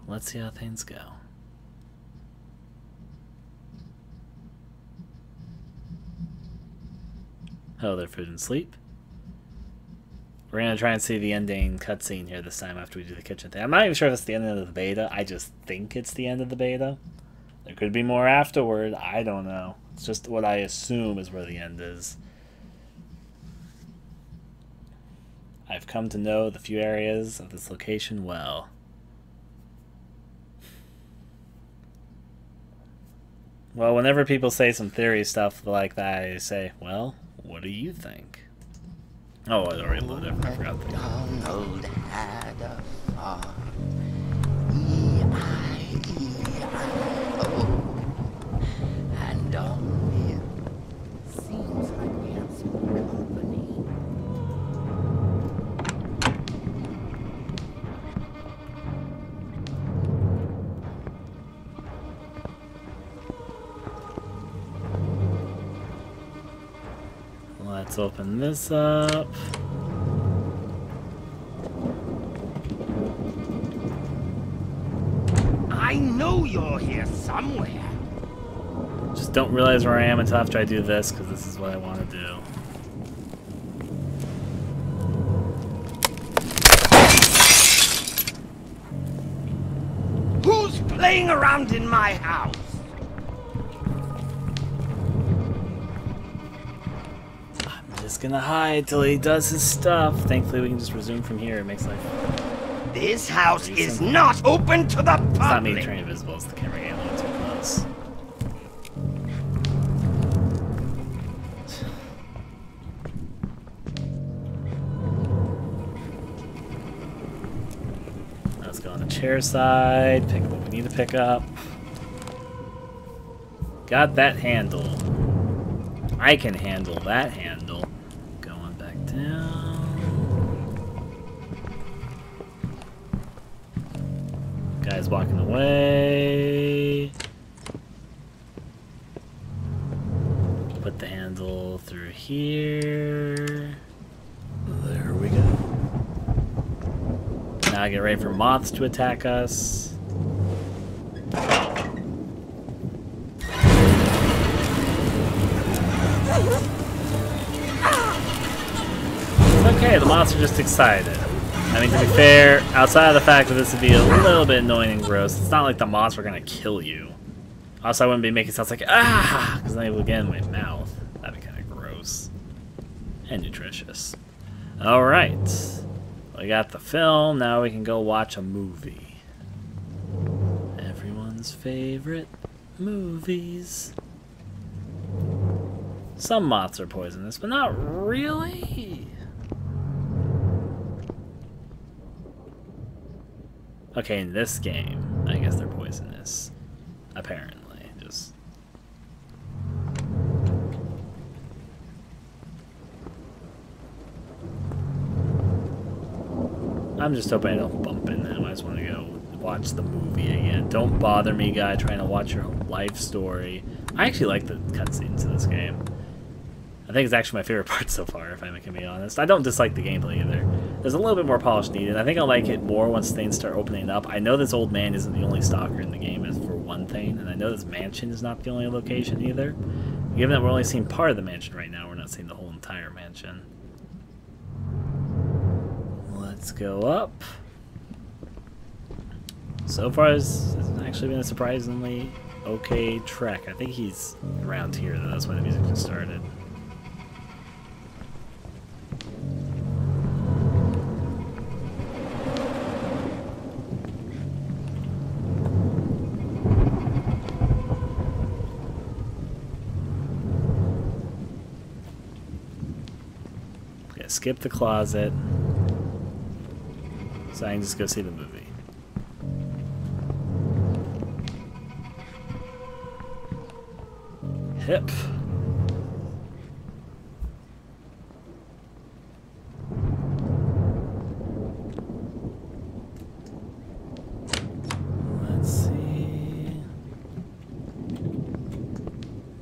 Let's see how things go. Oh, they're food and sleep. We're gonna try and see the ending cutscene here this time after we do the kitchen thing. I'm not even sure if it's the end of the beta. I just think it's the end of the beta. There could be more afterward. I don't know. It's just what I assume is where the end is. I've come to know the few areas of this location well. Well, whenever people say some theory stuff like that, I say, well, what do you think? Oh, I already loaded. I forgot that. Donald had a farm. E-I-E-I-O. And on it seems like we have some company. Let's open this up. I know you're here somewhere. Just don't realize where I am until after I do this, because this is what I want to do. Who's playing around in my house? I'm just gonna hide till he does his stuff. Thankfully, we can just resume from here. It makes life. This house is not open to the public. It's not me turning invisible, it's the camera getting a little too close. Let's go on the chair side, pick up what we need to pick up. Got that handle. I can handle that handle. Going back down. Guy's walking away. Put the handle through here. There we go. Now get ready for moths to attack us. It's okay, the moths are just excited. I mean, to be fair, outside of the fact that this would be a little bit annoying and gross, it's not like the moths were gonna kill you. Also, I wouldn't be making sounds like, because then I would get in my mouth. That'd be kind of gross. And nutritious. Alright. We got the film, now we can go watch a movie. Everyone's favorite movies. Some moths are poisonous, but not really. Okay, in this game, I guess they're poisonous. Apparently. Just... I'm just hoping I don't bump in them. I just want to go watch the movie again. Don't bother me, guy, trying to watch your life story. I actually like the cutscenes in this game. I think it's actually my favorite part so far, if I can be honest. I don't dislike the gameplay either. There's a little bit more polish needed. I think I'll like it more once things start opening up. I know this old man isn't the only stalker in the game, as for one thing, and I know this mansion is not the only location either. Given that we're only seeing part of the mansion right now, we're not seeing the whole entire mansion. Let's go up. So far, it's actually been a surprisingly okay trek. I think he's around here, though. That's why the music just started. Okay, skip the closet. So I can just go see the movie. Hip. Let's see.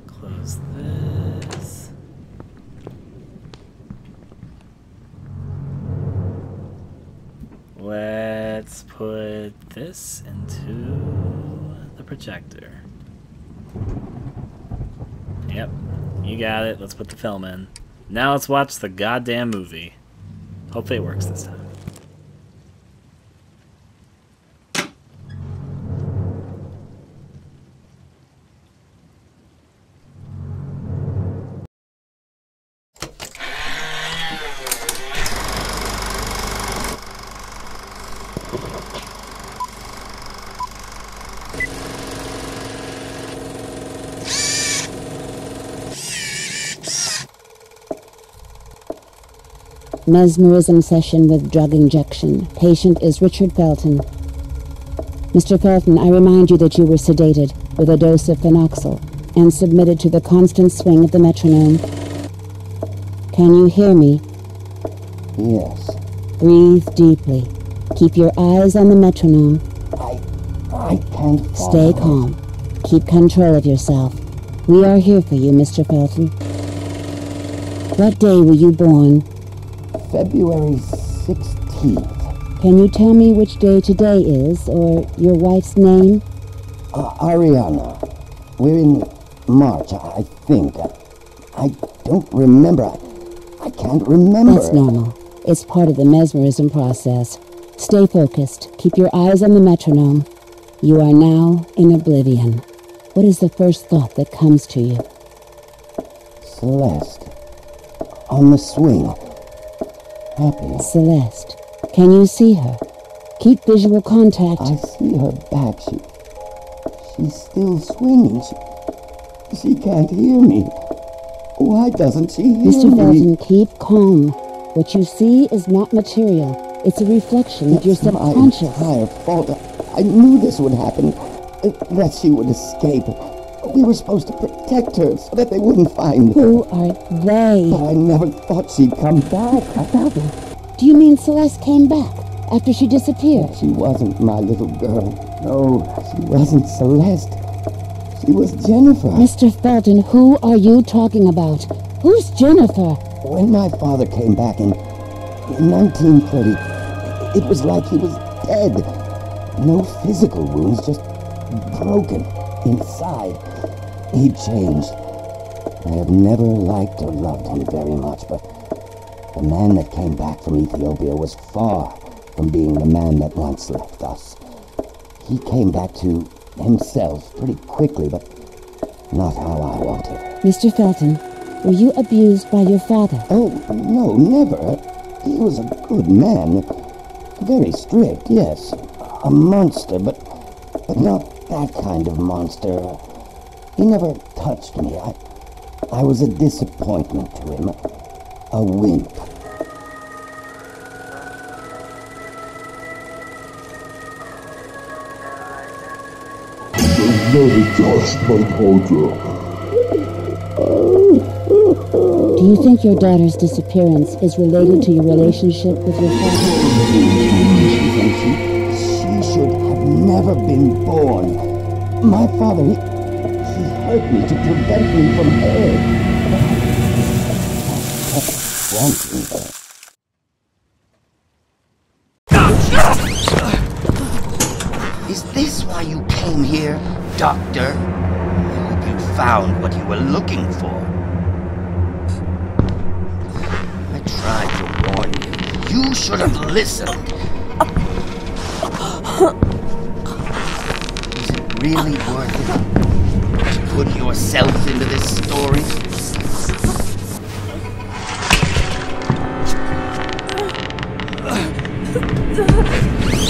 Close this. Let's put this into the projector. Yep, you got it. Let's put the film in. Now let's watch the goddamn movie. Hopefully it works this time. Mesmerism session with drug injection. Patient is Richard Felton. Mr. Felton, I remind you that you were sedated with a dose of phenoxyl and submitted to the constant swing of the metronome. Can you hear me? Yes. Breathe deeply. Keep your eyes on the metronome. I can't follow. Stay calm. Keep control of yourself. We are here for you, Mr. Felton. What day were you born? February 16th. Can you tell me which day today is, or your wife's name? Ariana. We're in March, I think. I don't remember. I can't remember. That's normal. It's part of the mesmerism process. Stay focused. Keep your eyes on the metronome. You are now in oblivion. What is the first thought that comes to you? Celeste. On the swing. Happy. Celeste. Can you see her? Keep visual contact. I see her back. She's still swinging. She can't hear me. Why doesn't she hear Mr. me? Felton, keep calm. What you see is not material. It's a reflection of your subconscious. It's my entire fault. I knew this would happen. That she would escape. We were supposed to protect her so that they wouldn't find her. Who are they? But I never thought she'd come back. Do you mean Celeste came back after she disappeared? She wasn't my little girl. No, she wasn't Celeste. She was Jennifer. Mr. Felton, who are you talking about? Who's Jennifer? When my father came back in 1930, it was like he was dead. No physical wounds, just broken inside. He changed. I have never liked or loved him very much, but the man that came back from Ethiopia was far from being the man that once left us. He came back to himself pretty quickly, but not how I wanted. Mr. Felton, were you abused by your father? Oh, no, never. He was a good man. Very strict, yes. A monster, but not that kind of monster. He never touched me. I was a disappointment to him. A wimp. Very just, my daughter. Do you think your daughter's disappearance is related to your relationship with your father? She should have never been born. My father, he hurt me to prevent me from her. Wanting her. Is this why you came here, Doctor? I hope you found what you were looking for. I tried to warn you. You should have listened. Is it really worth it to put yourself into this story?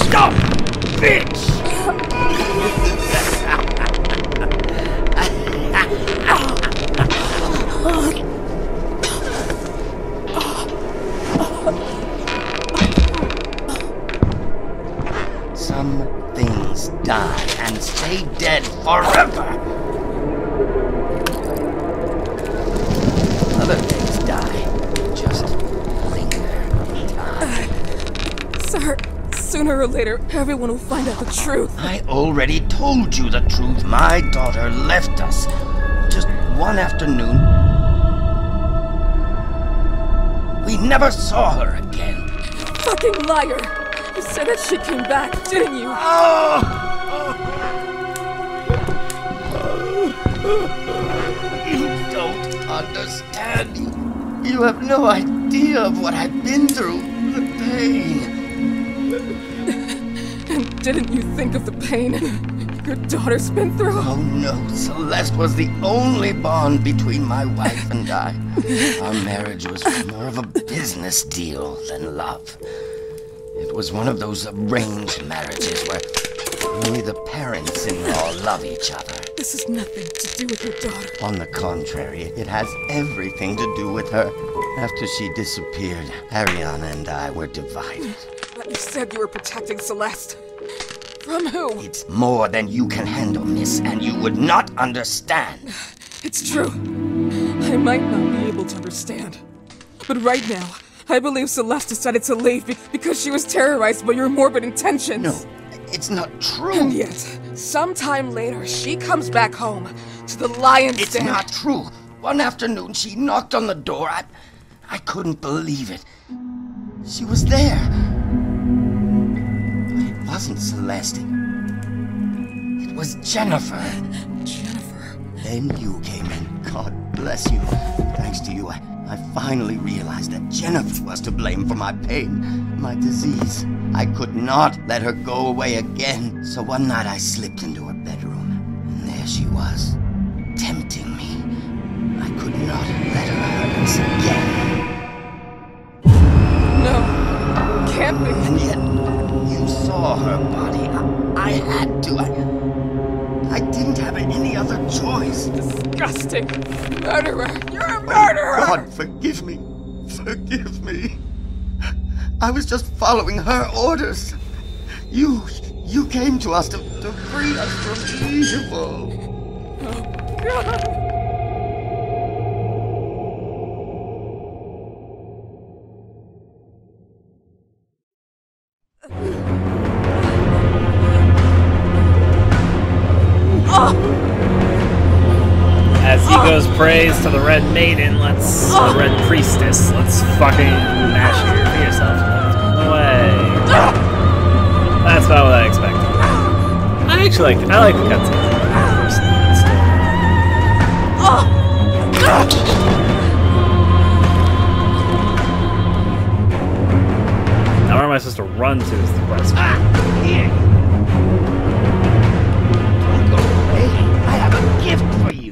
Stop, bitch! Some things die and stay dead forever. Other things die, just linger in time. Sir, sooner or later, everyone will find out the truth. I already told you the truth. My daughter left us just one afternoon. We never saw her again. Fucking liar! You said that she came back, didn't you? You don't understand. You have no idea of what I've been through. The pain. And didn't you think of the pain your daughter's been through? Oh no, Celeste was the only bond between my wife and I. Our marriage was more of a business deal than love. It was one of those arranged marriages where only the parents-in-law love each other. This has nothing to do with your daughter. On the contrary, it has everything to do with her. After she disappeared, Ariana and I were divided. But you said you were protecting Celeste. From who? It's more than you can handle, miss, and you would not understand. It's true. I might not be able to understand. But right now, I believe Celeste decided to leave because she was terrorized by your morbid intentions. No, it's not true. And yet, sometime later, she comes back home to the lion's It's den. not true. One afternoon, she knocked on the door. I couldn't believe it. She was there. But it wasn't Celeste. It was Jennifer. Jennifer. Then you came in. God bless you. Thanks to you, I finally realized that Jennifer was to blame for my pain, my disease. I could not let her go away again. So one night I slipped into her bedroom, and there she was, tempting me. I could not let her hurt us again. No, can't be. And yet, you saw her body. I had to. I didn't have any other choice. Disgusting. Murderer. You're a murderer! God, forgive me. Forgive me. I was just following her orders. You came to us to free us from evil. Oh, God. As he goes praise to the Red Maiden, the Red Priestess, let's fucking mash here for yourself. No way. That's not what I expected. I actually like the cutscenes. Now where am I supposed to run to is the question. Here. Don't go away. I have a gift for you.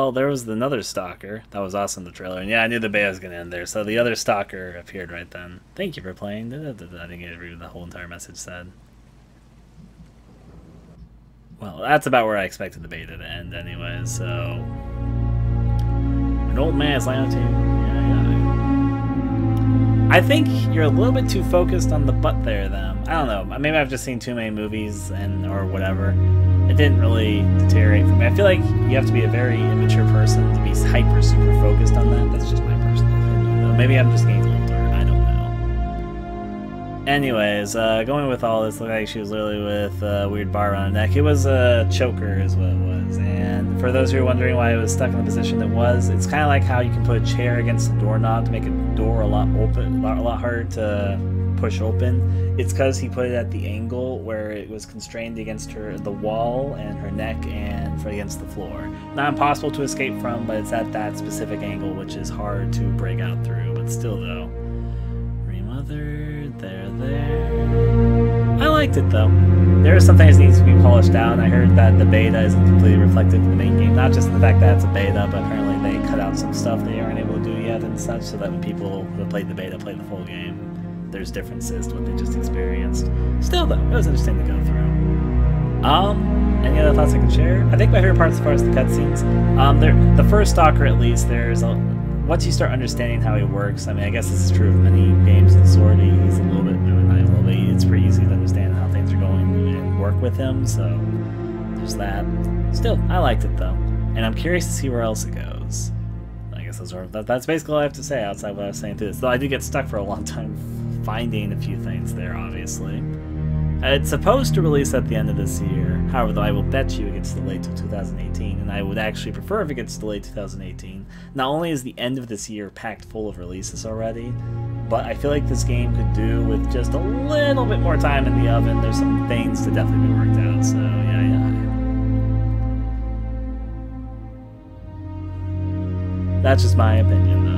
well, there was another stalker. That was awesome, the trailer. And yeah, I knew the beta was going to end there. So the other stalker appeared right then. Thank you for playing. I didn't get to read what the whole entire message said. Well, that's about where I expected the beta to end anyway, so... An old man is lying on I think you're a little bit too focused on the butt there, though. I don't know. Maybe I've just seen too many movies or whatever. It didn't really deteriorate for me. I feel like you have to be a very immature person to be hyper super focused on that. That's just my personal opinion, though. Maybe I'm just getting older. I don't know. Anyways, going with all this, looked like she was literally with a weird bar around her neck. It was a choker is what it was. And for those who are wondering why it was stuck in the position it was, it's kind of like how you can put a chair against a doorknob to make a door a lot harder to push open. It's because he put it at the angle where it was constrained against the wall and her neck and against the floor. Not impossible to escape from, but it's at that specific angle which is hard to break out through. But still, though, Remothered, there. I liked it though. There are some things that need to be polished out. I heard that the beta isn't completely reflective of the main game. Not just the fact that it's a beta, but apparently they cut out some stuff they aren't able to do yet and such, so that when people who have played the beta play the full game, there's differences to what they just experienced. Still though, it was interesting to go through. Any other thoughts I can share? I think my favorite part as far as the cutscenes, the first Stalker at least, once you start understanding how he works, I mean, I guess this is true of many games in Sword, he's a little bit, it's pretty easy to understand how things are going and work with him, so there's that. Still, I liked it though, and I'm curious to see where else it goes. I guess that's basically all I have to say outside what I was saying through this, though I did get stuck for a long time finding a few things there, obviously. It's supposed to release at the end of this year. However, though, I will bet you it gets delayed to 2018, and I would actually prefer if it gets delayed to 2018. Not only is the end of this year packed full of releases already, but I feel like this game could do with just a little bit more time in the oven. There's some things to definitely be worked out, so yeah. That's just my opinion, though.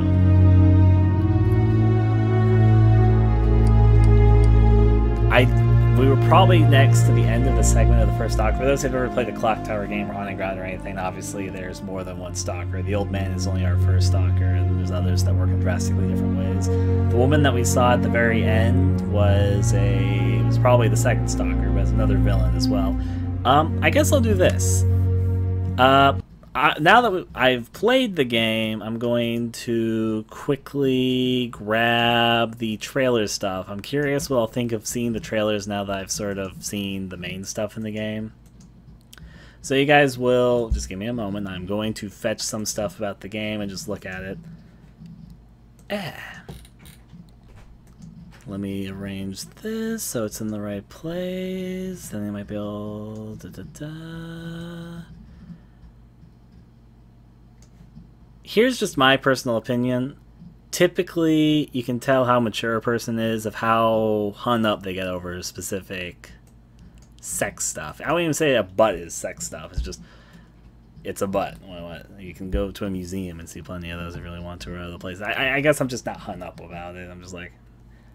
We were probably next to the end of the segment of the first Stalker. For those who've ever played the Clock Tower game or Haunted Ground or anything, obviously there's more than one Stalker. The old man is only our first Stalker, and there's others that work in drastically different ways. The woman that we saw at the very end was probably the second Stalker, but another villain as well. I guess I'll do this. Now that I've played the game, I'm going to quickly grab the trailer stuff. I'm curious what I'll think of seeing the trailers now that I've sort of seen the main stuff in the game. So you guys will just give me a moment. I'm going to fetch some stuff about the game and just look at it. Let me arrange this so it's in the right place. Then I might be able... Here's just my personal opinion. Typically, you can tell how mature a person is of how hung up they get over specific sex stuff. I wouldn't even say a butt is sex stuff. It's just, it's a butt. You can go to a museum and see plenty of those if you really want to, or other places. I guess I'm just not hung up about it. I'm just like,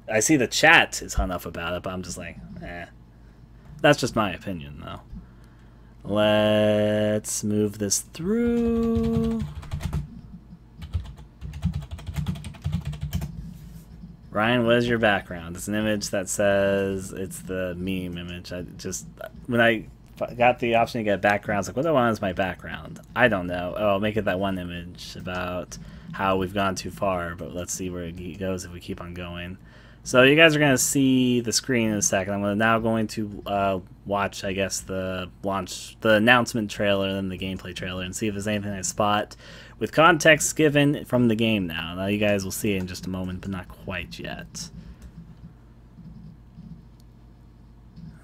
I see the chat is hung up about it, but I'm just like, eh. That's just my opinion, though. Let's move this through. Ryan, what is your background? It's an image that says it's the meme image. When I got the option to get backgrounds, like, what do I want as my background? I don't know. Oh, I'll make it that one image about how we've gone too far, but let's see where it goes if we keep on going. So you guys are going to see the screen in a second. I'm now going to watch, I guess, the announcement trailer and the gameplay trailer and see if there's anything I spot with context given from the game now. Now you guys will see it in just a moment, but not quite yet.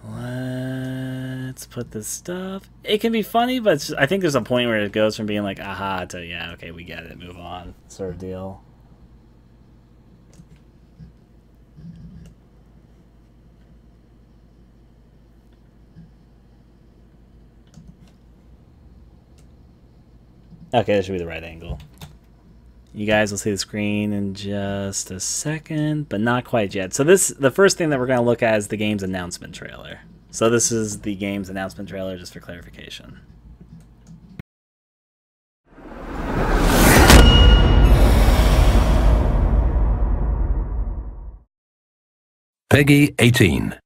Let's put this stuff. It can be funny, but I think there's a point where it goes from being like, aha, to, yeah, okay, we get it, move on, sort of deal. Okay, that should be the right angle. You guys will see the screen in just a second, but not quite yet. So the first thing that we're going to look at is the game's announcement trailer. So this is the game's announcement trailer, just for clarification. Peggy 18.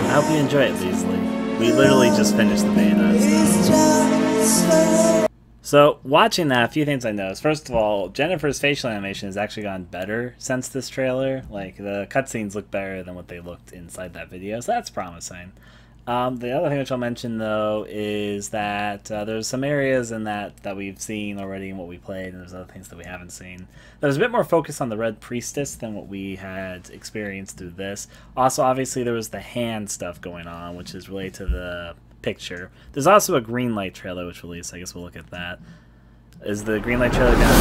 I hope you enjoy it, Beasley. We literally just finished the beta. So, watching that, a few things I noticed. First of all, Jennifer's facial animation has actually gotten better since this trailer. Like, the cutscenes look better than what they looked inside that video, so that's promising. The other thing which I'll mention, though, is that there's some areas in that we've seen already in what we played, and there's other things that we haven't seen. There's a bit more focus on the Red Priestess than what we had experienced through this. Also, obviously, there was the hand stuff going on, which is related to the picture. There's also a green light trailer which released. I guess we'll look at that. Is the green light trailer going to be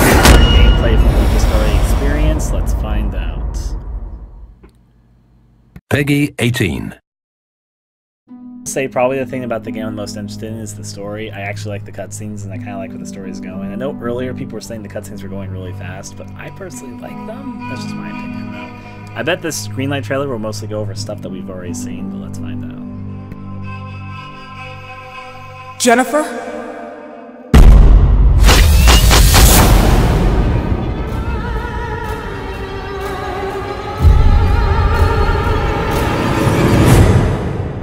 gameplay from what we just already experienced? Let's find out. Peggy 18. Say probably the thing about the game I'm most interested in is the story. I actually like the cutscenes, and I kind of like where the story is going. I know earlier people were saying the cutscenes were going really fast, but I personally like them. That's just my opinion, though. I bet this greenlight trailer will mostly go over stuff that we've already seen, but let's find out. Jennifer?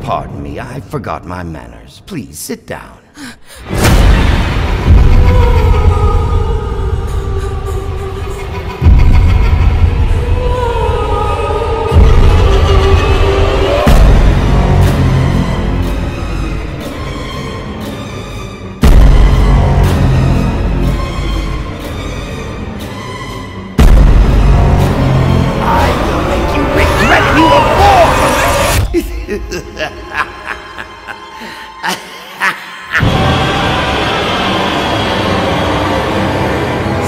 Pardon me, I forgot my manners. Please sit down.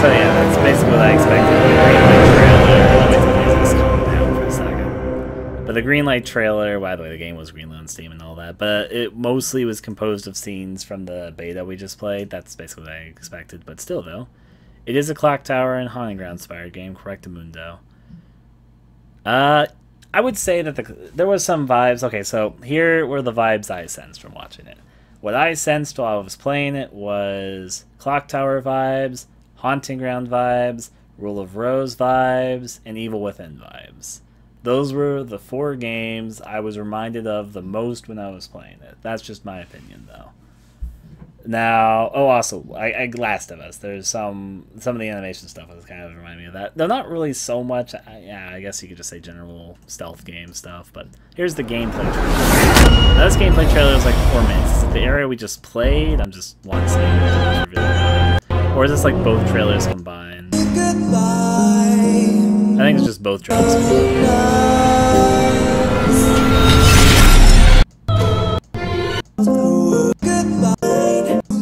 So yeah, that's basically what I expected. The green light trailer. Let me just calm down for a second. But the green light trailer, by the way, the game was greenlit on Steam and all that, but it mostly was composed of scenes from the beta we just played. That's basically what I expected. But still, though, it is a Clock Tower and Haunting Ground inspired game, Correctamundo. I would say that there was some vibes. Okay, so here were the vibes I sensed from watching it. What I sensed while I was playing it was Clock Tower vibes, Haunting Ground vibes, Rule of Rose vibes, and Evil Within vibes. Those were the 4 games I was reminded of the most when I was playing it. That's just my opinion, though. Now, oh, also, Last of Us. There's some of the animation stuff was kind of reminding me of that. They're not really so much. Yeah, I guess you could just say general stealth game stuff. But here's the gameplay trailer. Now, this gameplay trailer is like 4 minutes. Is it the area we just played? I'm just want to say reveal about it. Or is this like both trailers combined? I think it's just both trailers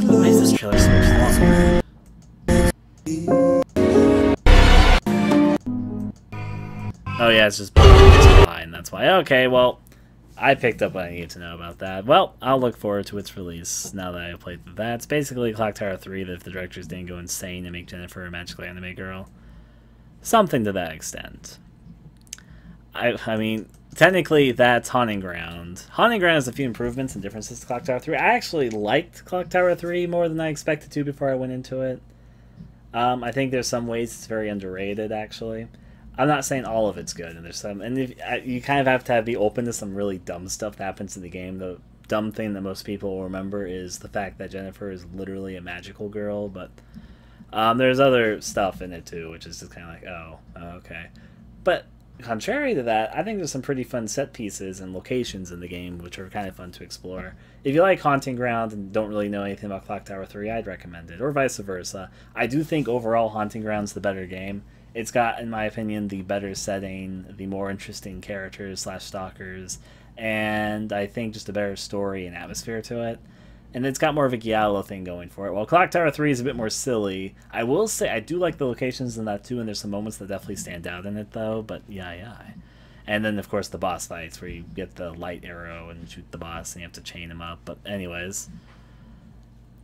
Why is this trailer so much long? Oh yeah, it's just combined, that's why. Okay, well, I picked up what I needed to know about that. Well, I'll look forward to its release now that I've played through that. It's basically Clock Tower 3 that if the directors didn't go insane and make Jennifer a magical anime girl. Something to that extent. I mean, technically that's Haunting Ground. Haunting Ground has a few improvements and differences to Clock Tower 3. I actually liked Clock Tower 3 more than I expected to before I went into it. I think there's some ways it's very underrated, actually. I'm not saying all of it's good, and there's some, and you kind of have to be open to some really dumb stuff that happens in the game. The dumb thing that most people will remember is the fact that Jennifer is literally a magical girl, but there's other stuff in it too, which is just kind of like, oh, okay. But contrary to that, I think there's some pretty fun set pieces and locations in the game which are kind of fun to explore. If you like Haunting Ground and don't really know anything about Clock Tower 3, I'd recommend it, or vice versa. I do think overall Haunting Ground's the better game. It's got, in my opinion, the better setting, the more interesting characters / stalkers, and I think just a better story and atmosphere to it. And it's got more of a giallo thing going for it. While Clock Tower 3 is a bit more silly, I will say I do like the locations in that too, and there's some moments that definitely stand out in it though, but yeah. And then, of course, the boss fights where you get the light arrow and shoot the boss and you have to chain him up. But anyways,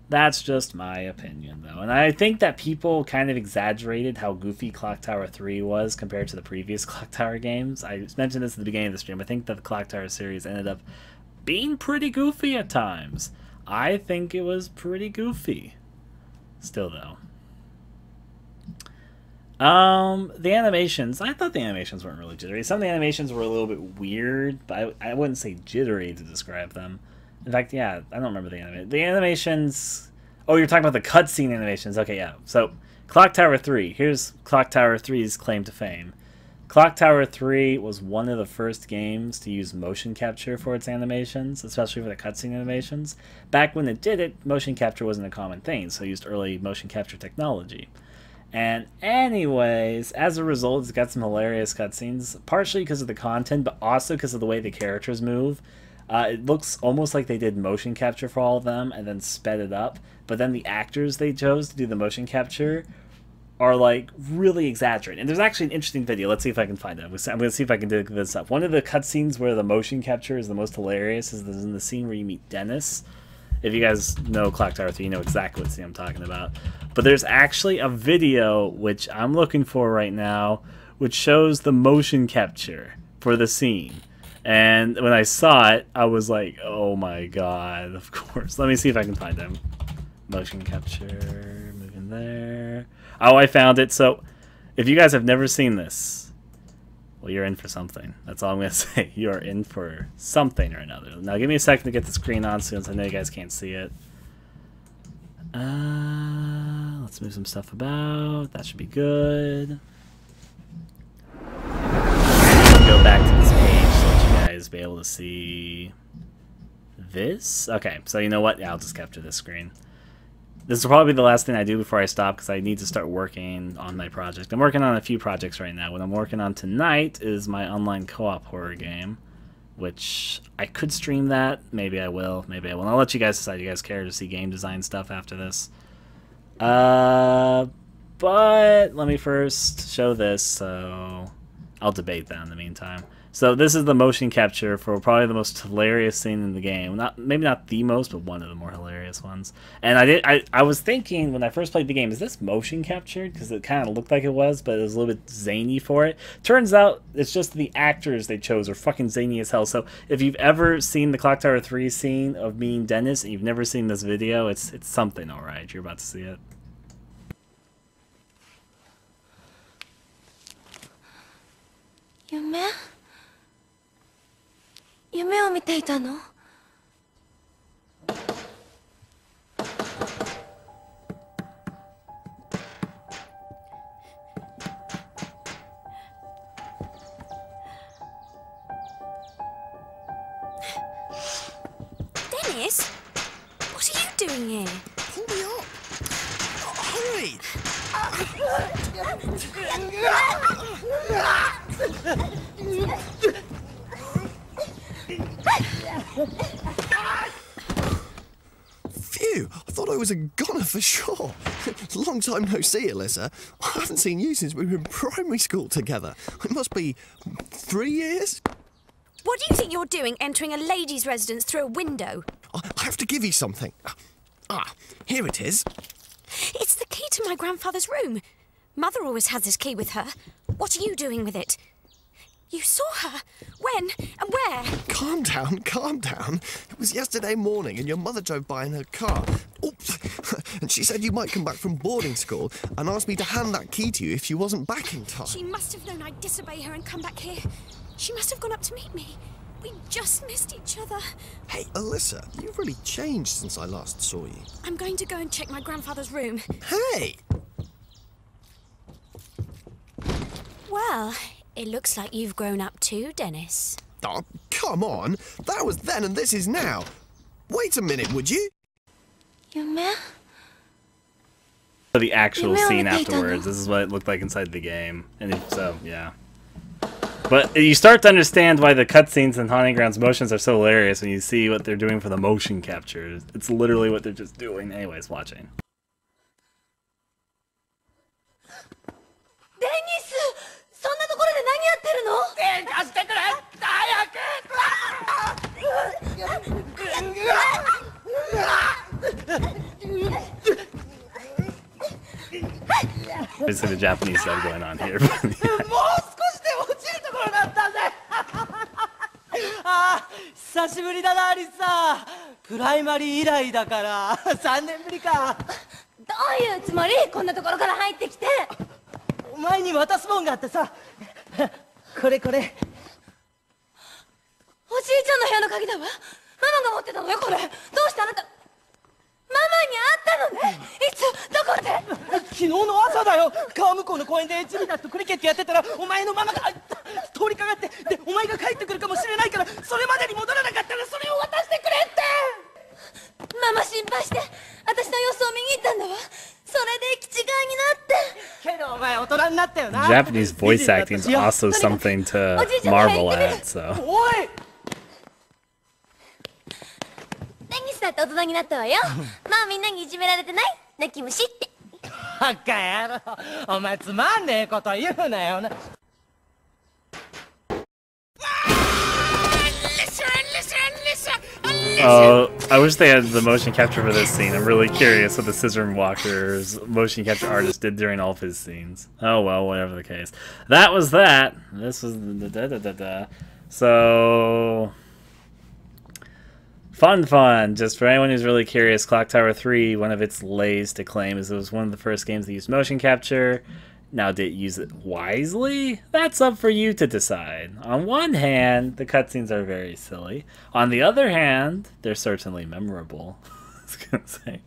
that's just my opinion though. And I think that people kind of exaggerated how goofy Clock Tower 3 was compared to the previous Clock Tower games. I mentioned this at the beginning of the stream. I think that the Clock Tower series ended up being pretty goofy at times. I think it was pretty goofy. Still, though. The animations. I thought the animations weren't really jittery. Some of the animations were a little bit weird, but I wouldn't say jittery to describe them. In fact, yeah, I don't remember the animation. The animations... Oh, you're talking about the cutscene animations. Okay, yeah. So, Clock Tower 3. Here's Clock Tower 3's claim to fame. Clock Tower 3 was one of the first games to use motion capture for its animations, especially for the cutscene animations. Back when it did it, motion capture wasn't a common thing, so it used early motion capture technology. And anyways, as a result, it's got some hilarious cutscenes, partially because of the content, but also because of the way the characters move. It looks almost like they did motion capture for all of them and then sped it up, but then the actors they chose to do the motion capture are like really exaggerated. And there's actually an interesting video. Let's see if I can find it. I'm going to see if I can dig this up. One of the cutscenes where the motion capture is the most hilarious is in the scene where you meet Dennis. If you guys know Clock Tower 3, you know exactly what scene I'm talking about. But there's actually a video, which I'm looking for right now, which shows the motion capture for the scene. And when I saw it, I was like, oh my god, of course. Let me see if I can find them. Motion capture, moving there. Oh, I found it. So, if you guys have never seen this, well, you're in for something. That's all I'm going to say. You are in for something or another. Now, give me a second to get the screen on since I know you guys can't see it. Let's move some stuff about. That should be good. Go back to this page so that you guys be able to see this. Okay, so you know what? Yeah, I'll just capture this screen. This will probably be the last thing I do before I stop because I need to start working on my project. I'm working on a few projects right now. What I'm working on tonight is my online co-op horror game, which I could stream that. Maybe I will. Maybe I won't. I'll let you guys decide. You guys care to see game design stuff after this? But let me first show this, so I'll debate that in the meantime. So this is the motion capture for probably the most hilarious scene in the game. Maybe not the most, but one of the more hilarious ones. And I was thinking when I first played the game, is this motion captured? Because it kind of looked like it was, but it was a little bit zany for it. Turns out it's just the actors they chose are fucking zany as hell. So if you've ever seen the Clock Tower 3 scene of me and Dennis, and you've never seen this video, it's something, alright. You're about to see it. 夢を見ていたの？Dennis? What are you doing here? Pull me up! Hurry! Phew! I thought I was a goner for sure. Long time no see, Alyssa. I haven't seen you since we were in primary school together. It must be 3 years? What do you think you're doing entering a lady's residence through a window? I have to give you something. Ah, here it is. It's the key to my grandfather's room. Mother always has this key with her. What are you doing with it? You saw her? When? And where? Calm down, calm down. It was yesterday morning and your mother drove by in her car. Oops. And she said you might come back from boarding school and asked me to hand that key to you if you wasn't back in time. She must have known I'd disobey her and come back here. She must have gone up to meet me. We just missed each other. Hey, Alyssa, you've really changed since I last saw you. I'm going to go and check my grandfather's room. Hey! Well, it looks like you've grown up too, Dennis. Oh, come on. That was then and this is now. Wait a minute, would you? The actual scene afterwards. This is what it looked like inside the game. And so, yeah. But you start to understand why the cutscenes in Haunting Ground's motions are so hilarious when you see what they're doing for the motion capture. It's literally what they're just doing. Anyways, watching. Dennis! そんなところで何やってるの？貸してくれ！早く！ Basically the Japanese stuff going on here. もう少しで落ちるところだったぜ。ああ、久しぶりだな、アリサ。プライマリー以来だから3年ぶりか。どういうつもり？こんなところから入ってきて。お前に渡すもんがあってさ。これこれ。おじいちゃんの部屋の鍵だわ。ママが持ってたのよ、これ。どうしてあなた。ママに会ったのね。いつどこで？昨日の朝だよ。川向こうの公園でジミたちとクリケットやってたらお前のママが通りかかってでお前が帰ってくるかもしれないからそれまでに戻らなかったらそれを渡してくれって。ママ心配して私の様子を見に行ったんだわ。それで行き違いになって。けどお前大人になったよな。 Japanese voice acting is also something to marvel at, so. おい。デニスだって大人になったわよ。まあみんなにいじめられてない？泣き虫って。バカ野郎。お前つまんねえこと言うなよな。I wish they had the motion capture for this scene. I'm really curious what the Scissor Walker's motion capture artist did during all of his scenes. Oh well, whatever the case. That was that. This was the So fun. Just for anyone who's really curious, Clock Tower 3, one of its lays to claim is it was one of the first games that used motion capture. Now, did it use it wisely? That's up for you to decide. On one hand, the cutscenes are very silly. On the other hand, they're certainly memorable. I was gonna say,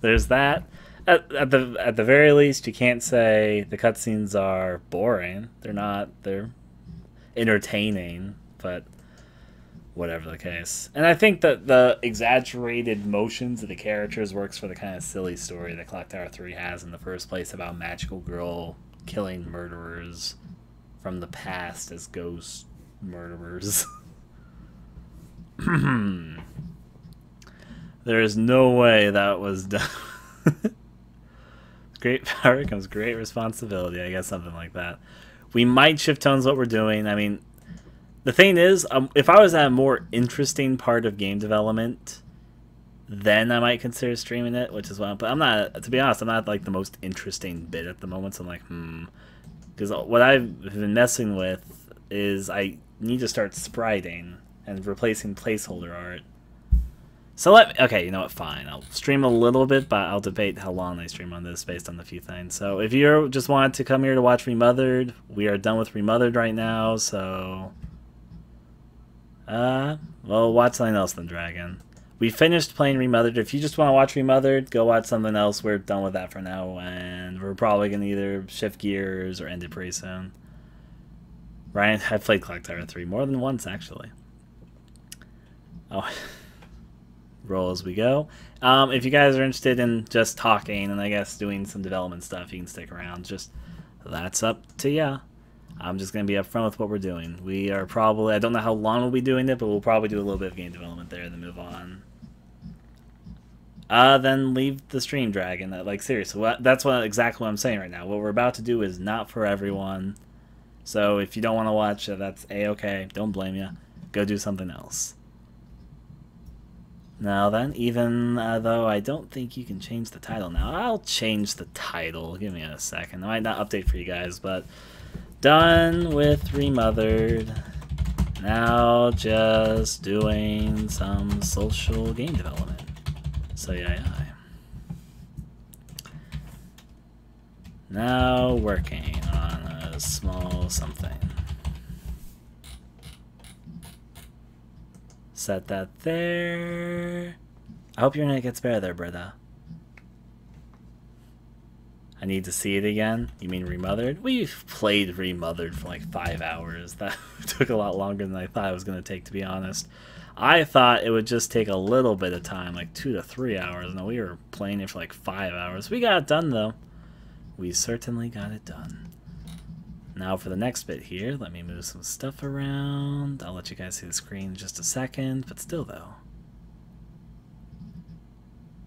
there's that. At the very least, you can't say the cutscenes are boring. They're not. They're entertaining, but whatever the case. And I think that the exaggerated motions of the characters works for the kind of silly story that Clock Tower 3 has in the first place about magical girl killing murderers from the past as ghost murderers. There is no way that was done. Great power comes great responsibility, I guess, something like that. We might shift tones what we're doing. I mean, The thing is, if I was at a more interesting part of game development, then I might consider streaming it, which is why. But I'm not. To be honest, I'm not like the most interesting bit at the moment. So I'm like, because what I've been messing with is I need to start spriting and replacing placeholder art. So okay, you know what, fine. I'll stream a little bit, but I'll debate how long I stream on this based on a few things. So if you just wanted to come here to watch Remothered, we are done with Remothered right now, so... well, watch something else then, Dragon. We finished playing Remothered. If you just want to watch Remothered, go watch something else. We're done with that for now, and we're probably going to either shift gears or end it pretty soon. Ryan, I've played Clock Tower 3 more than once, actually. Oh... roll as we go. If you guys are interested in just talking and I guess doing some development stuff, you can stick around. Just that's up to ya. I'm just gonna be upfront with what we're doing. We are probably, I don't know how long we'll be doing it, but we'll probably do a little bit of game development there and then move on. Then leave the stream, Dragon. Like seriously, that's exactly what I'm saying right now. What we're about to do is not for everyone. So if you don't want to watch, that's a-okay. Don't blame you. Go do something else. Now then, even though I don't think you can change the title now, I'll change the title. Give me a second. I might not update for you guys, but done with Remothered. Now just doing some social game development. So yeah. Now working on a small something. Set that there. I hope your internet gets better there, brother. I need to see it again. You mean Remothered? We've played Remothered for like 5 hours. That took a lot longer than I thought it was going to take, to be honest. I thought it would just take a little bit of time, like 2 to 3 hours. No, we were playing it for like 5 hours. We got it done, though. We certainly got it done. Now for the next bit here, let me move some stuff around. I'll let you guys see the screen in just a second, but still though.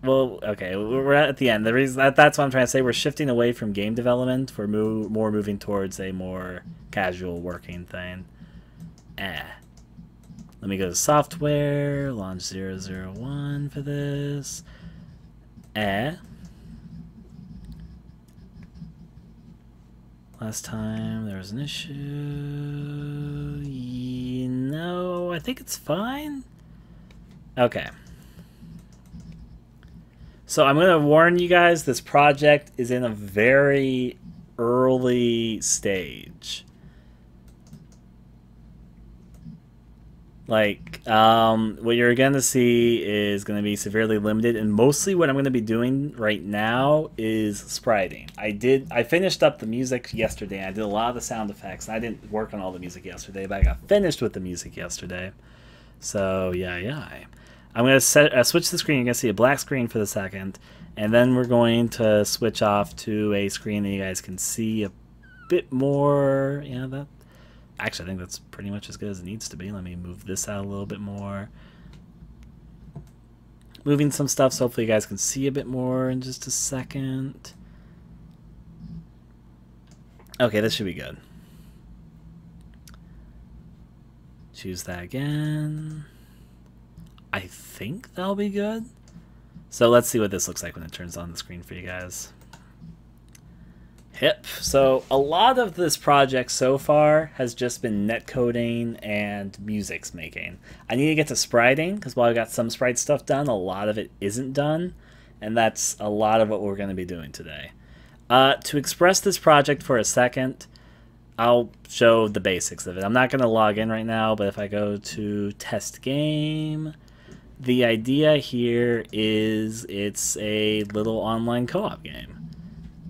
Well, okay, we're at the end. The reason that's what I'm trying to say. We're shifting away from game development. We're more moving towards a more casual working thing. Let me go to software, launch 001 for this. Last time there was an issue. No, I think it's fine. Okay. So I'm going to warn you guys, this project is in a very early stage. Like, what you're going to see is going to be severely limited, and mostly what I'm going to be doing right now is spriting. I finished up the music yesterday, and I did a lot of the sound effects. I didn't work on all the music yesterday, but I got finished with the music yesterday. So, yeah. I'm going to switch the screen. You're going to see a black screen for the second, and then we're going to switch off to a screen that you guys can see a bit more. Yeah, that... Actually, I think that's pretty much as good as it needs to be. Let me move this out a little bit more. Moving some stuff so hopefully you guys can see a bit more in just a second. Okay, this should be good. Choose that again. I think that'll be good. So let's see what this looks like when it turns on the screen for you guys. Hip. So a lot of this project so far has just been netcoding and music making. I need to get to spriting because while I got some sprite stuff done, a lot of it isn't done, and that's a lot of what we're going to be doing today. To express this project for a second, I'll show the basics of it. I'm not going to log in right now, but if I go to test game, the idea here is it's a little online co-op game.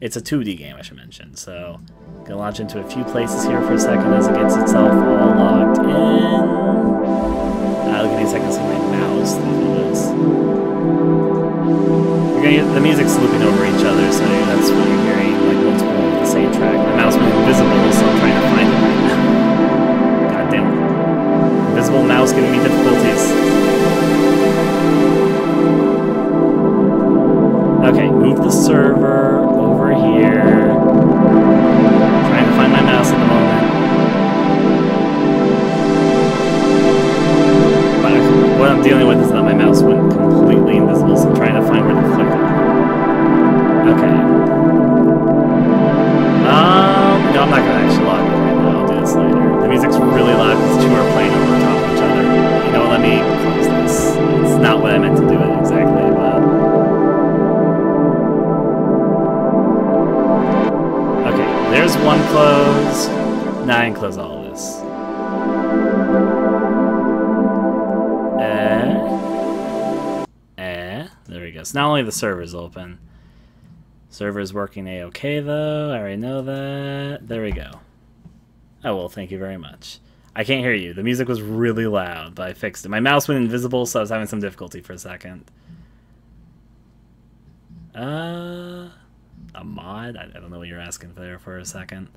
It's a 2D game, I should mention. So, I'm gonna launch into a few places here for a second as it gets itself all logged in. Give me a second to see my mouse. You're gonna get the music's looping over each other, so that's what you're hearing, like multiple of the same track. My mouse went invisible, so I'm trying to find it right now. God damn it. Invisible mouse giving me difficulties. Okay, move the server over here. Trying to find my mouse at the moment. I'm dealing with is that my mouse went completely invisible, so I'm trying to find where to click on. Okay. No, I'm not gonna actually log in right now. I'll do this later. The music's really loud because two are playing over top of each other. You know what? Let me close this. It's not what I meant to do it exactly, but. Okay, there's one close. Now I can close all of this. There we go. So not only the server's open. Server's working a-okay though. I already know that. There we go. Oh well, thank you very much. I can't hear you. The music was really loud, but I fixed it. My mouse went invisible, so I was having some difficulty for a second. A mod? I don't know what you're asking there for a second.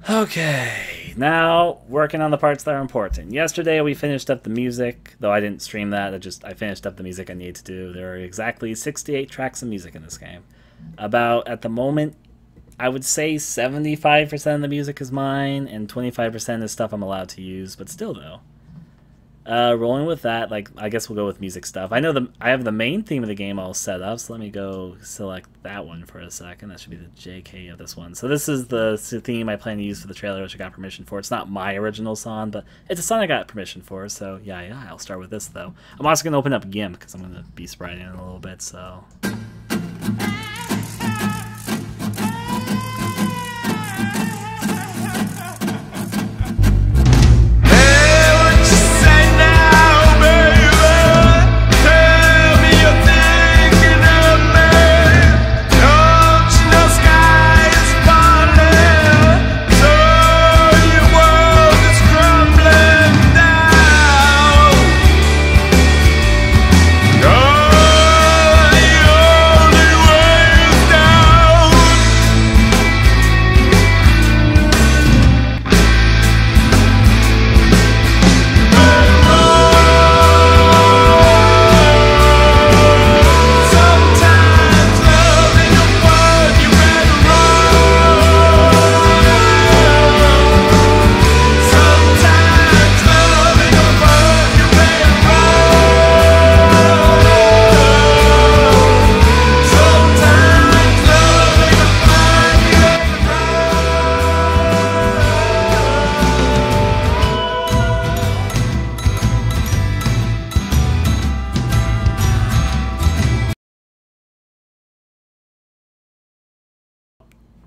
Okay, now working on the parts that are important. Yesterday we finished up the music, though I didn't stream that. I finished up the music I need to do. There are exactly 68 tracks of music in this game. About, at the moment, I would say 75% of the music is mine, and 25% is stuff I'm allowed to use, but still though. Rolling with that, like, I guess we'll go with music stuff. I know I have the main theme of the game all set up, so let me go select that one for a second. That should be the JK of this one. So this is the theme I plan to use for the trailer, which I got permission for. It's not my original song, but it's a song I got permission for, so yeah, I'll start with this, though. I'm also going to open up GIMP, because I'm going to be spriting in a little bit, so...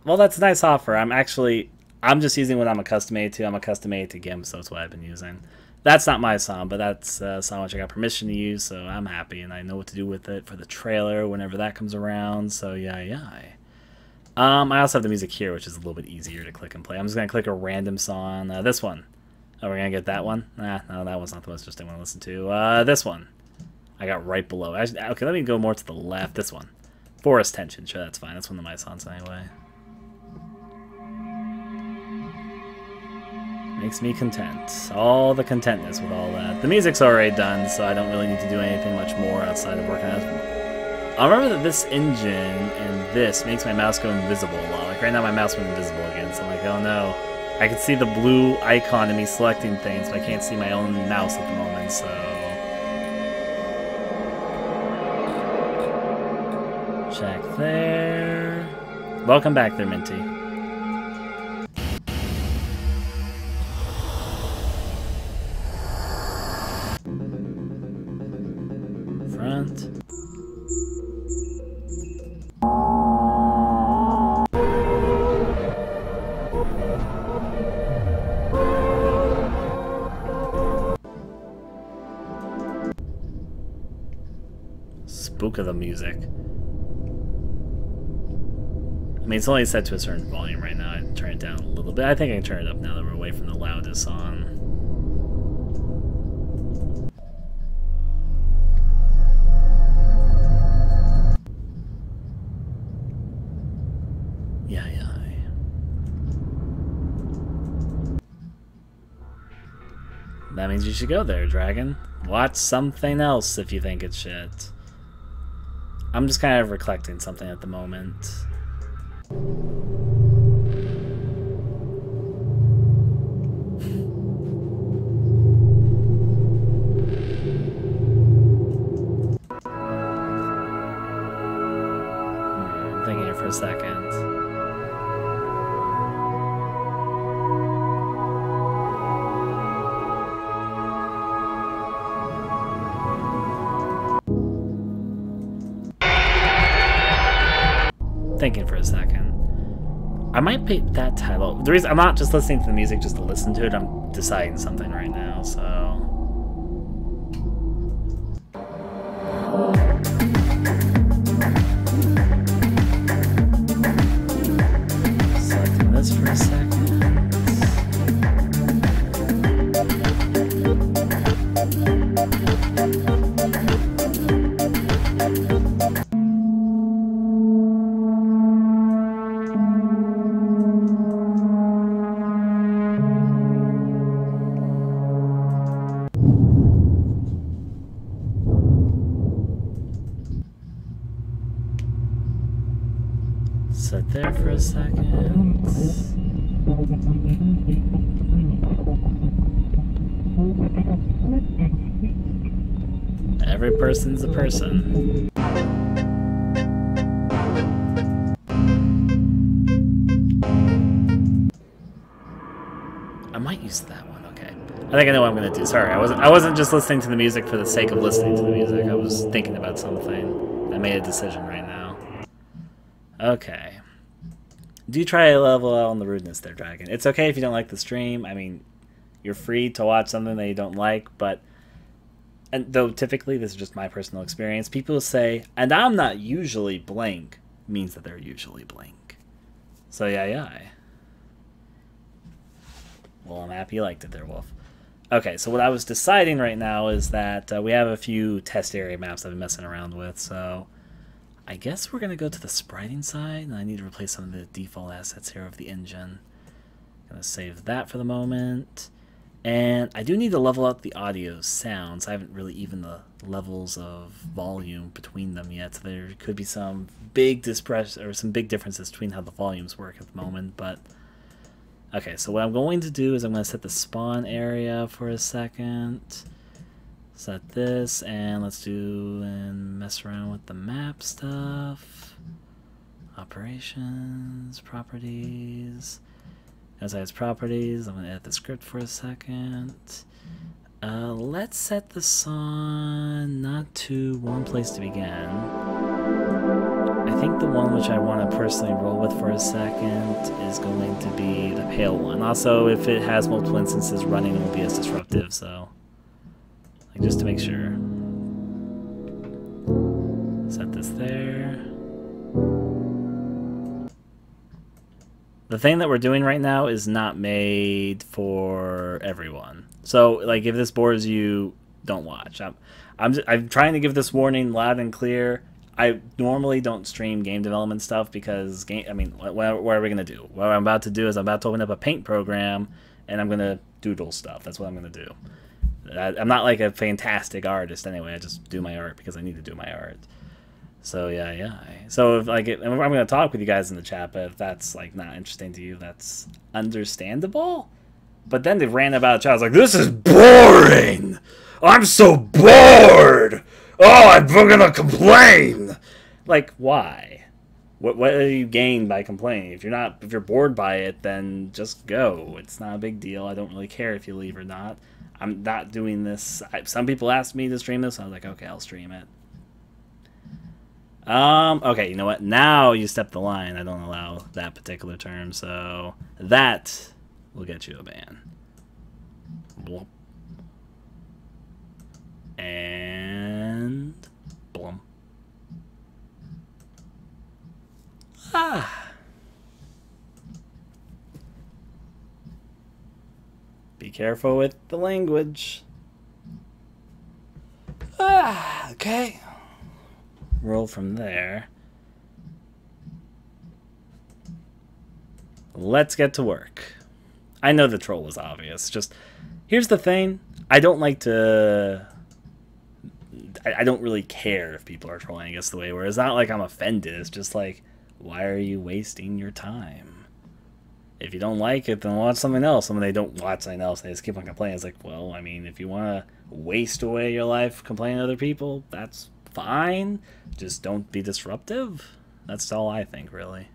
Well, that's a nice offer. I'm just using what I'm accustomed to. I'm accustomed to GIMP, so that's what I've been using. That's not my song, but that's a song which I got permission to use, so I'm happy, and I know what to do with it for the trailer whenever that comes around, so yeah. I also have the music here, which is a little bit easier to click and play. I'm just going to click a random song. This one. Oh, we're going to get that one? No, that one's not the most interesting one to listen to. This one. I got right below. Okay, let me go more to the left. This one. Forest Tension. Sure, that's fine. That's one of my songs anyway. Makes me content. All the contentness with all that. The music's already done, so I don't really need to do anything much more outside of working on it. I remember that this engine and this makes my mouse go invisible a lot. Like right now my mouse went invisible again, so I'm like, oh no. I can see the blue icon of me selecting things, but I can't see my own mouse at the moment, so... Check there. Welcome back there, Minty. Front. Spook of the music. I mean, it's only set to a certain volume right now. I turn it down a little bit. I think I can turn it up now that we're away from the loudest song. Yeah. That means you should go there, Dragon. Watch something else if you think it's shit. I'm just kind of recollecting something at the moment. second. Thinking for a second. I might pick that title. The reason I'm not just listening to the music just to listen to it, I'm deciding something right now, so. Selecting this for a second. Sit there for a second. Every person's a person. I might use that one, okay. I think I know what I'm gonna do. Sorry, I wasn't just listening to the music for the sake of listening to the music. I was thinking about something. I made a decision right now. Okay. Do try a level out on the rudeness there, Dragon. It's okay if you don't like the stream. I mean, you're free to watch something that you don't like, but... And though typically, this is just my personal experience, people say, and I'm not usually blank, means that they're usually blank. So yeah. Well, I'm happy you liked it there, Wolf. Okay, so what I was deciding right now is that we have a few test area maps I've been messing around with, so... I guess we're going to go to the spriting side, and I need to replace some of the default assets here of the engine. I'm going to save that for the moment. And I do need to level out the audio sounds. I haven't really evened the levels of volume between them yet, so there could be some big differences between how the volumes work at the moment, but... Okay, so what I'm going to do is I'm going to set the spawn area for a second. Set this, and let's do and mess around with the map stuff. Operations, properties. As I have properties, I'm going to edit the script for a second. Let's set the song not to One Place to Begin. I think the one which I want to personally roll with for a second is going to be the pale one. Also, if it has multiple instances running, it won't be as disruptive, so... Just to make sure. Set this there. The thing that we're doing right now is not made for everyone. So, like, if this bores you, don't watch. I'm trying to give this warning loud and clear. I normally don't stream game development stuff because what are we gonna do? What I'm about to do is I'm about to open up a paint program and I'm gonna doodle stuff. That's what I'm gonna do. I'm not like a fantastic artist anyway. I just do my art because I need to do my art. So yeah. So if I'm going to talk with you guys in the chat, but if that's like not interesting to you, that's understandable. But then they ran about chat. I was like, this is boring. I'm so bored. Oh, I'm gonna complain. Like, why? What do you gain by complaining? If you're bored by it, then just go. It's not a big deal. I don't really care if you leave or not. I'm not doing this. Some people asked me to stream this. So I was like, okay, I'll stream it. Okay, you know what? Now you step the line. I don't allow that particular term, so that will get you a ban. Blump. And blum. Be careful with the language. Okay. Roll from there. Let's get to work. I know the troll was obvious. Just, here's the thing. I don't like to... I don't really care if people are trolling, I guess, the way where it's not like I'm offended. It's just like, why are you wasting your time? If you don't like it, then watch something else. And when they don't watch something else, they just keep on complaining. It's like, well, I mean, if you want to waste away your life complaining to other people, that's fine. Just don't be disruptive. That's all I think, really.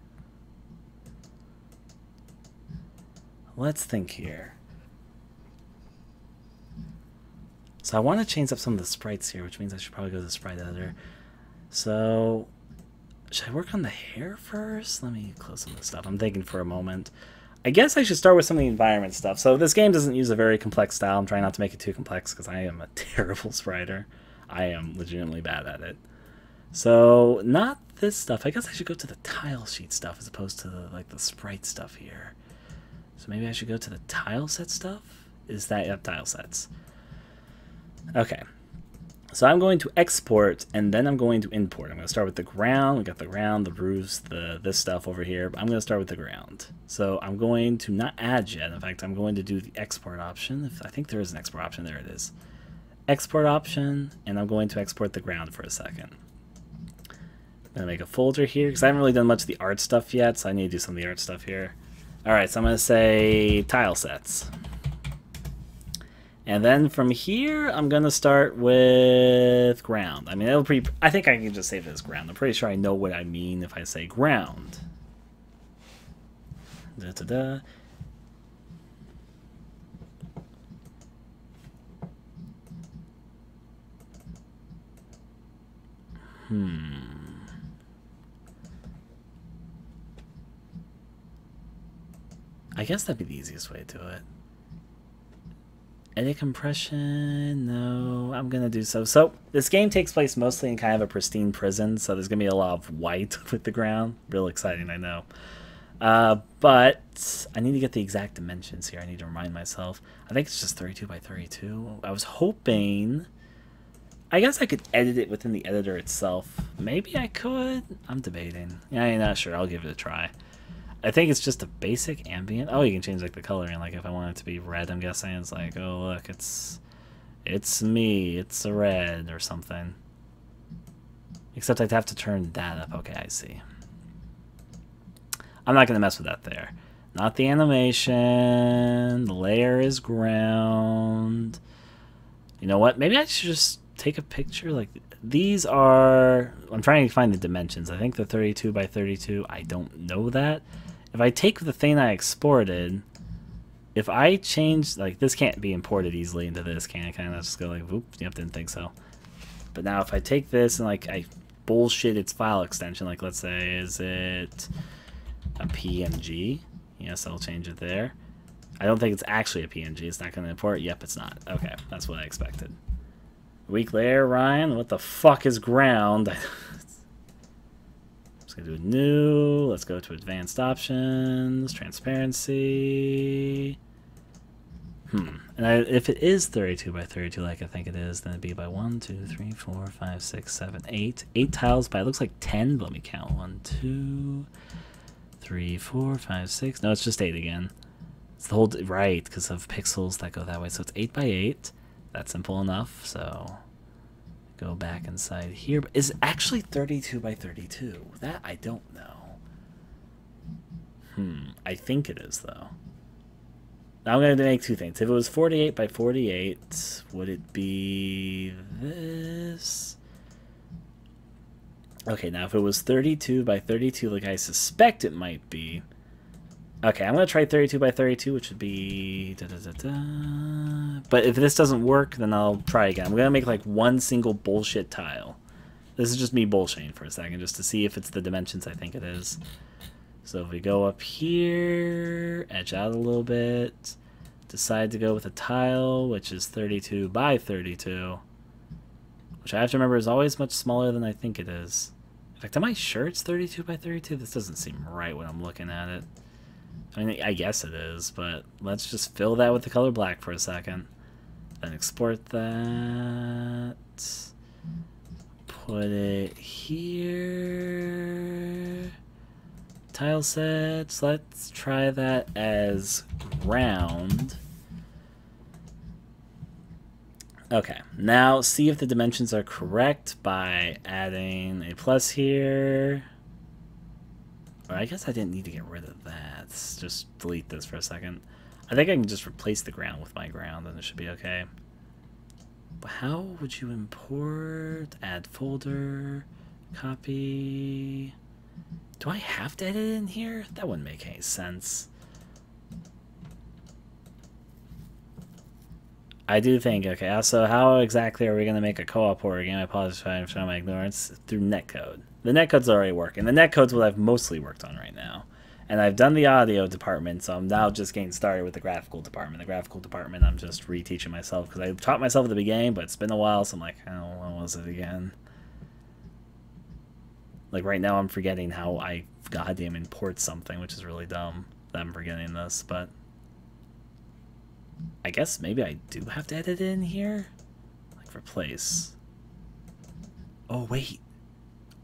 Let's think here. So I want to change up some of the sprites here, which means I should probably go to the sprite editor. So, should I work on the hair first? Let me close some of this stuff. I'm thinking for a moment. I guess I should start with some of the environment stuff. So this game doesn't use a very complex style. I'm trying not to make it too complex because I am a terrible spriter. I am legitimately bad at it. So, not this stuff. I guess I should go to the tile sheet stuff as opposed to like the sprite stuff here. So maybe I should go to the tile set stuff? Is that, yep, tile sets. Okay, so I'm going to export and then I'm going to import. I'm going to start with the ground. We got the ground, the roofs, this stuff over here. But I'm going to start with the ground. So I'm going to not add yet. In fact, I'm going to do the export option. I think there is an export option. There it is. Export option, and I'm going to export the ground for a second. I'm going to make a folder here because I haven't really done much of the art stuff yet, so I need to do some of the art stuff here. All right, so I'm going to say tile sets. And then from here, I'm going to start with ground. I mean, I think I can just save it as ground. I'm pretty sure I know what I mean if I say ground. Da-da-da. I guess that'd be the easiest way to do it. Edit compression, no, I'm gonna do so. So this game takes place mostly in kind of a pristine prison, so there's gonna be a lot of white with the ground. Real exciting, I know. But I need to get the exact dimensions here. I need to remind myself. I think it's just 32 by 32. I was hoping, I guess I could edit it within the editor itself. Maybe I could. I'm debating. Yeah, I'm not sure. I'll give it a try. I think it's just a basic ambient. Oh, you can change like the coloring. Like if I want it to be red, I'm guessing it's like, oh look, it's me. It's a red or something. Except I'd have to turn that up. Okay, I see. I'm not gonna mess with that there. Not the animation. The layer is ground. You know what? Maybe I should just take a picture. Like these are. I'm trying to find the dimensions. I think they're 32 by 32. I don't know that. If I take the thing I exported, if I change, like, this can't be imported easily into this, can it? Kind of just go like, whoop, yep, didn't think so. But now if I take this and, like, I bullshit its file extension, like, let's say, is it a PNG? Yes, I'll change it there. I don't think it's actually a PNG. It's not going to import. Yep, it's not. Okay, that's what I expected. Weak layer, Ryan. What the fuck is ground? Let's go to new. Let's go to advanced options, transparency. And if it is 32 by 32, like I think it is, then it'd be by 1, 2, 3, 4, 5, 6, 7, 8. 8 tiles by, it looks like 10, but let me count. 1, 2, 3, 4, 5, 6. No, it's just 8 again. It's the whole, right, because of pixels that go that way. So it's 8 by 8. That's simple enough, so go back inside here. But is it actually 32 by 32? That I don't know. I think it is, though. Now I'm going to make two things. If it was 48 by 48, would it be this? Okay, now if it was 32 by 32, like I suspect it might be. Okay, I'm going to try 32 by 32, which would be... But if this doesn't work, then I'll try again. I'm going to make like one single bullshit tile. This is just me bullshitting for a second, just to see if it's the dimensions I think it is. So if we go up here, edge out a little bit, decide to go with a tile, which is 32 by 32, which I have to remember is always much smaller than I think it is. In fact, am I sure it's 32 by 32? This doesn't seem right when I'm looking at it. I mean, I guess it is, but let's just fill that with the color black for a second. Then export that. Put it here. Tile sets. Let's try that as ground. Okay, now see if the dimensions are correct by adding a plus here. Or I guess I didn't need to get rid of that. Let's just delete this for a second. I think I can just replace the ground with my ground and it should be okay. But how would you import? Add folder. Copy. Do I have to edit in here? That wouldn't make any sense. I do think, okay, so how exactly are we going to make a co-op horror game? I apologize for my ignorance. Through netcode. The netcode's already working. The netcode's what I've mostly worked on right now. And I've done the audio department, so I'm now just getting started with the graphical department. The graphical department, I'm just reteaching myself, because I taught myself at the beginning, but it's been a while, so I'm like, oh, what was it again? Like, right now I'm forgetting how I goddamn import something, which is really dumb that I'm forgetting this, but I guess maybe I do have to edit it in here? Like, replace. Oh, wait.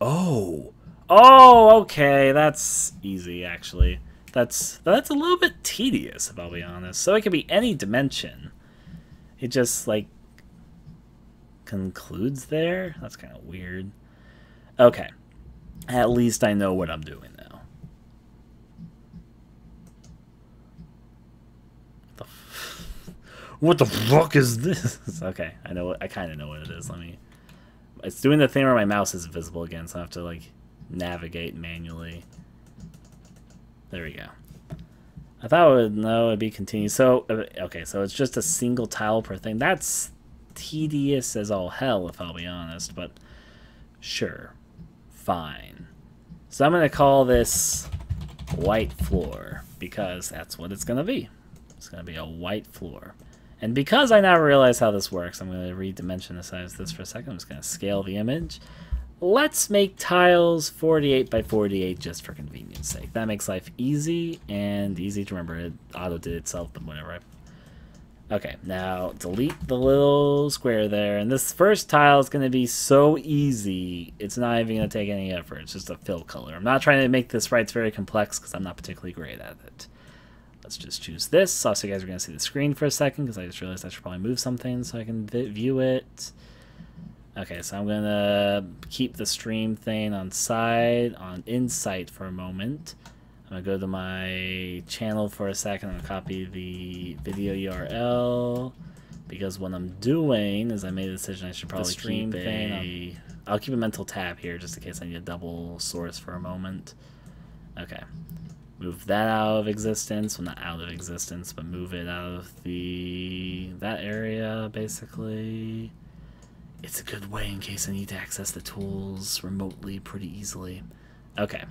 Oh! Oh, okay, that's easy, actually. That's a little bit tedious, if I'll be honest. So it could be any dimension. It just, like, concludes there? That's kind of weird. Okay. At least I know what I'm doing now. What the fuck is this? Okay, I know. I kind of know what it is. Let me. It's doing the thing where my mouse is visible again, so I have to like navigate manually. There we go. I thought it would no, it'd be continued. So okay, so it's just a single tile per thing. That's tedious as all hell, if I'll be honest. But sure, fine. So I'm gonna call this white floor because that's what it's gonna be. It's gonna be a white floor. And because I now realize how this works, I'm going to redimensionize this for a second. I'm just going to scale the image. Let's make tiles 48 by 48 just for convenience sake. That makes life easy and easy to remember. It auto did itself, but whatever. Okay, now delete the little square there. And this first tile is going to be so easy, it's not even going to take any effort. It's just a fill color. I'm not trying to make this sprites very complex because I'm not particularly great at it. Let's just choose this. So you guys are going to see the screen for a second because I just realized I should probably move something so I can view it. Okay, so I'm going to keep the stream thing on Insight for a moment. I'm going to go to my channel for a second. I'm going to copy the video URL because what I'm doing is I made a decision I should probably keep I'll keep a mental tab here just in case I need a double source for a moment. Okay. Move that out of existence. Well, not out of existence, but move it out of that area, basically. It's a good way in case I need to access the tools remotely pretty easily. Okay.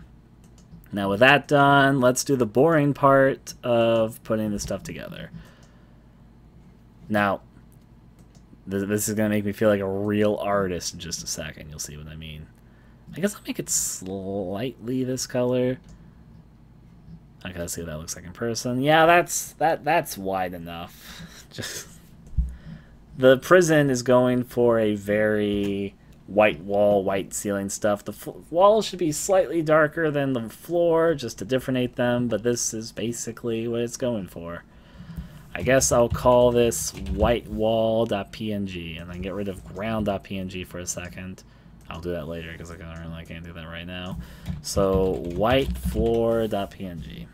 Now with that done, let's do the boring part of putting the stuff together. Now, this is going to make me feel like a real artist in just a second. You'll see what I mean. I guess I'll make it slightly this color. I gotta see what that looks like in person. Yeah, that's wide enough. Just the prison is going for a very white wall, white ceiling stuff. The wall should be slightly darker than the floor just to differentiate them, but this is basically what it's going for. I guess I'll call this whitewall.png and then get rid of ground.png for a second. I'll do that later because I can't do that right now. So whitefloor.png.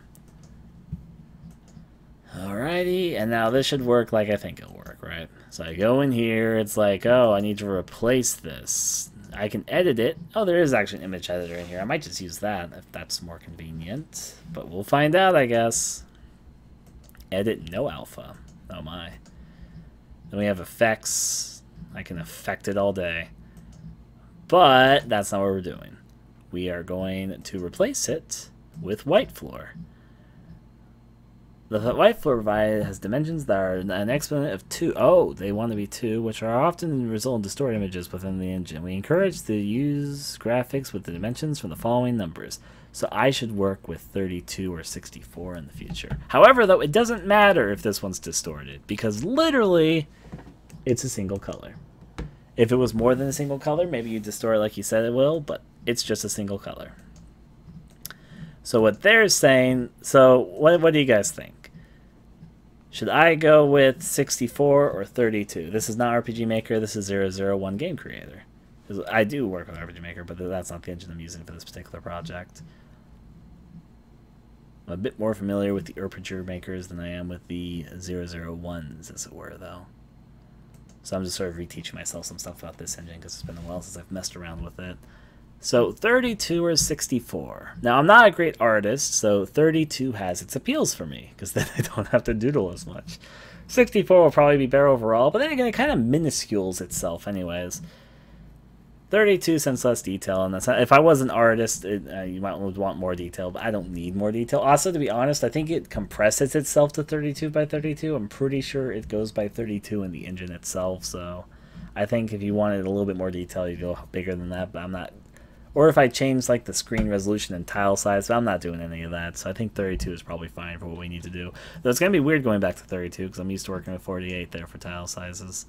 Alrighty, and now this should work like I think it'll work, right? So I go in here, it's like, oh, I need to replace this. I can edit it. Oh, there is actually an image editor in here. I might just use that if that's more convenient. But we'll find out, I guess. Edit no alpha. Oh my. Then we have effects. I can affect it all day. But that's not what we're doing. We are going to replace it with white floor. The white floor provided has dimensions that are an exponent of 2. Oh, they want to be 2, which are often result in distorted images within the engine. We encourage to use graphics with the dimensions from the following numbers. So I should work with 32 or 64 in the future. However, though, it doesn't matter if this one's distorted because literally it's a single color. If it was more than a single color, maybe you distort it like you said it will, but it's just a single color. So what they're saying, so what do you guys think? Should I go with 64 or 32? This is not RPG Maker, this is 001 Game Creator. I do work on RPG Maker, but that's not the engine I'm using for this particular project. I'm a bit more familiar with the RPG Makers than I am with the 001s, as it were, though. So I'm just sort of reteaching myself some stuff about this engine because it's been a while since I've messed around with it. So 32 or 64. Now, I'm not a great artist, so 32 has its appeals for me, because then I don't have to doodle as much. 64 will probably be better overall, but then again, it kind of minuscules itself anyways. 32 sends less detail, and that's not, if I was an artist, you might want more detail, but I don't need more detail. Also, to be honest, I think it compresses itself to 32 by 32. I'm pretty sure it goes by 32 in the engine itself, so I think if you wanted a little bit more detail, you'd go bigger than that, but I'm not. Or if I change like the screen resolution and tile size, but I'm not doing any of that, so I think 32 is probably fine for what we need to do. Though it's going to be weird going back to 32, because I'm used to working with 48 there for tile sizes.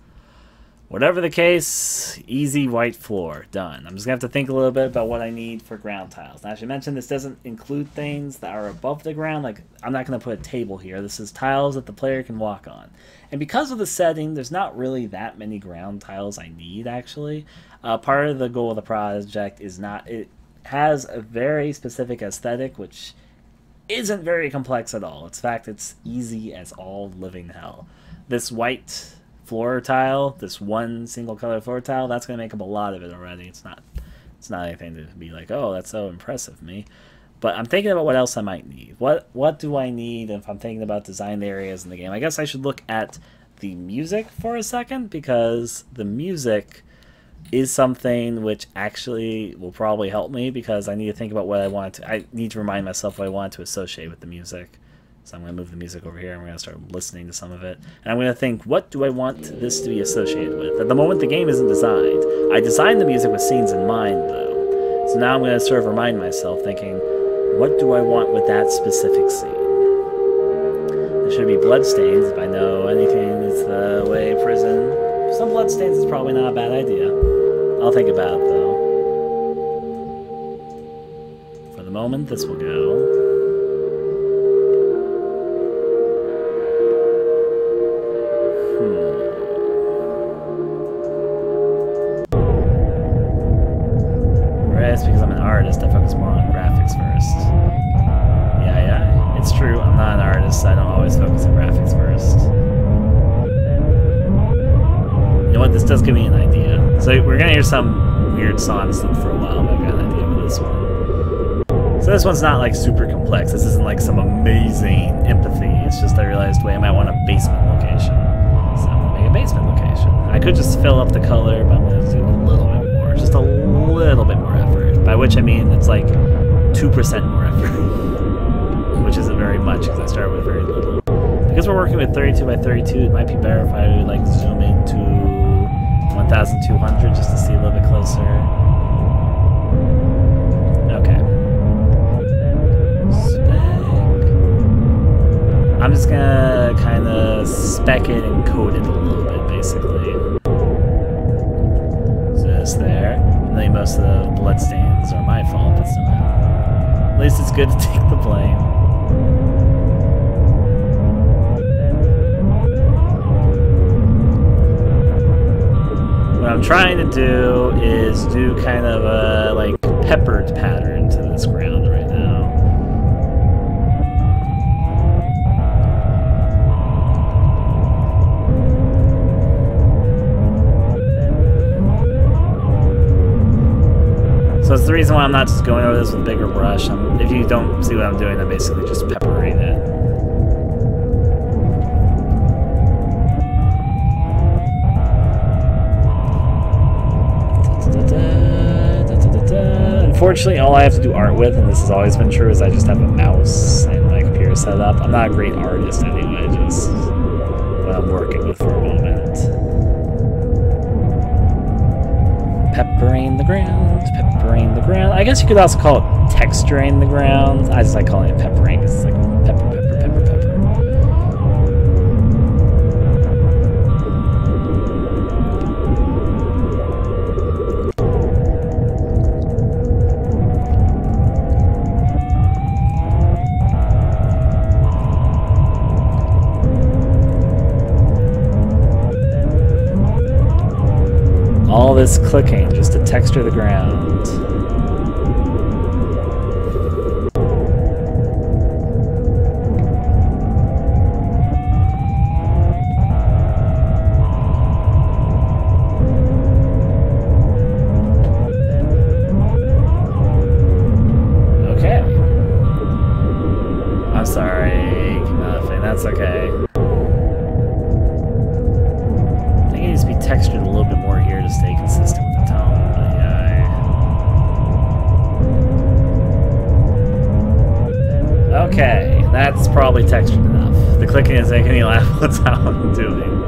Whatever the case, easy white floor, done. I'm just going to have to think a little bit about what I need for ground tiles. Now, as you mentioned, this doesn't include things that are above the ground. Like, I'm not going to put a table here. This is tiles that the player can walk on. And because of the setting, there's not really that many ground tiles I need, actually. Part of the goal of the project is not... It has a very specific aesthetic, which isn't very complex at all. In fact, it's easy as all living hell. This white floor tile, this one single color floor tile, that's going to make up a lot of it already. It's not anything to be like, oh, that's so impressive me. But I'm thinking about what else I might need. What do I need if I'm thinking about design areas in the game? I guess I should look at the music for a second, because the music is something which actually will probably help me, because I need to think about what I need to remind myself what I want to associate with the music. So I'm going to move the music over here, and we're going to start listening to some of it. And I'm going to think, what do I want this to be associated with? At the moment, the game isn't designed. I designed the music with scenes in mind, though. So now I'm going to sort of remind myself, thinking, what do I want with that specific scene? There should be bloodstains. If I know anything is the way prison. Some bloodstains is probably not a bad idea. I'll think about it, though. For the moment, this will go. Because I'm an artist, I focus more on graphics first. Yeah, it's true. I'm not an artist, so I don't always focus on graphics first. You know what? This does give me an idea. So we're gonna hear some weird songs for a while, but I've got an idea with this one. So this one's not like super complex. This isn't like some amazing empathy. It's just I realized, wait, I might want a basement location. So I'm gonna make a basement location. I could just fill up the color, but I'm gonna do a little bit more. Just a little bit more effort. By which I mean it's like 2% more effort, which isn't very much because I started with very little. Because we're working with 32 by 32, it might be better if I would like zoom into 1200 just to see a little bit closer. Okay. Spec. I'm just gonna kind of spec it and code it a little bit, basically. So this there. Most of the bloodstains are my fault, but still. At least it's good to take the blame. What I'm trying to do is do kind of a like peppered pattern to this ground right now. So that's the reason why I'm not just going over this with a bigger brush. If you don't see what I'm doing, I'm basically just peppering it. Unfortunately, all I have to do art with, and this has always been true, is I just have a mouse and my computer set up. I'm not a great artist anyway, just what I'm working with for a moment. Peppering the ground, peppering the ground. I guess you could also call it texturing the ground. I just like calling it peppering because it's like pepper, pepper, pepper, pepper. All this clicking just to texture the ground. textured a little bit more here to stay consistent with the tone. But yeah. Okay, that's probably textured enough. The clicking is making me laugh. What's how I'm doing?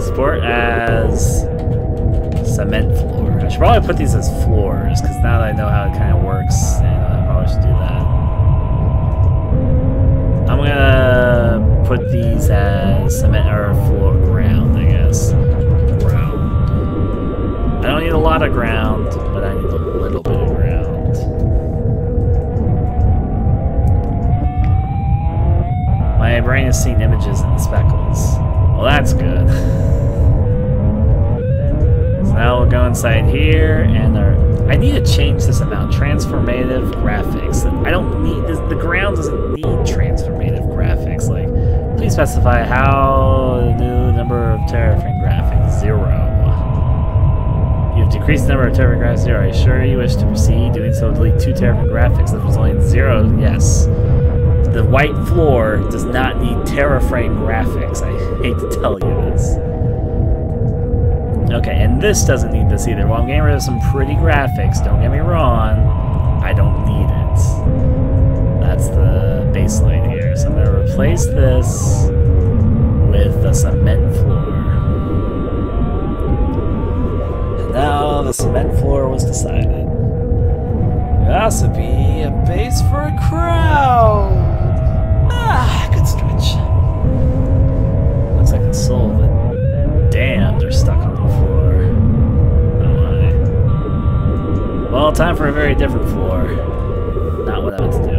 Sport as cement floor. I should probably put these as floors, because now that I know how it kind of works, I probably should do that. I'm gonna put these as cement or floor ground, I guess. Ground. I don't need a lot of ground, but I need a little bit of ground. My brain is seeing images in the speckles. Well, that's good. So now we'll go inside here, and I need to change this amount. Transformative graphics. I don't need this. The ground doesn't need transformative graphics. Like, please specify how the new number of terraframe graphics. 0. You've decreased the number of terraframe graphics 0. Are you sure you wish to proceed? Doing so will delete 2 terraframe graphics. If it's only 0, yes. The white floor does not need terraframe graphics. I hate to tell you this. Okay, and this doesn't need this either. Well, I'm getting rid of some pretty graphics, don't get me wrong. I don't need it. That's the baseline here. So I'm going to replace this with a cement floor. And now the cement floor was decided. Could also be a base for a crowd. Good stretch. Looks like the soul of the damned are stuck on the floor. Oh my. Well, time for a very different floor. Not what I meant to do.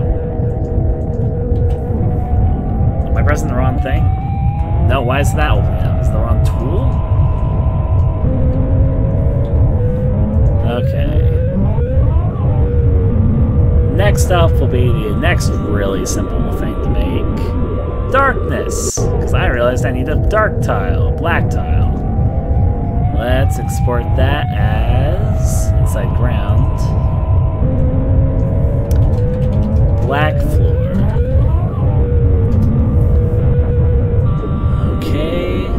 Am I pressing the wrong thing? No, why is that opening up? Is it the wrong tool? Okay. Next up will be the next really simple thing to make. Darkness! Because I realized I need a dark tile, black tile. Let's export that as inside ground. Black floor. Okay,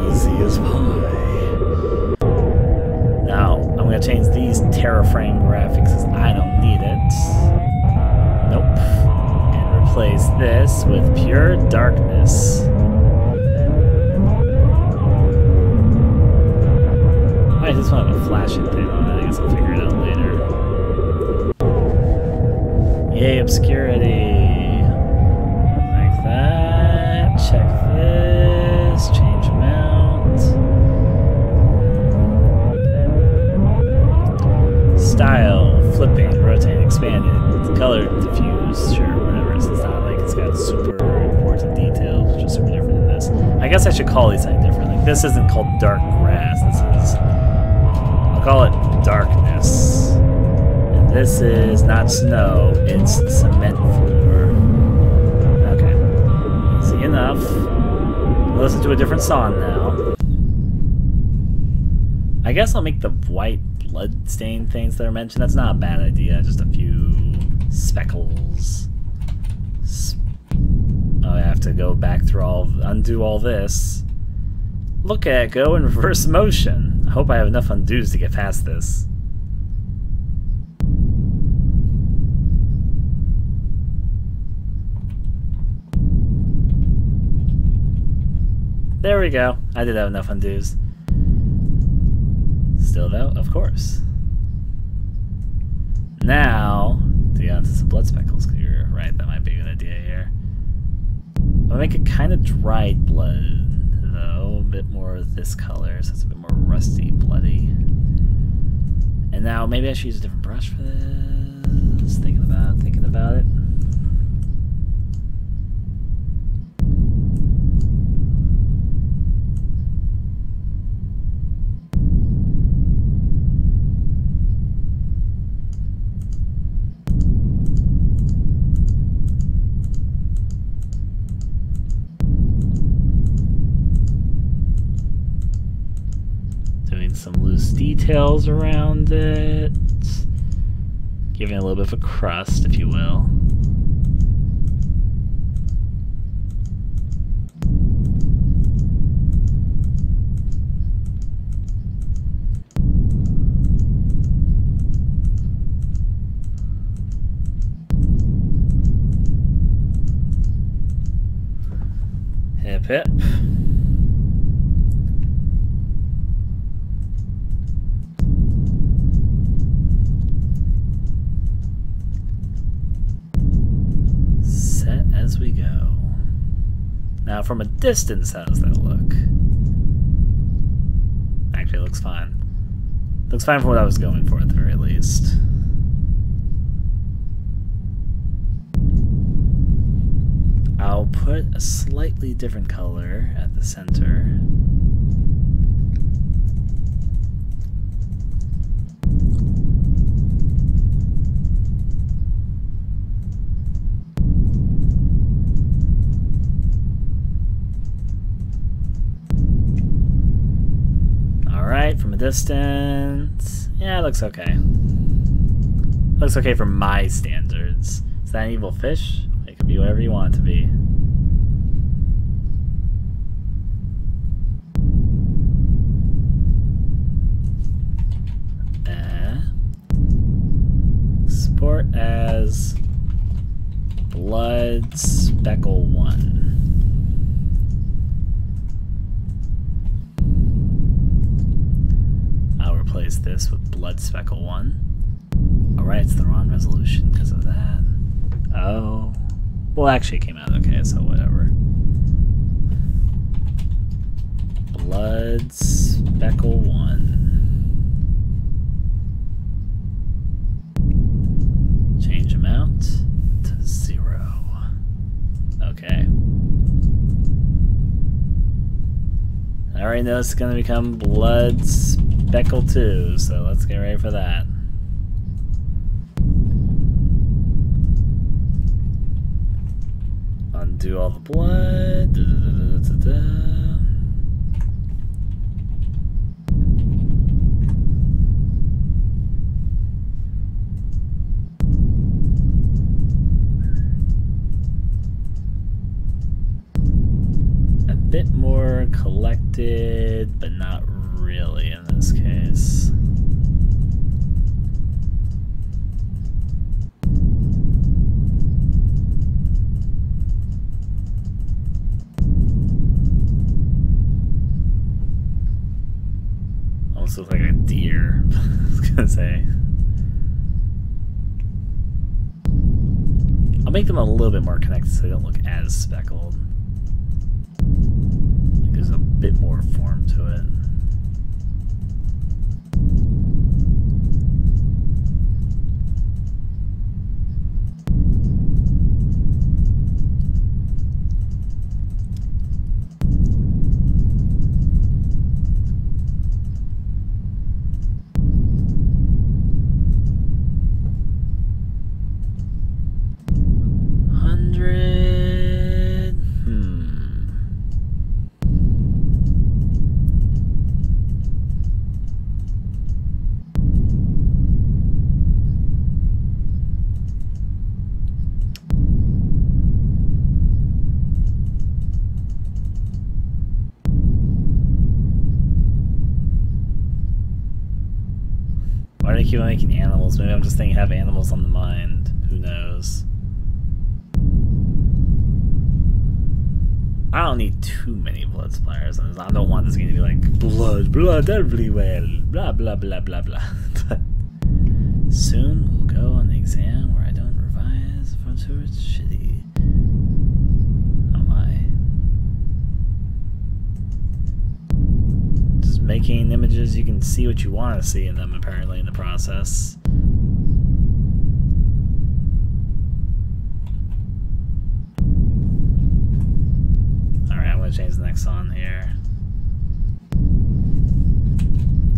easy as pie. Now, I'm going to change these terraframe graphics as I don't need it. Nope. And replace this with pure darkness. I just want to have a flashing thing on it. I guess I'll figure it out later. Yay, obscurity. Like that. Check this. Change amount. Style. Flipping. Rotating. Expanded. Color diffuse. Sure, whatever. It's not like it's got super important details. It's just super different than this. I guess I should call these something different. Like, this isn't called dark grass. This is... I'll call it darkness. And this is not snow, it's cement floor. Okay. Easy enough. We'll listen to a different song now. I guess I'll make the white blood stain things that are mentioned. That's not a bad idea. Just a few speckles. Oh, I have to go back through undo all this. Look at it go in reverse motion. I hope I have enough undos to get past this. There we go. I did have enough undos. Still though, of course. Now, to get onto some blood speckles, because you're right, that might be a good idea here. I'll make it kind of dried blood, though. A bit more of this color, so it's a bit more rusty, bloody. And now, maybe I should use a different brush for this. Thinking about it. Some loose details around it, giving it a little bit of a crust, if you will. Pip. Set as we go. Now from a distance, how does that look? Actually, it looks fine. Looks fine for what I was going for at the very least. I'll put a slightly different color at the center. Alright, from a distance. Yeah, it looks okay. Looks okay for my standards. Is that an evil fish? It could be whatever you want it to be. Sport as Blood Speckle 1. I'll replace this with Blood Speckle 1. Alright, it's the wrong resolution because of that. Oh. Well, actually it came out okay, so whatever. Blood Speckle 1. Change amount to 0. Okay. I already know it's going to become Blood Speckle 2, so let's get ready for that. Undo all the blood. A bit more collected, but not really in this case. Almost looks like a deer. I was gonna say. I'll make them a little bit more connected so they don't look as speckled. Like there's a bit more form to it. Why do I keep on making animals? Maybe I'm just thinking have animals on the mind. Who knows? I don't need too many blood splatters. I don't want this game to be like blood everywhere, blah blah blah blah blah. But soon we'll go on the exam where I don't revise from towards shitty. Oh my. Just making images you can see what you want to see in them apparently in the process. Change the next song here.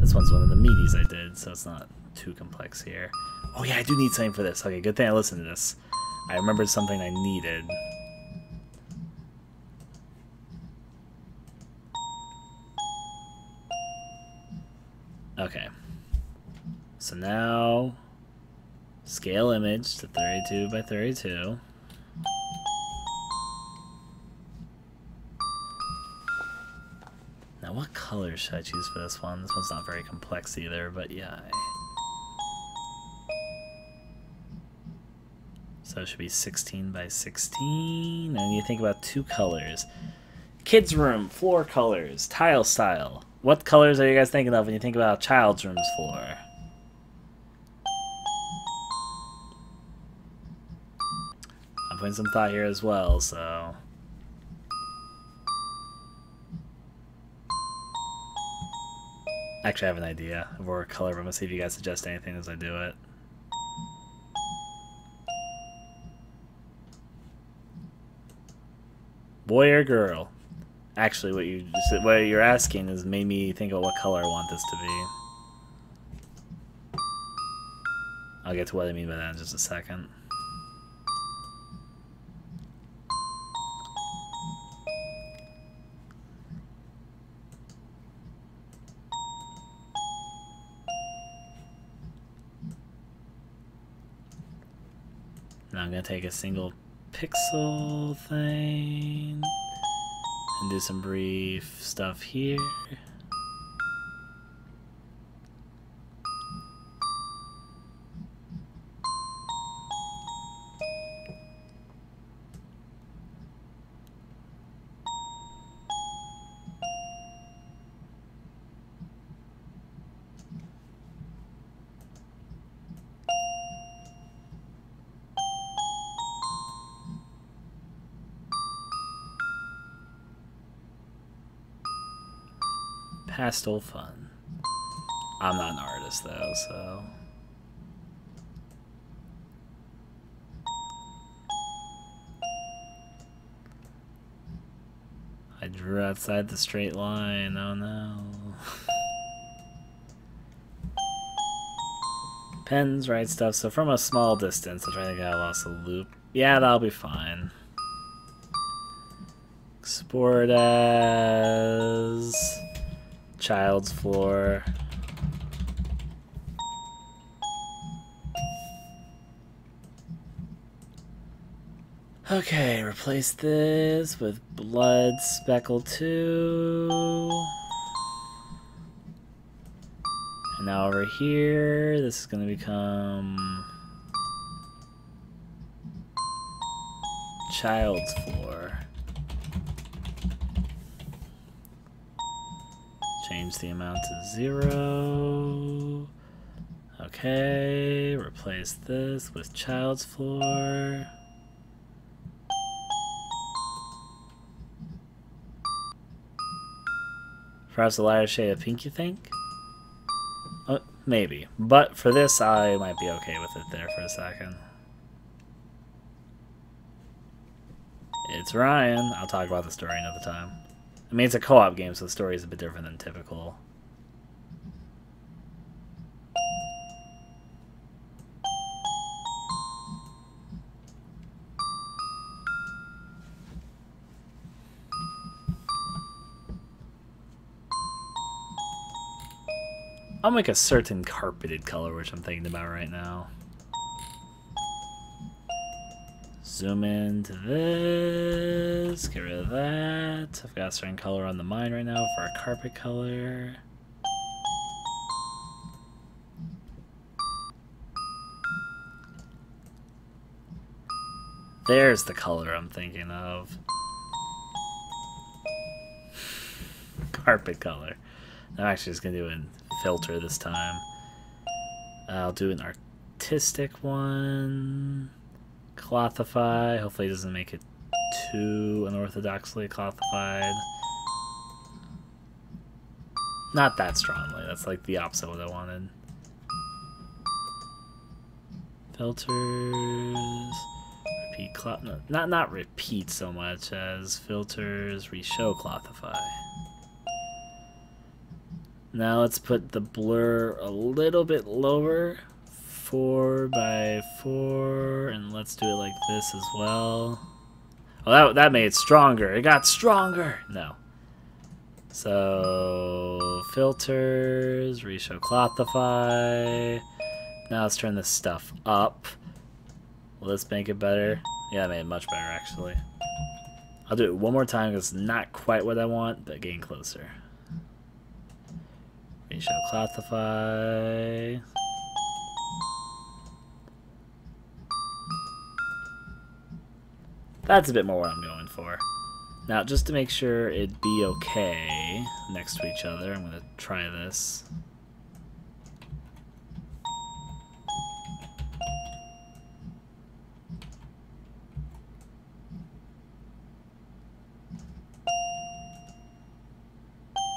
This one's one of the meaties I did, so it's not too complex here. Oh yeah, I do need something for this. Okay, good thing I listened to this. I remembered something I needed. Okay. So now, scale image to 32 by 32. Now, what color should I choose for this one? This one's not very complex either, but yeah. So it should be 16 by 16. And you think about two colors. Kids' room, floor colors, tile style. What colors are you guys thinking of when you think about a child's room's floor? I'm putting some thought here as well, so... Actually, I have an idea of what color, but I'm going to see if you guys suggest anything as I do it. Boy or girl? Actually, what you're asking has made me think of what color I want this to be. I'll get to what I mean by that in just a second. Now I'm going to take a single pixel thing and do some brief stuff here. Pastel fun. I'm not an artist though, so... I drew outside the straight line, oh no. Pens, right stuff, so from a small distance, I'll try to get lost a loop. Yeah, that'll be fine. Export as... child's floor. Okay, replace this with blood speckle 2. And now over here, this is going to become child's floor. Change the amount to 0. Okay, replace this with child's floor. Perhaps a lighter shade of pink, you think? Maybe. But for this, I might be okay with it there for a second. It's Ryan. I'll talk about the story another time. I mean, it's a co-op game, so the story is a bit different than typical. I'll make a certain carpeted color, which I'm thinking about right now. Zoom into this, get rid of that. I've got a certain color on the mind right now for a carpet color. There's the color I'm thinking of. Carpet color. I'm actually just going to do a filter this time. I'll do an artistic one. Clothify. Hopefully it doesn't make it too unorthodoxly clothified. Not that strongly. That's like the opposite of what I wanted. Filters. Repeat cloth. No, not repeat so much as filters. Reshow clothify. Now let's put the blur a little bit lower. 4x4, and let's do it like this as well. Oh, that made it stronger. It got stronger. No. So filters, reshow clothify. Now let's turn this stuff up. Will this make it better? Yeah, that made it much better actually. I'll do it one more time because it's not quite what I want, but getting closer. Reshow clothify. That's a bit more what I'm going for. Now, just to make sure it'd be okay next to each other, I'm gonna try this.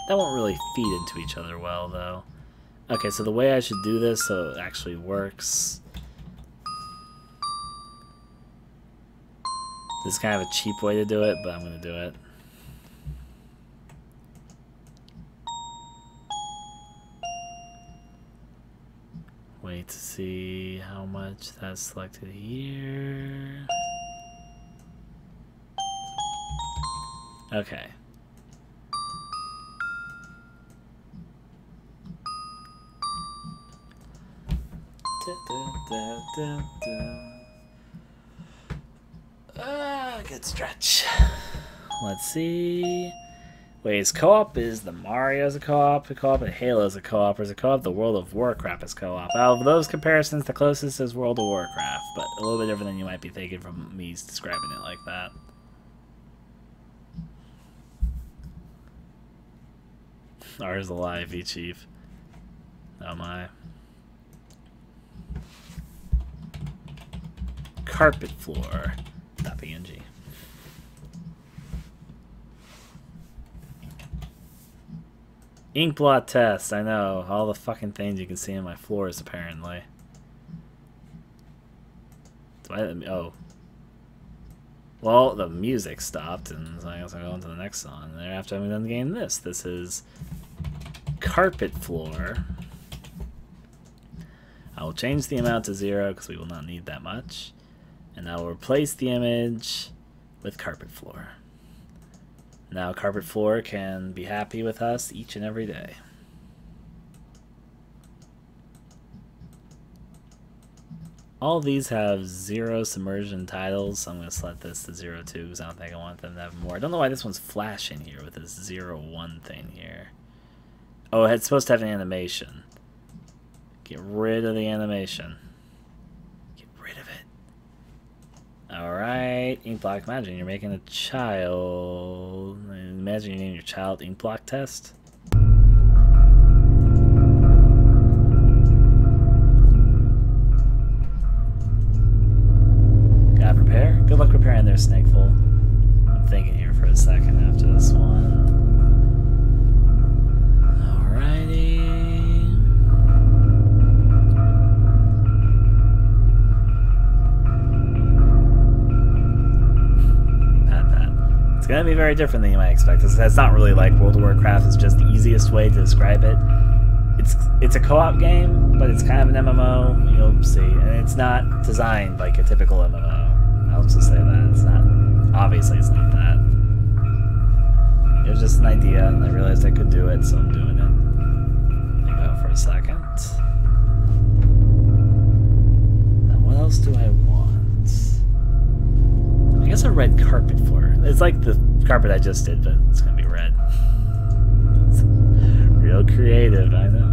That won't really feed into each other well, though. Okay, so the way I should do this so it actually works... This is kind of a cheap way to do it, but I'm going to do it. Wait to see how much that's selected here. Okay. Good stretch. Let's see. Wait, is co-op is the Mario's a co-op, and Halo's a co-op, or is a co-op the World of Warcraft is co-op? Out of those comparisons, the closest is World of Warcraft, but a little bit different than you might be thinking from me describing it like that. Ours alive, V-Chief. Oh my. Carpet floor. .png. Ink blot test. I know all the fucking things you can see on my floors. Apparently. Oh. Well, the music stopped, and so I guess I'll go on to the next song. And thereafter, I'm done the game. This is carpet floor. I will change the amount to 0 because we will not need that much. And I will replace the image with carpet floor. Now carpet floor can be happy with us each and every day. All of these have 0 submersion titles, so I'm going to select this to 0 too because I don't think I want them to have more. I don't know why this one's flashing here with this 0-1 thing here. Oh, it's supposed to have an animation. Get rid of the animation. Alright, Inkblock, imagine you're making a child. Imagine you name your child Inkblock Test. Gotta prepare? Good luck preparing there, Snakeful. I'm thinking here for a second after this one. Alrighty. It's gonna be very different than you might expect. That's not really like World of Warcraft. It's just the easiest way to describe it. It's a co-op game, but it's kind of an MMO. You'll see, and it's not designed like a typical MMO. I'll just say that it's not. Obviously, it's not that. It was just an idea, and I realized I could do it, so I'm doing it. Let me go for a second. Now, what else do I want? I guess a red carpet floor. It's like the carpet I just did, but it's gonna be red. It's real creative, I know.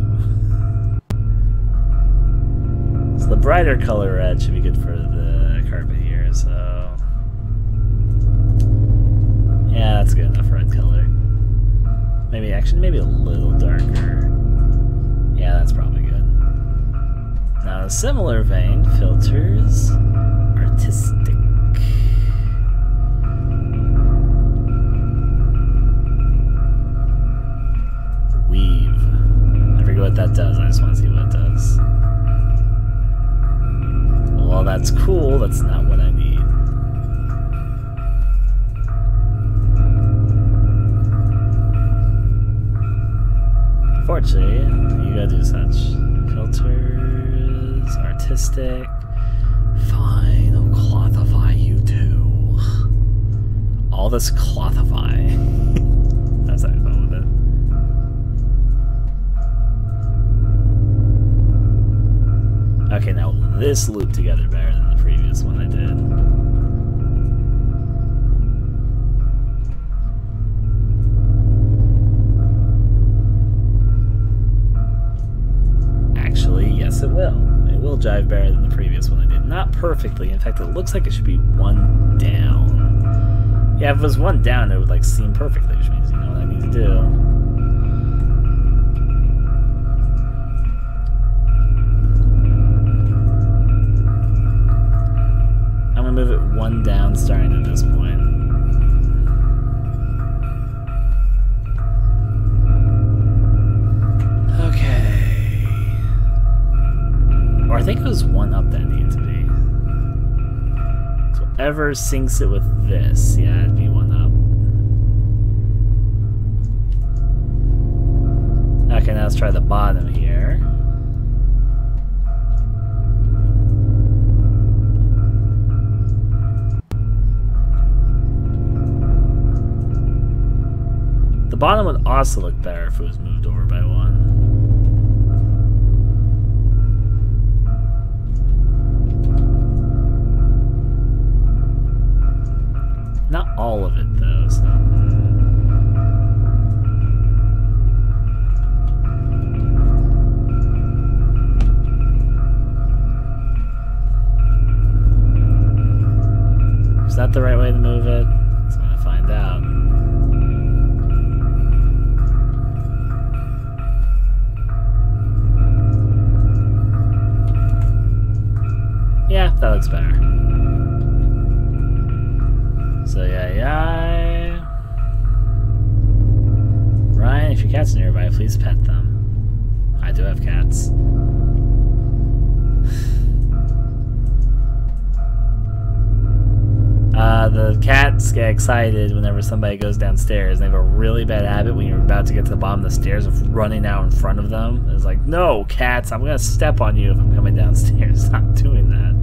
So the brighter color red should be good for the carpet here, so... Yeah, that's good enough red color. Maybe, actually, maybe a little darker. Yeah, that's probably good. Now, in a similar vein, filters, artistic. Weave. I forget what that does, I just want to see what it does. Well, that's cool, that's not what I need. Fortunately, you gotta do such. Filters, artistic. Fine, I'll clothify you too. All this clothify. That's how I go with it. Okay, now this looped together better than the previous one I did. Actually, yes it will. It will jive better than the previous one I did. Not perfectly, in fact it looks like it should be one down. Yeah, if it was one down, it would like seem perfectly, which means you know what I need to do. I'm gonna move it one down starting at this point. Okay. Or I think it was one up that needed to be. So whatever syncs it with this, yeah, it'd be one up. Okay, now let's try the bottom here. The bottom would also look better if it was moved over by one. Not all of it, though, so... Is that the right way to move it? That's what I'm gonna find out. Yeah, that looks better. So yeah. Ryan, if your cat's nearby, please pet them. I do have cats. The cats get excited whenever somebody goes downstairs. They have a really bad habit when you're about to get to the bottom of the stairs of running out in front of them. It's like, no, cats, I'm gonna step on you if I'm coming downstairs. Stop doing that.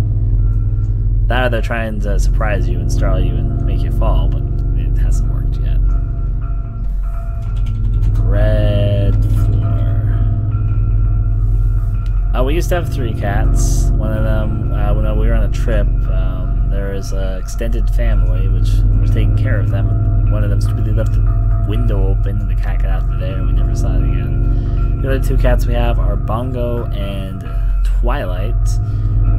That or they're trying to surprise you and startle you and make you fall, but it hasn't worked yet. Red floor. We used to have 3 cats. One of them, when we were on a trip, there was an extended family which was taking care of them. And one of them stupidly left the window open and the cat got out there and we never saw it again. The other 2 cats we have are Bongo and Twilight.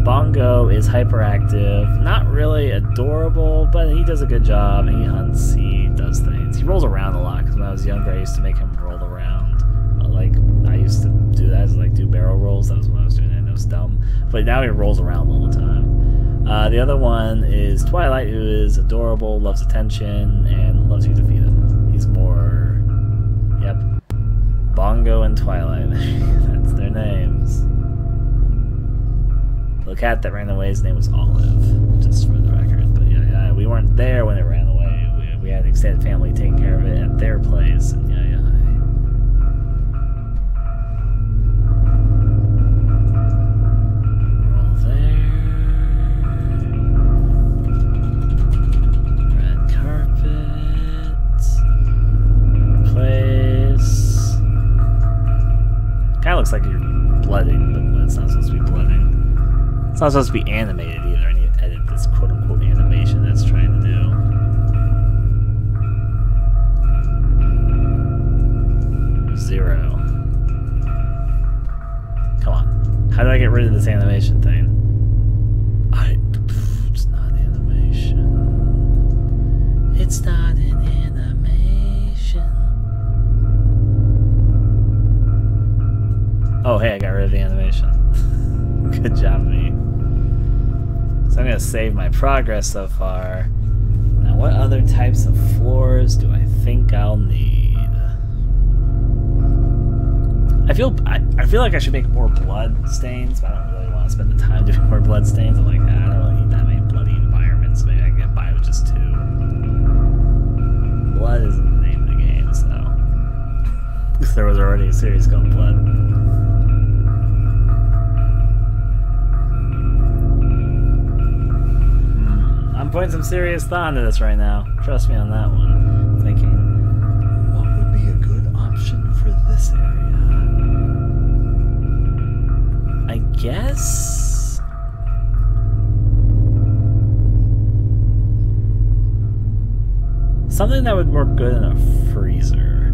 Bongo is hyperactive, not really adorable, but he does a good job. He hunts, he does things. He rolls around a lot, because when I was younger I used to make him roll around. Like, I used to do that, like do barrel rolls. That was what I was doing, and it was dumb. But now he rolls around all the time. The other one is Twilight, who is adorable, loves attention, and loves you to feed him. He's more... Yep. Bongo and Twilight. That's their names. The cat that ran away, his name was Olive, just for the record. But yeah, we weren't there when it ran away. We had an extended family taking care of it at their place, and yeah. Roll there. Red carpet. Replace. Kinda looks like you're blooding, but it's not supposed to be blooding. It's not supposed to be animated either. I need to edit this quote-unquote animation that's trying to do. Zero. Come on. How do I get rid of this animation thing? It's not animation. It's not an animation. Oh, hey, I got rid of the animation. Good job, me. So I'm going to save my progress so far. Now, what other types of floors do I think I'll need? I feel like I should make more blood stains, but I don't really want to spend the time doing more blood stains. I'm like, I don't really need that many bloody environments. Maybe I can get by with just 2. Blood isn't the name of the game, so... Because there was already a series called Blood. I'm putting some serious thought into this right now. Trust me on that one. Thinking, what would be a good option for this area? I guess... something that would work good in a freezer.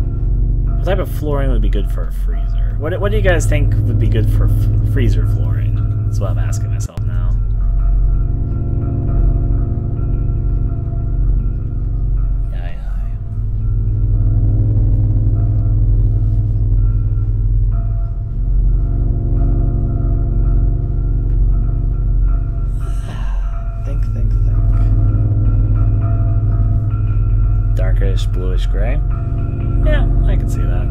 What type of flooring would be good for a freezer? What do you guys think would be good for freezer flooring? That's what I'm asking myself now. bluish gray. Yeah, I can see that.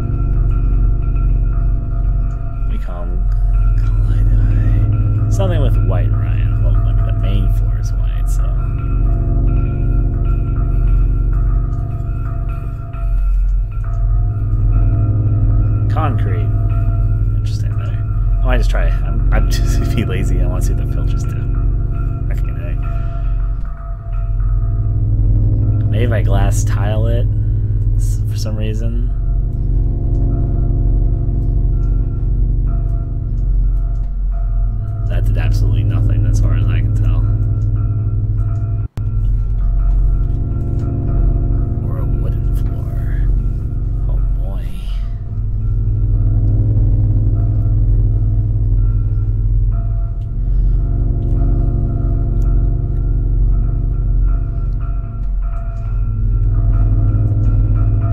We call him something with white, Ryan. Well, I mean, the main floor is white, so. Concrete. Interesting there. I might just try. I'm just be lazy. I want to see what the filters do. Okay, maybe if I glass tile it for some reason. That did absolutely nothing as far as I can tell. Or a wooden floor. Oh boy.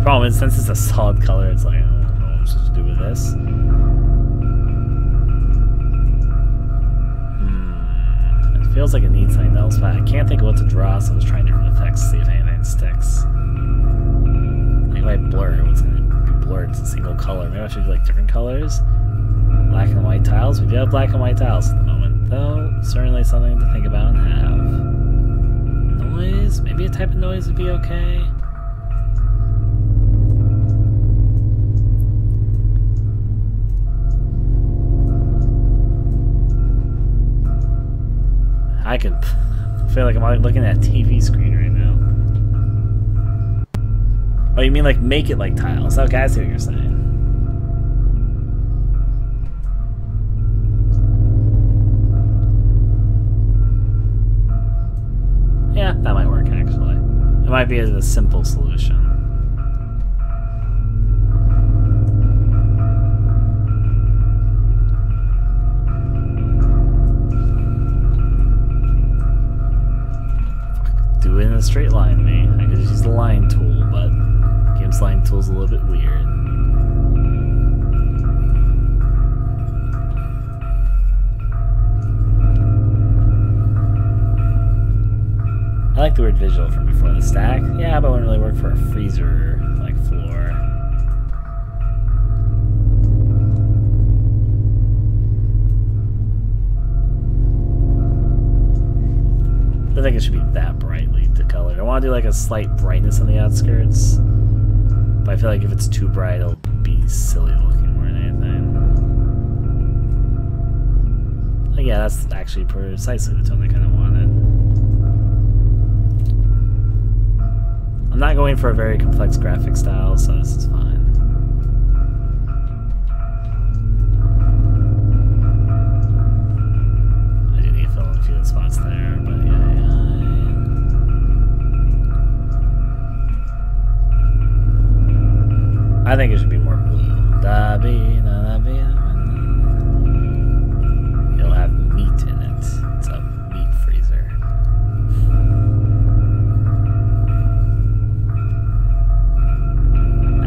Problem is, since it's a solid color, it's like, I don't know what I'm supposed to do with this. Feels like it needs something else, but I can't think of what to draw, so I'm just trying different effects to see if anything sticks. Maybe if I blur, what's going to be blurred? It's a single color. Maybe I should do like different colors. Black and white tiles. We do have black and white tiles at the moment, though. Certainly something to think about and have. Noise. Maybe a type of noise would be okay. I feel like I'm looking at a TV screen right now. Oh, you mean like make it like tiles? Okay, I see what you're saying. Yeah, that might work actually. It might be a simple solution. Do it in a straight line, me. I could just use the line tool, but Game's line tool's a little bit weird. I like the weird visual from before the stack. Yeah, but it wouldn't really work for a freezer like floor. I don't think it should be that brightly decolored. I want to do like a slight brightness on the outskirts, but I feel like if it's too bright, it'll be silly looking more than anything. But yeah, that's actually precisely the tone I kind of wanted. I'm not going for a very complex graphic style, so this is fine. I do need to fill in a few of the spots there, but yeah. I think it should be more blue. It'll have meat in it. It's a meat freezer.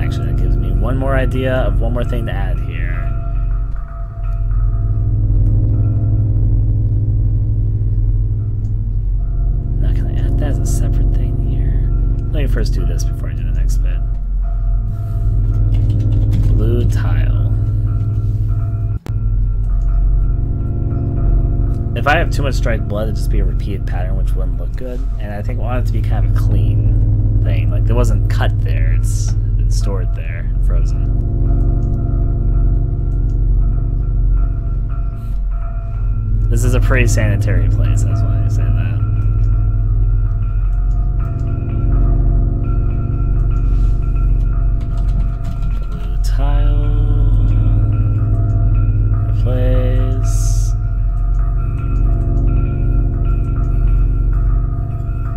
Actually, that gives me one more idea of one more thing to add here. Now, can I add that as a separate thing here? Let me first do this before I do the next bit. Blue tile. If I have too much dried blood, it'd just be a repeated pattern, which wouldn't look good. And I think I want it to be kind of a clean thing. Like, it wasn't cut there, it's been stored there, frozen. This is a pretty sanitary place, that's why I say that. Tile. Replace.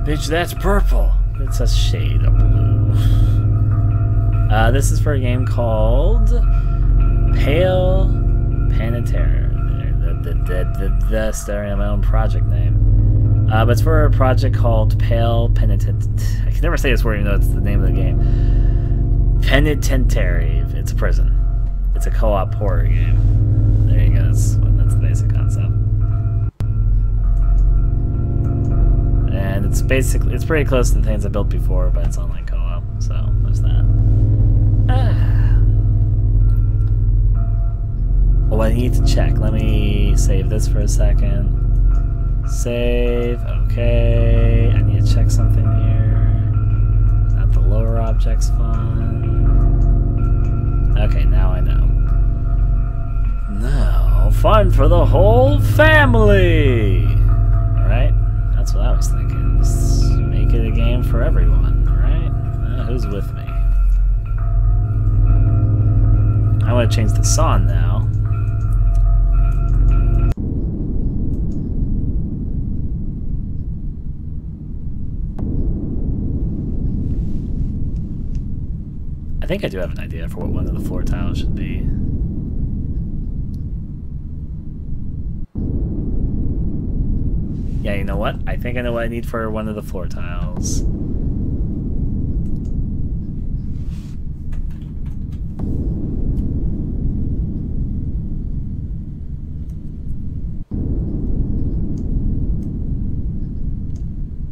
Bitch, that's purple. It's a shade of blue. This is for a game called Pale Penitentiary. The staring at my own project name. But it's for a project called Pale Penitentiary. I can never say this word even though it's the name of the game. Penitentiary. It's a prison. It's a co-op horror game. There you go. That's the basic concept. And it's pretty close to the things I built before, but it's online co-op. So I need to check. Let me save this for a second. Save. Okay. I need to check something here. Not the lower objects fun. Okay, now I know. Now, fun for the whole family! Right? That's what I was thinking. Just make it a game for everyone, right? Who's with me? I want to change the song now. I think I do have an idea for what one of the floor tiles should be. Yeah, you know what? I think I know what I need for one of the floor tiles.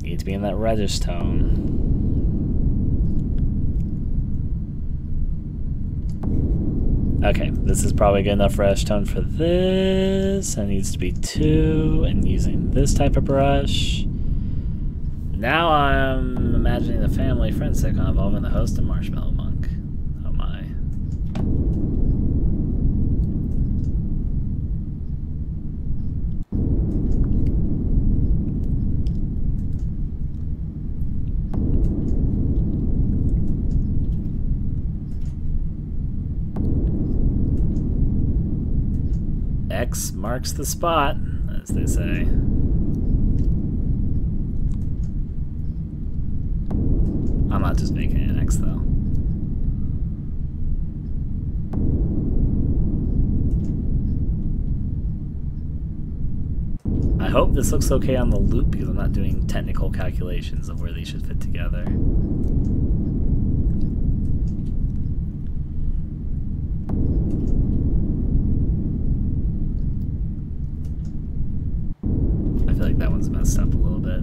Need to be in that reddish tone. Okay, this is probably good enough reddish tone for this. It needs to be 2, and using this type of brush. Now I'm imagining the family friend sitcom involving the host and Marshmallow Monk. Oh my. X marks the spot, as they say. I'm not just making an X though. I hope this looks okay on the loop because I'm not doing technical calculations of where these should fit together. I feel like that one's messed up a little bit.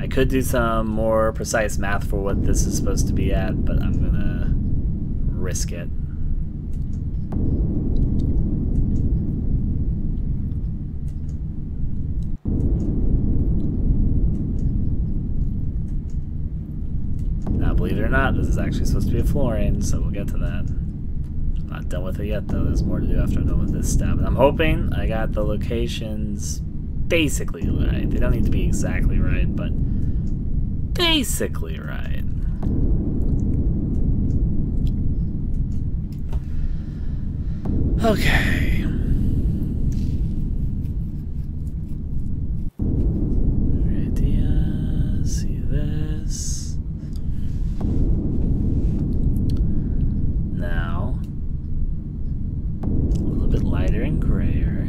I could do some more precise math for what this is supposed to be at, but I'm gonna risk it. Now, believe it or not, this is actually supposed to be a flooring, so we'll get to that. I'm not done with it yet, though. There's more to do after I'm done with this step. And I'm hoping I got the locations basically right. They don't need to be exactly right, but basically right. Okay. Idea. See this. Now, a little bit lighter and grayer.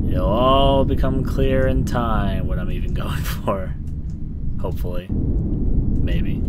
It'll all become clear in time what I'm even going for. Hopefully. Maybe.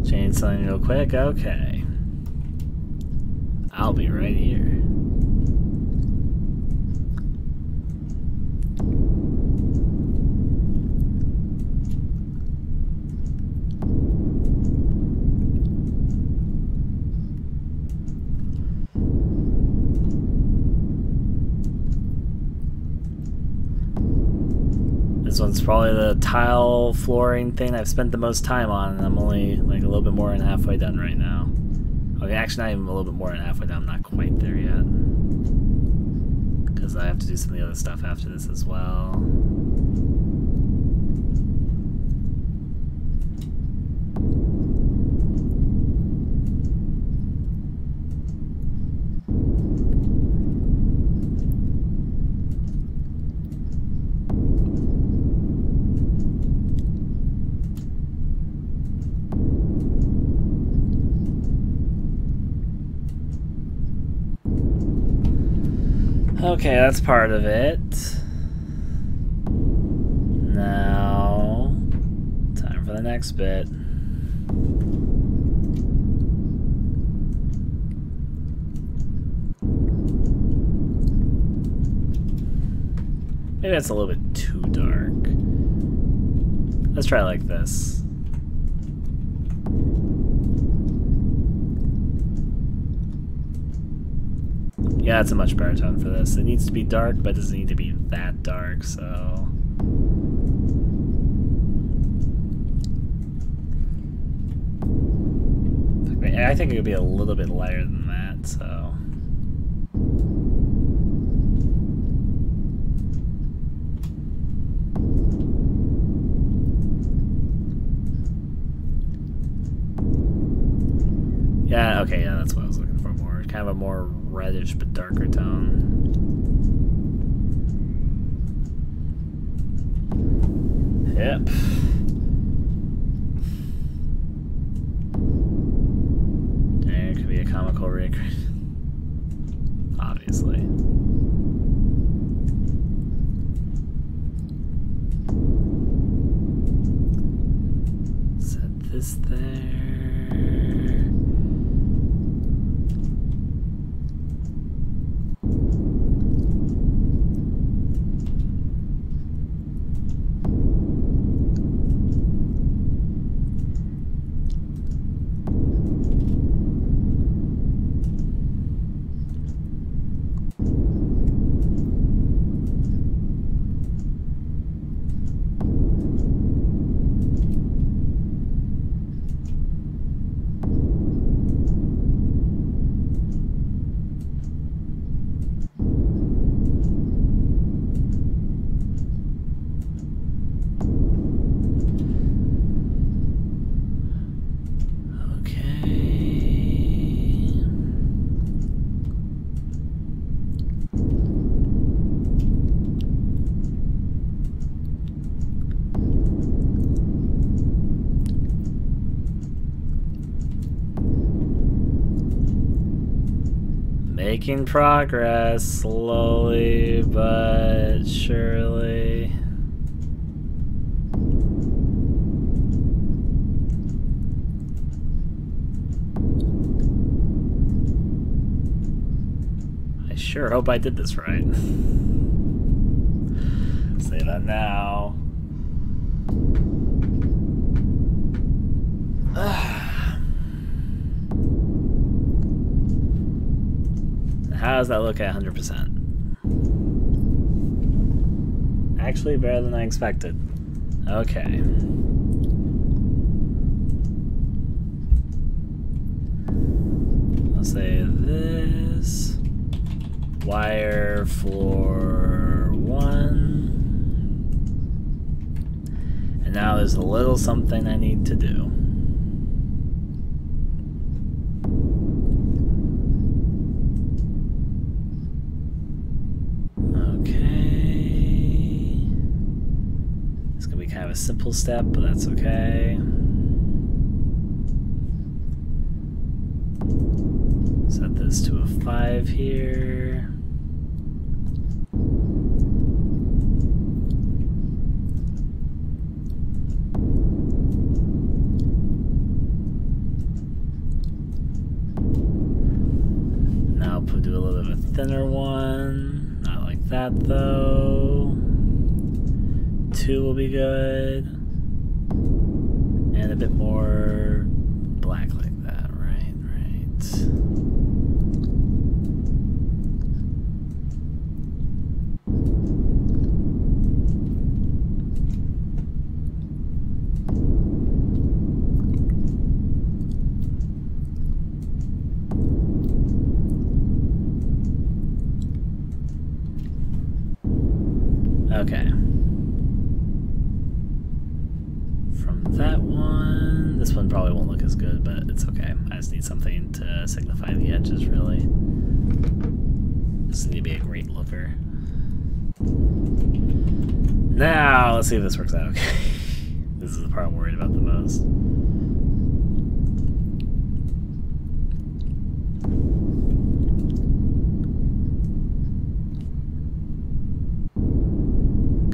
Change something real quick. Okay. I'll be right here. one's probably the tile flooring thing I've spent the most time on, and I'm only like a little bit more than halfway done right now. Okay, actually not even a little bit more than halfway done. I'm not quite there yet. Because I have to do some of the other stuff after this as well. Okay, that's part of it. Now, time for the next bit. Maybe that's a little bit too dark. Let's try like this. Yeah, it's a much better tone for this. It needs to be dark, but it doesn't need to be that dark, so... I think it could be a little bit lighter than that, so... Yeah, okay, yeah, that's what I was looking for more. Kind of a more reddish but darker tone. Yep. There could be a comical rig. Obviously. Set this there. Making progress, slowly but surely. I sure hope I did this right. Say that now. How does that look at 100%? Actually, better than I expected. Okay. I'll say this. Wire floor 1. And now there's a little something I need to do. A simple step, but that's okay. Set this to a 5 here. Now do a little bit of a thinner one. Not like that though. 2 will be good, and a bit more black like that, right? probably won't look as good, but it's okay. I just need something to signify the edges, really. This need to be a great looker. Now, let's see if this works out okay. This is the part I'm worried about the most.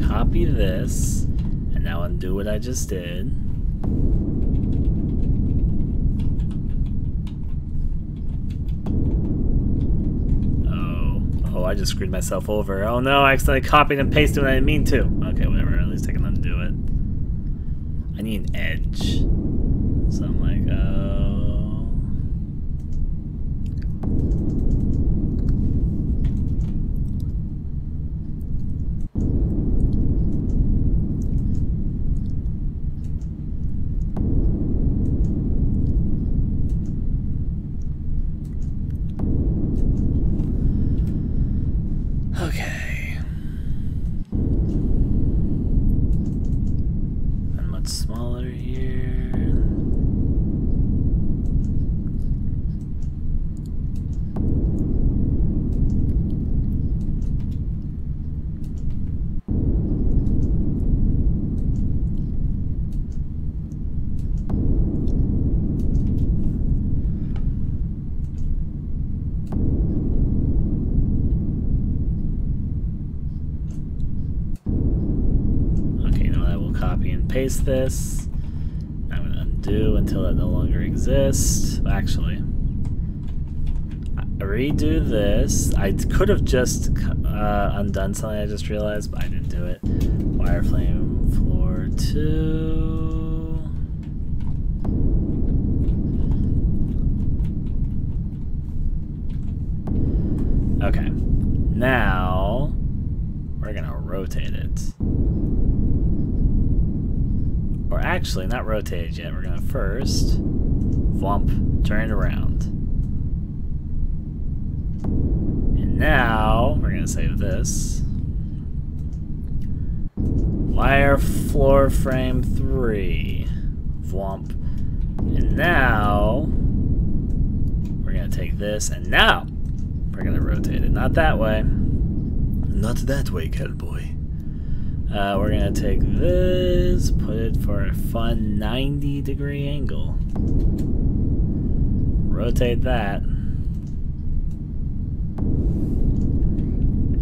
Copy this, and now undo what I just did. Oh, I just screwed myself over. Oh no, I accidentally copied and pasted when I didn't mean to. Okay, whatever, at least I can undo it. I need an edge. So I'm like, oh. Okay. And much smaller here. Copy and paste this. I'm going to undo until it no longer exists. Actually, redo this. I could have just undone something I just realized, but I didn't do it. Wireframe floor 2. Okay. Now we're going to rotate it. Or actually, not rotate it yet. We're gonna first vomp, turn it around. And now we're gonna save this. Wire floor frame 3. Vomp. And now we're gonna take this and now we're gonna rotate it. Not that way. Not that way, cowboy. We're gonna take this, put it for a fun 90-degree angle. Rotate that.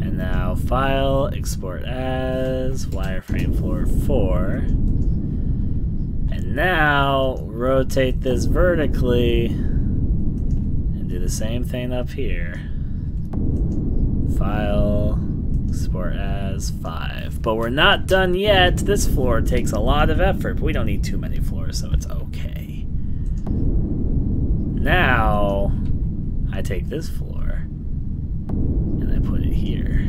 And now file, export as, wireframe floor 4. And now rotate this vertically and do the same thing up here. File, export as 5. But we're not done yet. This floor takes a lot of effort, but we don't need too many floors, so it's okay. Now I take this floor and I put it here.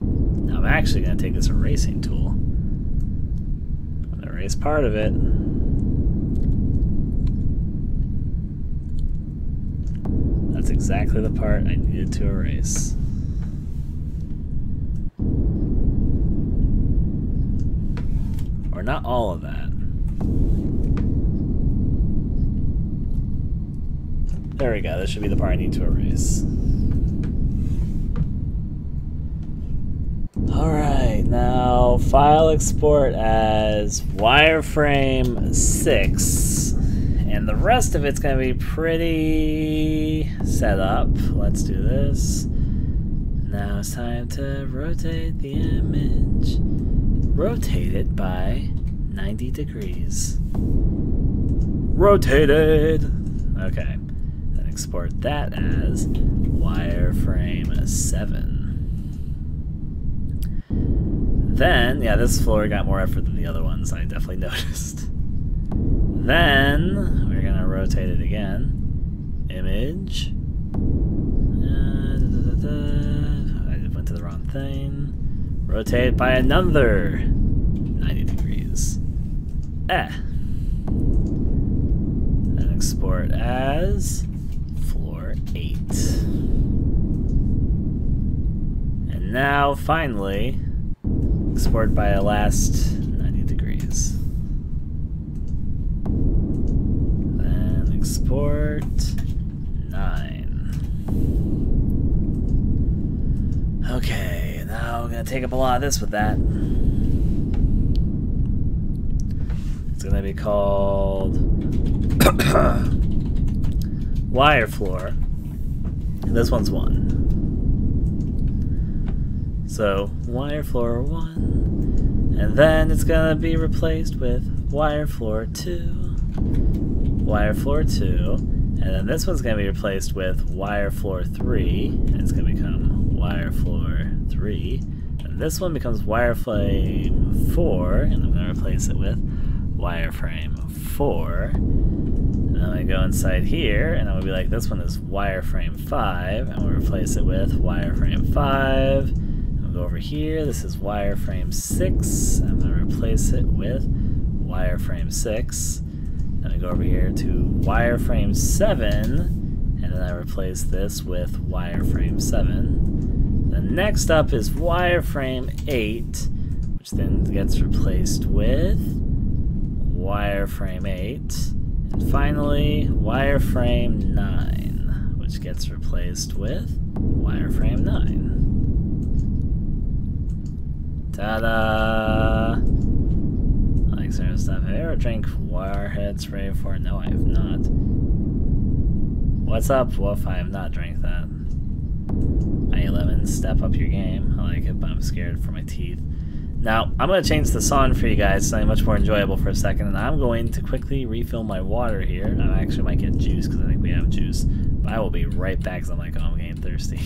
Now I'm actually going to take this erasing tool. I'm going to erase part of it. That's exactly the part I needed to erase. Or not all of that. There we go, this should be the part I need to erase. Alright, now file export as wireframe 6. And the rest of it's going to be pretty set up. Let's do this. Now it's time to rotate the image. Rotate it by 90 degrees. Rotated! Okay. Then export that as wireframe 7. Then, yeah, this floor got more effort than the other ones, I definitely noticed. Then we're gonna rotate it again. Image. I went to the wrong thing. Rotate it by another 90 degrees. Then export as floor 8. And now finally export by a last 90 degrees. part 9. Okay, now I'm gonna take up a lot of this with that. It's gonna be called Wire Floor. And this one's 1. So, Wire Floor 1. And then it's gonna be replaced with Wire Floor 2. Wire Floor 2. And then this one's gonna be replaced with Wire Floor 3. And it's gonna become Wire Floor 3. And this one becomes Wireframe 4. And I'm gonna replace it with Wireframe 4. And then I go inside here, and I'm gonna be like, this one is Wireframe 5, and we'll replace it with Wireframe 5. And we'll go over here, this is Wireframe 6. I'm gonna replace it with Wireframe 6. Then I go over here to Wireframe 7, and then I replace this with Wireframe 7. Then next up is Wireframe 8, which then gets replaced with Wireframe 8. And finally, Wireframe 9, which gets replaced with Wireframe 9. Ta-da! I like certain stuff. Have you ever drank Warhead spray before? No, I have not. What's up, Wolf? I have not drank that. I-11, step up your game. I like it, but I'm scared for my teeth. Now, I'm going to change the song for you guys to something much more enjoyable for a second, and I'm going to quickly refill my water here. I actually might get juice, because I think we have juice. But I will be right back, because I'm like, oh, I'm getting thirsty.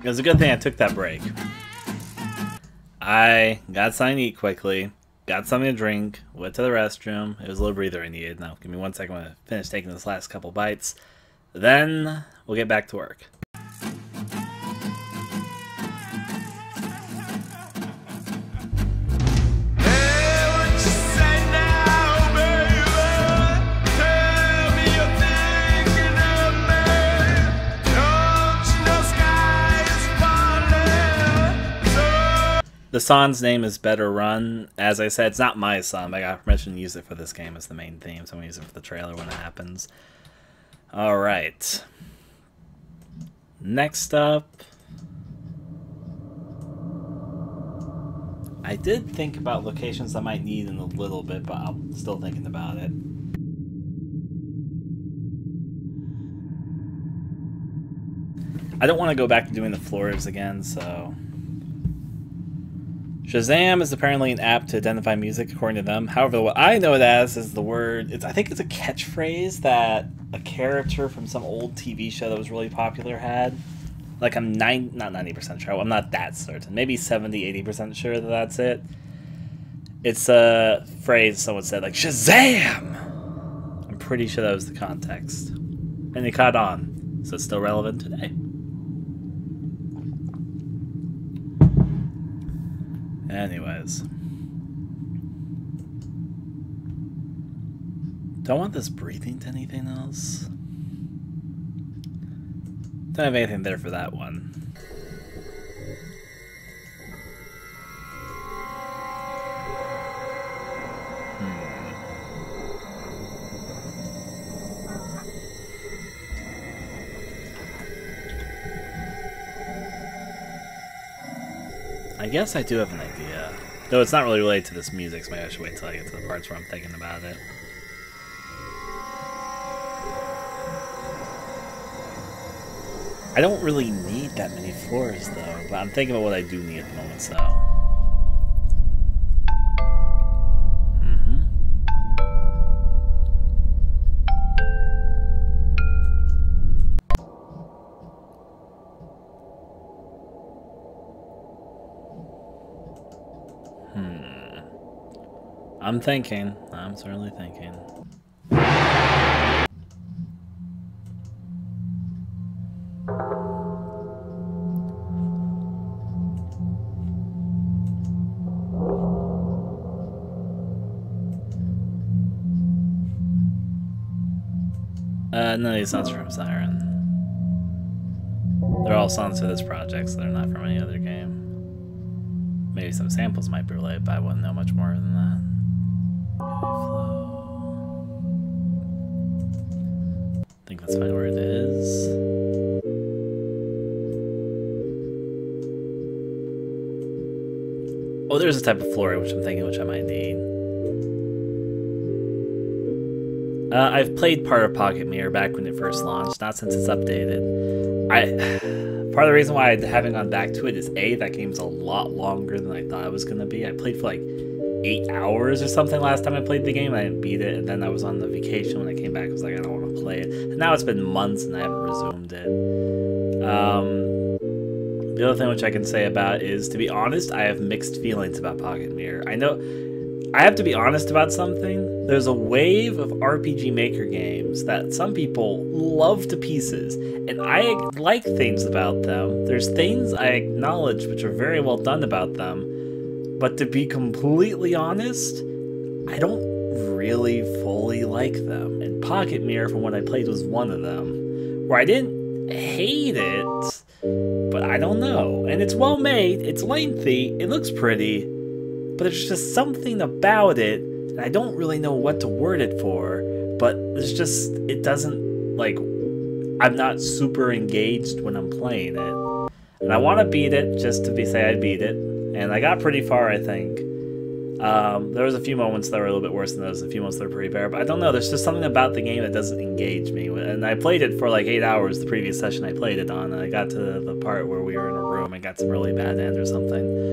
It was a good thing I took that break. I got something to eat quickly, got something to drink, went to the restroom. It was a little breather I needed. Now, give me 1 second. I'm going to finish taking this last couple bites. Then, we'll get back to work. The song's name is Better Run. As I said, it's not my song. I got permission to use it for this game as the main theme, so I'm going to use it for the trailer when it happens. Alright. Next up... I did think about locations I might need in a little bit, but I'm still thinking about it. I don't want to go back to doing the floors again, so... Shazam is apparently an app to identify music, according to them. However, what I know it as is the word... I think it's a catchphrase that a character from some old TV show that was really popular had. Like, I'm not 90% sure. I'm not that certain. Maybe 70-80% sure that that's it. It's a phrase someone said, like, Shazam! I'm pretty sure that was the context. And it caught on, so it's still relevant today. Anyways. Don't want this breathing to anything else. Don't have anything there for that one. I guess I do have an idea. Though it's not really related to this music, so maybe I should wait till I get to the parts where I'm thinking about it. I don't really need that many floors, though, but I'm thinking about what I do need at the moment, so... I'm thinking. I'm certainly thinking. None of these songs are from Siren. They're all songs for this project, so they're not from any other game. Maybe some samples might be related, but I wouldn't know much more than that. I think that's probably where it is. Oh, there's a type of floor which I'm thinking which I might need. I've played part of Pocket Mirror back when it first launched, not since it's updated. Part of the reason why I haven't gone back to it is A, that game's a lot longer than I thought it was going to be. I played for like 8 hours or something last time I played the game. I didn't beat it, and then I was on the vacation when I came back. I was like, I don't want to play it. And now it's been months and I haven't resumed it. The other thing which I can say about is, to be honest, I have mixed feelings about Pocket Mirror. I know I have to be honest about something. There's a wave of RPG Maker games that some people love to pieces, and I like things about them. There's things I acknowledge which are very well done about them, but to be completely honest, I don't really fully like them. And Pocket Mirror, from what I played, was one of them, where I didn't hate it, but I don't know. And it's well made, it's lengthy, it looks pretty, but there's just something about it, and I don't really know what to word it for, but there's just, it doesn't, like, I'm not super engaged when I'm playing it. And I want to beat it just to say I beat it, and I got pretty far, I think. There was a few moments that were a little bit worse than those, a few moments that were pretty bare, but I don't know, there's just something about the game that doesn't engage me. And I played it for like 8 hours, the previous session I played it on, and I got to the part where we were in a room and got some really bad end or something.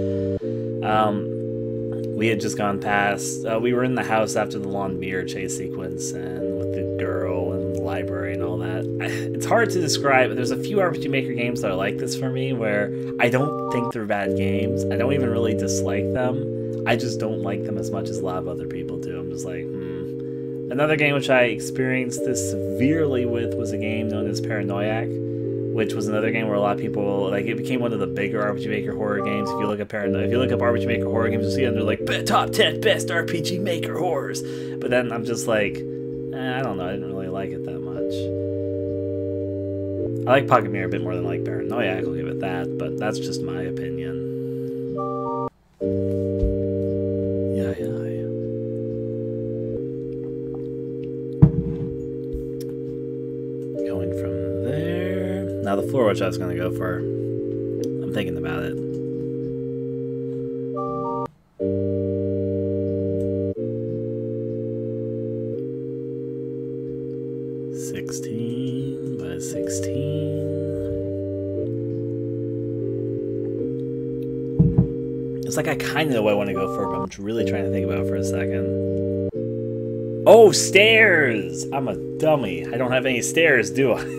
We had just gone past, we were in the house after the long mirror chase sequence, and with the girl and the library library and all that. It's hard to describe. There's a few RPG Maker games that are like this for me, where I don't think they're bad games. I don't even really dislike them. I just don't like them as much as a lot of other people do. I'm just like, Another game which I experienced this severely with was a game known as Paranoiac, which was another game where a lot of people, like, it became one of the bigger RPG Maker horror games. If you look at if you look up RPG Maker horror games, you'll see under like top 10 best RPG Maker horrors. But then I'm just like, I don't know, I didn't really like it that much. I like Pocket Mirror a bit more than I like Paranoiac, I'll give it that, but that's just my opinion. Going from there. Now the floor which I was going to go for. I'm thinking about it. It's like I kind of know what I want to go for, but I'm really trying to think about it for a second. Oh, stairs! I'm a dummy. I don't have any stairs, do I? Might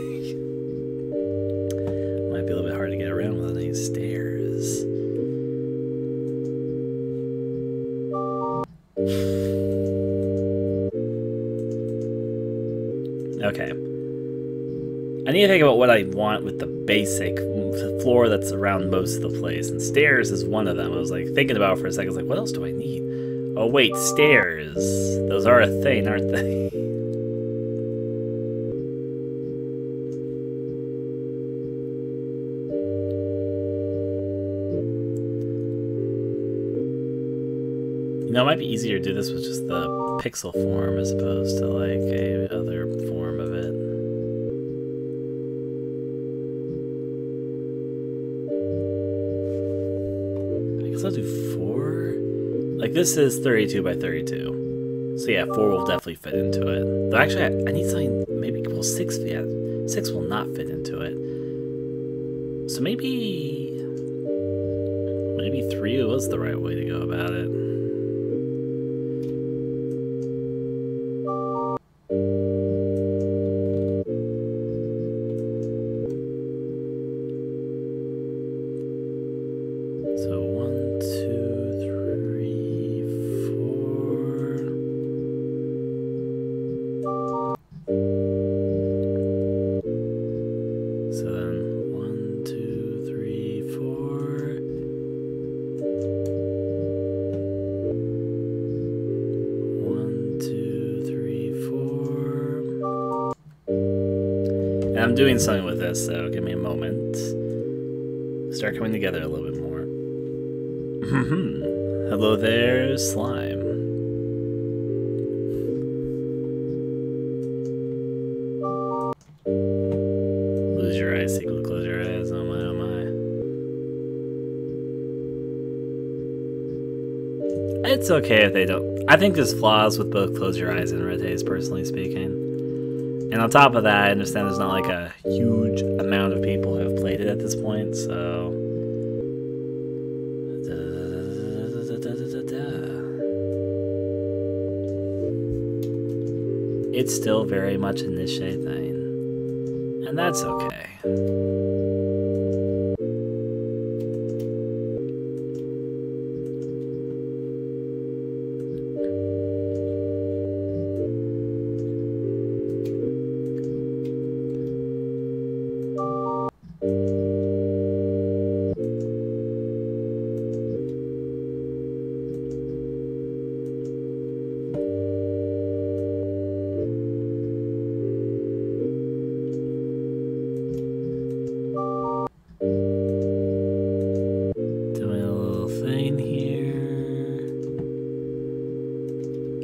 be a little bit hard to get around without any stairs. Okay. I need to think about what I want with the basic floor that's around most of the place, and stairs is one of them. I was like thinking about it for a second. I was like, what else do I need? Oh wait, stairs. Those are a thing, aren't they? You know, it might be easier to do this with just the pixel form as opposed to like a other form of it. I'll do 4. Like, this is 32 by 32. So yeah, 4 will definitely fit into it. Though actually, I need something, maybe, well, 6, yeah. 6 will not fit into it. So maybe 3 was the right way to go about it. I'm doing something with this, so give me a moment. Start coming together a little bit more. Hello there, slime. Lose your eyes, equal to close your eyes. Oh my, oh my. It's okay if they don't. I think there's flaws with both close your eyes and red haze, personally speaking. And on top of that, I understand there's not like a huge amount of people who have played it at this point, so... It's still very much a niche thing. And that's okay.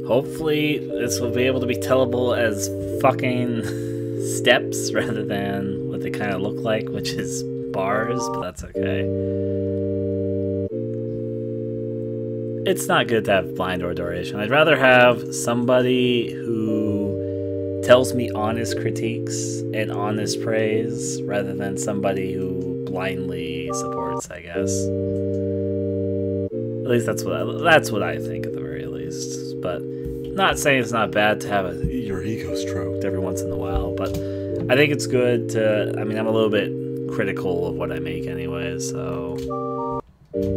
Hopefully, this will be able to be tellable as fucking steps rather than what they kind of look like, which is bars, but that's okay. It's not good to have blind or duration. I'd rather have somebody who tells me honest critiques and honest praise rather than somebody who blindly supports, I guess. At least that's what I think at the very least. But Not saying it's not bad to have your ego stroked every once in a while, but I think it's good to, I mean, I'm a little bit critical of what I make anyway, so,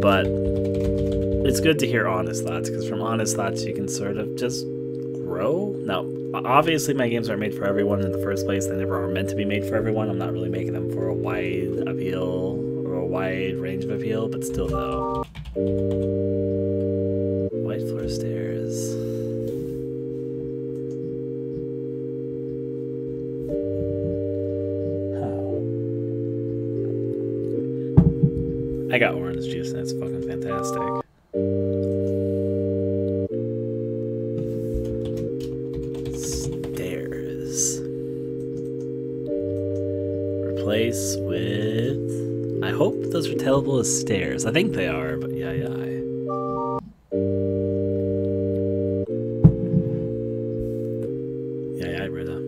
but it's good to hear honest thoughts, because from honest thoughts you can sort of just grow. Now, obviously my games aren't made for everyone in the first place. They never are meant to be made for everyone. I'm not really making them for a wide appeal, or a wide range of appeal, but still though. White floor stairs. I got orange juice and it's fucking fantastic. Stairs. Replace with... I hope those are tellable as stairs. I think they are, but yeah. Yeah, Rita.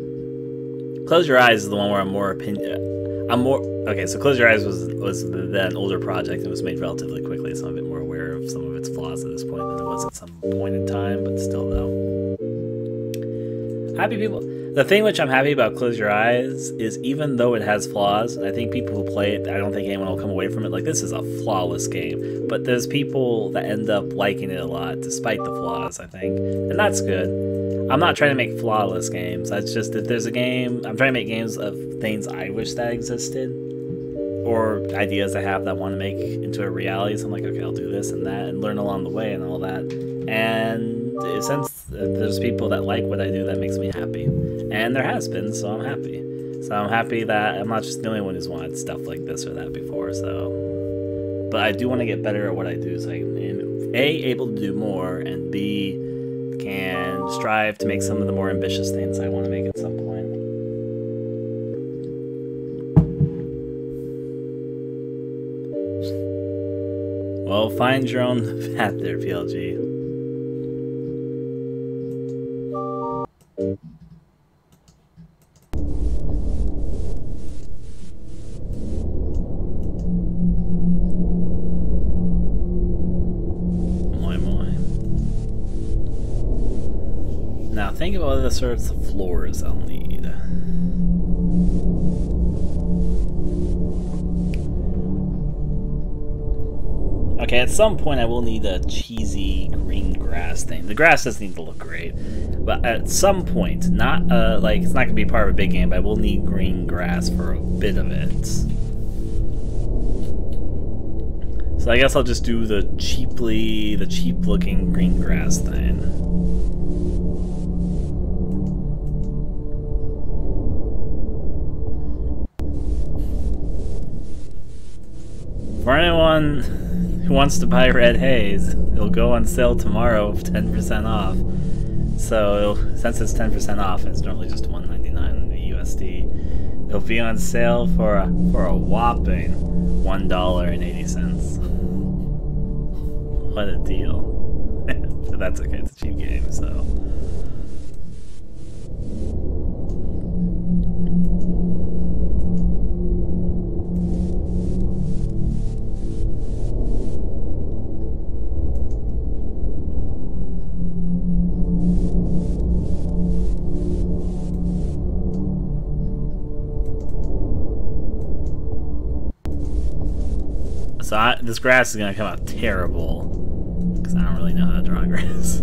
Close Your Eyes is the one where I'm more okay, so Close Your Eyes was an older project and was made relatively quickly, so I'm a bit more aware of some of its flaws at this point than it was at some point in time, but still though. Happy people. The thing which I'm happy about Close Your Eyes is even though it has flaws, and I think people who play it, I don't think anyone will come away from it like this is a flawless game, but there's people that end up liking it a lot despite the flaws, I think, and that's good. I'm not trying to make flawless games. That's just that there's a game. I'm trying to make games of things I wish that existed, or ideas I have that I want to make into a reality. So I'm like, okay, I'll do this and that, and learn along the way and all that. And since there's people that like what I do, that makes me happy. And there has been, so I'm happy. So I'm happy that I'm not just the only one who's wanted stuff like this or that before. So, but I do want to get better at what I do, so I am A, able to do more, and B, can strive to make some of the more ambitious things I want to make at some point. Well, find your own path there, PLG. Now think about the sorts of floors I'll need. Okay, at some point I will need a cheesy green grass thing. The grass doesn't need to look great, but at some point, not like it's not gonna be part of a big game, but I will need green grass for a bit of it. So I guess I'll just do the cheap looking green grass thing. For anyone who wants to buy Red Haze, it'll go on sale tomorrow for 10% off. So since it's 10% off, it's normally just $1.99 USD. It'll be on sale for a whopping $1.80. What a deal! But that's okay. It's a cheap game, so. So this grass is gonna come out terrible because I don't really know how to draw grass.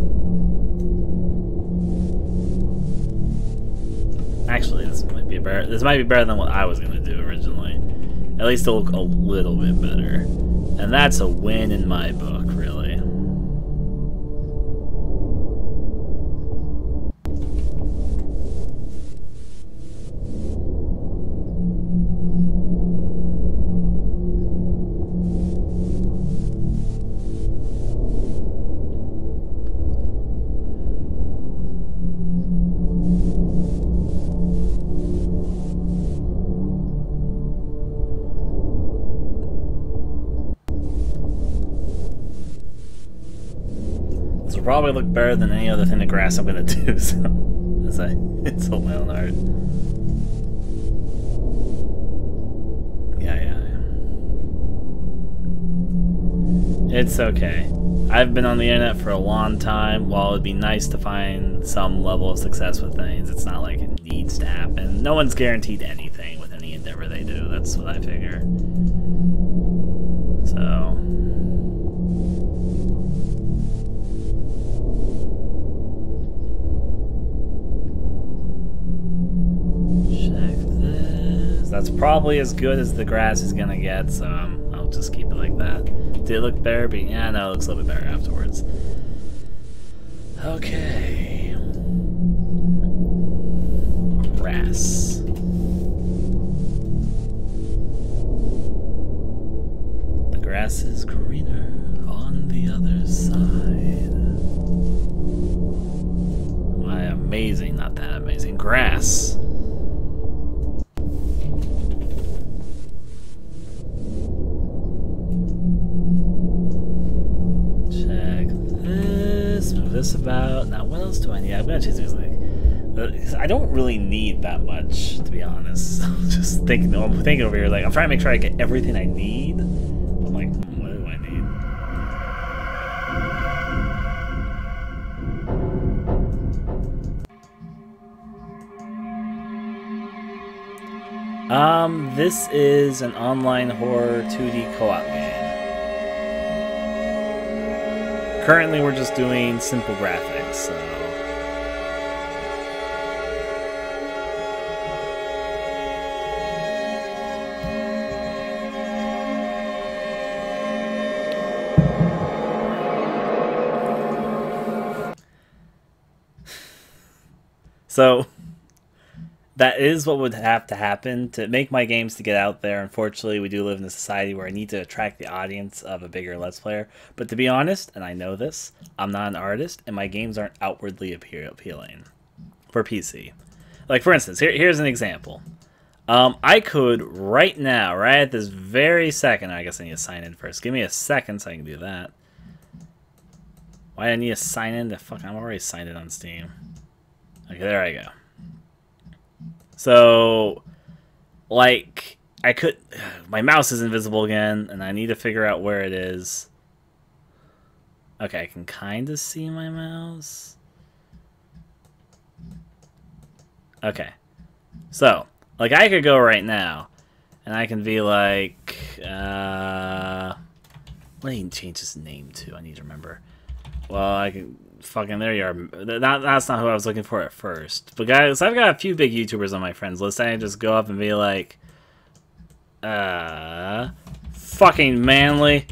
Actually, this might be better. This might be better than what I was gonna do originally. At least it'll look a little bit better, and that's a win in my book, really. Probably look better than any other thing of grass I'm gonna do, so as I insult my own art. Yeah. It's okay. I've been on the internet for a long time. While it'd be nice to find some level of success with things, it's not like it needs to happen. No one's guaranteed anything with any endeavor they do. That's what I figure. So... check this. That's probably as good as the grass is gonna get, so I'll just keep it like that. Did it look better? But yeah, no, it looks a little bit better afterwards. Okay. Grass. The grass is greener on the other side. Why amazing, not that amazing. Grass. This about now. What else do I need? I'm gonna choose like I don't really need that much, to be honest. Just thinking over here, like I'm trying to make sure I get everything I need. I'm like, what do I need? This is an online horror 2D co-op game. Currently, we're just doing simple graphics, so... So, that is what would have to happen to make my games to get out there. Unfortunately, we do live in a society where I need to attract the audience of a bigger Let's Player. But to be honest, and I know this, I'm not an artist, and my games aren't outwardly appealing for PC. Like, for instance, here's an example. I could, right now, right at this very second, I guess I need to sign in first. Give me a second so I can do that. Why do I need to sign in? Fuck, I'm already signed in on Steam. Okay, there I go. So, like, I could... My mouse is invisible again, and I need to figure out where it is. Okay, I can kind of see my mouse. Okay. So, like, I could go right now, and I can be like... what did he change his name to? I need to remember. Well, I can... Fucking, there you are. That's not who I was looking for at first. But guys, I've got a few big YouTubers on my friends list. I can just go up and be like, fucking Manly,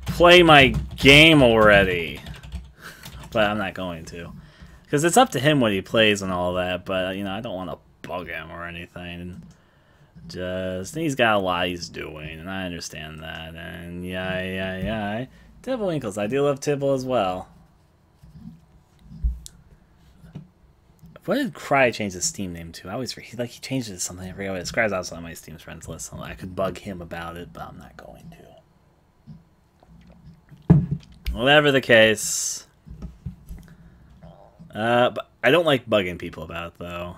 play my game already. But I'm not going to. Because it's up to him what he plays and all that. But, you know, I don't want to bug him or anything. Just, he's got a lot he's doing. And I understand that. And yeah. Tibble Winkles. I do love Tibble as well. What did Cry change his Steam name to? I always forget. Like, he changed it to something. I forget what it is. Cry's also on my Steam's friends list. So I could bug him about it, but I'm not going to. Whatever the case. But I don't like bugging people about it, though.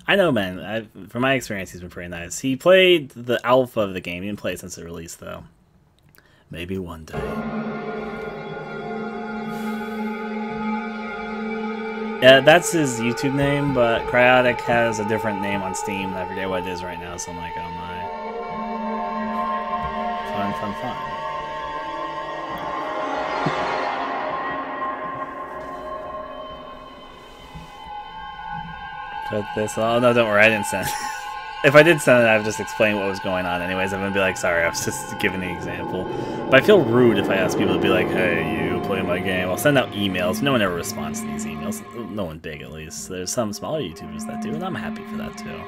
I know, man. From my experience, he's been pretty nice. He played the alpha of the game. He didn't play it since it released, though. Maybe one day. Yeah, that's his YouTube name, but Cryotic has a different name on Steam, and I forget what it is right now, so I'm like, oh my. Fun. Put this, oh no, don't worry, I didn't send it. If I did send it, I would just explain what was going on anyways. I'm going to be like, sorry, I was just giving the example. But I feel rude if I ask people to be like, hey, you play my game. I'll send out emails. No one ever responds to these emails. No one big, at least. There's some smaller YouTubers that do, and I'm happy for that, too.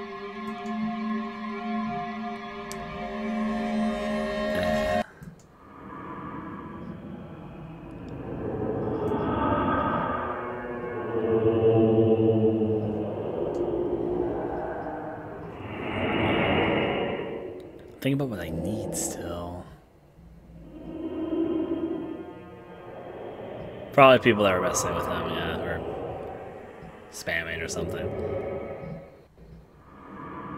Think about what I need still. Probably people that are messing with them, yeah, or spamming or something.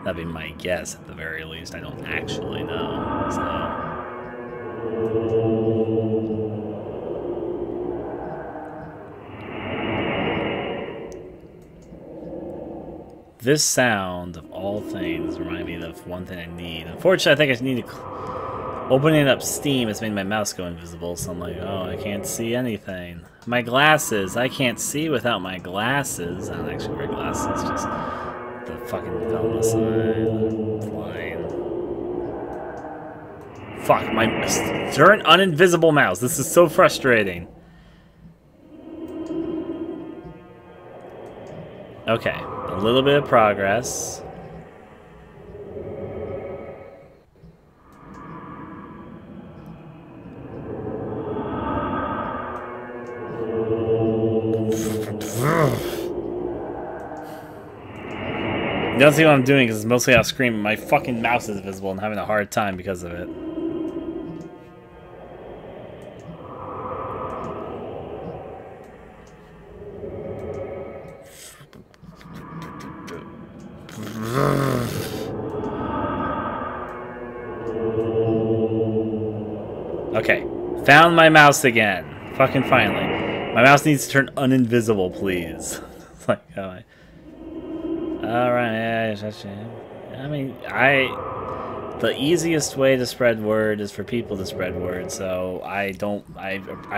That'd be my guess at the very least. I don't actually know, so. This sound, of all things, remind me of one thing I need. Unfortunately, I think I just need to... Opening up Steam has made my mouse go invisible, so I'm like, oh, I can't see anything. My glasses. I can't see without my glasses. I don't actually wear glasses, just the fucking fell on the side. Flying. Fuck, my... Turn uninvisible mouse. This is so frustrating. Okay, a little bit of progress. You don't see what I'm doing because it's mostly off screen. My fucking mouse is visible and I'm having a hard time because of it. Okay, found my mouse again. Fucking finally. My mouse needs to turn uninvisible, please. It's like, oh, alright, I mean, the easiest way to spread word is for people to spread word, so I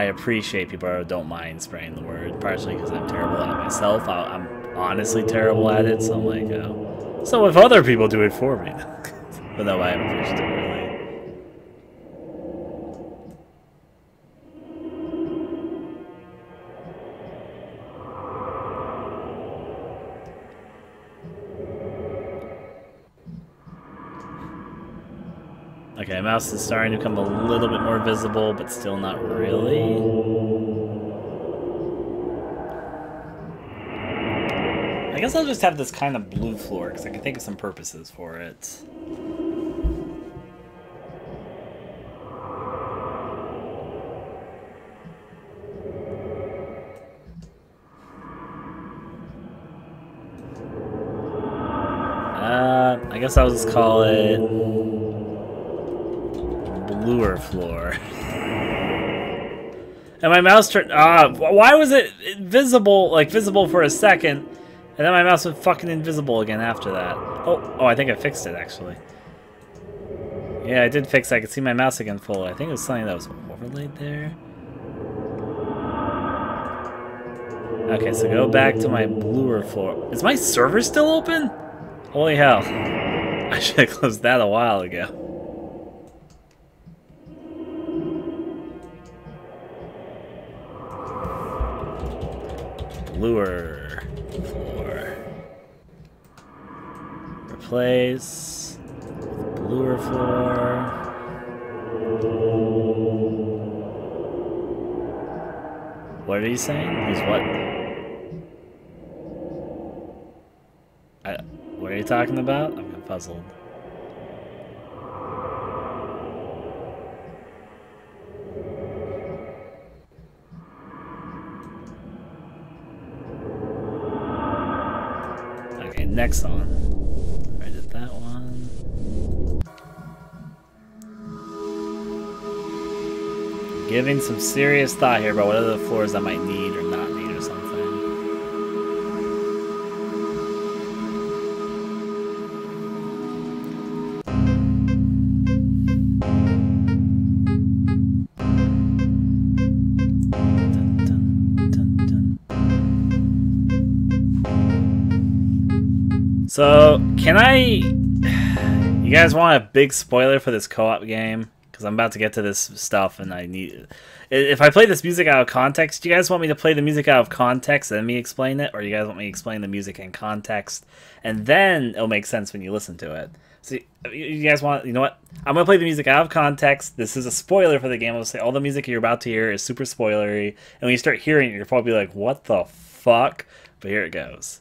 appreciate people who don't mind spreading the word, partially because I'm terrible at it myself. I'm honestly terrible at it, so I'm like, oh. So if other people do it for me, but no, I haven't finished it really. Okay, mouse is starting to become a little bit more visible, but still not really. I guess I'll just have this kind of blue floor, because I can think of some purposes for it. I guess I'll just call it bluer floor. And my mouse turned... why was it invisible, like visible for a second, and then my mouse went fucking invisible again after that? Oh, I think I fixed it, actually. Yeah, I did fix it. I could see my mouse again full. I think it was something that was overlaid there. Okay, so go back to my bluer floor. Is my server still open? Holy hell. I should have closed that a while ago. Bluer floor. Replace bluer floor. What are you saying? He's what? What are you talking about? I'm puzzled. Okay, next song. I did that one. Giving some serious thought here about what other floors I might need or not need or something. So, can I... You guys want a big spoiler for this co-op game? Because I'm about to get to this stuff and I need... If I play this music out of context, do you guys want me to play the music out of context and then me explain it? Or you guys want me to explain the music in context and then it'll make sense when you listen to it? So, you guys want... You know what? I'm going to play the music out of context. This is a spoiler for the game. I'll say all the music you're about to hear is super spoilery. And when you start hearing it, you're probably like, what the fuck? But here it goes.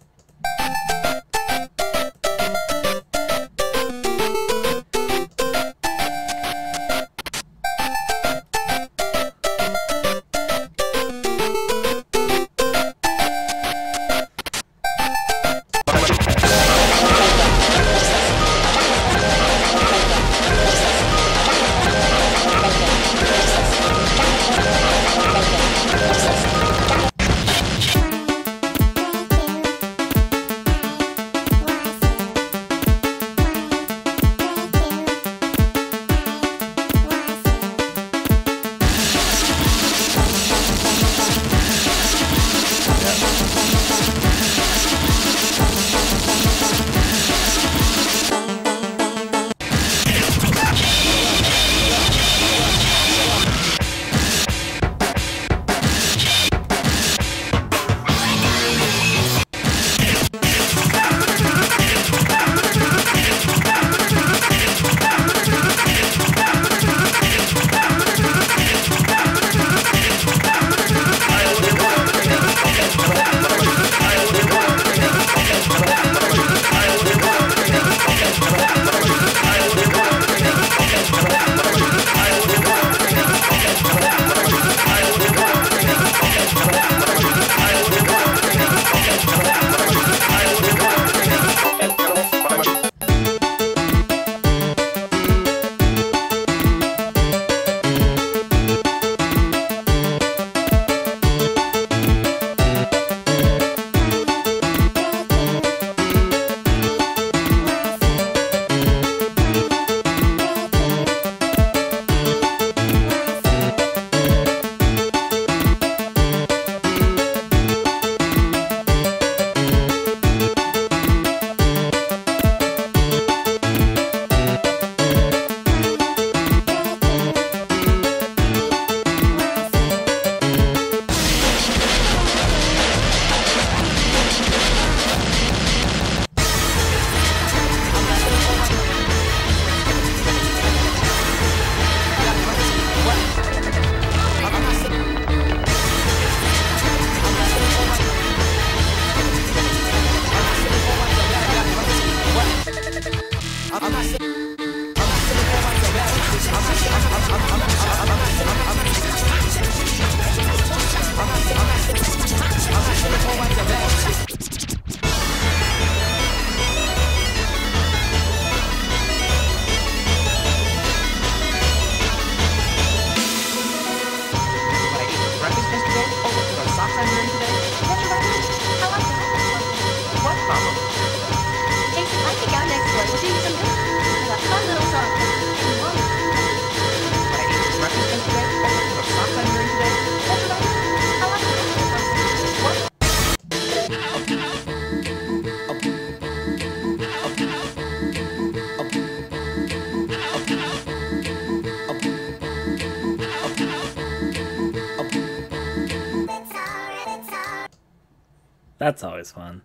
That's always fun.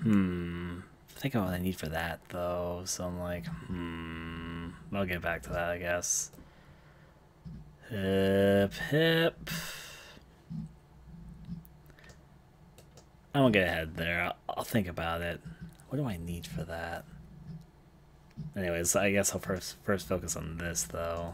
Think of what I need for that, though. So I'm like, I'll get back to that, I guess. Hip, hip. I won't get ahead there. I'll think about it. What do I need for that? Anyways, I guess I'll first focus on this, though.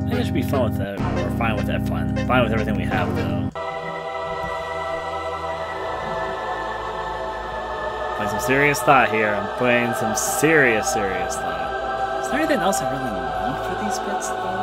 I think I should be fun with it, or fine with that fun. Fine with everything we have, though. Putting some serious thought here. I'm putting some serious thought. Is there anything else I really need for these bits, though?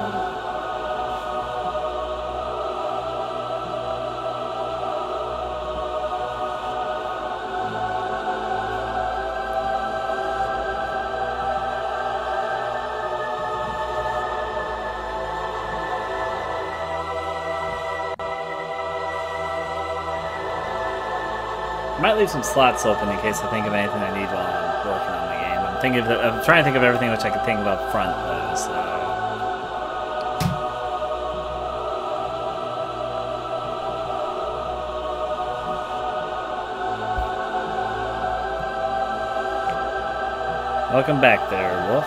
I might leave some slots open in case I think of anything I need while I'm working on the game. I'm trying to think of everything which I can think of up front, though, so... Welcome back there, Wolf.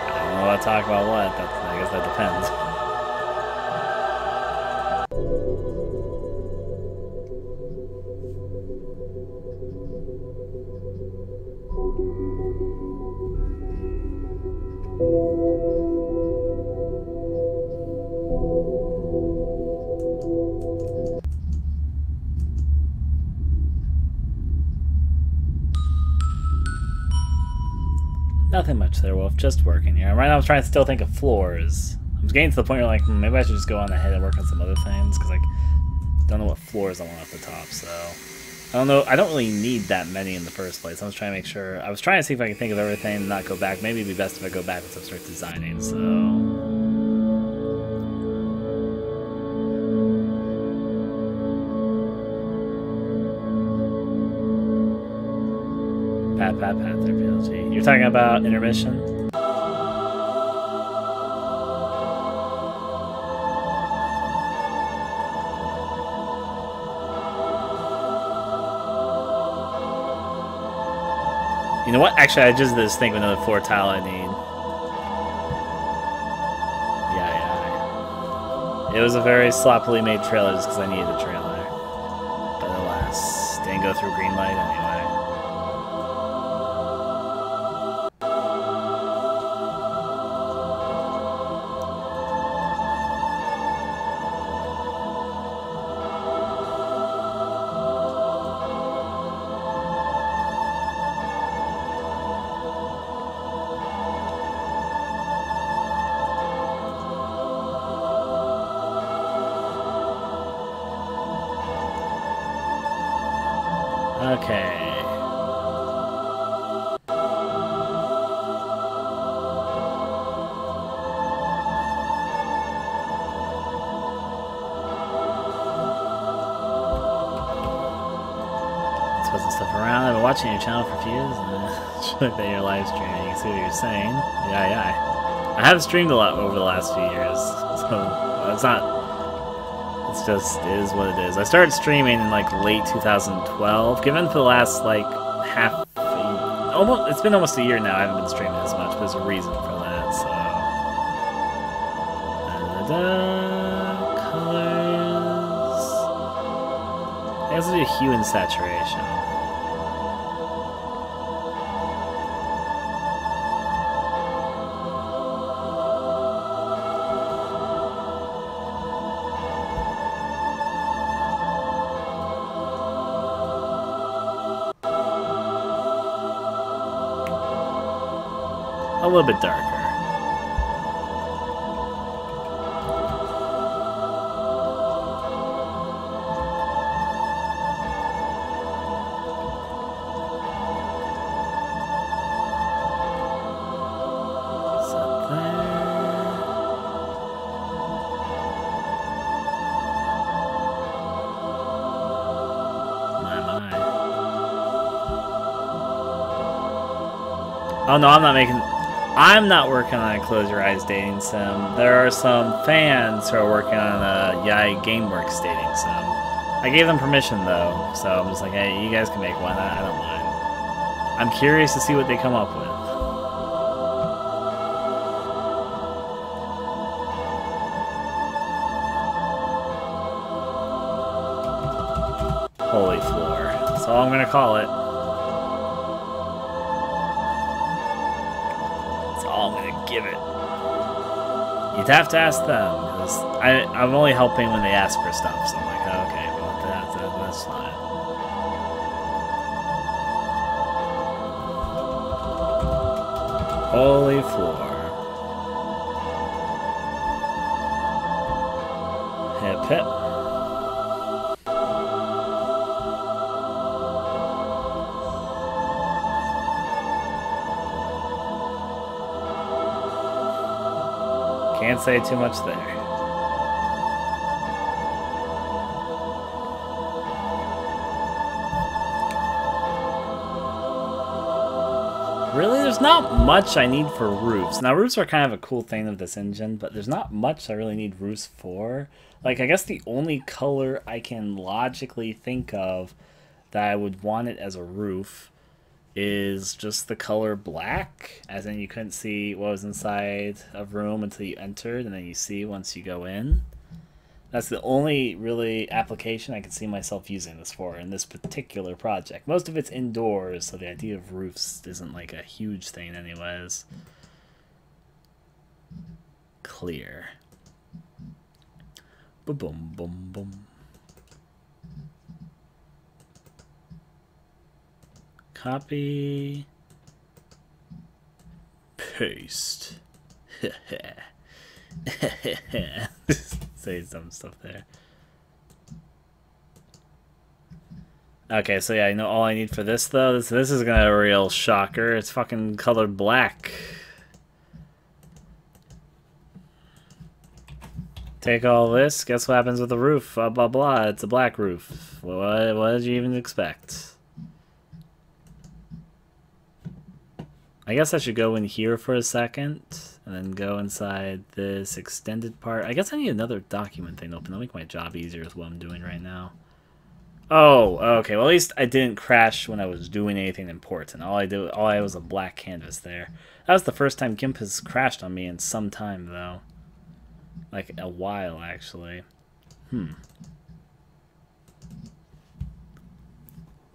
I don't know what to talk about what. I guess that depends. Nothing much there, Wolf. Just working here. Right now I'm trying to still think of floors. I'm getting to the point where like, maybe I should just go on ahead and work on some other things, because like, don't know what floors I want off the top, so... I don't know, I don't really need that many in the first place. I was trying to make sure... I was trying to see if I can think of everything and not go back. Maybe it'd be best if I go back once I start designing, so... Pat, there, PLG. You're talking about intermission? You know what? Actually, I just did this thing with another 4 tile I need. Yeah. It was a very sloppily made trailer just because I needed a trailer. But alas, didn't go through green light anyway. Okay. Let's put some stuff around. I've been watching your channel for a few years, and I that you're live streaming. You can see what you're saying. Yeah. I have streamed a lot over the last few years, so it's not. It's just, it is what it is. I started streaming in like late 2012. Given for the last like it's been almost a year now. I haven't been streaming as much, but there's a reason for that. So, colors. I guess I'll do hue and saturation. A little bit darker. Set there. Oh no, I'm not working on a Close Your Eyes dating sim. There are some fans who are working on a Yai Gameworks dating sim. I gave them permission though, so I'm just like, hey, you guys can make one. I don't mind. I'm curious to see what they come up with. Holy floor. That's all I'm gonna call it. That's all I'm gonna give it. You'd have to ask them, because I'm only helping when they ask for stuff, so I'm like, oh, okay, well, that's fine. Holy floor. Hip hip. Can't say too much there. Really, there's not much I need for roofs. Now, roofs are kind of a cool thing of this engine, but there's not much I really need roofs for. Like, I guess the only color I can logically think of that I would want it as a roof is just the color black, as in you couldn't see what was inside a room until you entered, and then you see once you go in. That's the only really application I can see myself using this for in this particular project. Most of it's indoors, so the idea of roofs isn't like a huge thing anyways. Clear. Boom, boom, boom. Copy. Paste. Say some stuff there. Okay, so yeah, I know all I need for this though. This is gonna be a real shocker. It's fucking colored black. Take all this. Guess what happens with the roof? Blah blah blah. It's a black roof. What did you even expect? I guess I should go in here for a second, and then go inside this extended part. I guess I need another document thing open. That'll make my job easier is what I'm doing right now. Oh, okay. Well, at least I didn't crash when I was doing anything important. All I was a black canvas there. That was the first time GIMP has crashed on me in some time, though. Like, a while, actually.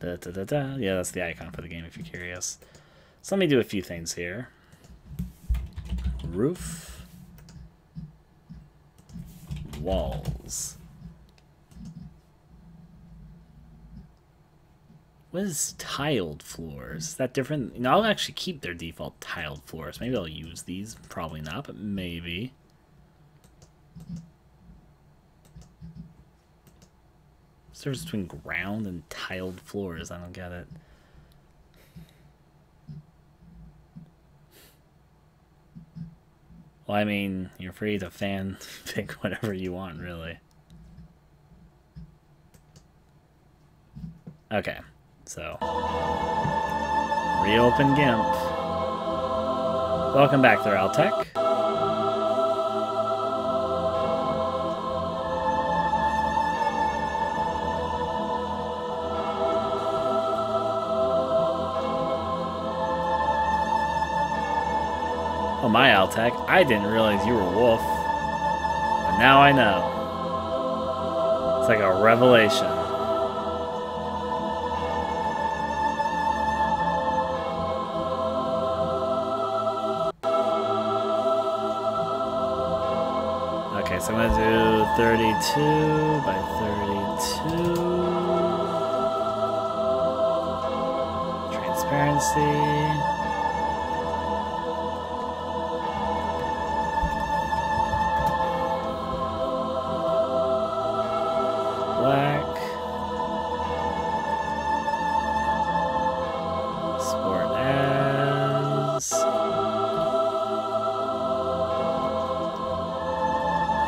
Da-da-da-da. Yeah, that's the icon for the game, if you're curious. So let me do a few things here. Roof. Walls. What is tiled floors? Is that different? You know, I'll actually keep their default tiled floors. Maybe I'll use these. Probably not, but maybe. What's the difference between ground and tiled floors? I don't get it. Well, I mean, you're free to fan pick whatever you want, really. Okay, so reopen GIMP. Welcome back to Realtech. Oh my, Altec, I didn't realize you were a wolf. But now I know. It's like a revelation. Okay, so I'm gonna do 32 by 32. Transparency. Black. Sport as.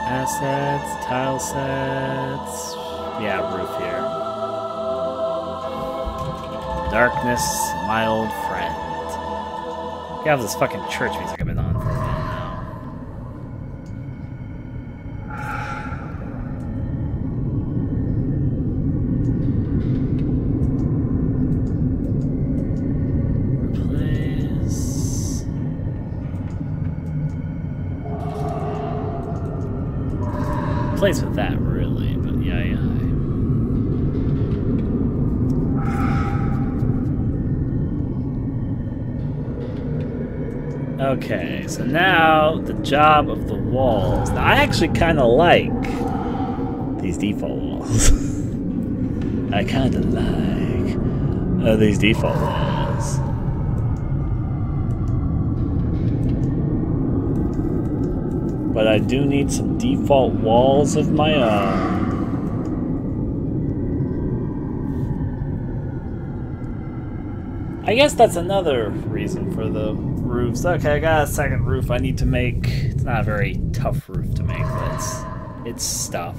Assets, tile sets. Yeah, roof here. Darkness, my old friend. You have this fucking church music I've been on for a while now. Replace. Replace with that, really, but yeah. Okay, so now the job of the walls. Now, I actually kind of like these default walls. I kind of like these default walls. But I do need some default walls of my own. I guess that's another reason for the roofs. Okay, I got a second roof I need to make. It's not a very tough roof to make, but it's stuff.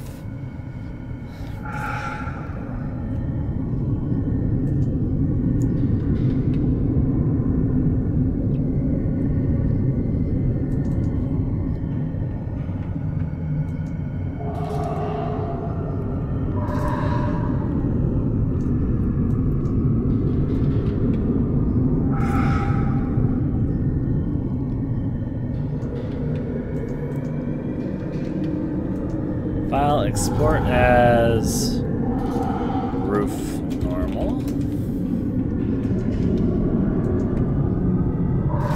File export as roof normal.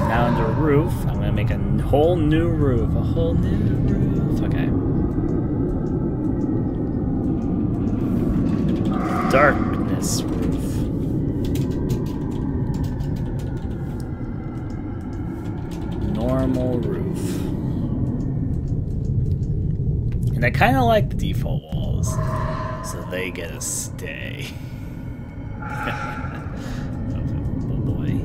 Now under roof, I'm gonna make a whole new roof. A whole new roof. Okay. Darkness roof. Normal roof. And I kind of like the default walls, so they get a stay. Oh boy.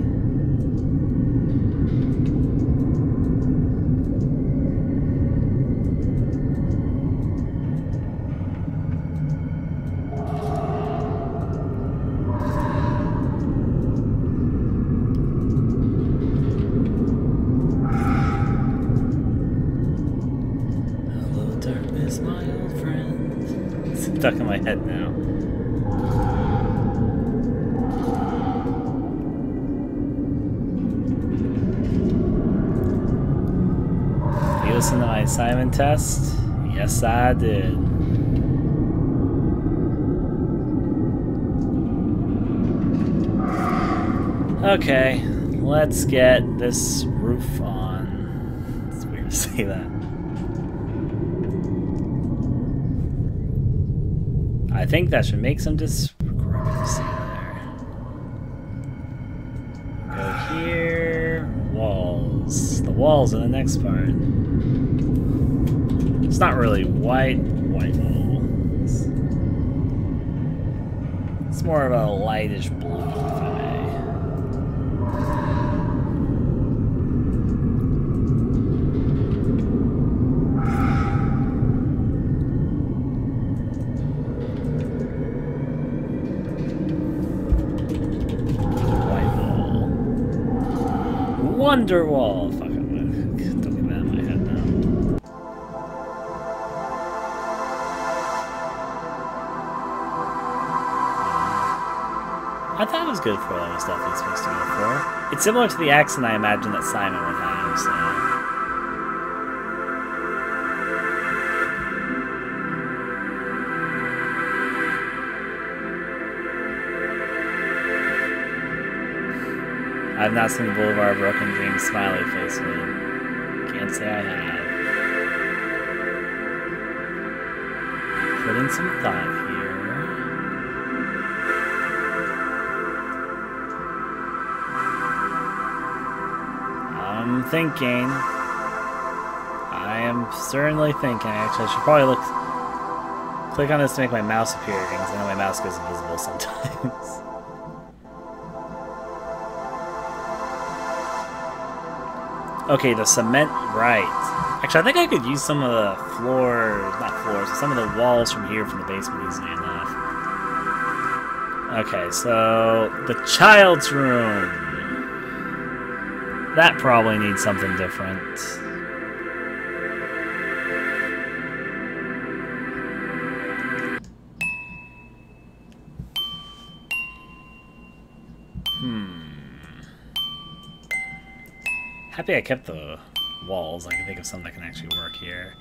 My old friend. It's stuck in my head now. Did you listen to my assignment test? Yes, I did. Okay, let's get this roof on. It's weird to say that. I think that should make some discrepancy there. Go here. Walls. The walls are the next part. It's not really white walls. It's more of a lightish blue, if I may. Wonderwall. Fuck it. Don't get that in my head now. I thought it was good for what I was definitely supposed to go for. It's similar to the accent I imagine that Simon would have, so. I've not seen the Boulevard of Broken Dreams smiley face one. Can't say I have. Put in some thought here. I'm thinking. I am certainly thinking. Actually, I should probably click on this to make my mouse appear again, because I know my mouse goes invisible sometimes. Okay, the cement, right. Actually, I think I could use some of the some of the walls from here from the basement easily enough. Okay, so the child's room. That probably needs something different. Happy I kept the walls. I can think of something that can actually work here.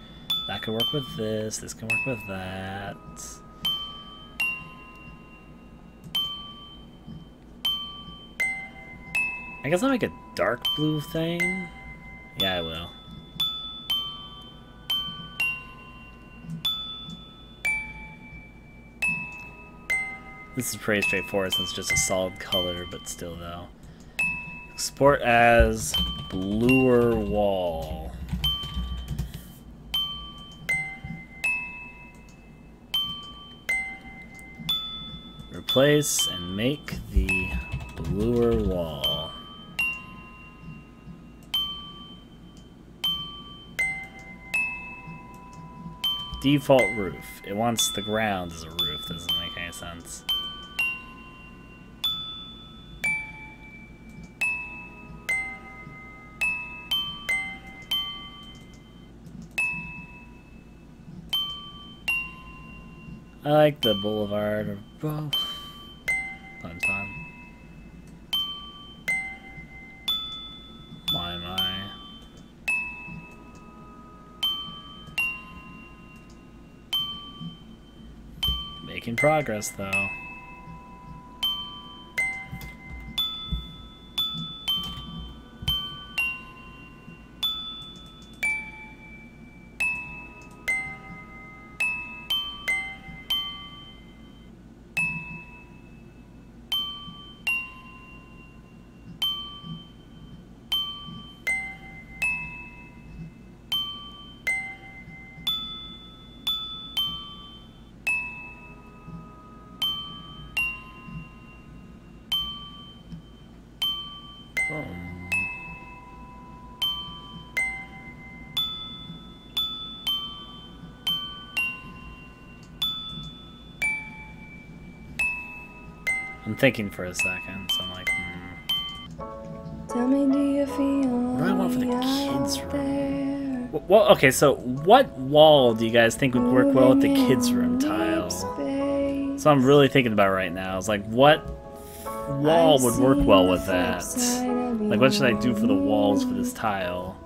That could work with this. This can work with that. I guess I'll make a dark blue thing. Yeah, I will. This is pretty straightforward since it's just a solid color, but still though. Export as bluer wall. Replace and make the bluer wall. Default roof. It wants the ground as a roof. Doesn't make any sense. I like the boulevard or both. Fun. My. Making progress though. I'm thinking for a second, so I'm like, Tell me, do you feel what do I want for the kids' room? Well, okay, so what wall do you guys think would work well with the kids' room tile? So I'm really thinking about right now. It's like, what wall would work well with that? Like, what should I do for the walls for this tile?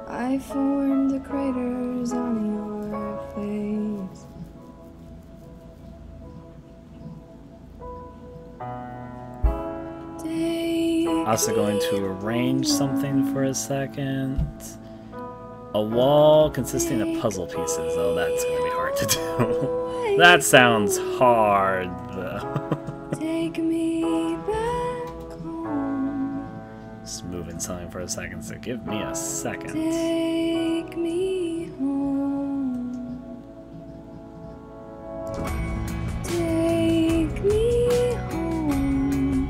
I formed the craters on your face. Also going to arrange something for a second. A wall consisting of puzzle pieces. Oh, that's going to be hard to do. That sounds hard, though. Take me back home. Just moving something for a second, so give me a second. Take me home. Take me home.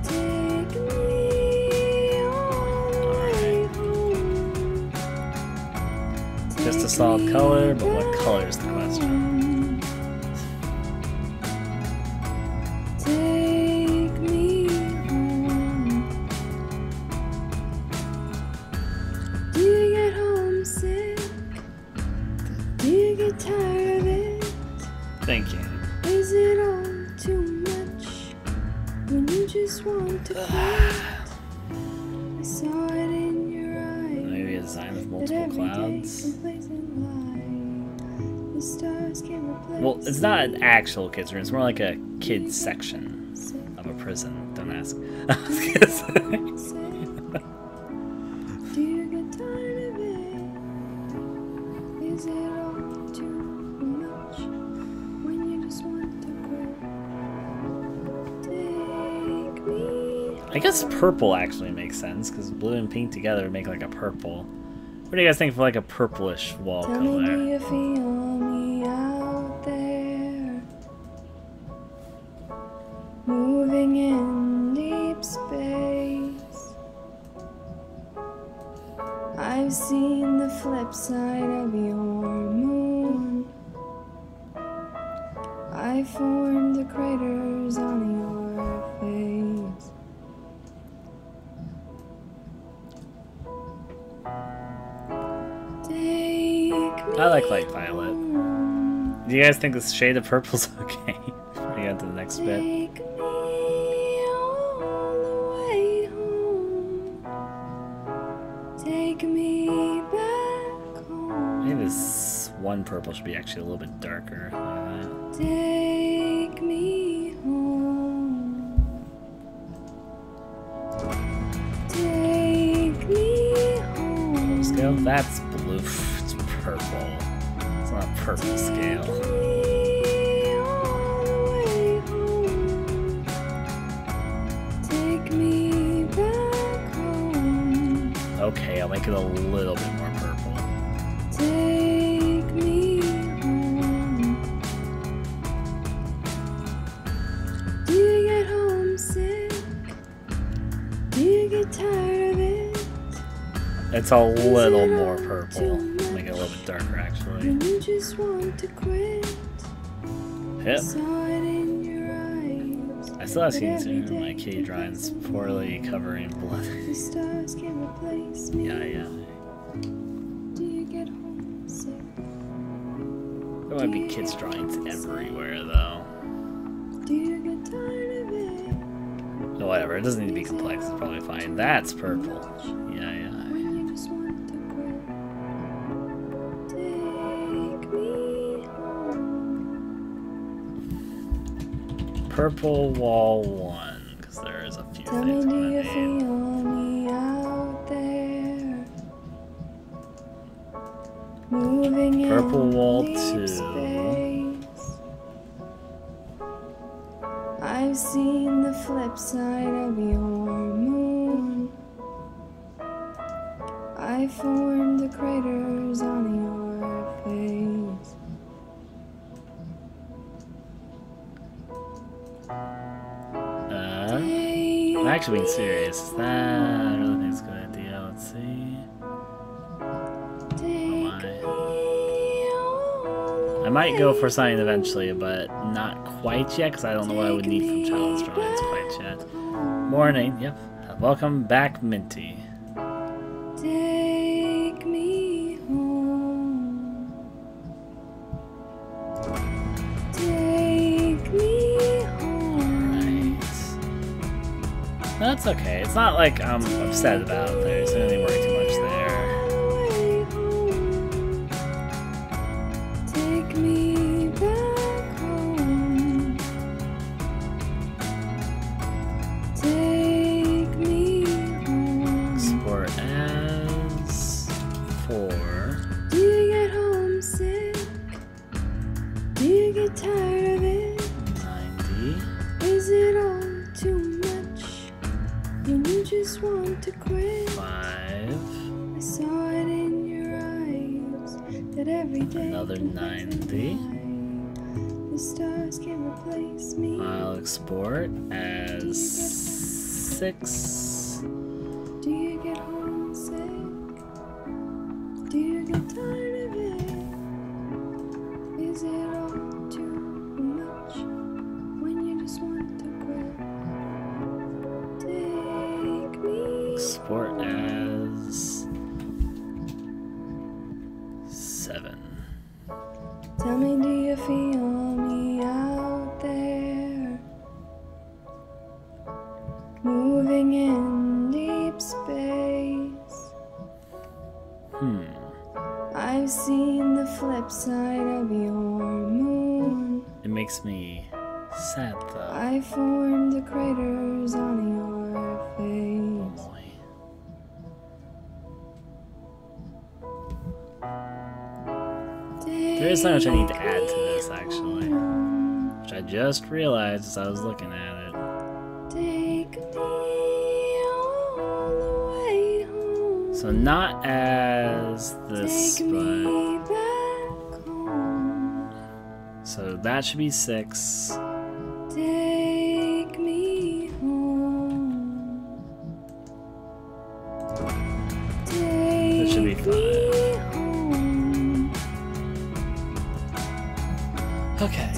Take me all the way home. Just a solid color, but what color is the question? Take me home. Do you get homesick? Do you get tired of it? Thinking. Is it all too much when you just want to fight? I saw it in your eyes. Maybe a design with that multiple every day clouds. someplace in life, the stars can replace. Well, it's not an actual kids' room. It's more like a kids' section of a prison. Don't ask. I was gonna say. Do you get tired of it? Is it all too much when you just want to grow? Take me. I guess purple actually makes sense because blue and pink together make like a purple. What do you guys think for like a purplish wall Tell me, do color? you feel me out there? Moving in deep space. I've seen the flip side of your moon. I formed the craters on your face. I like light violet. Do you guys think this shade of purple's okay? Before we get to the next bit. Take me all the way home. Take me back home. Maybe this one purple should be actually a little bit darker than that. Take me home. Take me home. Scale? That's blue. It's purple. It's not purple scale. Take me back home. Okay, I'll make it a little bit more purple. Take me home. Do you get homesick? Do you get tired of it? It's a little more purple. Make it a little bit darker, actually. When you just want to quit. Yep. Saw it in your eyes. I still have seen my kitty drawings poorly covering blood. The stars can replace me. Yeah. Do you get homesick? There might be kids' drawings everywhere, though. Do you get tired of it? No, whatever. It doesn't need to be complex. It's probably fine. That's purple. Yeah. When you just want to quit. Take me home. Purple wall 1, because there is a few Tell me, things do I'm you gonna name. feel me out there? Moving Purple in wall deep 2. space. I've seen the flip side of your moon. I formed the craters on your face. I'm actually being serious. Is that? I really think it's a good idea. Let's see. I might go for something eventually, but not quite yet, because I don't know what I would need from child's drawings quite yet. Morning, yep. Welcome back, Minty. Take me home. Take me home. Alright. That's okay. It's not like I'm upset about it. There's anything worry too much there. Take me back home. Take me home. Export as 4. Do you get homesick? Do you get tired of it? 90. Is it all too much when you just want to quit? 5. I saw it in your eyes that every day Another 90. the stars can replace me. I'll export as 6. Do you get homesick? Do you get tired of it? Is it all too much when you just want to quit? Take me. Export as 7. Tell me, do you feel me out there? Moving in deep space. I've seen the flip side of your moon. It makes me sad, though. I formed the craters on your face. There is so much I need to add to this, actually. Which I just realized as I was looking at it. Take me all the way home. So not as this, Take but... me back home. So that should be 6. Take me home. That should be 5. Okay.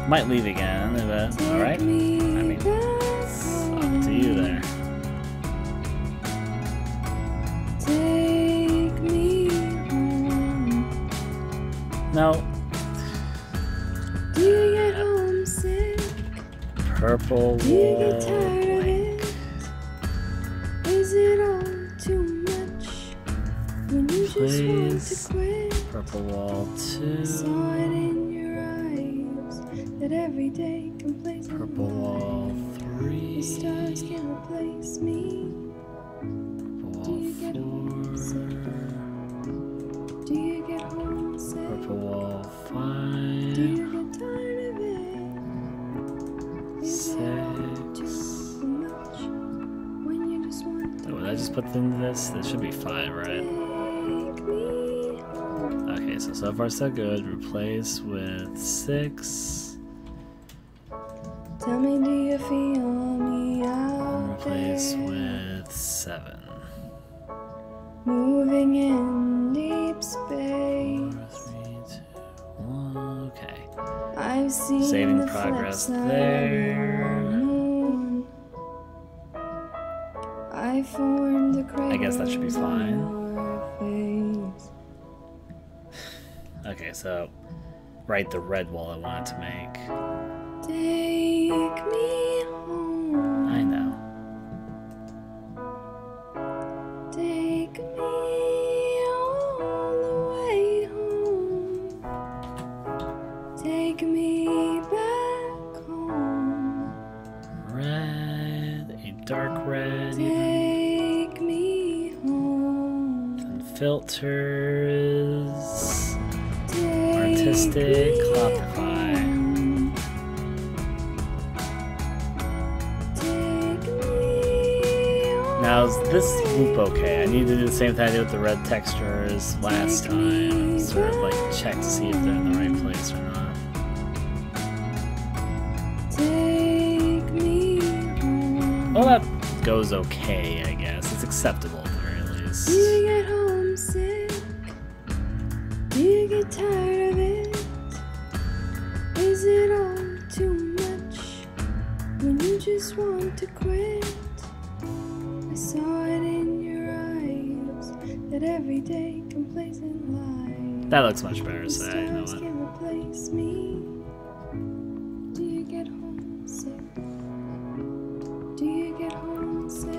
Might leave again, but alright. I mean, it's up to you there. No. Do you get homesick? Purple Do you wall. get tired of it? Is it all too much when you just want to Please. quit? Purple wall I 2. saw it in your eyes that every day complacent Purple wall life. 3. The stars can replace me. Purple Do wall you get 4. homesick? Do you get homesick? Purple wall Do 5. you get tired of it? Is it all too 6. much when you just want to Oh, did I just put into this? This should be 5, right? take me home? Okay, so far so good. Replace with 6. Tell me, do you feel me And out replace there? with 7. Moving in deep 4, space. 3, 2, 1. Okay. I've seen Saving the flip progress side there. of your moon. I formed the I guess that should be craters on fine. your face. Okay, so right the red wall I wanted to make. Take me home. I know. Take me all the way home. Take me back home. Red, a dark red. Take me home. And filters. Take Artistic, me Clockify. home. Take me home. Now is this loop okay? I need to do the same thing I did with the red texture as last time. Sort of like check to see if they're in the right place or not. Take me home. Well, that goes okay, I guess. It's acceptable at the very least. Do you get homesick? Do you get tired of it? Is it all too much when you just want to quit? I saw it in your eyes that every day complacent life. That looks much better, The so you know stars what? can replace me. Do you get homesick? Do you get homesick?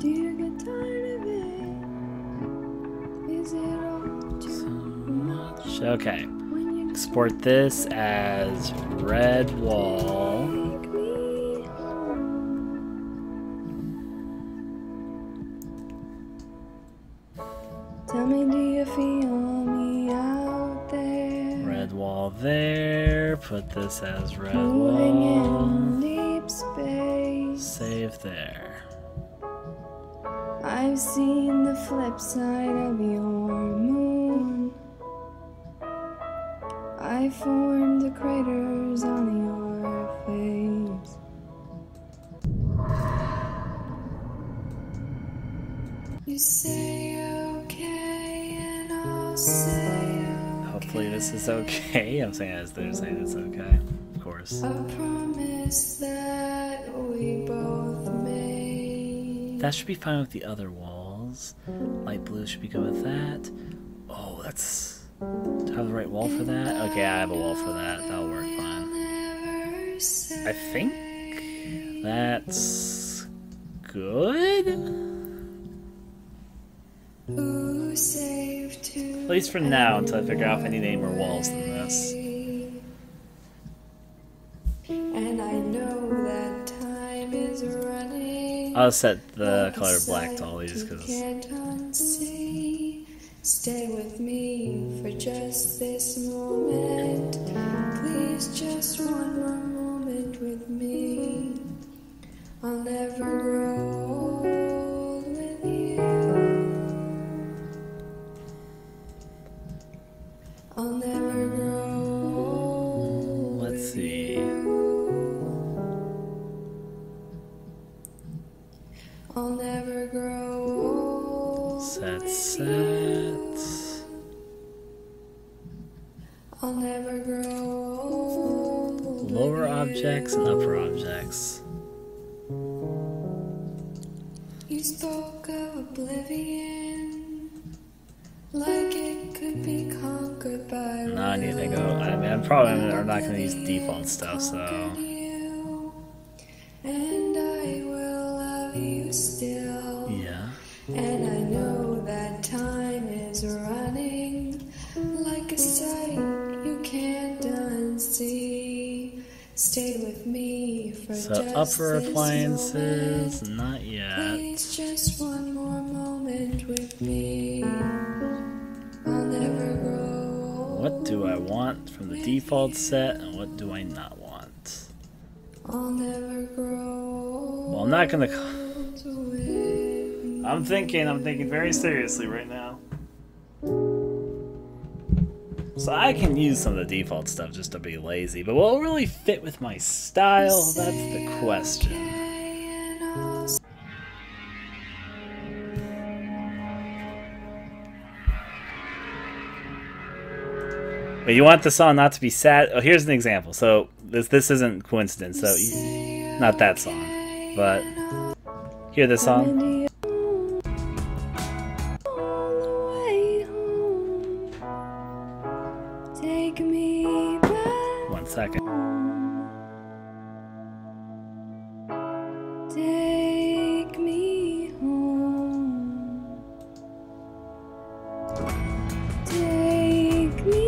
Do you get tired of it? Is it all too much Okay. when you Export this as red wall. take me home? Tell me, do you feel me out there? Red wall there. Put this as red Moving wall. in deep space. Save there. I've seen the flip side of your moon. I formed the craters on your face. You say okay, and I'll say Hopefully this is okay. I'm saying as they're saying it's okay. Of course. a promise that we both made. That should be fine with the other walls. Light blue should be good with that. Oh, that's... Do I have the right wall for that? Okay, I have a wall for that. That'll work fine. I think that's good? Who saved to At least for now, until I figure out if I need any more walls than this. And I know that time is running. I'll set the color black to all these because Can't unsee. Stay with me for just this moment. Please, just one more moment with me. I'll never grow old with you. I'll never grow old. let's see. I'll never grow old. Set. I'll never grow old. Lower objects and upper objects. You spoke of oblivion. like it could be conquered by No, I need to think of. I mean, I'm probably not going to use default stuff, so. you, and I will love you still. Yeah. And I know that time is running like a sight you can't unsee. Stay with me for So just upper this appliances, moment. not yet. Please, just one more moment with me. I'll never grow old. What do I want from the default set, and what do I not want? I'll never grow Well, I'm not gonna. old with you. I'm thinking very seriously right now. So I can use some of the default stuff just to be lazy, but will it really fit with my style? That's the question. But you want the song not to be sad. Oh, here's an example. So this isn't coincidence. So not that song, but hear this song. Take me back. 1 second. Take me home. Take me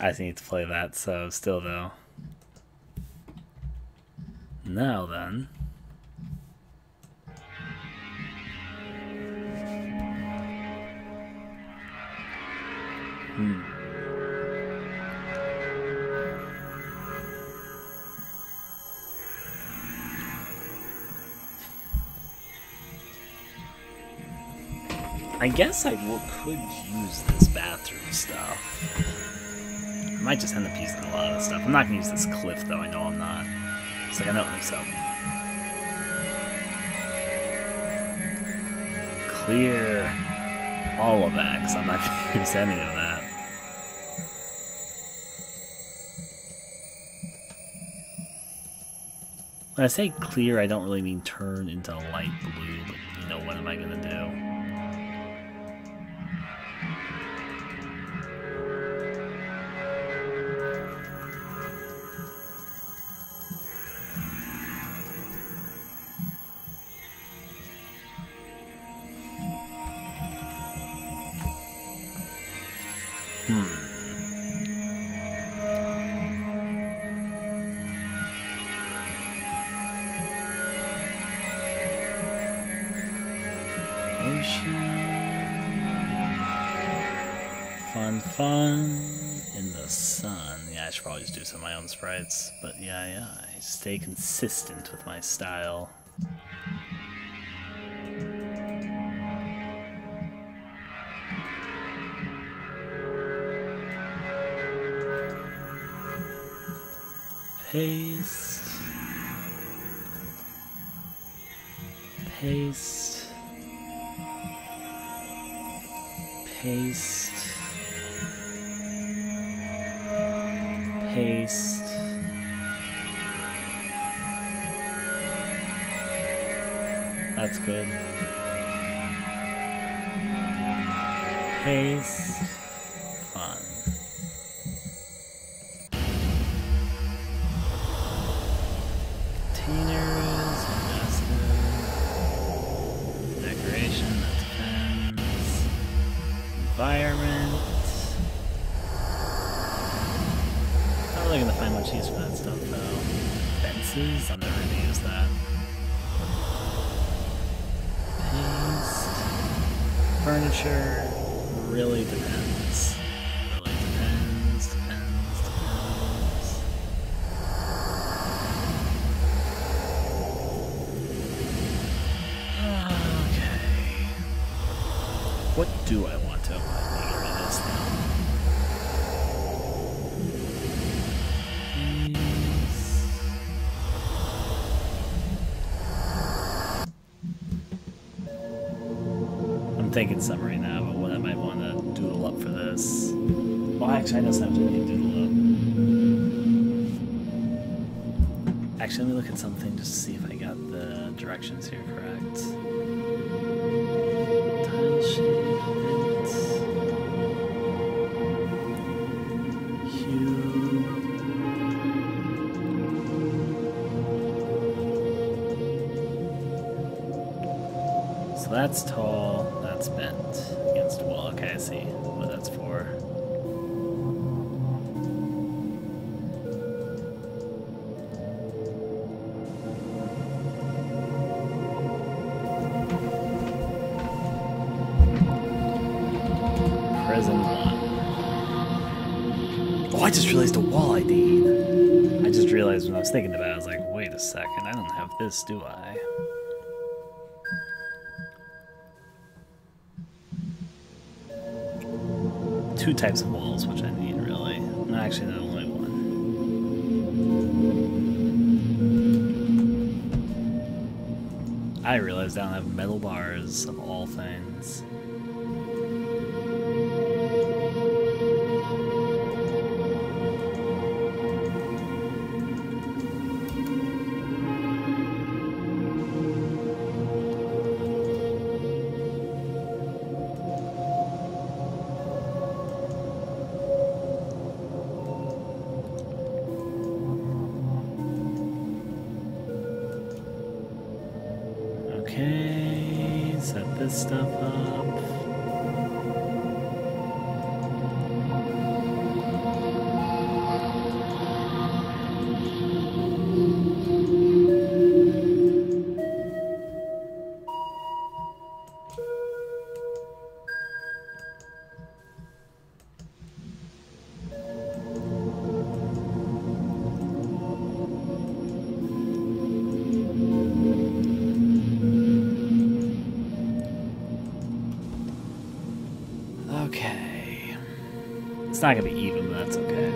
I just need to play that, so still though. Now then. I guess I could use this bathroom stuff. I might just end up using a lot of stuff. I'm not going to use this cliff, though. I know I'm not. It's like, I don't think so. Clear all of that, because I'm not going to use any of that. When I say clear, I don't really mean turn into light blue, but, you know, what am I going to do? Fun in the sun. Yeah, I should probably just do some of my own sprites. But yeah, I stay consistent with my style. Paste. Paste. Paste. Paste. That's good. Paste. Fun. Containers. Decoration. That's fence. Environment. Not really gonna find much use for that stuff though. Fences? I'm never gonna use that. Paste. Furniture. Really depends. do I want to? I want to get rid of this thing. I'm thinking some right now, but what I might want to doodle up for this. Well, actually, I know something to doodle up. Actually, let me look at something just to see if I got the directions here correct. Tile shade, hue. So that's tall, that's bent against the wall. Okay, I see what that's for. Prison 1. Oh, I just realized a wall I need. I just realized when I was thinking about it, I was like, wait a second, I don't have this, do I? Two types of walls, which I need, really. No, actually, no, only one. I realized I don't have metal bars, of all things. Okay, set this stuff up. Okay. It's not gonna be even, but that's okay.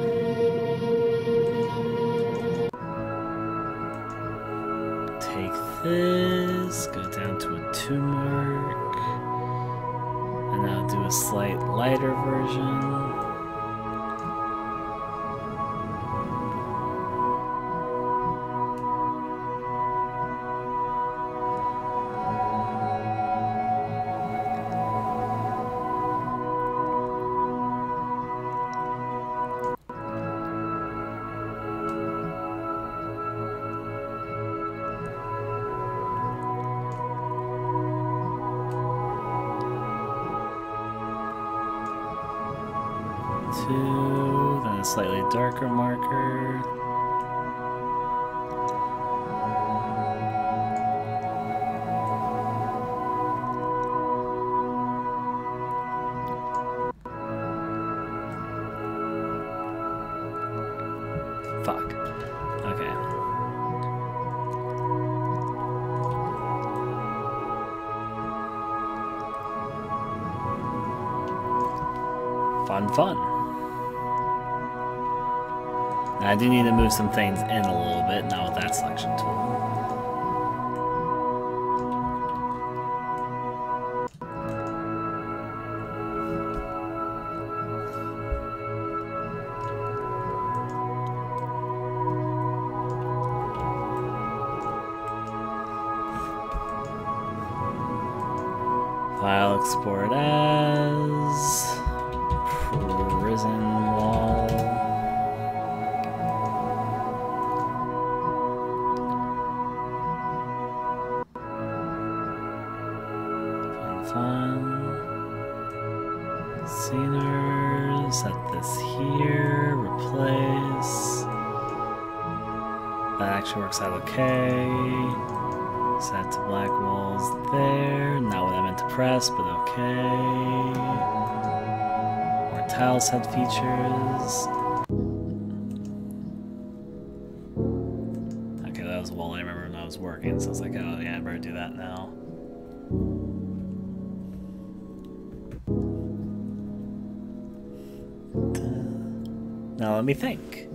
Take this, go down to a 2 mark, and now do a slight lighter version. Then a slightly darker marker. Fuck. Okay. Fun. I do need to move some things in a little bit now with that selection tool. File export as prison wall. Scener, set this here, replace. That actually works out okay. Set to black walls there. Not what I meant to press, but okay. More tile set features. Okay, that was a wall I remember when I was working, so I was like, oh yeah, I better do that now. Now let me think.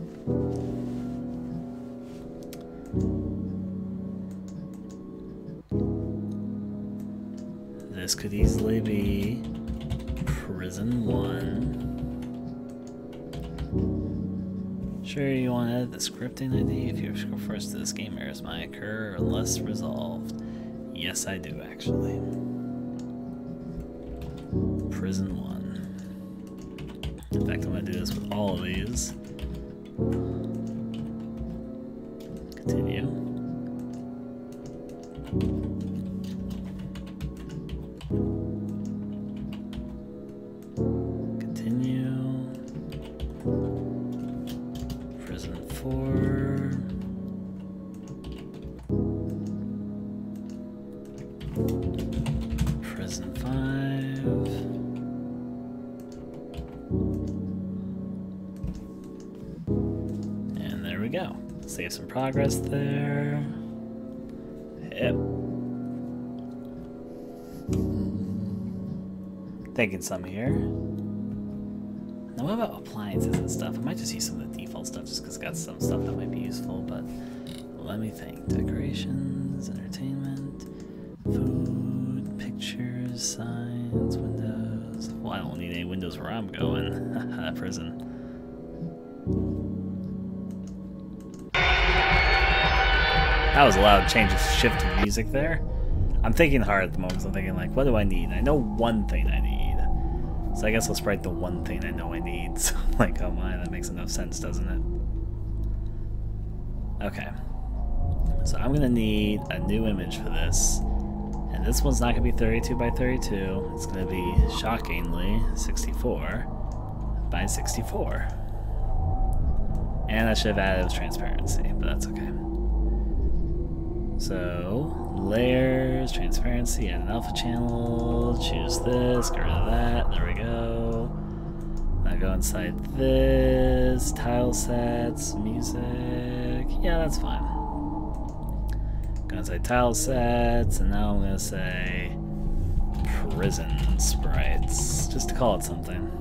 This could easily be Prison 1. Sure, you want to edit the scripting ID if your script first to this game errors might occur unless resolved. Yes, I do actually. Prison 1. In fact, I'm going to do this with all of these. Continue. Continue. Prison 4. Prison 5. And there we go. Save some progress there. Yep. Taking some here. Now what about appliances and stuff? I might just use some of the default stuff just because it's got some stuff that might be useful, but let me think. Decorations, entertainment, food, pictures, signs, windows. Well, I don't need any windows where I'm going. Prison. That was a loud change of shift in music there. I'm thinking hard at the moment, so I'm thinking like, what do I need? I know one thing I need. So I guess I'll sprite the one thing I know I need. So like, oh my, that makes enough sense, doesn't it? Okay. So I'm gonna need a new image for this. And this one's not gonna be 32 by 32. It's gonna be, shockingly, 64 by 64. And I should have added transparency, but that's okay. So, layers, transparency, add an alpha channel, choose this, get rid of that, there we go. Now go inside this, tile sets, music, yeah, that's fine. Go inside tile sets, and now I'm gonna say prison sprites, just to call it something.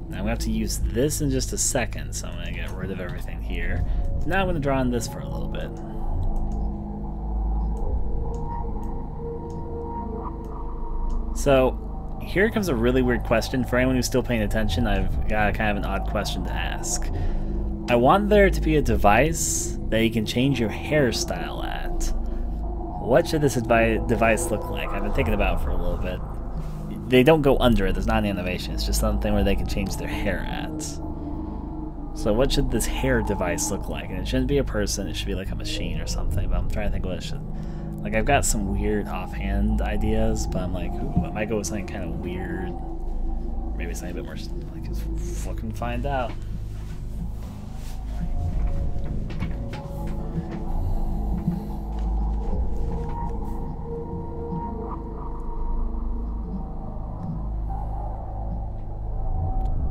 Now I'm gonna have to use this in just a second, so I'm gonna get rid of everything here. Now I'm going to draw on this for a little bit. So, here comes a really weird question. For anyone who's still paying attention, I've got kind of an odd question to ask. I want there to be a device that you can change your hairstyle at. What should this device look like? I've been thinking about it for a little bit. They don't go under it, there's not an animation, it's just something where they can change their hair at. So what should this hair device look like? And it shouldn't be a person, it should be like a machine or something, but I'm trying to think what it should... Like, I've got some weird offhand ideas, but I'm like, ooh, I might go with something kind of weird. Maybe something a bit more, like, just fucking find out.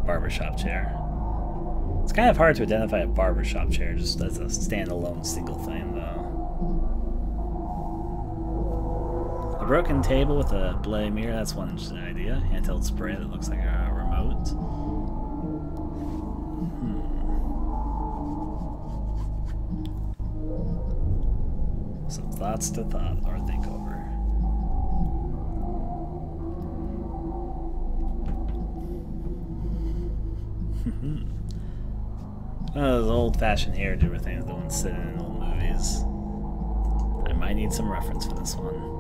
Barbershop chair. It's kind of hard to identify a barbershop chair just as a standalone single thing, though. A broken table with a blade mirror, that's one interesting idea. Handheld spray that looks like a remote. Some thoughts to thought or think over. One of those old-fashioned hairdo things, the ones sitting in old movies. I might need some reference for this one.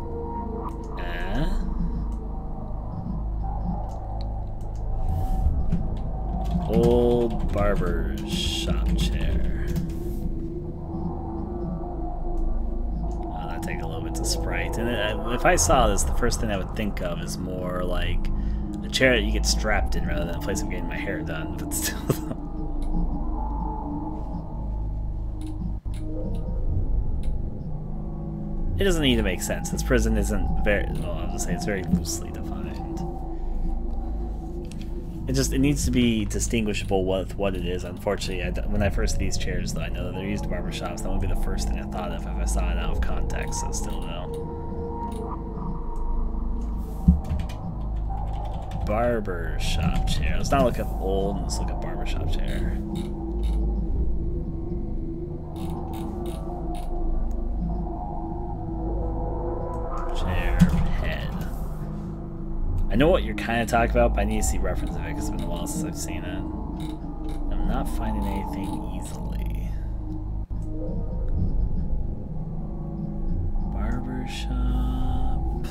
Old barber shop chair. Oh, that'd take a little bit to sprite. And if I saw this, the first thing I would think of is more like a chair that you get strapped in rather than a place of getting my hair done, but still. It doesn't need to make sense. This prison isn't very, well, I'll just say it's very loosely defined. It needs to be distinguishable with what it is. Unfortunately, when I first see these chairs, though, I know that they're used in barbershops. That would be the first thing I thought of if I saw it out of context, so still no. barber shop chair. Let's not look up old, let's look up barber shop chair. Chair head. I know what you're kind of talking about, but I need to see reference of it because it's been a while since I've seen it. I'm not finding anything easily. Barber shop.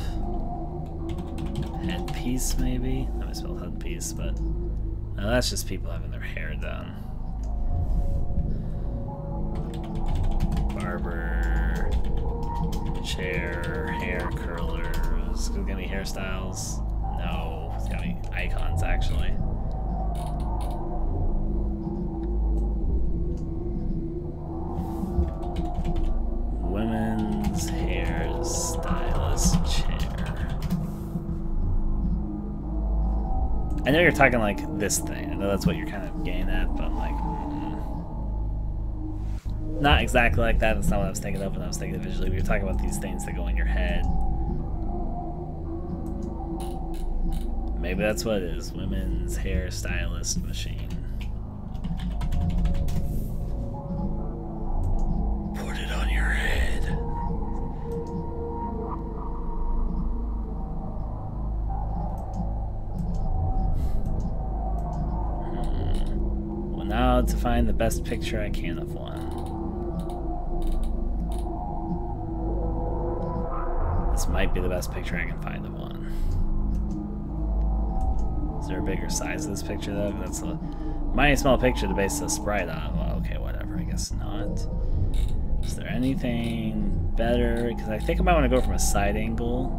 Headpiece, maybe? I misspelled headpiece, but no, that's just people having their hair done. Barber, chair, hair curlers. Is it gonna be hairstyles? No, it's gonna be icons actually. Women's hair stylist chair. I know you're talking like this thing. I know that's what you're kind of getting at, but like, not exactly like that. That's not what I was thinking of when I was thinking visually. We were talking about these things that go in your head. Maybe that's what it is. Women's hair stylist machine. Put it on your head. Well, now to find the best picture I can of one. This might be the best picture I can find of one. Is there a bigger size of this picture though? That's a mighty small picture to base a sprite on. Well, okay, whatever. I guess not. Is there anything better? Because I think I might want to go from a side angle.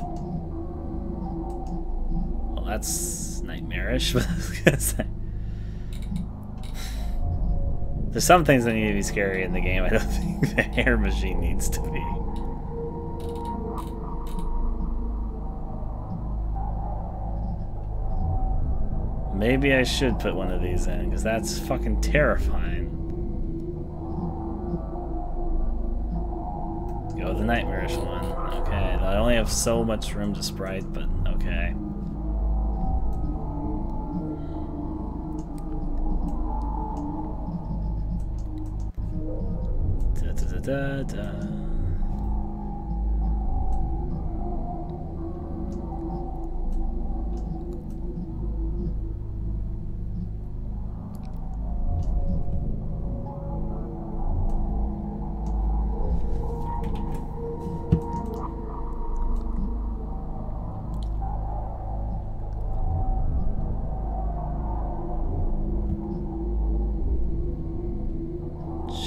Well, that's nightmarish. But I was gonna say, there's some things that need to be scary in the game. I don't think the hair machine needs to be. Maybe I should put one of these in, because that's fucking terrifying. Go with the nightmarish one. Okay, I only have so much room to sprite, but okay. Da-da-da-da-da.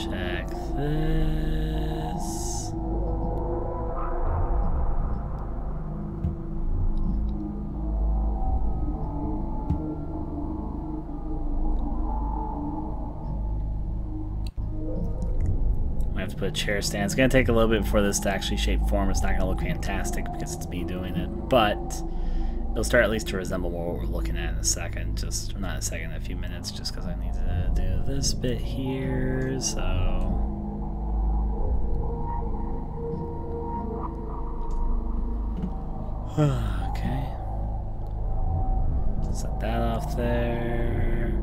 Check this. I have to put a chair stand. It's going to take a little bit before this to actually shape form. It's not going to look fantastic because it's me doing it, but it'll start at least to resemble more what we're looking at in a second. Just, not in a second, in a few minutes, just because I need to do this bit here, so... Okay. Set that off there.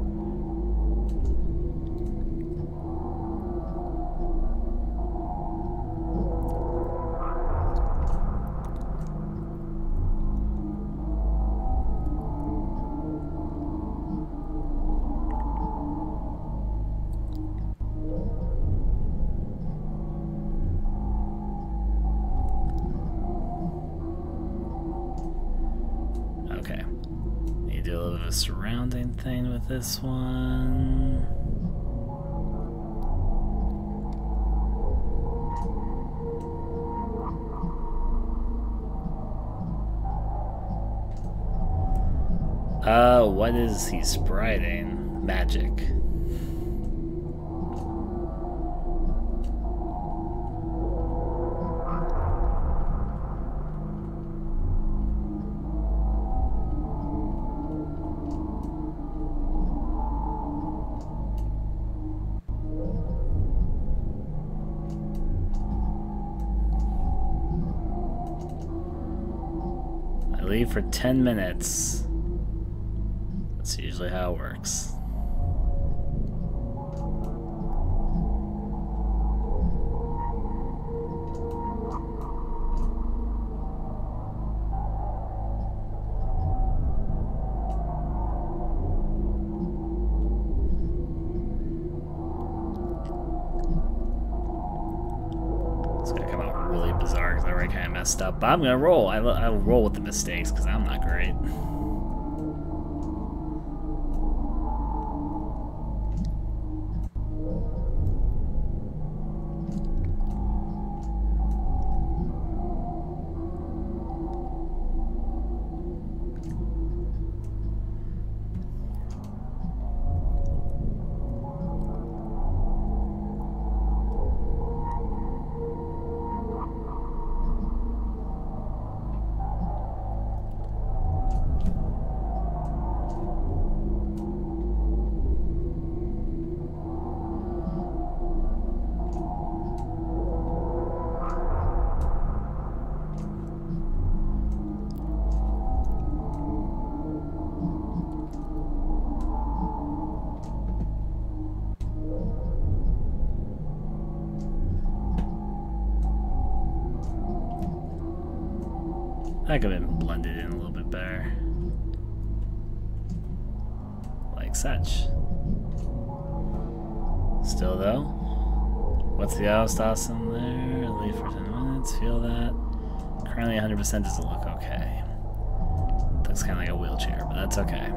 Okay. Need to do a little bit of a surrounding thing with this one. What is he spriting? Magic. I leave for 10 minutes. That's usually how it works. It's gonna come out really bizarre because I already kind of messed up. But I'm gonna roll. I'll roll with the mistakes because I'm not great. That could have been blended in a little bit better. Like such. Still though. What's the house toss in there? Leave for 10 minutes. Feel that. Currently 100% doesn't look okay. Looks kind of like a wheelchair, but that's okay.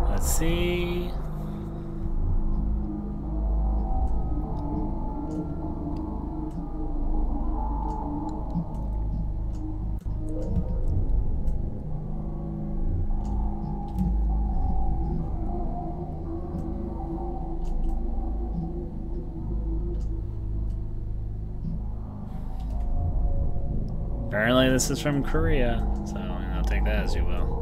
Let's see. Apparently this is from Korea, so I'll take that as you will.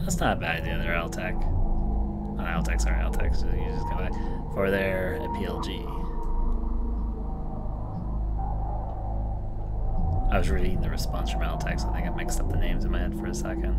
That's not a bad idea. They're LTech. Not LTech, sorry, LTech. So you just come back for their PLG. I was reading the response from LTech, so I think I mixed up the names in my head for a second.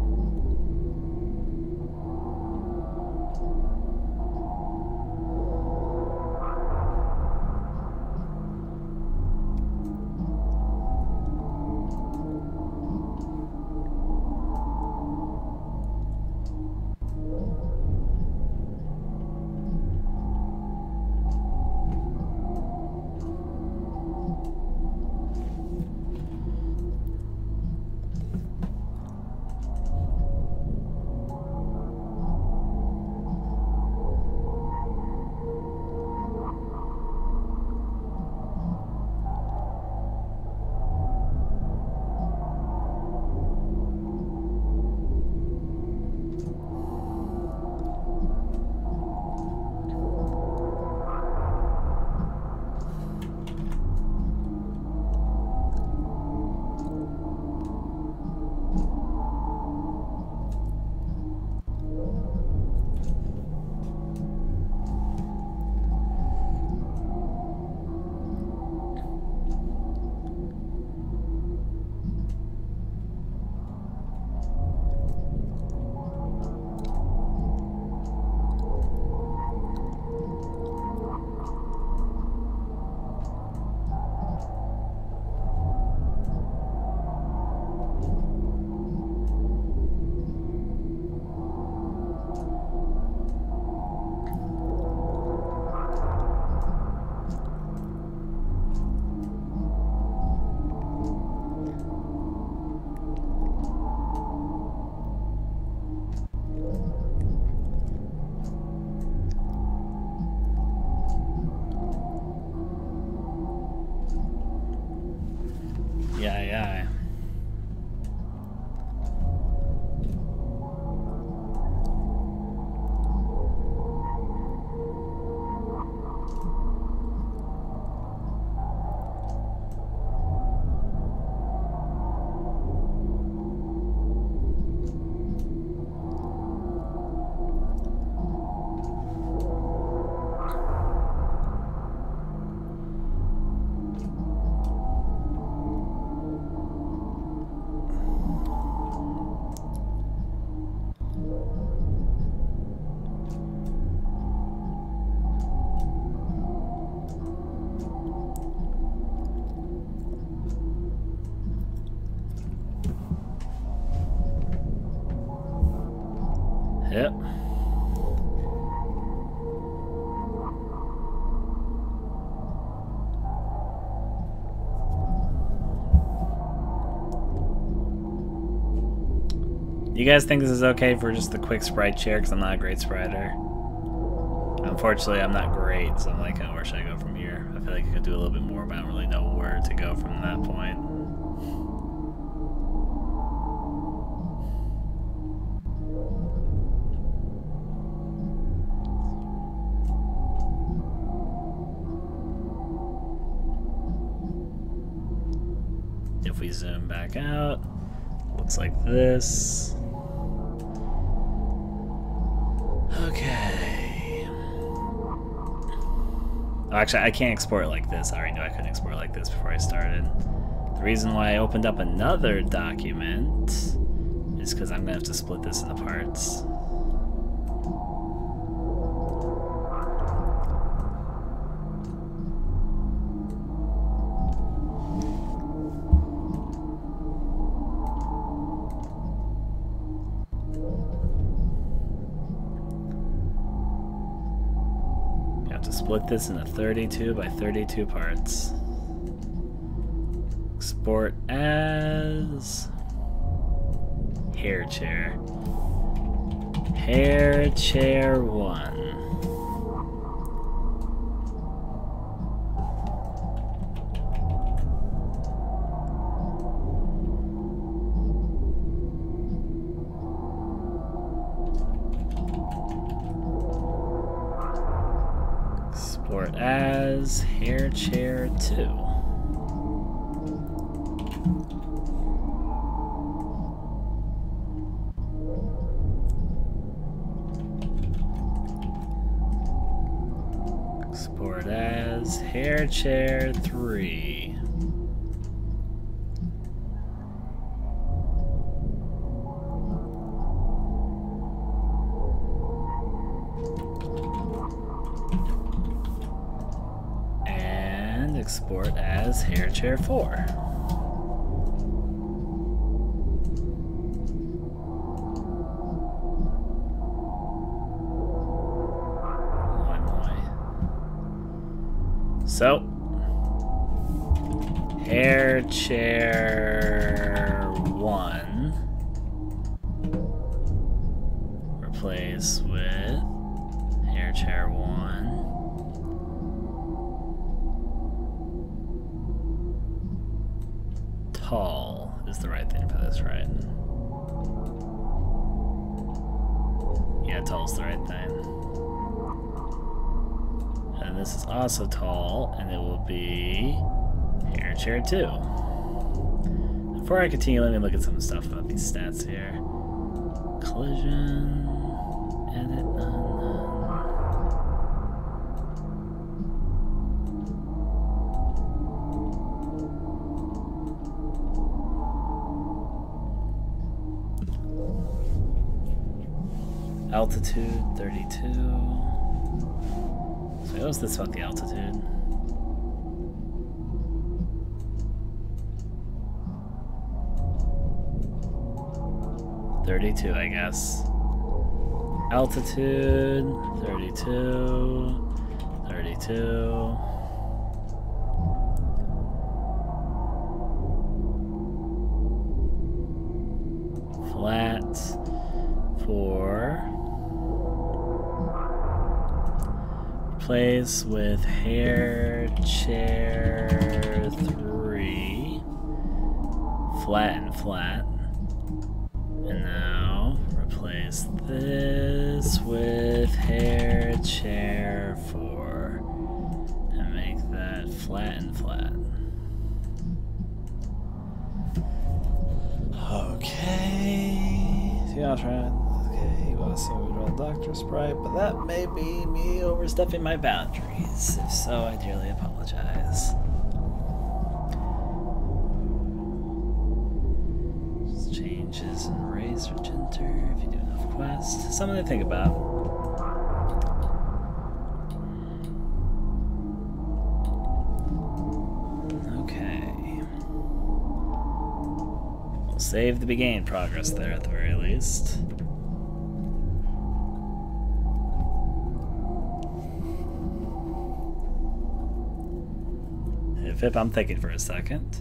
Yep. You guys think this is okay for just the quick sprite share? Because I'm not a great spriter. Unfortunately, I'm not great, so I'm like, oh, where should I go from here? I feel like I could do a little bit more, but I don't really know where to go from that point. If we zoom back out, looks like this. Okay. Oh, actually, I can't export it like this. I already knew I couldn't export it like this before I started. The reason why I opened up another document is because I'm going to have to split this into parts. Split this into 32 by 32 parts. Export as hair chair. Hair chair 1. As hair chair 2. Export as hair chair 3. Export as hair chair 4. So, hair chair 1 replace with hair chair 1. Tall is the right thing for this, right? Yeah, tall is the right thing. And this is also tall, and it will be hair chair 2. Before I continue, let me look at some stuff about these stats here. Collision, edit, none. Altitude 32. So what was this about the altitude? $32, I guess. Altitude 32. 32. Flat 4. Replace with hair chair 3. Flat and flat. And now replace this with hair chair 4. And make that flat and flat. Okay. See, I'll try it. Okay, you also draw Dr. Sprite, but that may be me overstepping my boundaries. If so, I dearly apologize. Just changes in raise or gender if you do enough quests. Something to think about. Okay. We'll save the beginning progress there at the very least. Vip, I'm thinking for a second.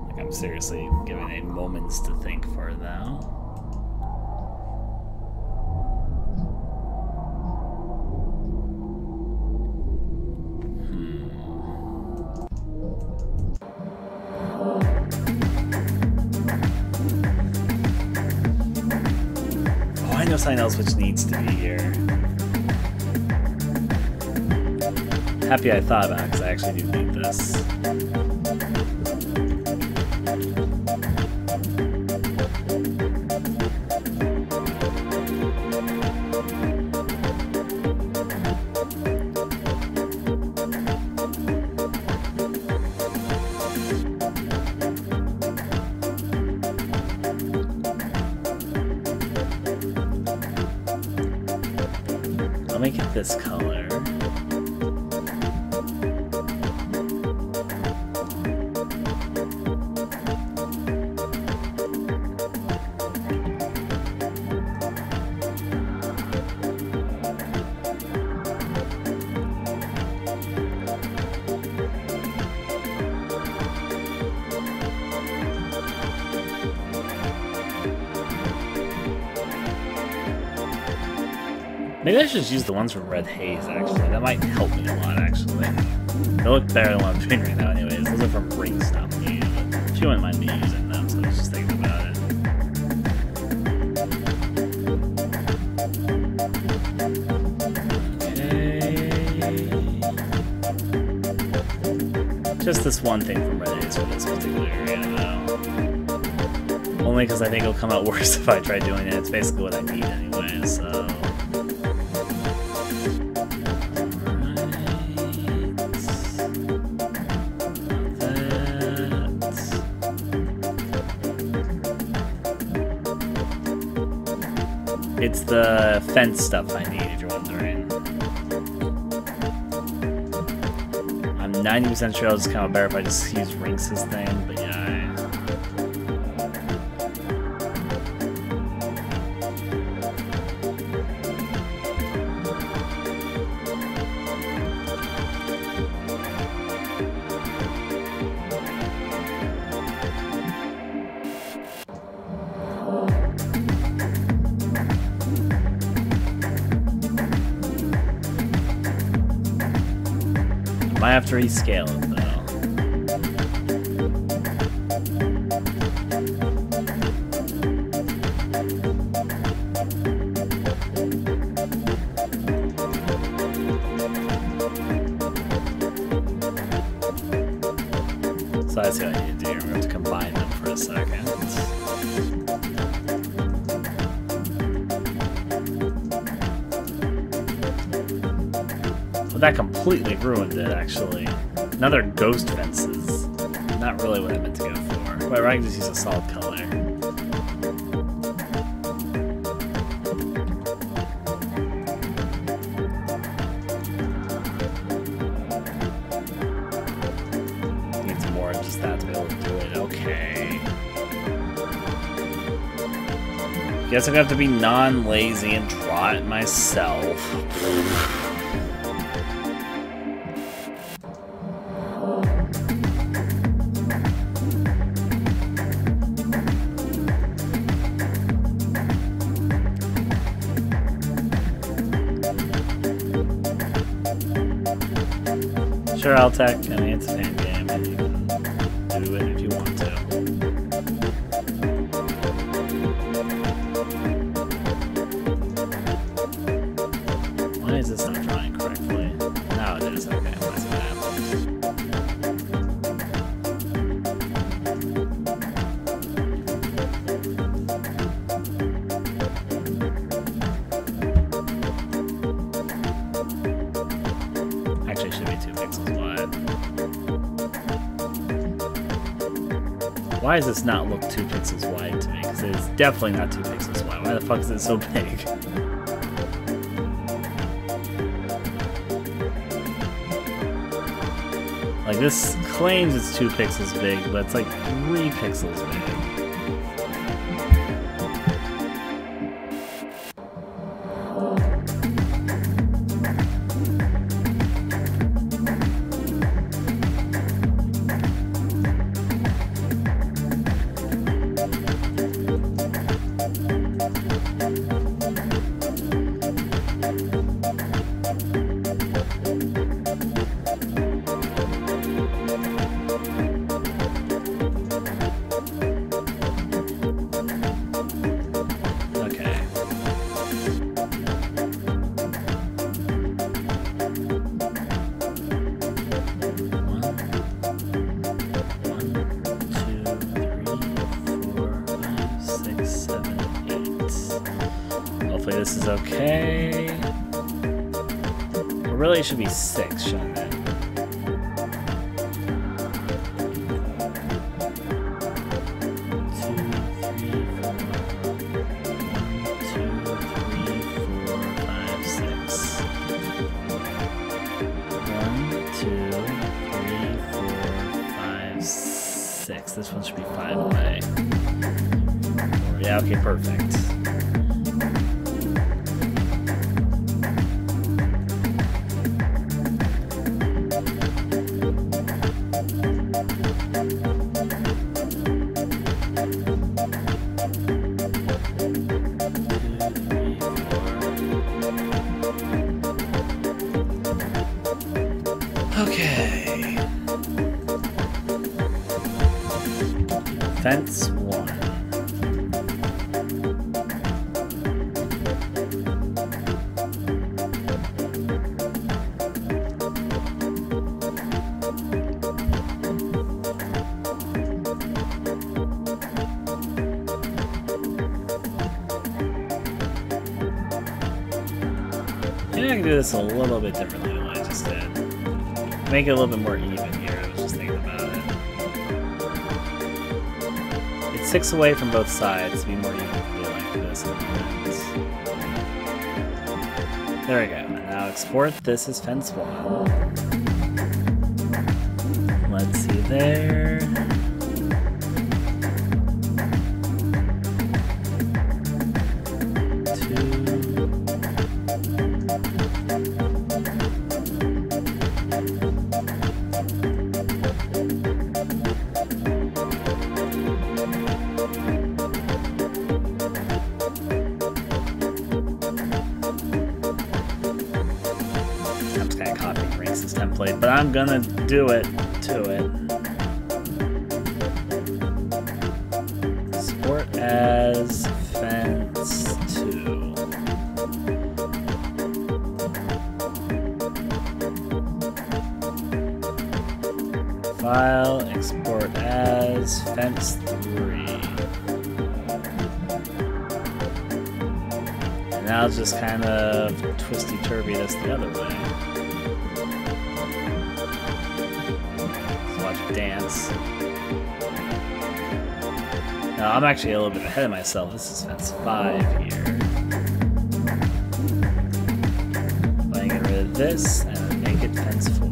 Like I'm seriously giving it moments to think for now. I know something else which needs to be here. Happy I thought about it, because I actually do need this. I'll make it this color. Maybe I should just use the ones from Red Haze, actually. That might help me a lot, actually. They look better than what I'm doing right now anyways. Those are from Ring Stop Media, but she wouldn't mind me using them, so I was just thinking about it. Okay. Just this one thing from Red Haze for this particular area, though. Only because I think it'll come out worse if I try doing it. It's basically what I need anyway, so... It's the fence stuff I need, if you're wondering. I'm 90% sure I'll just kind of better if I just use Rinx's thing, but yeah. Might have to rescale it though. So that's what I need to do. We're going to combine them for a second. That completely ruined it, actually. Another ghost fences. Not really what I meant to go for. Whatever, I can just use a solid color. Needs more than just that to be able to do it. Okay. Guess I'm gonna have to be non-lazy and draw it myself. Sure, I'll tech. I mean, it's a fan game, and you can do it if you want to. Why is this not drawing correctly? Now it is. Okay, let's see what Actually, it should be 2 pixels wide. Why does this not look 2 pixels wide to me? Because it's definitely not 2 pixels wide. Why the fuck is it so big? Like, this claims it's 2 pixels big, but it's like 3 pixels big. This is okay. Well, really, it should be 6, shouldn't it? This one should be 5 away. Yeah, okay, perfect. Okay. Fence 1. Maybe I can do this a little bit differently than what I just did. Make it a little bit more even here. I was just thinking about it. It's 6 away from both sides to be more even like this. There we go. And now export this as fence 1. Let's see there. Template, but I'm gonna do it to it. Export as fence 2. File, export as fence 3. And now it's just kind of twisty-turvy this the other way. Dance. Now I'm actually a little bit ahead of myself. This is fence 5 here. I'm gonna get rid of this and make it fence 4.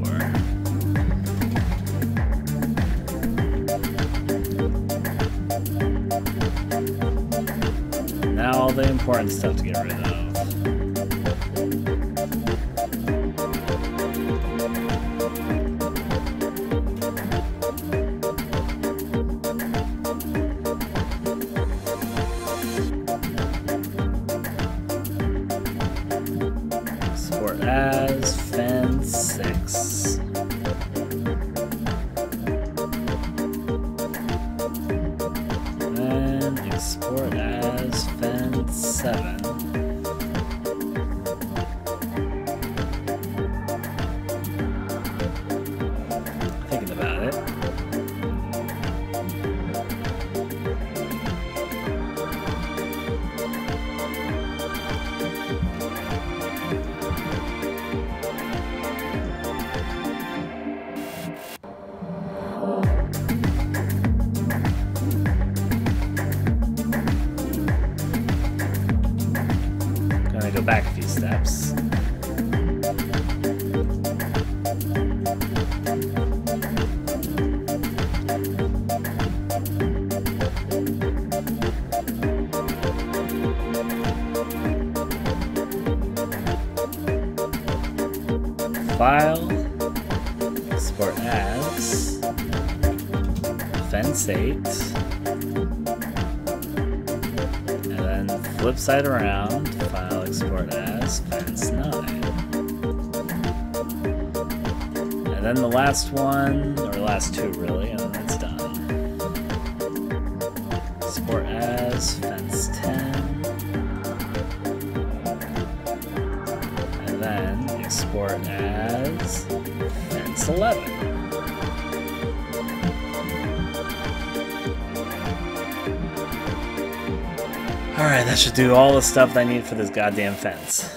Now all the important stuff to get rid of. As fence 6. Then export as fence 7. Thinking about it. Go back a few steps. File, export as fence 8. And then flip side around, file export as fence 9. And then the last one, or the last two really, and then it's done. Export as fence 10. And then export as fence 11. Alright, that should do all the stuff I need for this goddamn fence.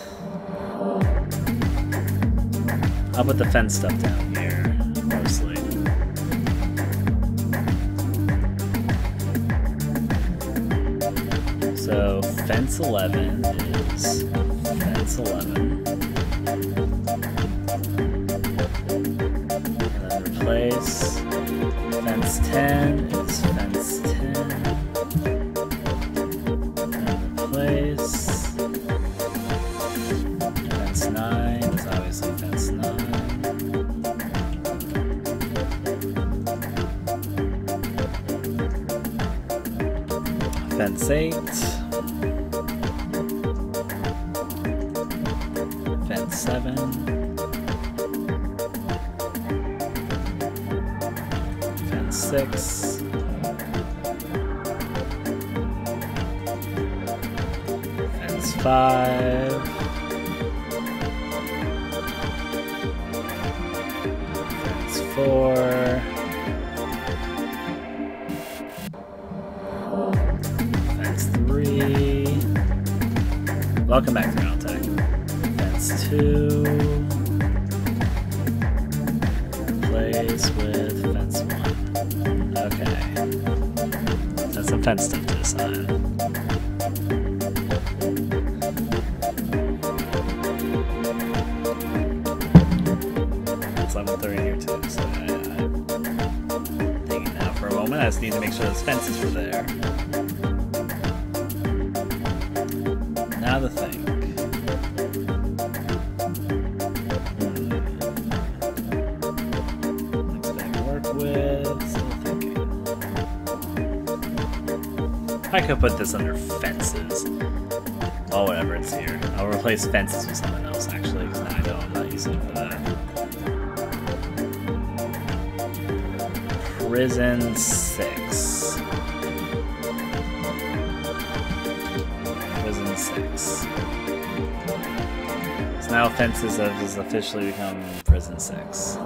I'll put the fence stuff down here, mostly. So, fence 11 is fence 11. And then replace fence 10 is fence 10. Fence 9 is obviously fence 9. Fence 8. Fence 7. Fence 6. Fence 5. Fence 4. Fence 3. Welcome back to Ground Tech. Fence 2. Replace with fence 1. Okay. That's some fence stuff to decide. It's 11:30 here too, so I'm thinking now for a moment. I just need to make sure those fences were there. Now the thing. Next thing to work with. Still thinking. I could put this under fences. Oh, whatever, it's here. I'll replace fences with something else actually, because now I know I'm not using it for that. Prison 6. Prison 6. So now fences has officially become prison 6.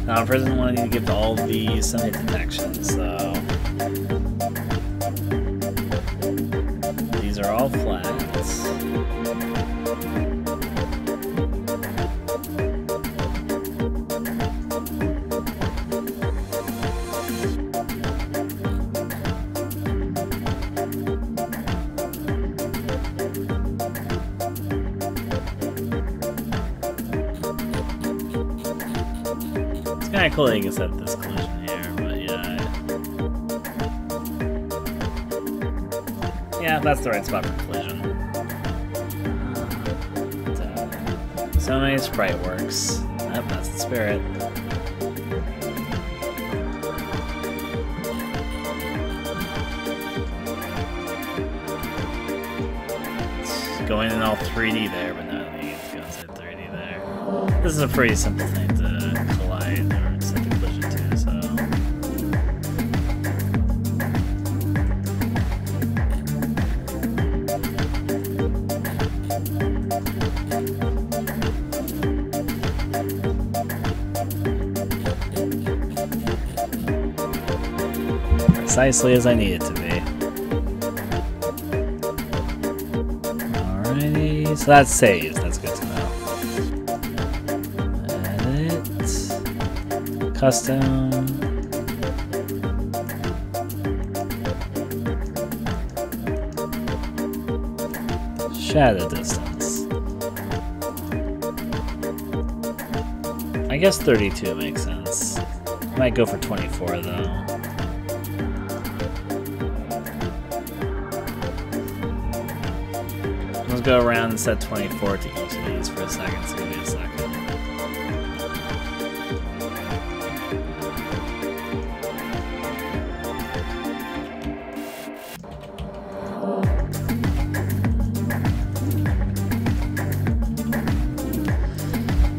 Now in prison 1 I need to give all these some hit detection, so these are all flats. It's kinda cool that you can set this collision here, but yeah. Yeah, that's the right spot for collision. So many sprite works. Yep, that's the spirit. It's going in all 3D there, but no, you get to go inside 3D there. This is a pretty simple thing to collide or set the collision to, so. Precisely as I need it to be. Alrighty, so that's saved. That's good to know. Edit. Custom. Shadow distance. I guess 32 makes sense. Might go for 24 though. Let's go around and set 24 to each of these for a second, so give me a second.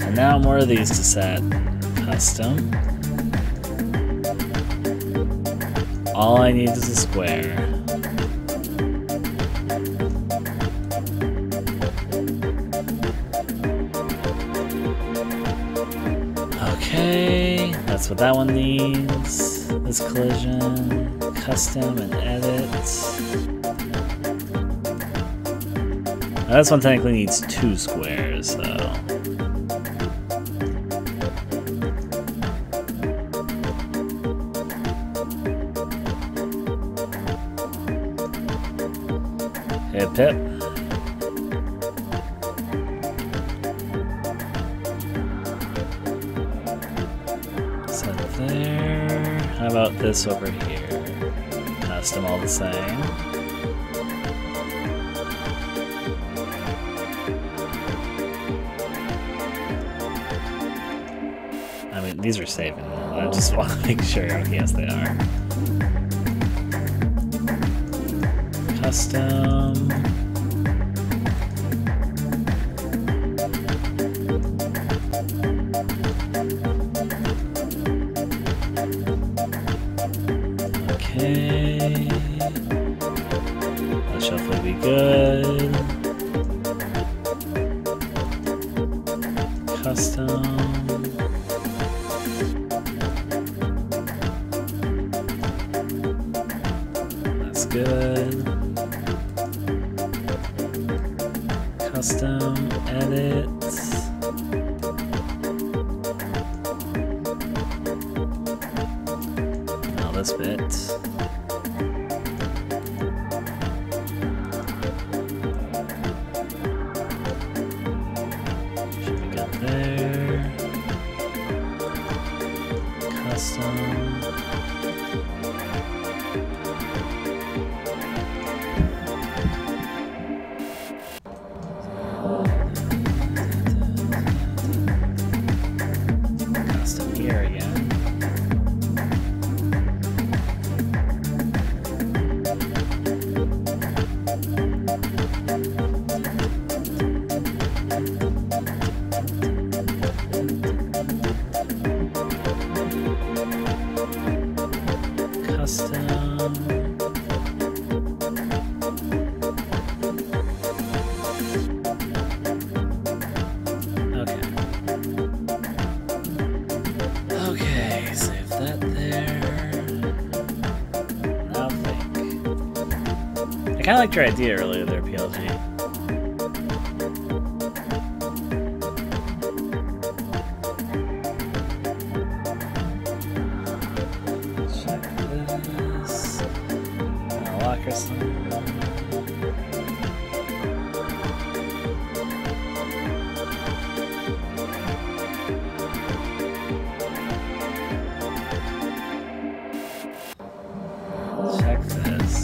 And now more of these to set. Custom. All I need is a square. Okay, that's what that one needs. This collision, custom, and edit. Now, this one technically needs 2 squares, though. Hey, Pip. There. How about this over here? Custom all the same. I mean, these are saving. I just want to make sure. Yes, they are. Custom. Okay. That shuffle will be good. Custom. That's good. Custom, edit. Now this bit. Should be good there. Custom. Custom here again. Custom. Okay. Okay, save that there. Now think. I kind of liked your idea earlier there, PLG. Check this. Now lock ourselves. Check this.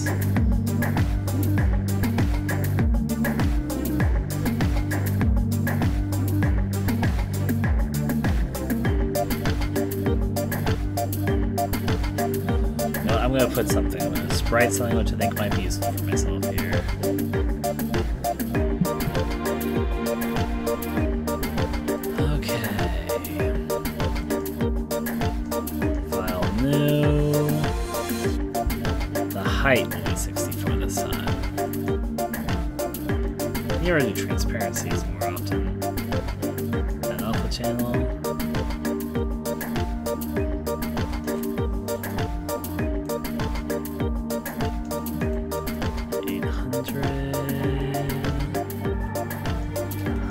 No, I'm gonna put something. I'm gonna sprite something which I think might be useful for myself here. Okay. File new. The height will be 64 this time. You already do transparencies more often. An alpha channel.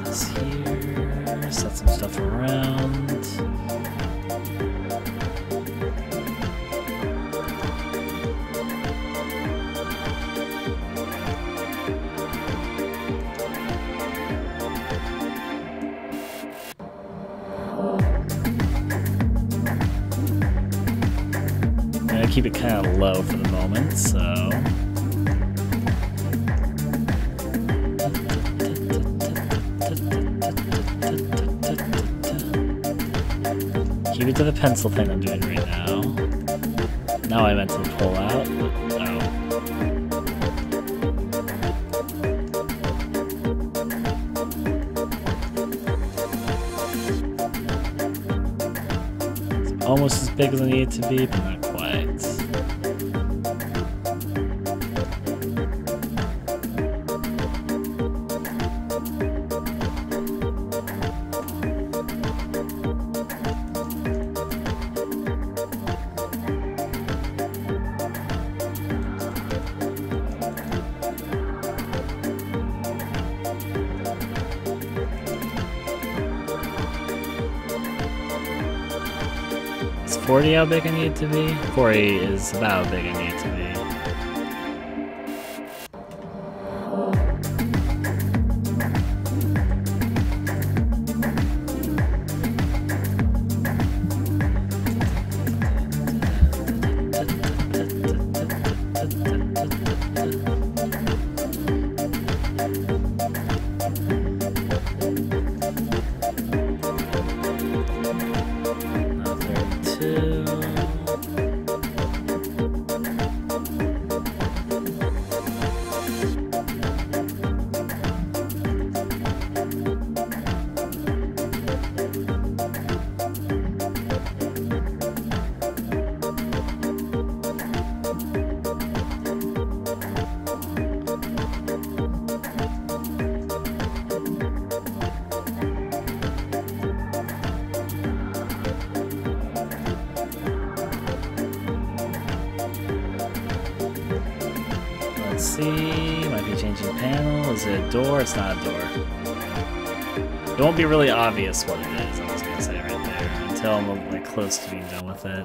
This here. Set some stuff around. I'm gonna keep it kind of low for the moment, so. Keep it to the pencil thing I'm doing right now. Now I meant to pull out, but oh. It's almost as big as I need it to be, but not quite. Is 40 how big I need it to be? 40 is about how big I need it to be. Let's see, might be changing panel. Is it a door? It's not a door. It won't be really obvious what it is, I was gonna say right there, until I'm like close to being done with it.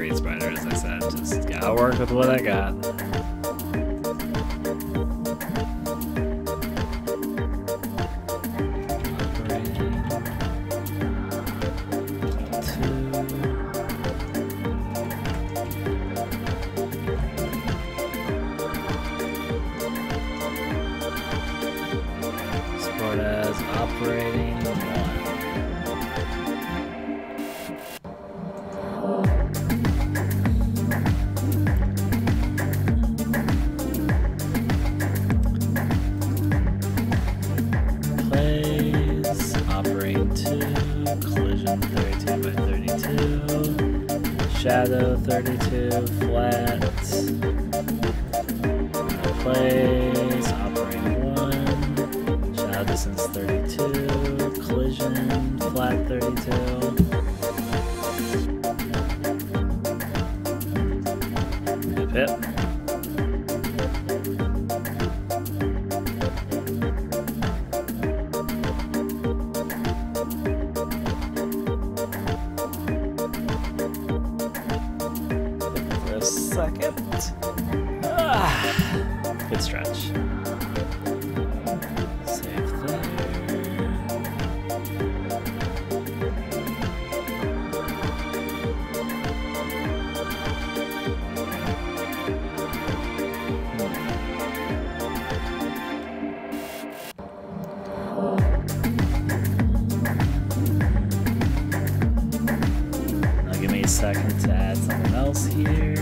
concrete spider, as I said. Just gotta work with what I got. Support as operating 1. Plays, operating 2, collision 32 by 32, shadow 32, flat, plays, operating 1, shadow distance 32, collision, flat 32. Hip hip. For a second. Good stretch. Save there. Now give me a second to add something else here.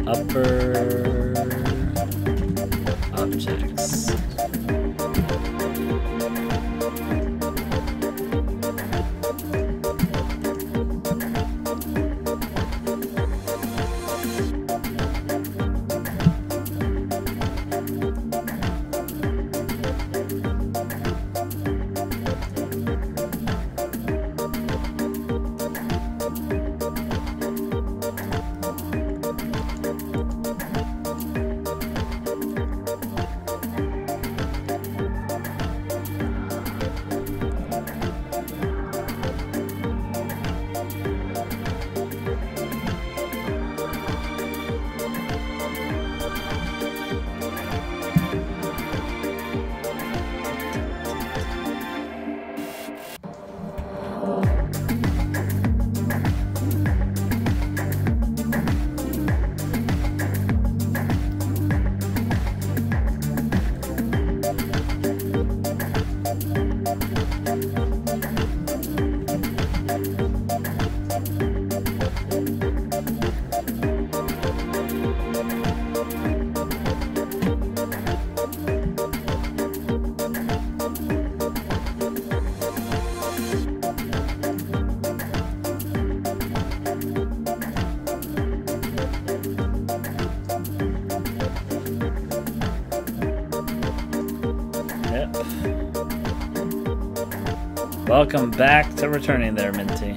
Upper objects. Welcome back to returning there, Minty.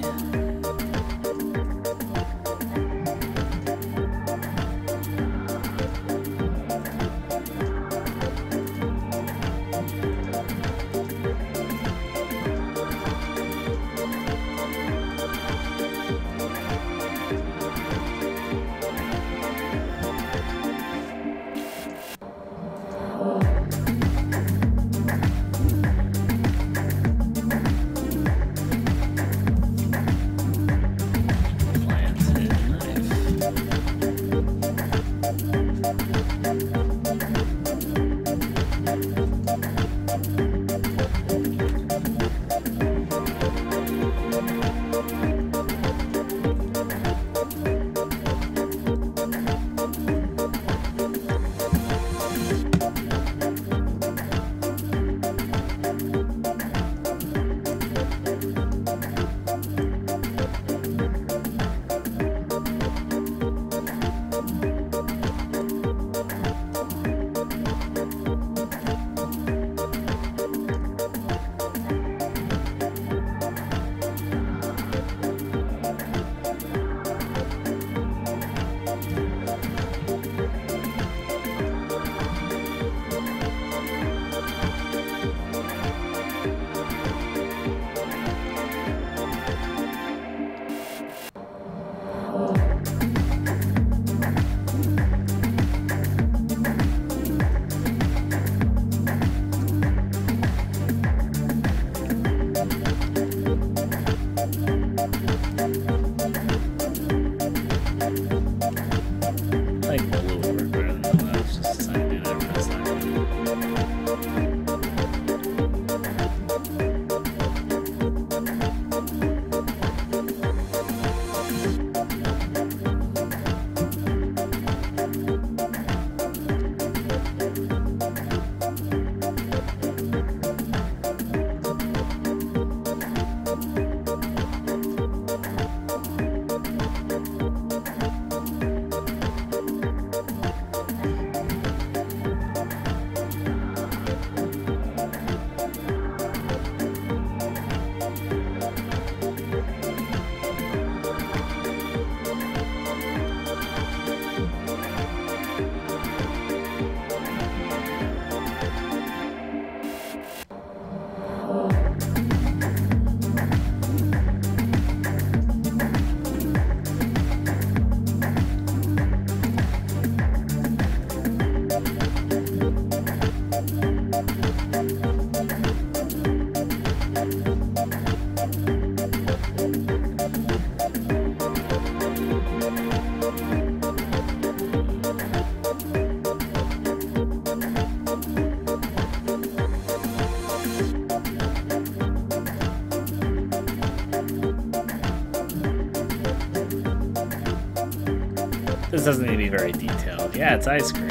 This doesn't need to be very detailed. Yeah, it's ice cream.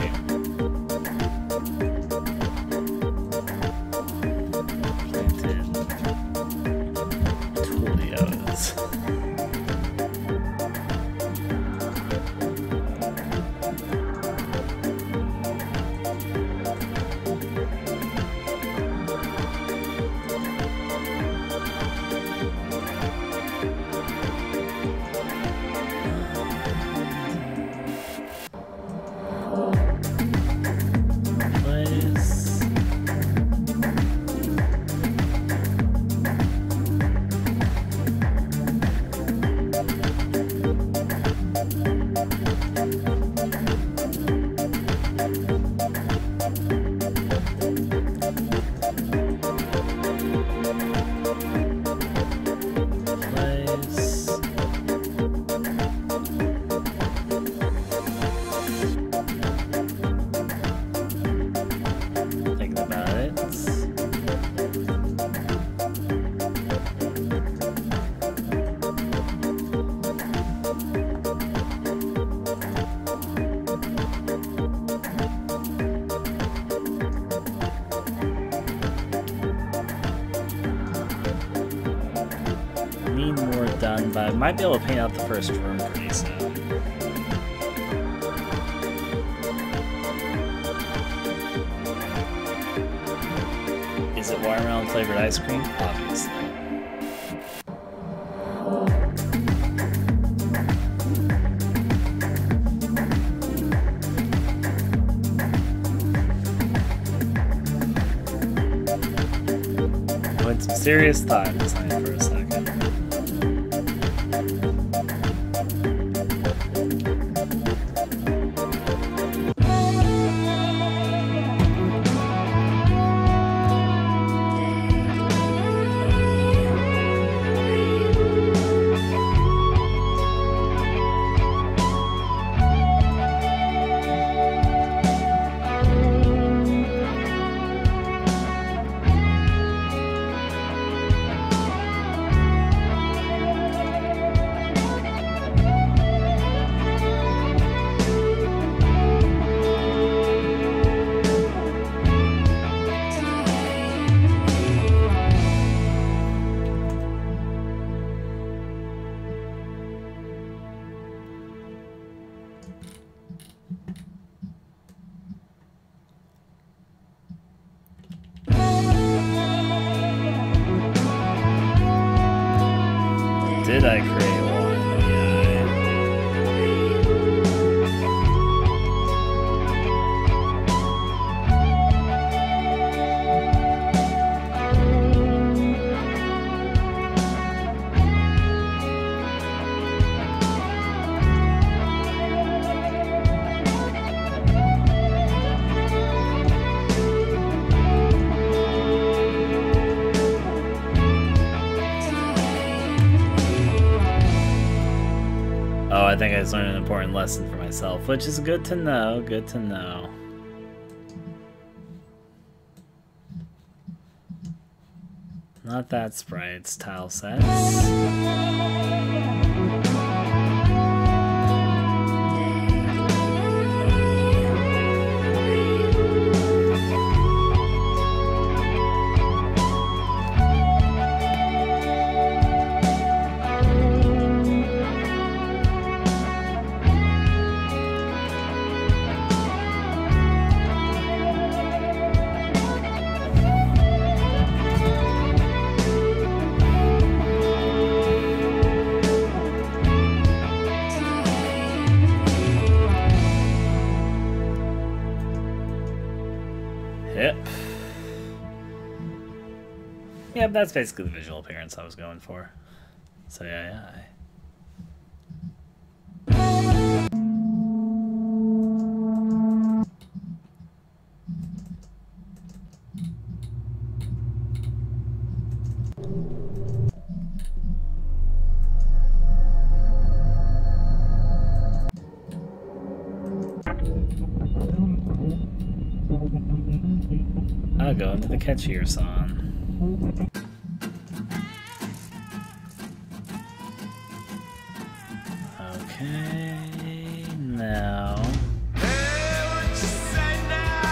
Planted Tulios. Done, but I might be able to paint out the first room pretty soon. Is it watermelon flavored ice cream? Obviously. I went some serious thought design for a second. Did I create one? Oh, I think I just learned an important lesson for myself, which is good to know, good to know. Not that sprites, tile sets. Yeah, but that's basically the visual appearance I was going for. So yeah. I'll go into the catchier song. Okay, now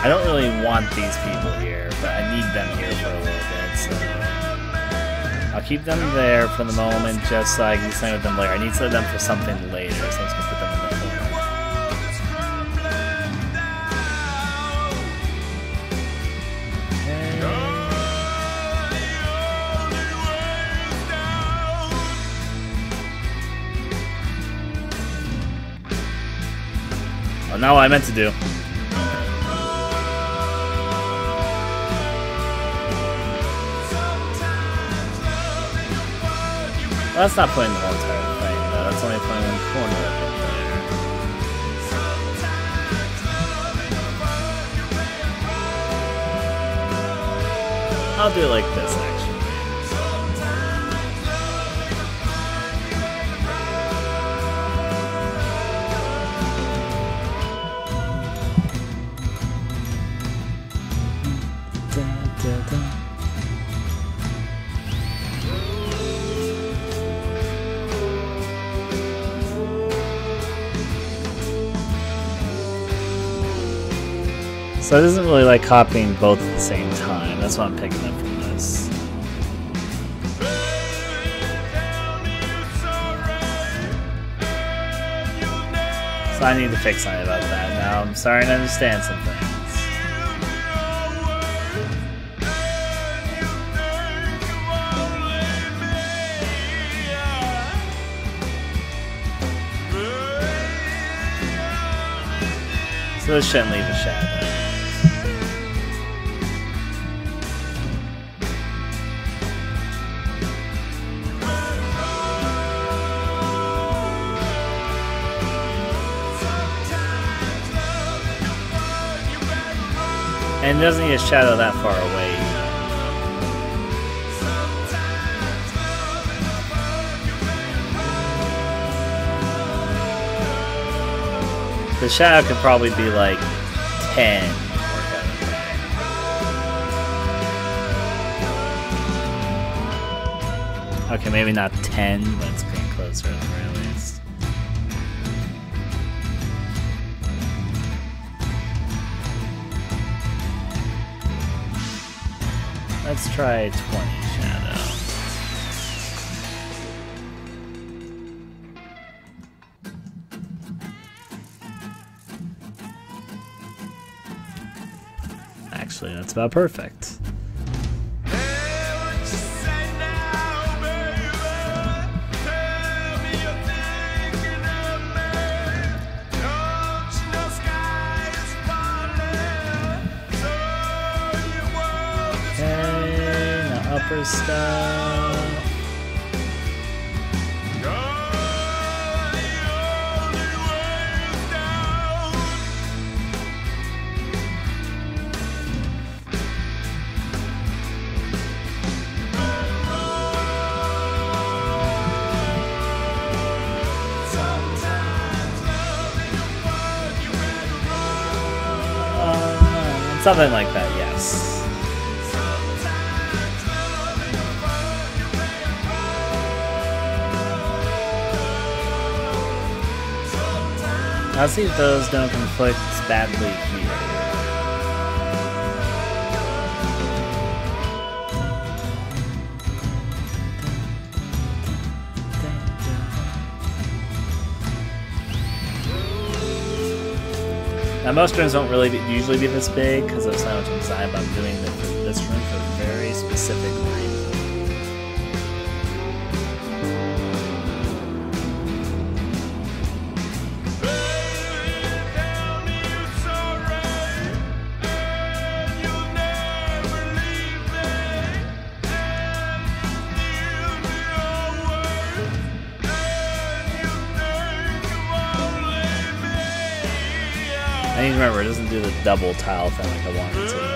I don't really want these people here, but I need them here for a little bit, so I'll keep them there for the moment, just so I can sign with them later. I need to set them for something later, so I'm just gonna put them in the corner. Oh, not what I meant to do. Well, that's not putting the whole entire thing, though. That's only putting one corner of it there. I'll do it like this, actually. So it isn't really like copying both at the same time. That's what I'm picking up from this. So I need to fix something about that now. I'm starting to understand some things. So this shouldn't leave a shadow. And it doesn't need a shadow that far away. The shadow could probably be like 10. Okay, maybe not 10, but it's getting closer at the very least. Let's try 20 shadow. Actually, that's about perfect. Upper stuff. Something like that, yes. I'll see if those don't conflict badly here. Now most rooms don't really usually be this big because of so much design, but I'm doing it for this room for a very specific reason. need to remember, it doesn't do the double tile thing like I wanted to.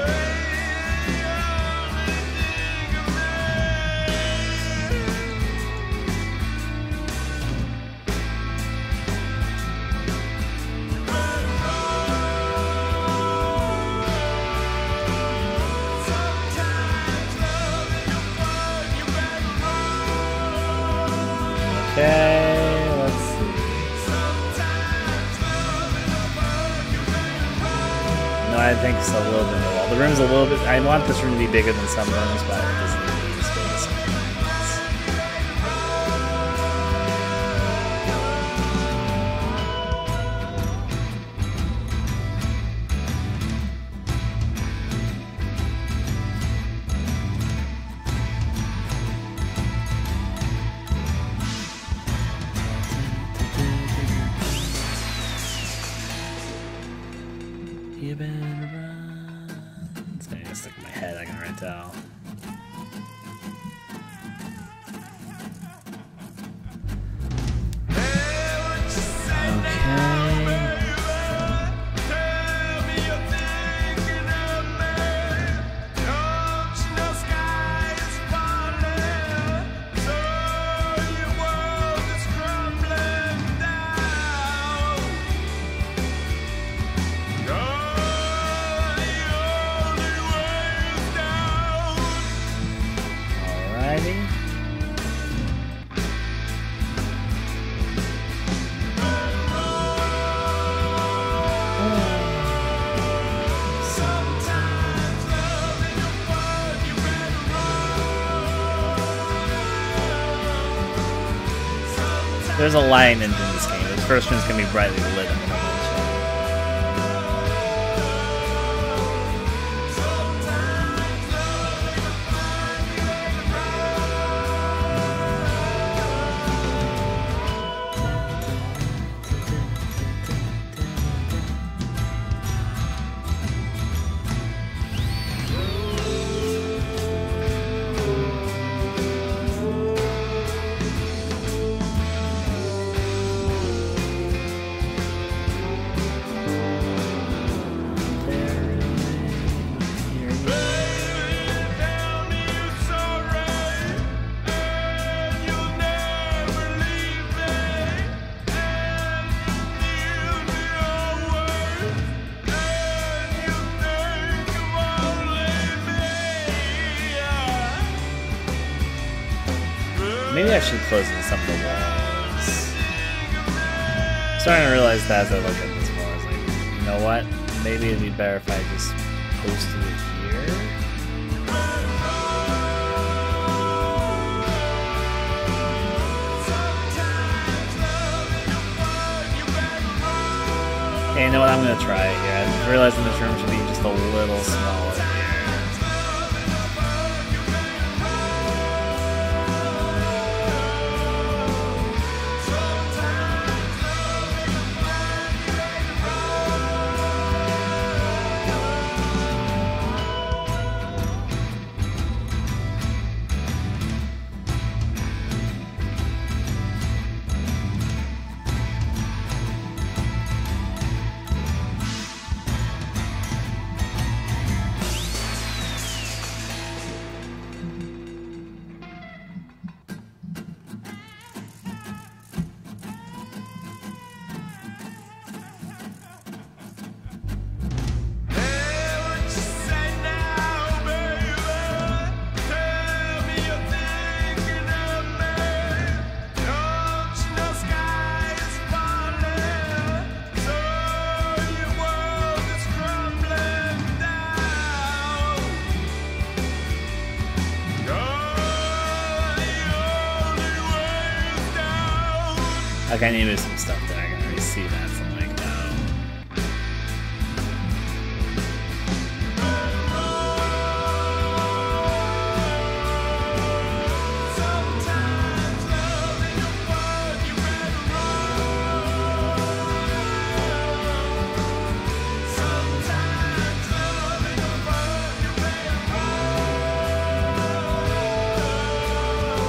Okay, let's see. No, I think it's a little bit more. The room's a little bit. I want this room to be bigger than some rooms, but it doesn't need to be as big as some rooms. You better run. So I need to stick in my head, I can already tell. There's a lighting engine in this game. This first one's gonna be brightly lit. Maybe I should close in some of the walls. I'm starting to realize that as I look at this wall, I was like, you know what? Maybe it'd be better if I just posted it here. Okay, you know what? I'm gonna try it here. I'm realizing this room should be just a little smaller here. Like I needed some stuff there. I can already see that. So I'm like, no.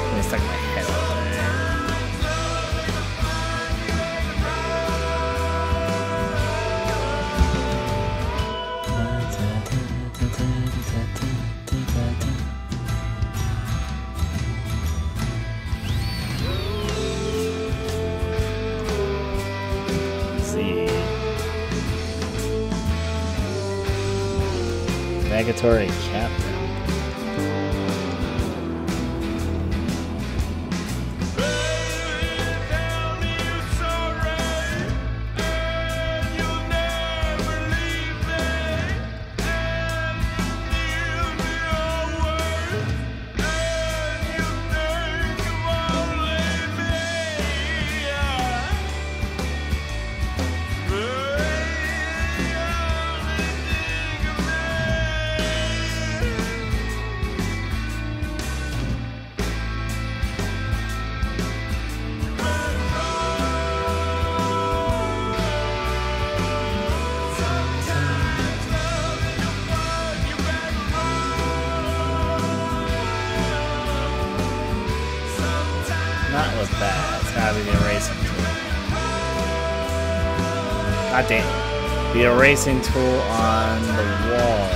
Let me stuck my head out there. Negatory Captain. Not with that. It's gotta be the erasing tool. God damn. The erasing tool on the wall.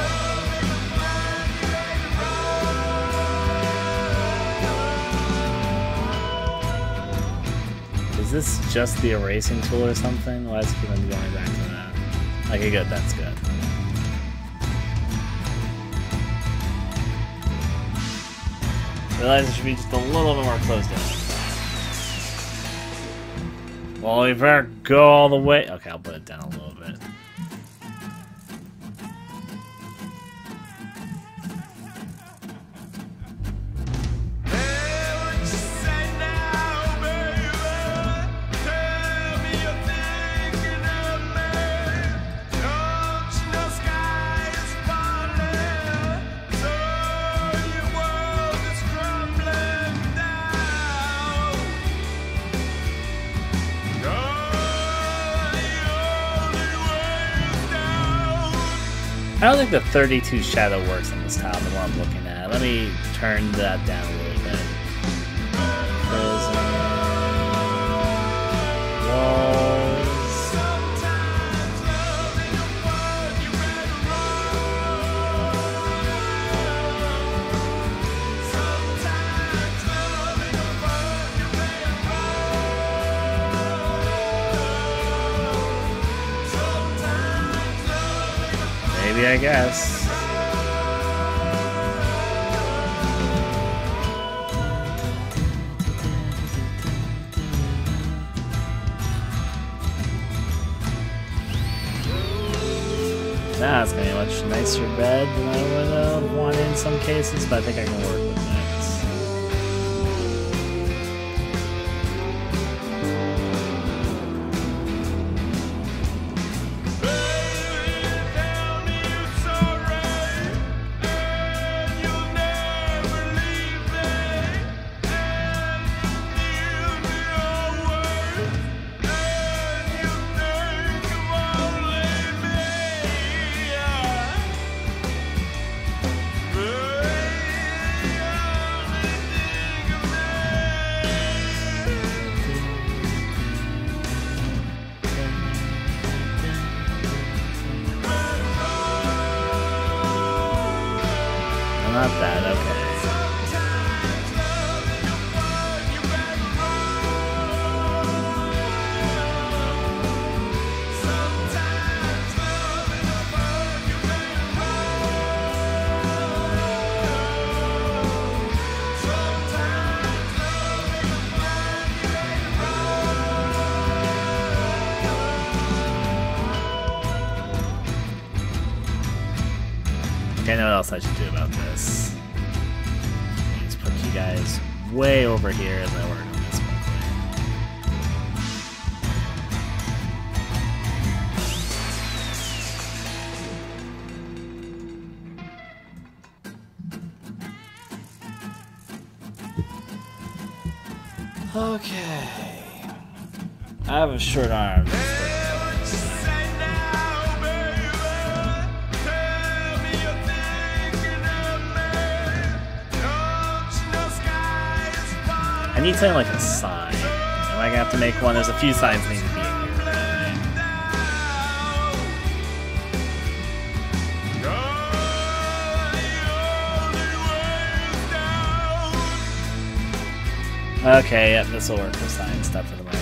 Is this just the erasing tool or something? Why is it going back to that? Okay, good. That's good. Realize it should be just a little bit more closed in. Well, we better go all the way. Okay, I'll put it down a little bit. I don't think the 32 shadow works on this tile, the one I'm looking at. Let me turn that down a little bit. Prison. Walls. Maybe, I guess. Nah, it's gonna be a much nicer bed than I would have wanted in some cases, but I think I can work with that. Not bad, okay. Okay, I know what else I should do about this. Let's put you guys way over here and then work on this one. Okay. I have a short arm. I need something like a sign. Am I gonna have to make one? There's a few signs that need to be in here. Okay, yep, this will work for sign stuff for the moment.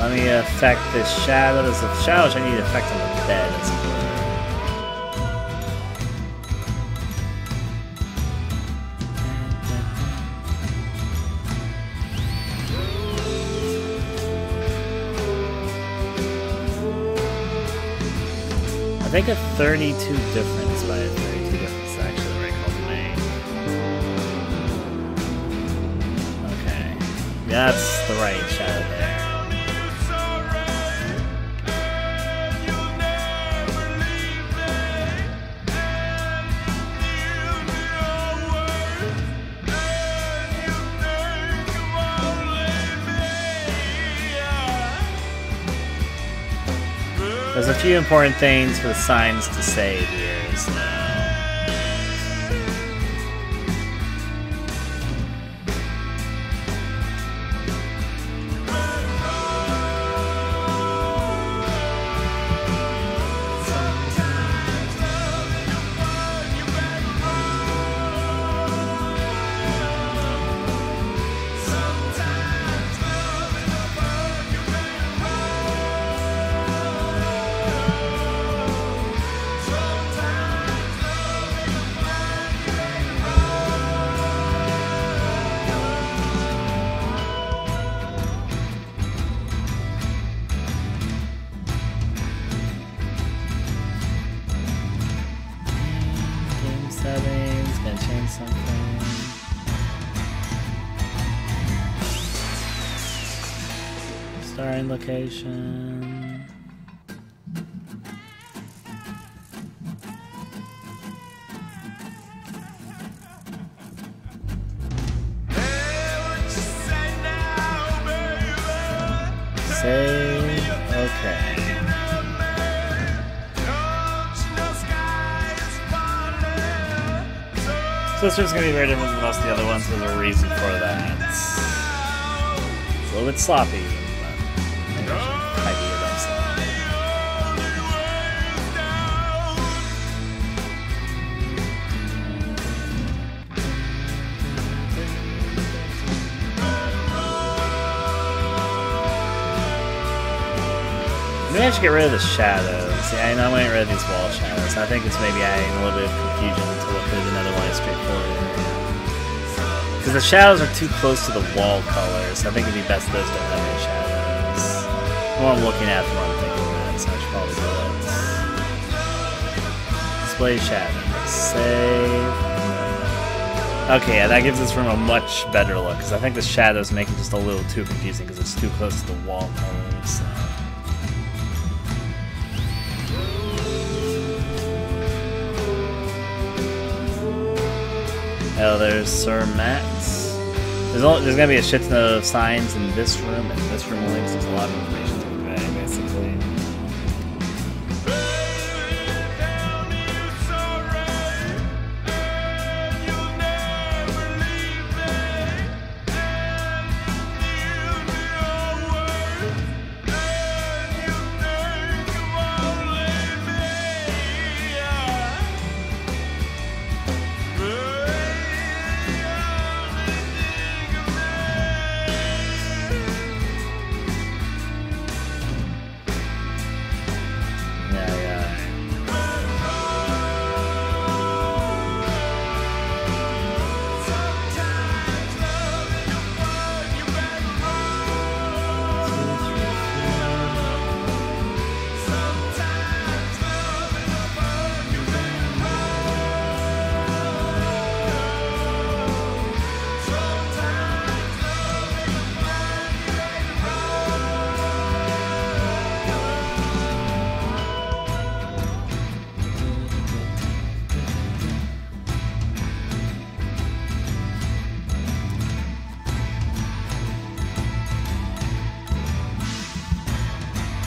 Let me affect the shadow. There's a shadow which I need to affect on the bed. As it were. I think a 32 difference by a 32 difference is actually the right call to make. Okay. That's the right shadow there. There's a few important things for the signs to save here, so... Settings, gonna change something. Starting location. Save. Okay. So this one's going to be very different than most of the other ones. There's a reason for that. It's a little bit sloppy, but maybe I should tidy it up some. Maybe I should get rid of the shadows. Yeah, I know I'm getting rid of these wall shadows. I think it's maybe adding a little bit of confusion to what could have been otherwise straightforward. Because the shadows are too close to the wall colors, so I think it'd be best those don't have any shadows. The more I'm looking at, the more I'm thinking of it, so I should probably do it. Display shadows. Save. Okay, yeah, that gives this room a much better look, because I think the shadows make it just a little too confusing because it's too close to the wall colors. So. Oh, there's Sir Matt. There's going to be a shit ton of signs in this room, and this room only because there's a lot of information to convey, basically.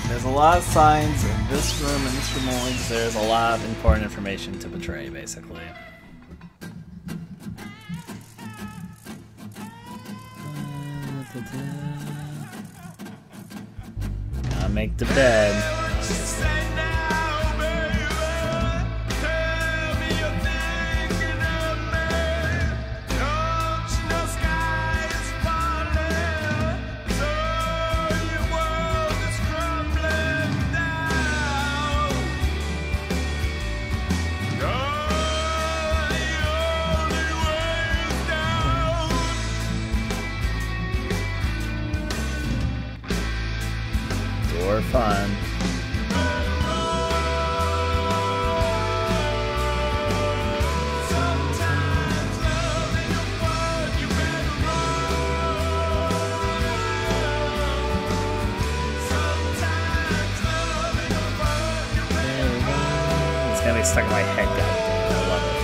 There's a lot of signs in this room and this room only because there's a lot of important information to portray, basically. Gotta make the bed. for fun. It's gonna be stuck in my head, goddamn. I love it.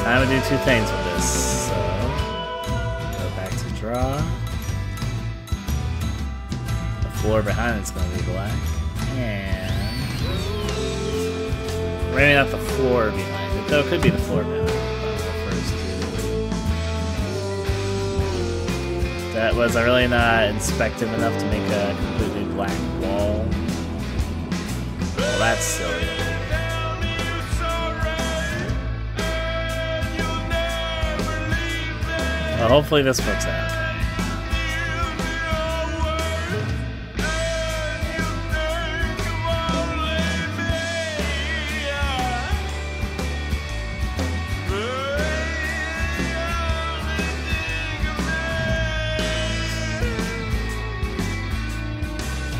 Time to do two things with this. So, go back to draw. The floor behind it's going to be black. And maybe not the floor behind it, though it could be the floor behind it. That was I really not inspective enough to make a completely black wall. Well, that's silly. Well, hopefully this works out.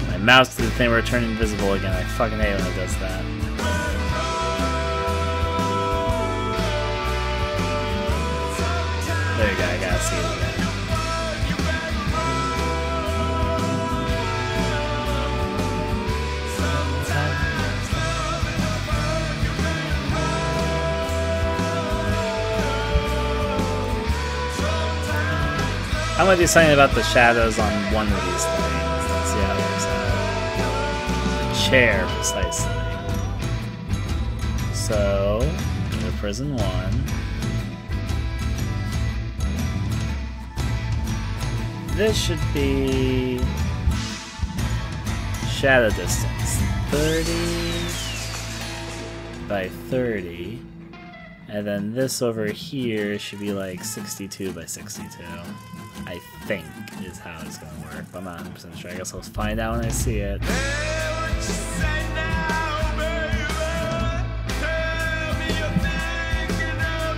My mouse did the thing where it turned invisible again. I fucking hate when it does that. There you go, I gotta see it again. I'm gonna do something about the shadows on one of these things. Let's see how it works out. Chair, precisely. So, go to prison 1. This should be shadow distance 30 by 30, and then this over here should be like 62 by 62. I think is how it's gonna work, but I'm not 100% sure. I guess I'll find out when I see it.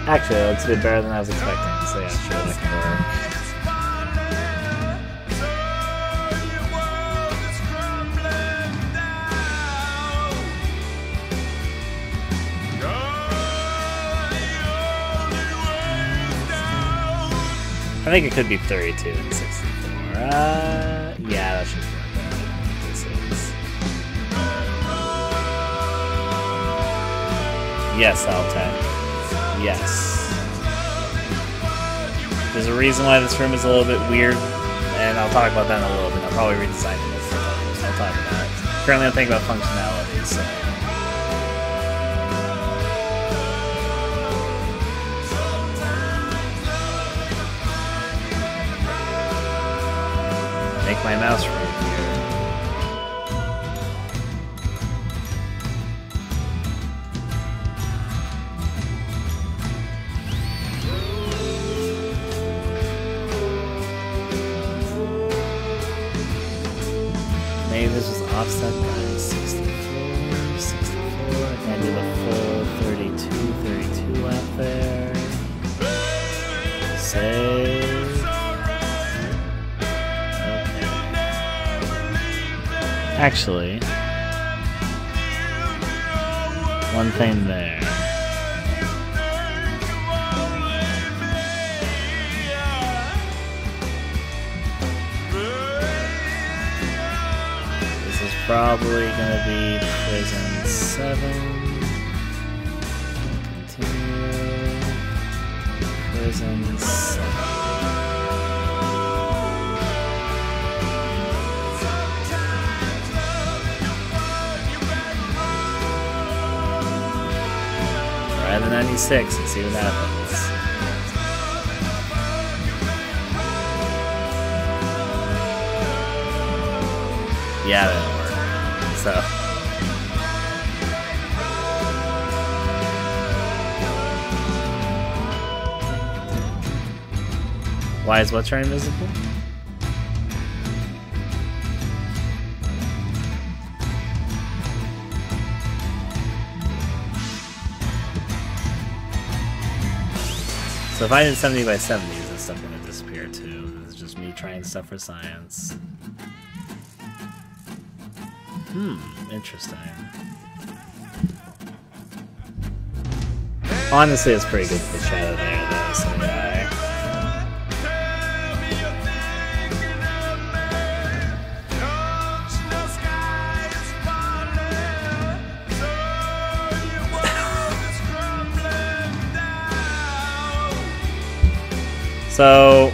Actually, it looks a bit better than I was expecting, so yeah, sure, that can work. I think it could be 32 and 64. Yeah, that should work. This is. Yes, Altec. Yes. There's a reason why this room is a little bit weird, and I'll talk about that in a little bit. I'll probably redesign it multiple times. I'll talk about it. Currently, I'm thinking about functionality, so. Make my mouse right here. Maybe this was offset by 64. I can do the full 32 out there. Save. Actually, one thing there. This is probably gonna be prison 7. Continue. Prison 7. Try the 96 and see what happens. Yeah, that didn't work. So. Why is what turning invisible? So if I did 70 by 70, is this keep trying stuff for science. Interesting. Honestly, it's pretty good for the shadow there, though, so yeah. So,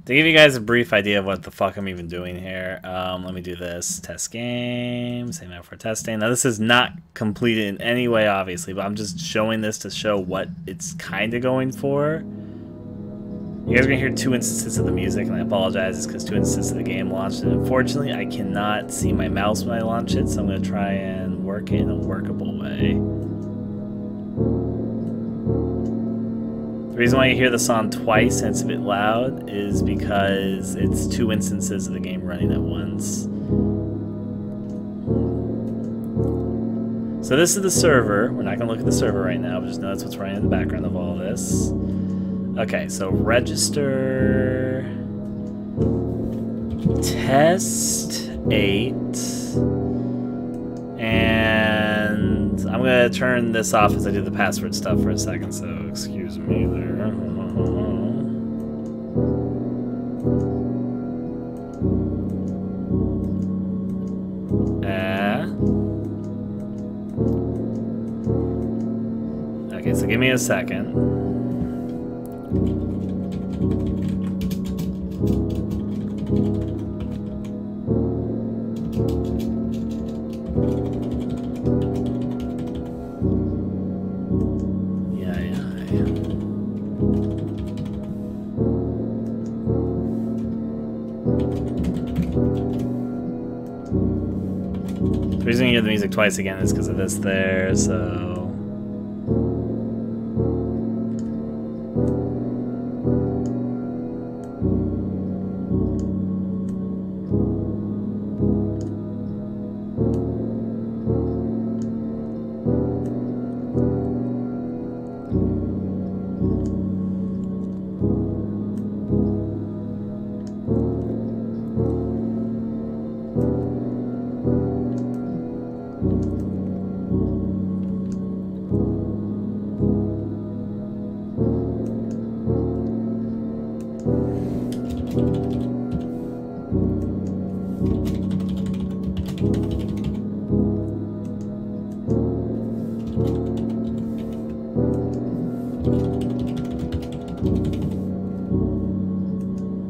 to give you guys a brief idea of what the fuck I'm even doing here, let me do this. Test game, same out for testing. Now this is not completed in any way, obviously, but I'm just showing this to show what it's kind of going for. You guys are going to hear 2 instances of the music, and I apologize, it's because 2 instances of the game launched, and unfortunately I cannot see my mouse when I launch it, so I'm going to try and work it in a workable way. The reason why you hear the song twice and it's a bit loud is because it's 2 instances of the game running at once. So this is the server. We're not going to look at the server right now, but just know that's what's running in the background of all this. Okay, so register test 8. And I'm going to turn this off as I do the password stuff for a second, so excuse me there. Okay, so give me a second. The reason you hear the music twice again is because of this there, so...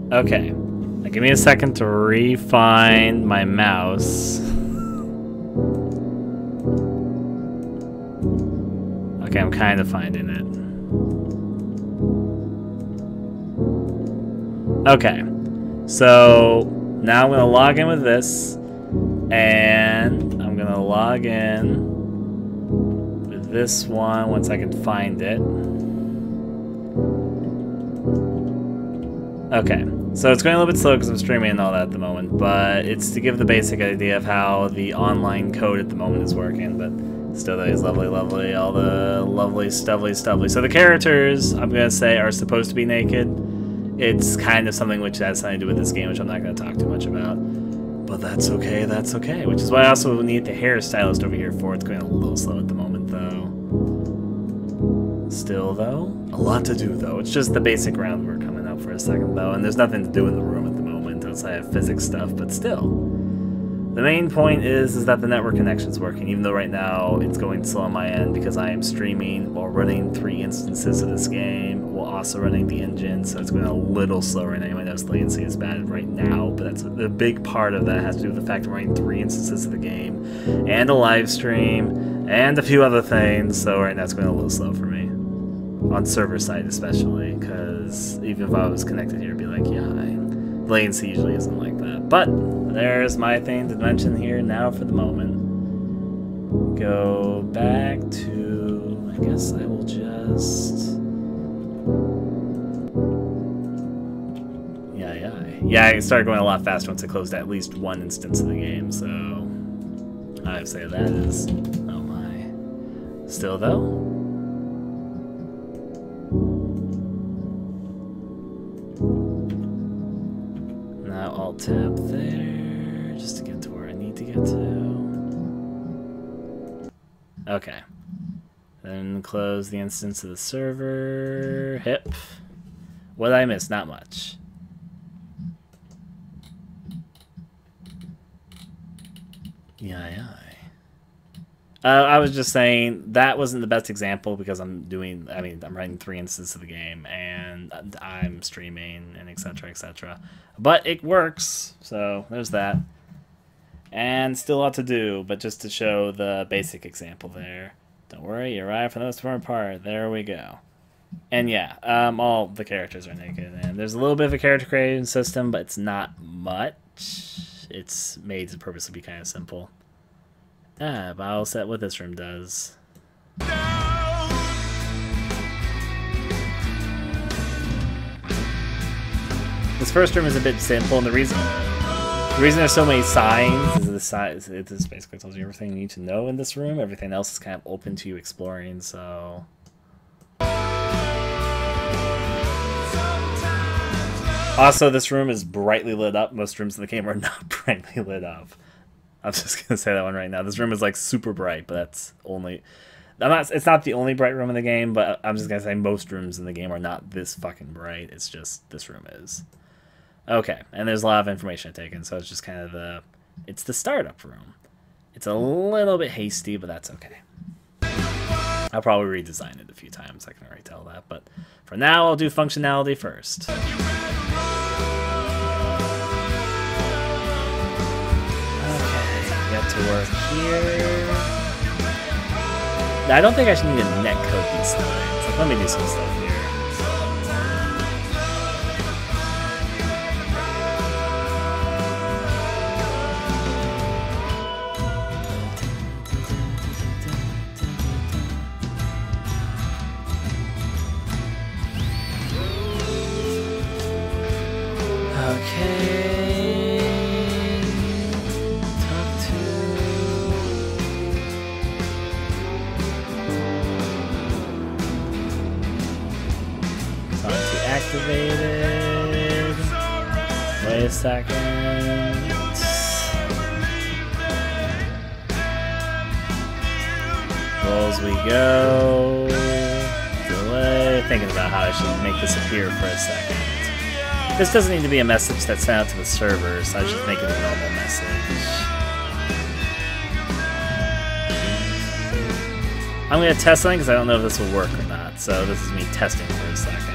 Okay, now give me a second to re-find my mouse. Okay, I'm kind of finding it. Okay, so now I'm going to log in with this, and I'm going to log in with this one once I can find it. Okay, so it's going a little bit slow because I'm streaming and all that at the moment, but it's to give the basic idea of how the online code at the moment is working, but still that is lovely, lovely, all the lovely, stuffly. So the characters, I'm going to say, are supposed to be naked. It's kind of something which has something to do with this game, which I'm not going to talk too much about. But that's okay, which is why I also need the hairstylist over here for. It's going a little slow at the moment, though. Still, though, a lot to do, though. It's just the basic groundwork coming up for a second, though, and there's nothing to do in the room at the moment outside of physics stuff, but still. The main point is that the network connection's working, even though right now it's going slow on my end because I am streaming while running 3 instances of this game, while also running the engine, so it's going a little slow right now. You might notice latency is bad right now, but that's the big part of that has to do with the fact I'm running 3 instances of the game, and a live stream, and a few other things, so right now it's going a little slow for me. On server side especially, because even if I was connected here, it'd be like, yeah, latency usually isn't like that. But there's my thing to mention here now for the moment. Go back to, I guess I will just... Yeah, it started going a lot faster once I closed at least 1 instance of the game, so I'd say that is, oh my. Still though? tap there just to get to where I need to get to. Okay. Then close the instance of the server. Hip. What did I miss? Not much. Yeah. I was just saying that wasn't the best example because I'm running 3 instances of the game and I'm streaming and etc. etc. But it works, so there's that. And still a lot to do, but just to show the basic example there. Don't worry, you arrive for the most important part. There we go. And yeah, all the characters are naked, and there's a little bit of a character creation system, but it's not much. It's made to purposely be kind of simple. But I'll set what this room does. This first room is a bit simple, and the reason there's so many signs is it just basically tells you everything you need to know in this room. Everything else is kind of open to you exploring, so... Also, this room is brightly lit up. Most rooms in the game are not brightly lit up. I'm just gonna say that one right now. This room is like super bright, but that's only... It's not the only bright room in the game, but I'm just gonna say most rooms in the game are not this fucking bright. It's just this room is. Okay, and there's a lot of information taken, so it's just kind of it's the startup room. It's a little bit hasty, but that's okay. I'll probably redesign it a few times, I can already tell that, but for now I'll do functionality first. Okay, get to work here. I don't think I should need to netcode these lines. Like, let me do some stuff here. Activated. Wait a second. Roll as we go. Delay. Thinking about how I should make this appear for a second. This doesn't need to be a message that's sent out to the server, so I should make it a normal message. I'm going to test something because I don't know if this will work or not, so this is me testing for a second.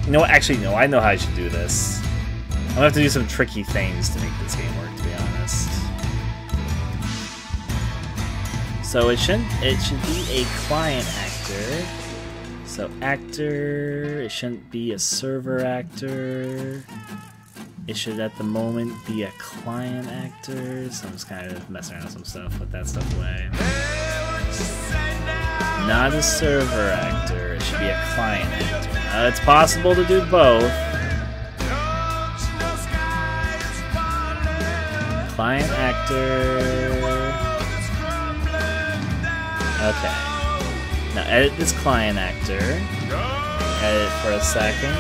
You know what? Actually, no. I know how I should do this. I'm gonna have to do some tricky things to make this game work, to be honest. So it should be a client actor. So actor, it shouldn't be a server actor. It should at the moment be a client actor. So I'm just kind of messing around with some stuff, put that stuff away. Not a server actor, it should be a client actor. It's possible to do both. Client actor. Okay. Now edit this client actor. Edit for a second.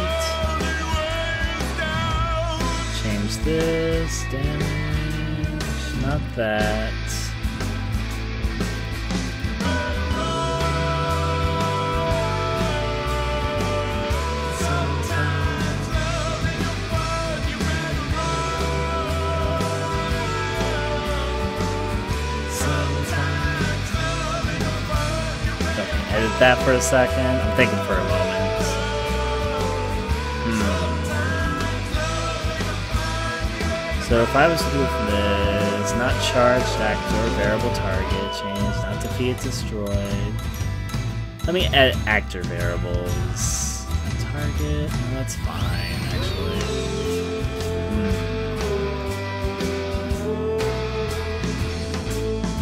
Change this. Damage. Not that. Edit that for a second. I'm thinking for a moment. So if I was to do this, not charged actor, variable target, change, not defeated, destroyed. Let me edit actor variables. target. No, that's fine, actually.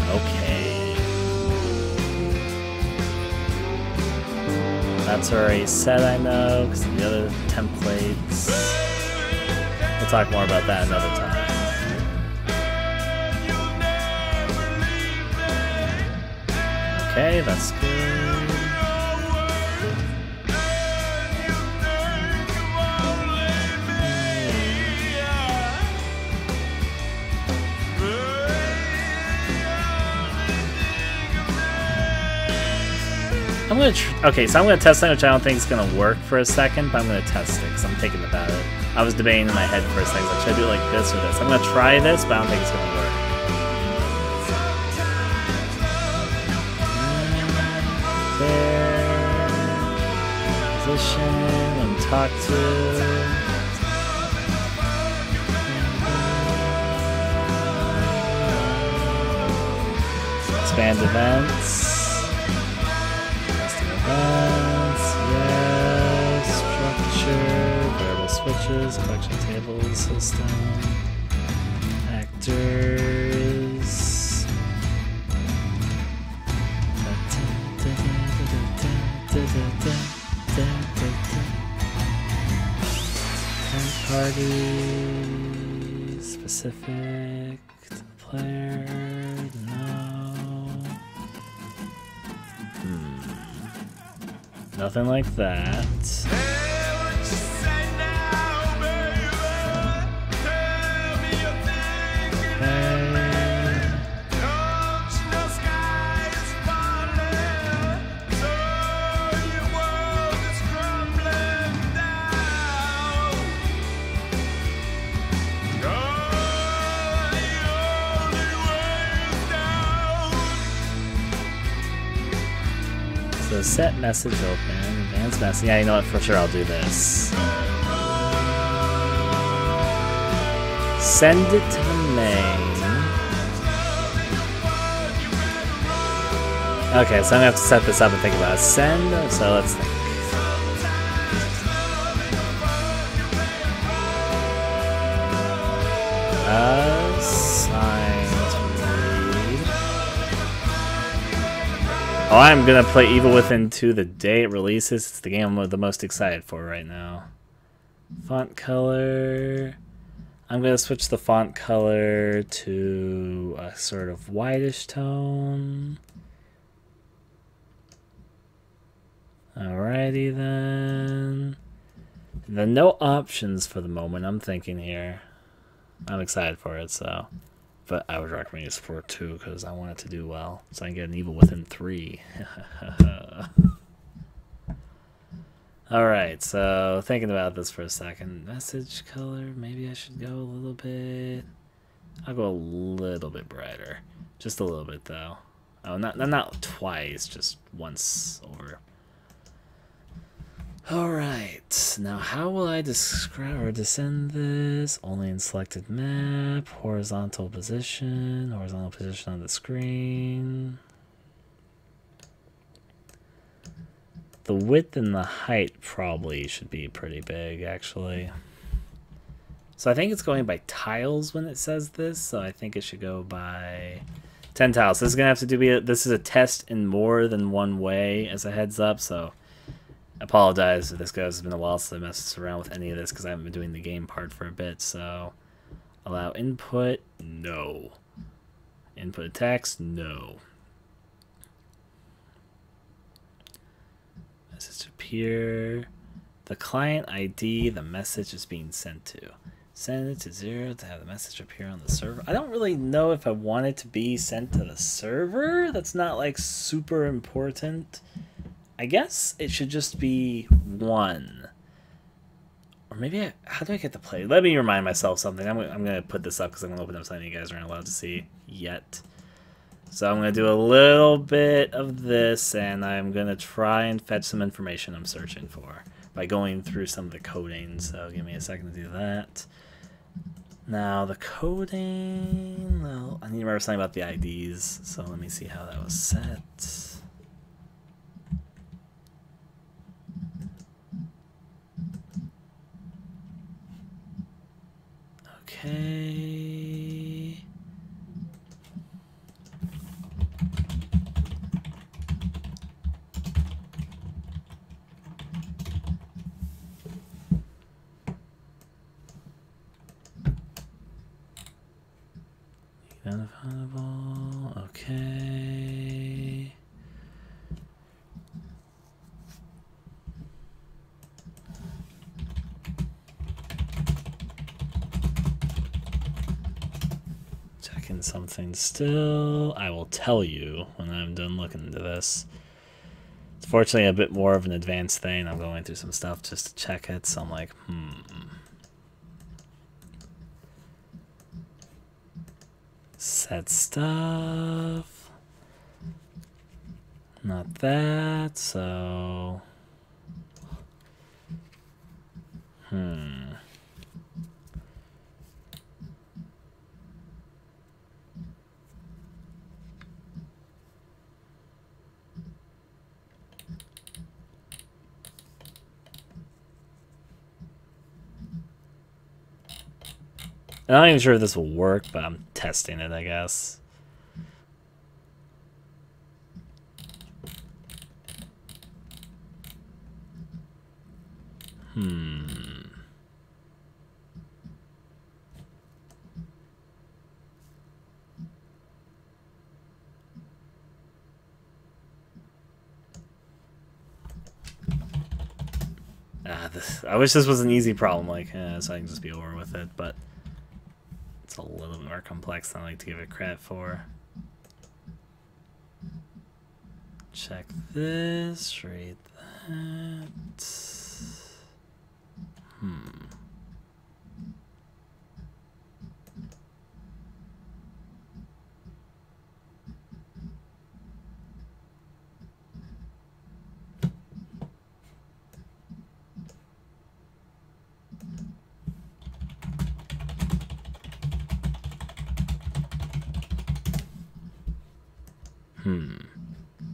Okay. That's already set, I know, because the other templates. We'll talk more about that another time. Okay, that's good. Okay, so I'm gonna test something which I don't think is gonna work for a second, but I'm gonna test it because I'm thinking about it. I was debating in my head for a second, like, should I do it like this or this? I'm gonna try this, but I don't think it's gonna work. There. Position and talk to. Expand events. Yes, structure, variable switches, collection tables, system, actors. Third party, specific to the player, no. Nothing like that. So set message open, advanced message. Yeah, you know what? For sure, I'll do this. Send it to the main. Okay, so I'm gonna have to set this up and think about it. Send. So let's think. Oh, I'm gonna play Evil Within 2 the day it releases. It's the game I'm the most excited for right now. Font color. I'm gonna switch the font color to a sort of whitish tone. Alrighty then. No options for the moment, I'm thinking here. I'm excited for it, so. But I would recommend use for 2 because I want it to do well. So I can get an Evil Within 3. Alright, so thinking about this for a second. Message color, maybe I should go a little bit. I'll go a little bit brighter. Just a little bit though. Oh, not twice, just once over. Alright, now how will I describe or descend this? Only in selected map, horizontal position on the screen. The width and the height probably should be pretty big, actually. So I think it's going by tiles when it says this, so I think it should go by 10 tiles. This is gonna have to do this is a test in more than one way as a heads up, so I apologize if this goes. It's been a while since I messed around with any of this because I haven't been doing the game part for a bit. So, allow input, no. Input text, no. Message appear. The client ID the message is being sent to. Send it to 0 to have the message appear on the server. I don't really know if I want it to be sent to the server. That's not like super important. I guess it should just be 1. Or maybe how do I get to play? Let me remind myself something. I'm going to put this up because I'm going to open up something you guys aren't allowed to see yet. So I'm going to do a little bit of this, and I'm going to try and fetch some information I'm searching for by going through some of the coding. So give me a second to do that. Now the coding, well, I need to remember something about the IDs. So let me see how that was set. Okay. Checking something still. I will tell you when I'm done looking into this. It's fortunately a bit more of an advanced thing. I'm going through some stuff just to check it, so I'm like, Set stuff. Not that, so... I'm not even sure if this will work, but I'm testing it, I guess. I wish this was an easy problem, like, so I can just be over with it, but it's a little bit more complex than I like to give it credit for. Check this, read that.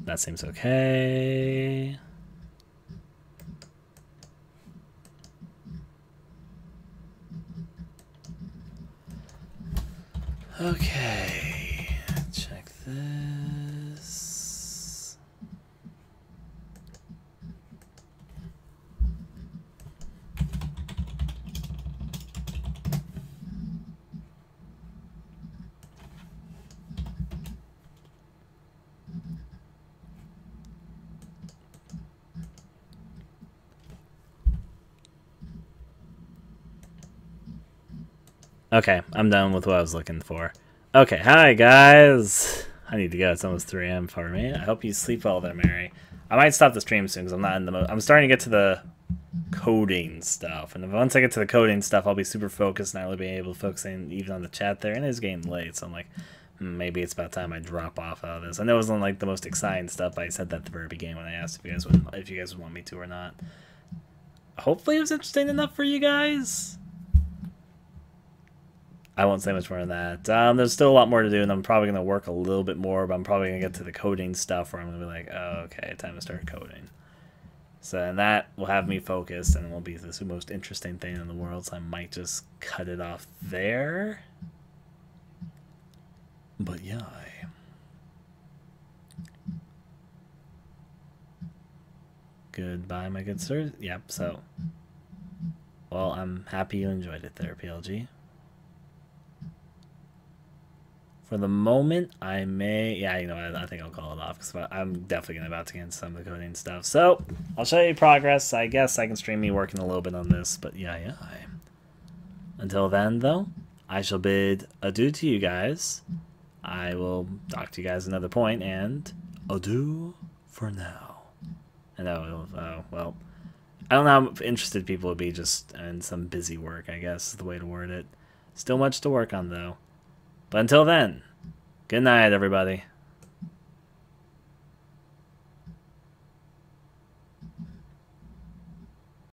That seems okay. Okay, check this. Okay, I'm done with what I was looking for. Okay, hi guys. I need to go. It's almost 3 a.m. for me. I hope you sleep well there, Mary. I might stop the stream soon because I'm not in the I'm starting to get to the coding stuff, and once I get to the coding stuff, I'll be super focused and I'll be able to focus in even on the chat there. And it's getting late, so I'm like, maybe it's about time I drop off out of this. I know it wasn't like the most exciting stuff, but I said that at the very beginning when I asked if you guys would want me to or not. Hopefully, it was interesting enough for you guys. I won't say much more than that. There's still a lot more to do, and I'm probably going to work a little bit more, but I'm probably going to get to the coding stuff where I'm going to be like, oh, okay, time to start coding. So and that will have me focused, and it will be the most interesting thing in the world, so I might just cut it off there. But yeah. Goodbye, my good sir. Yep, so. Well, I'm happy you enjoyed it there, PLG. For the moment, I may... Yeah, you know what? I think I'll call it off because I'm definitely about to get into some of the coding stuff. So, I'll show you progress. I guess I can stream me working a little bit on this, but yeah. Until then, though, I shall bid adieu to you guys. I will talk to you guys another point, and adieu for now. And well, I don't know how interested people would be just in some busy work, I guess is the way to word it. Still much to work on, though. But until then, good night, everybody.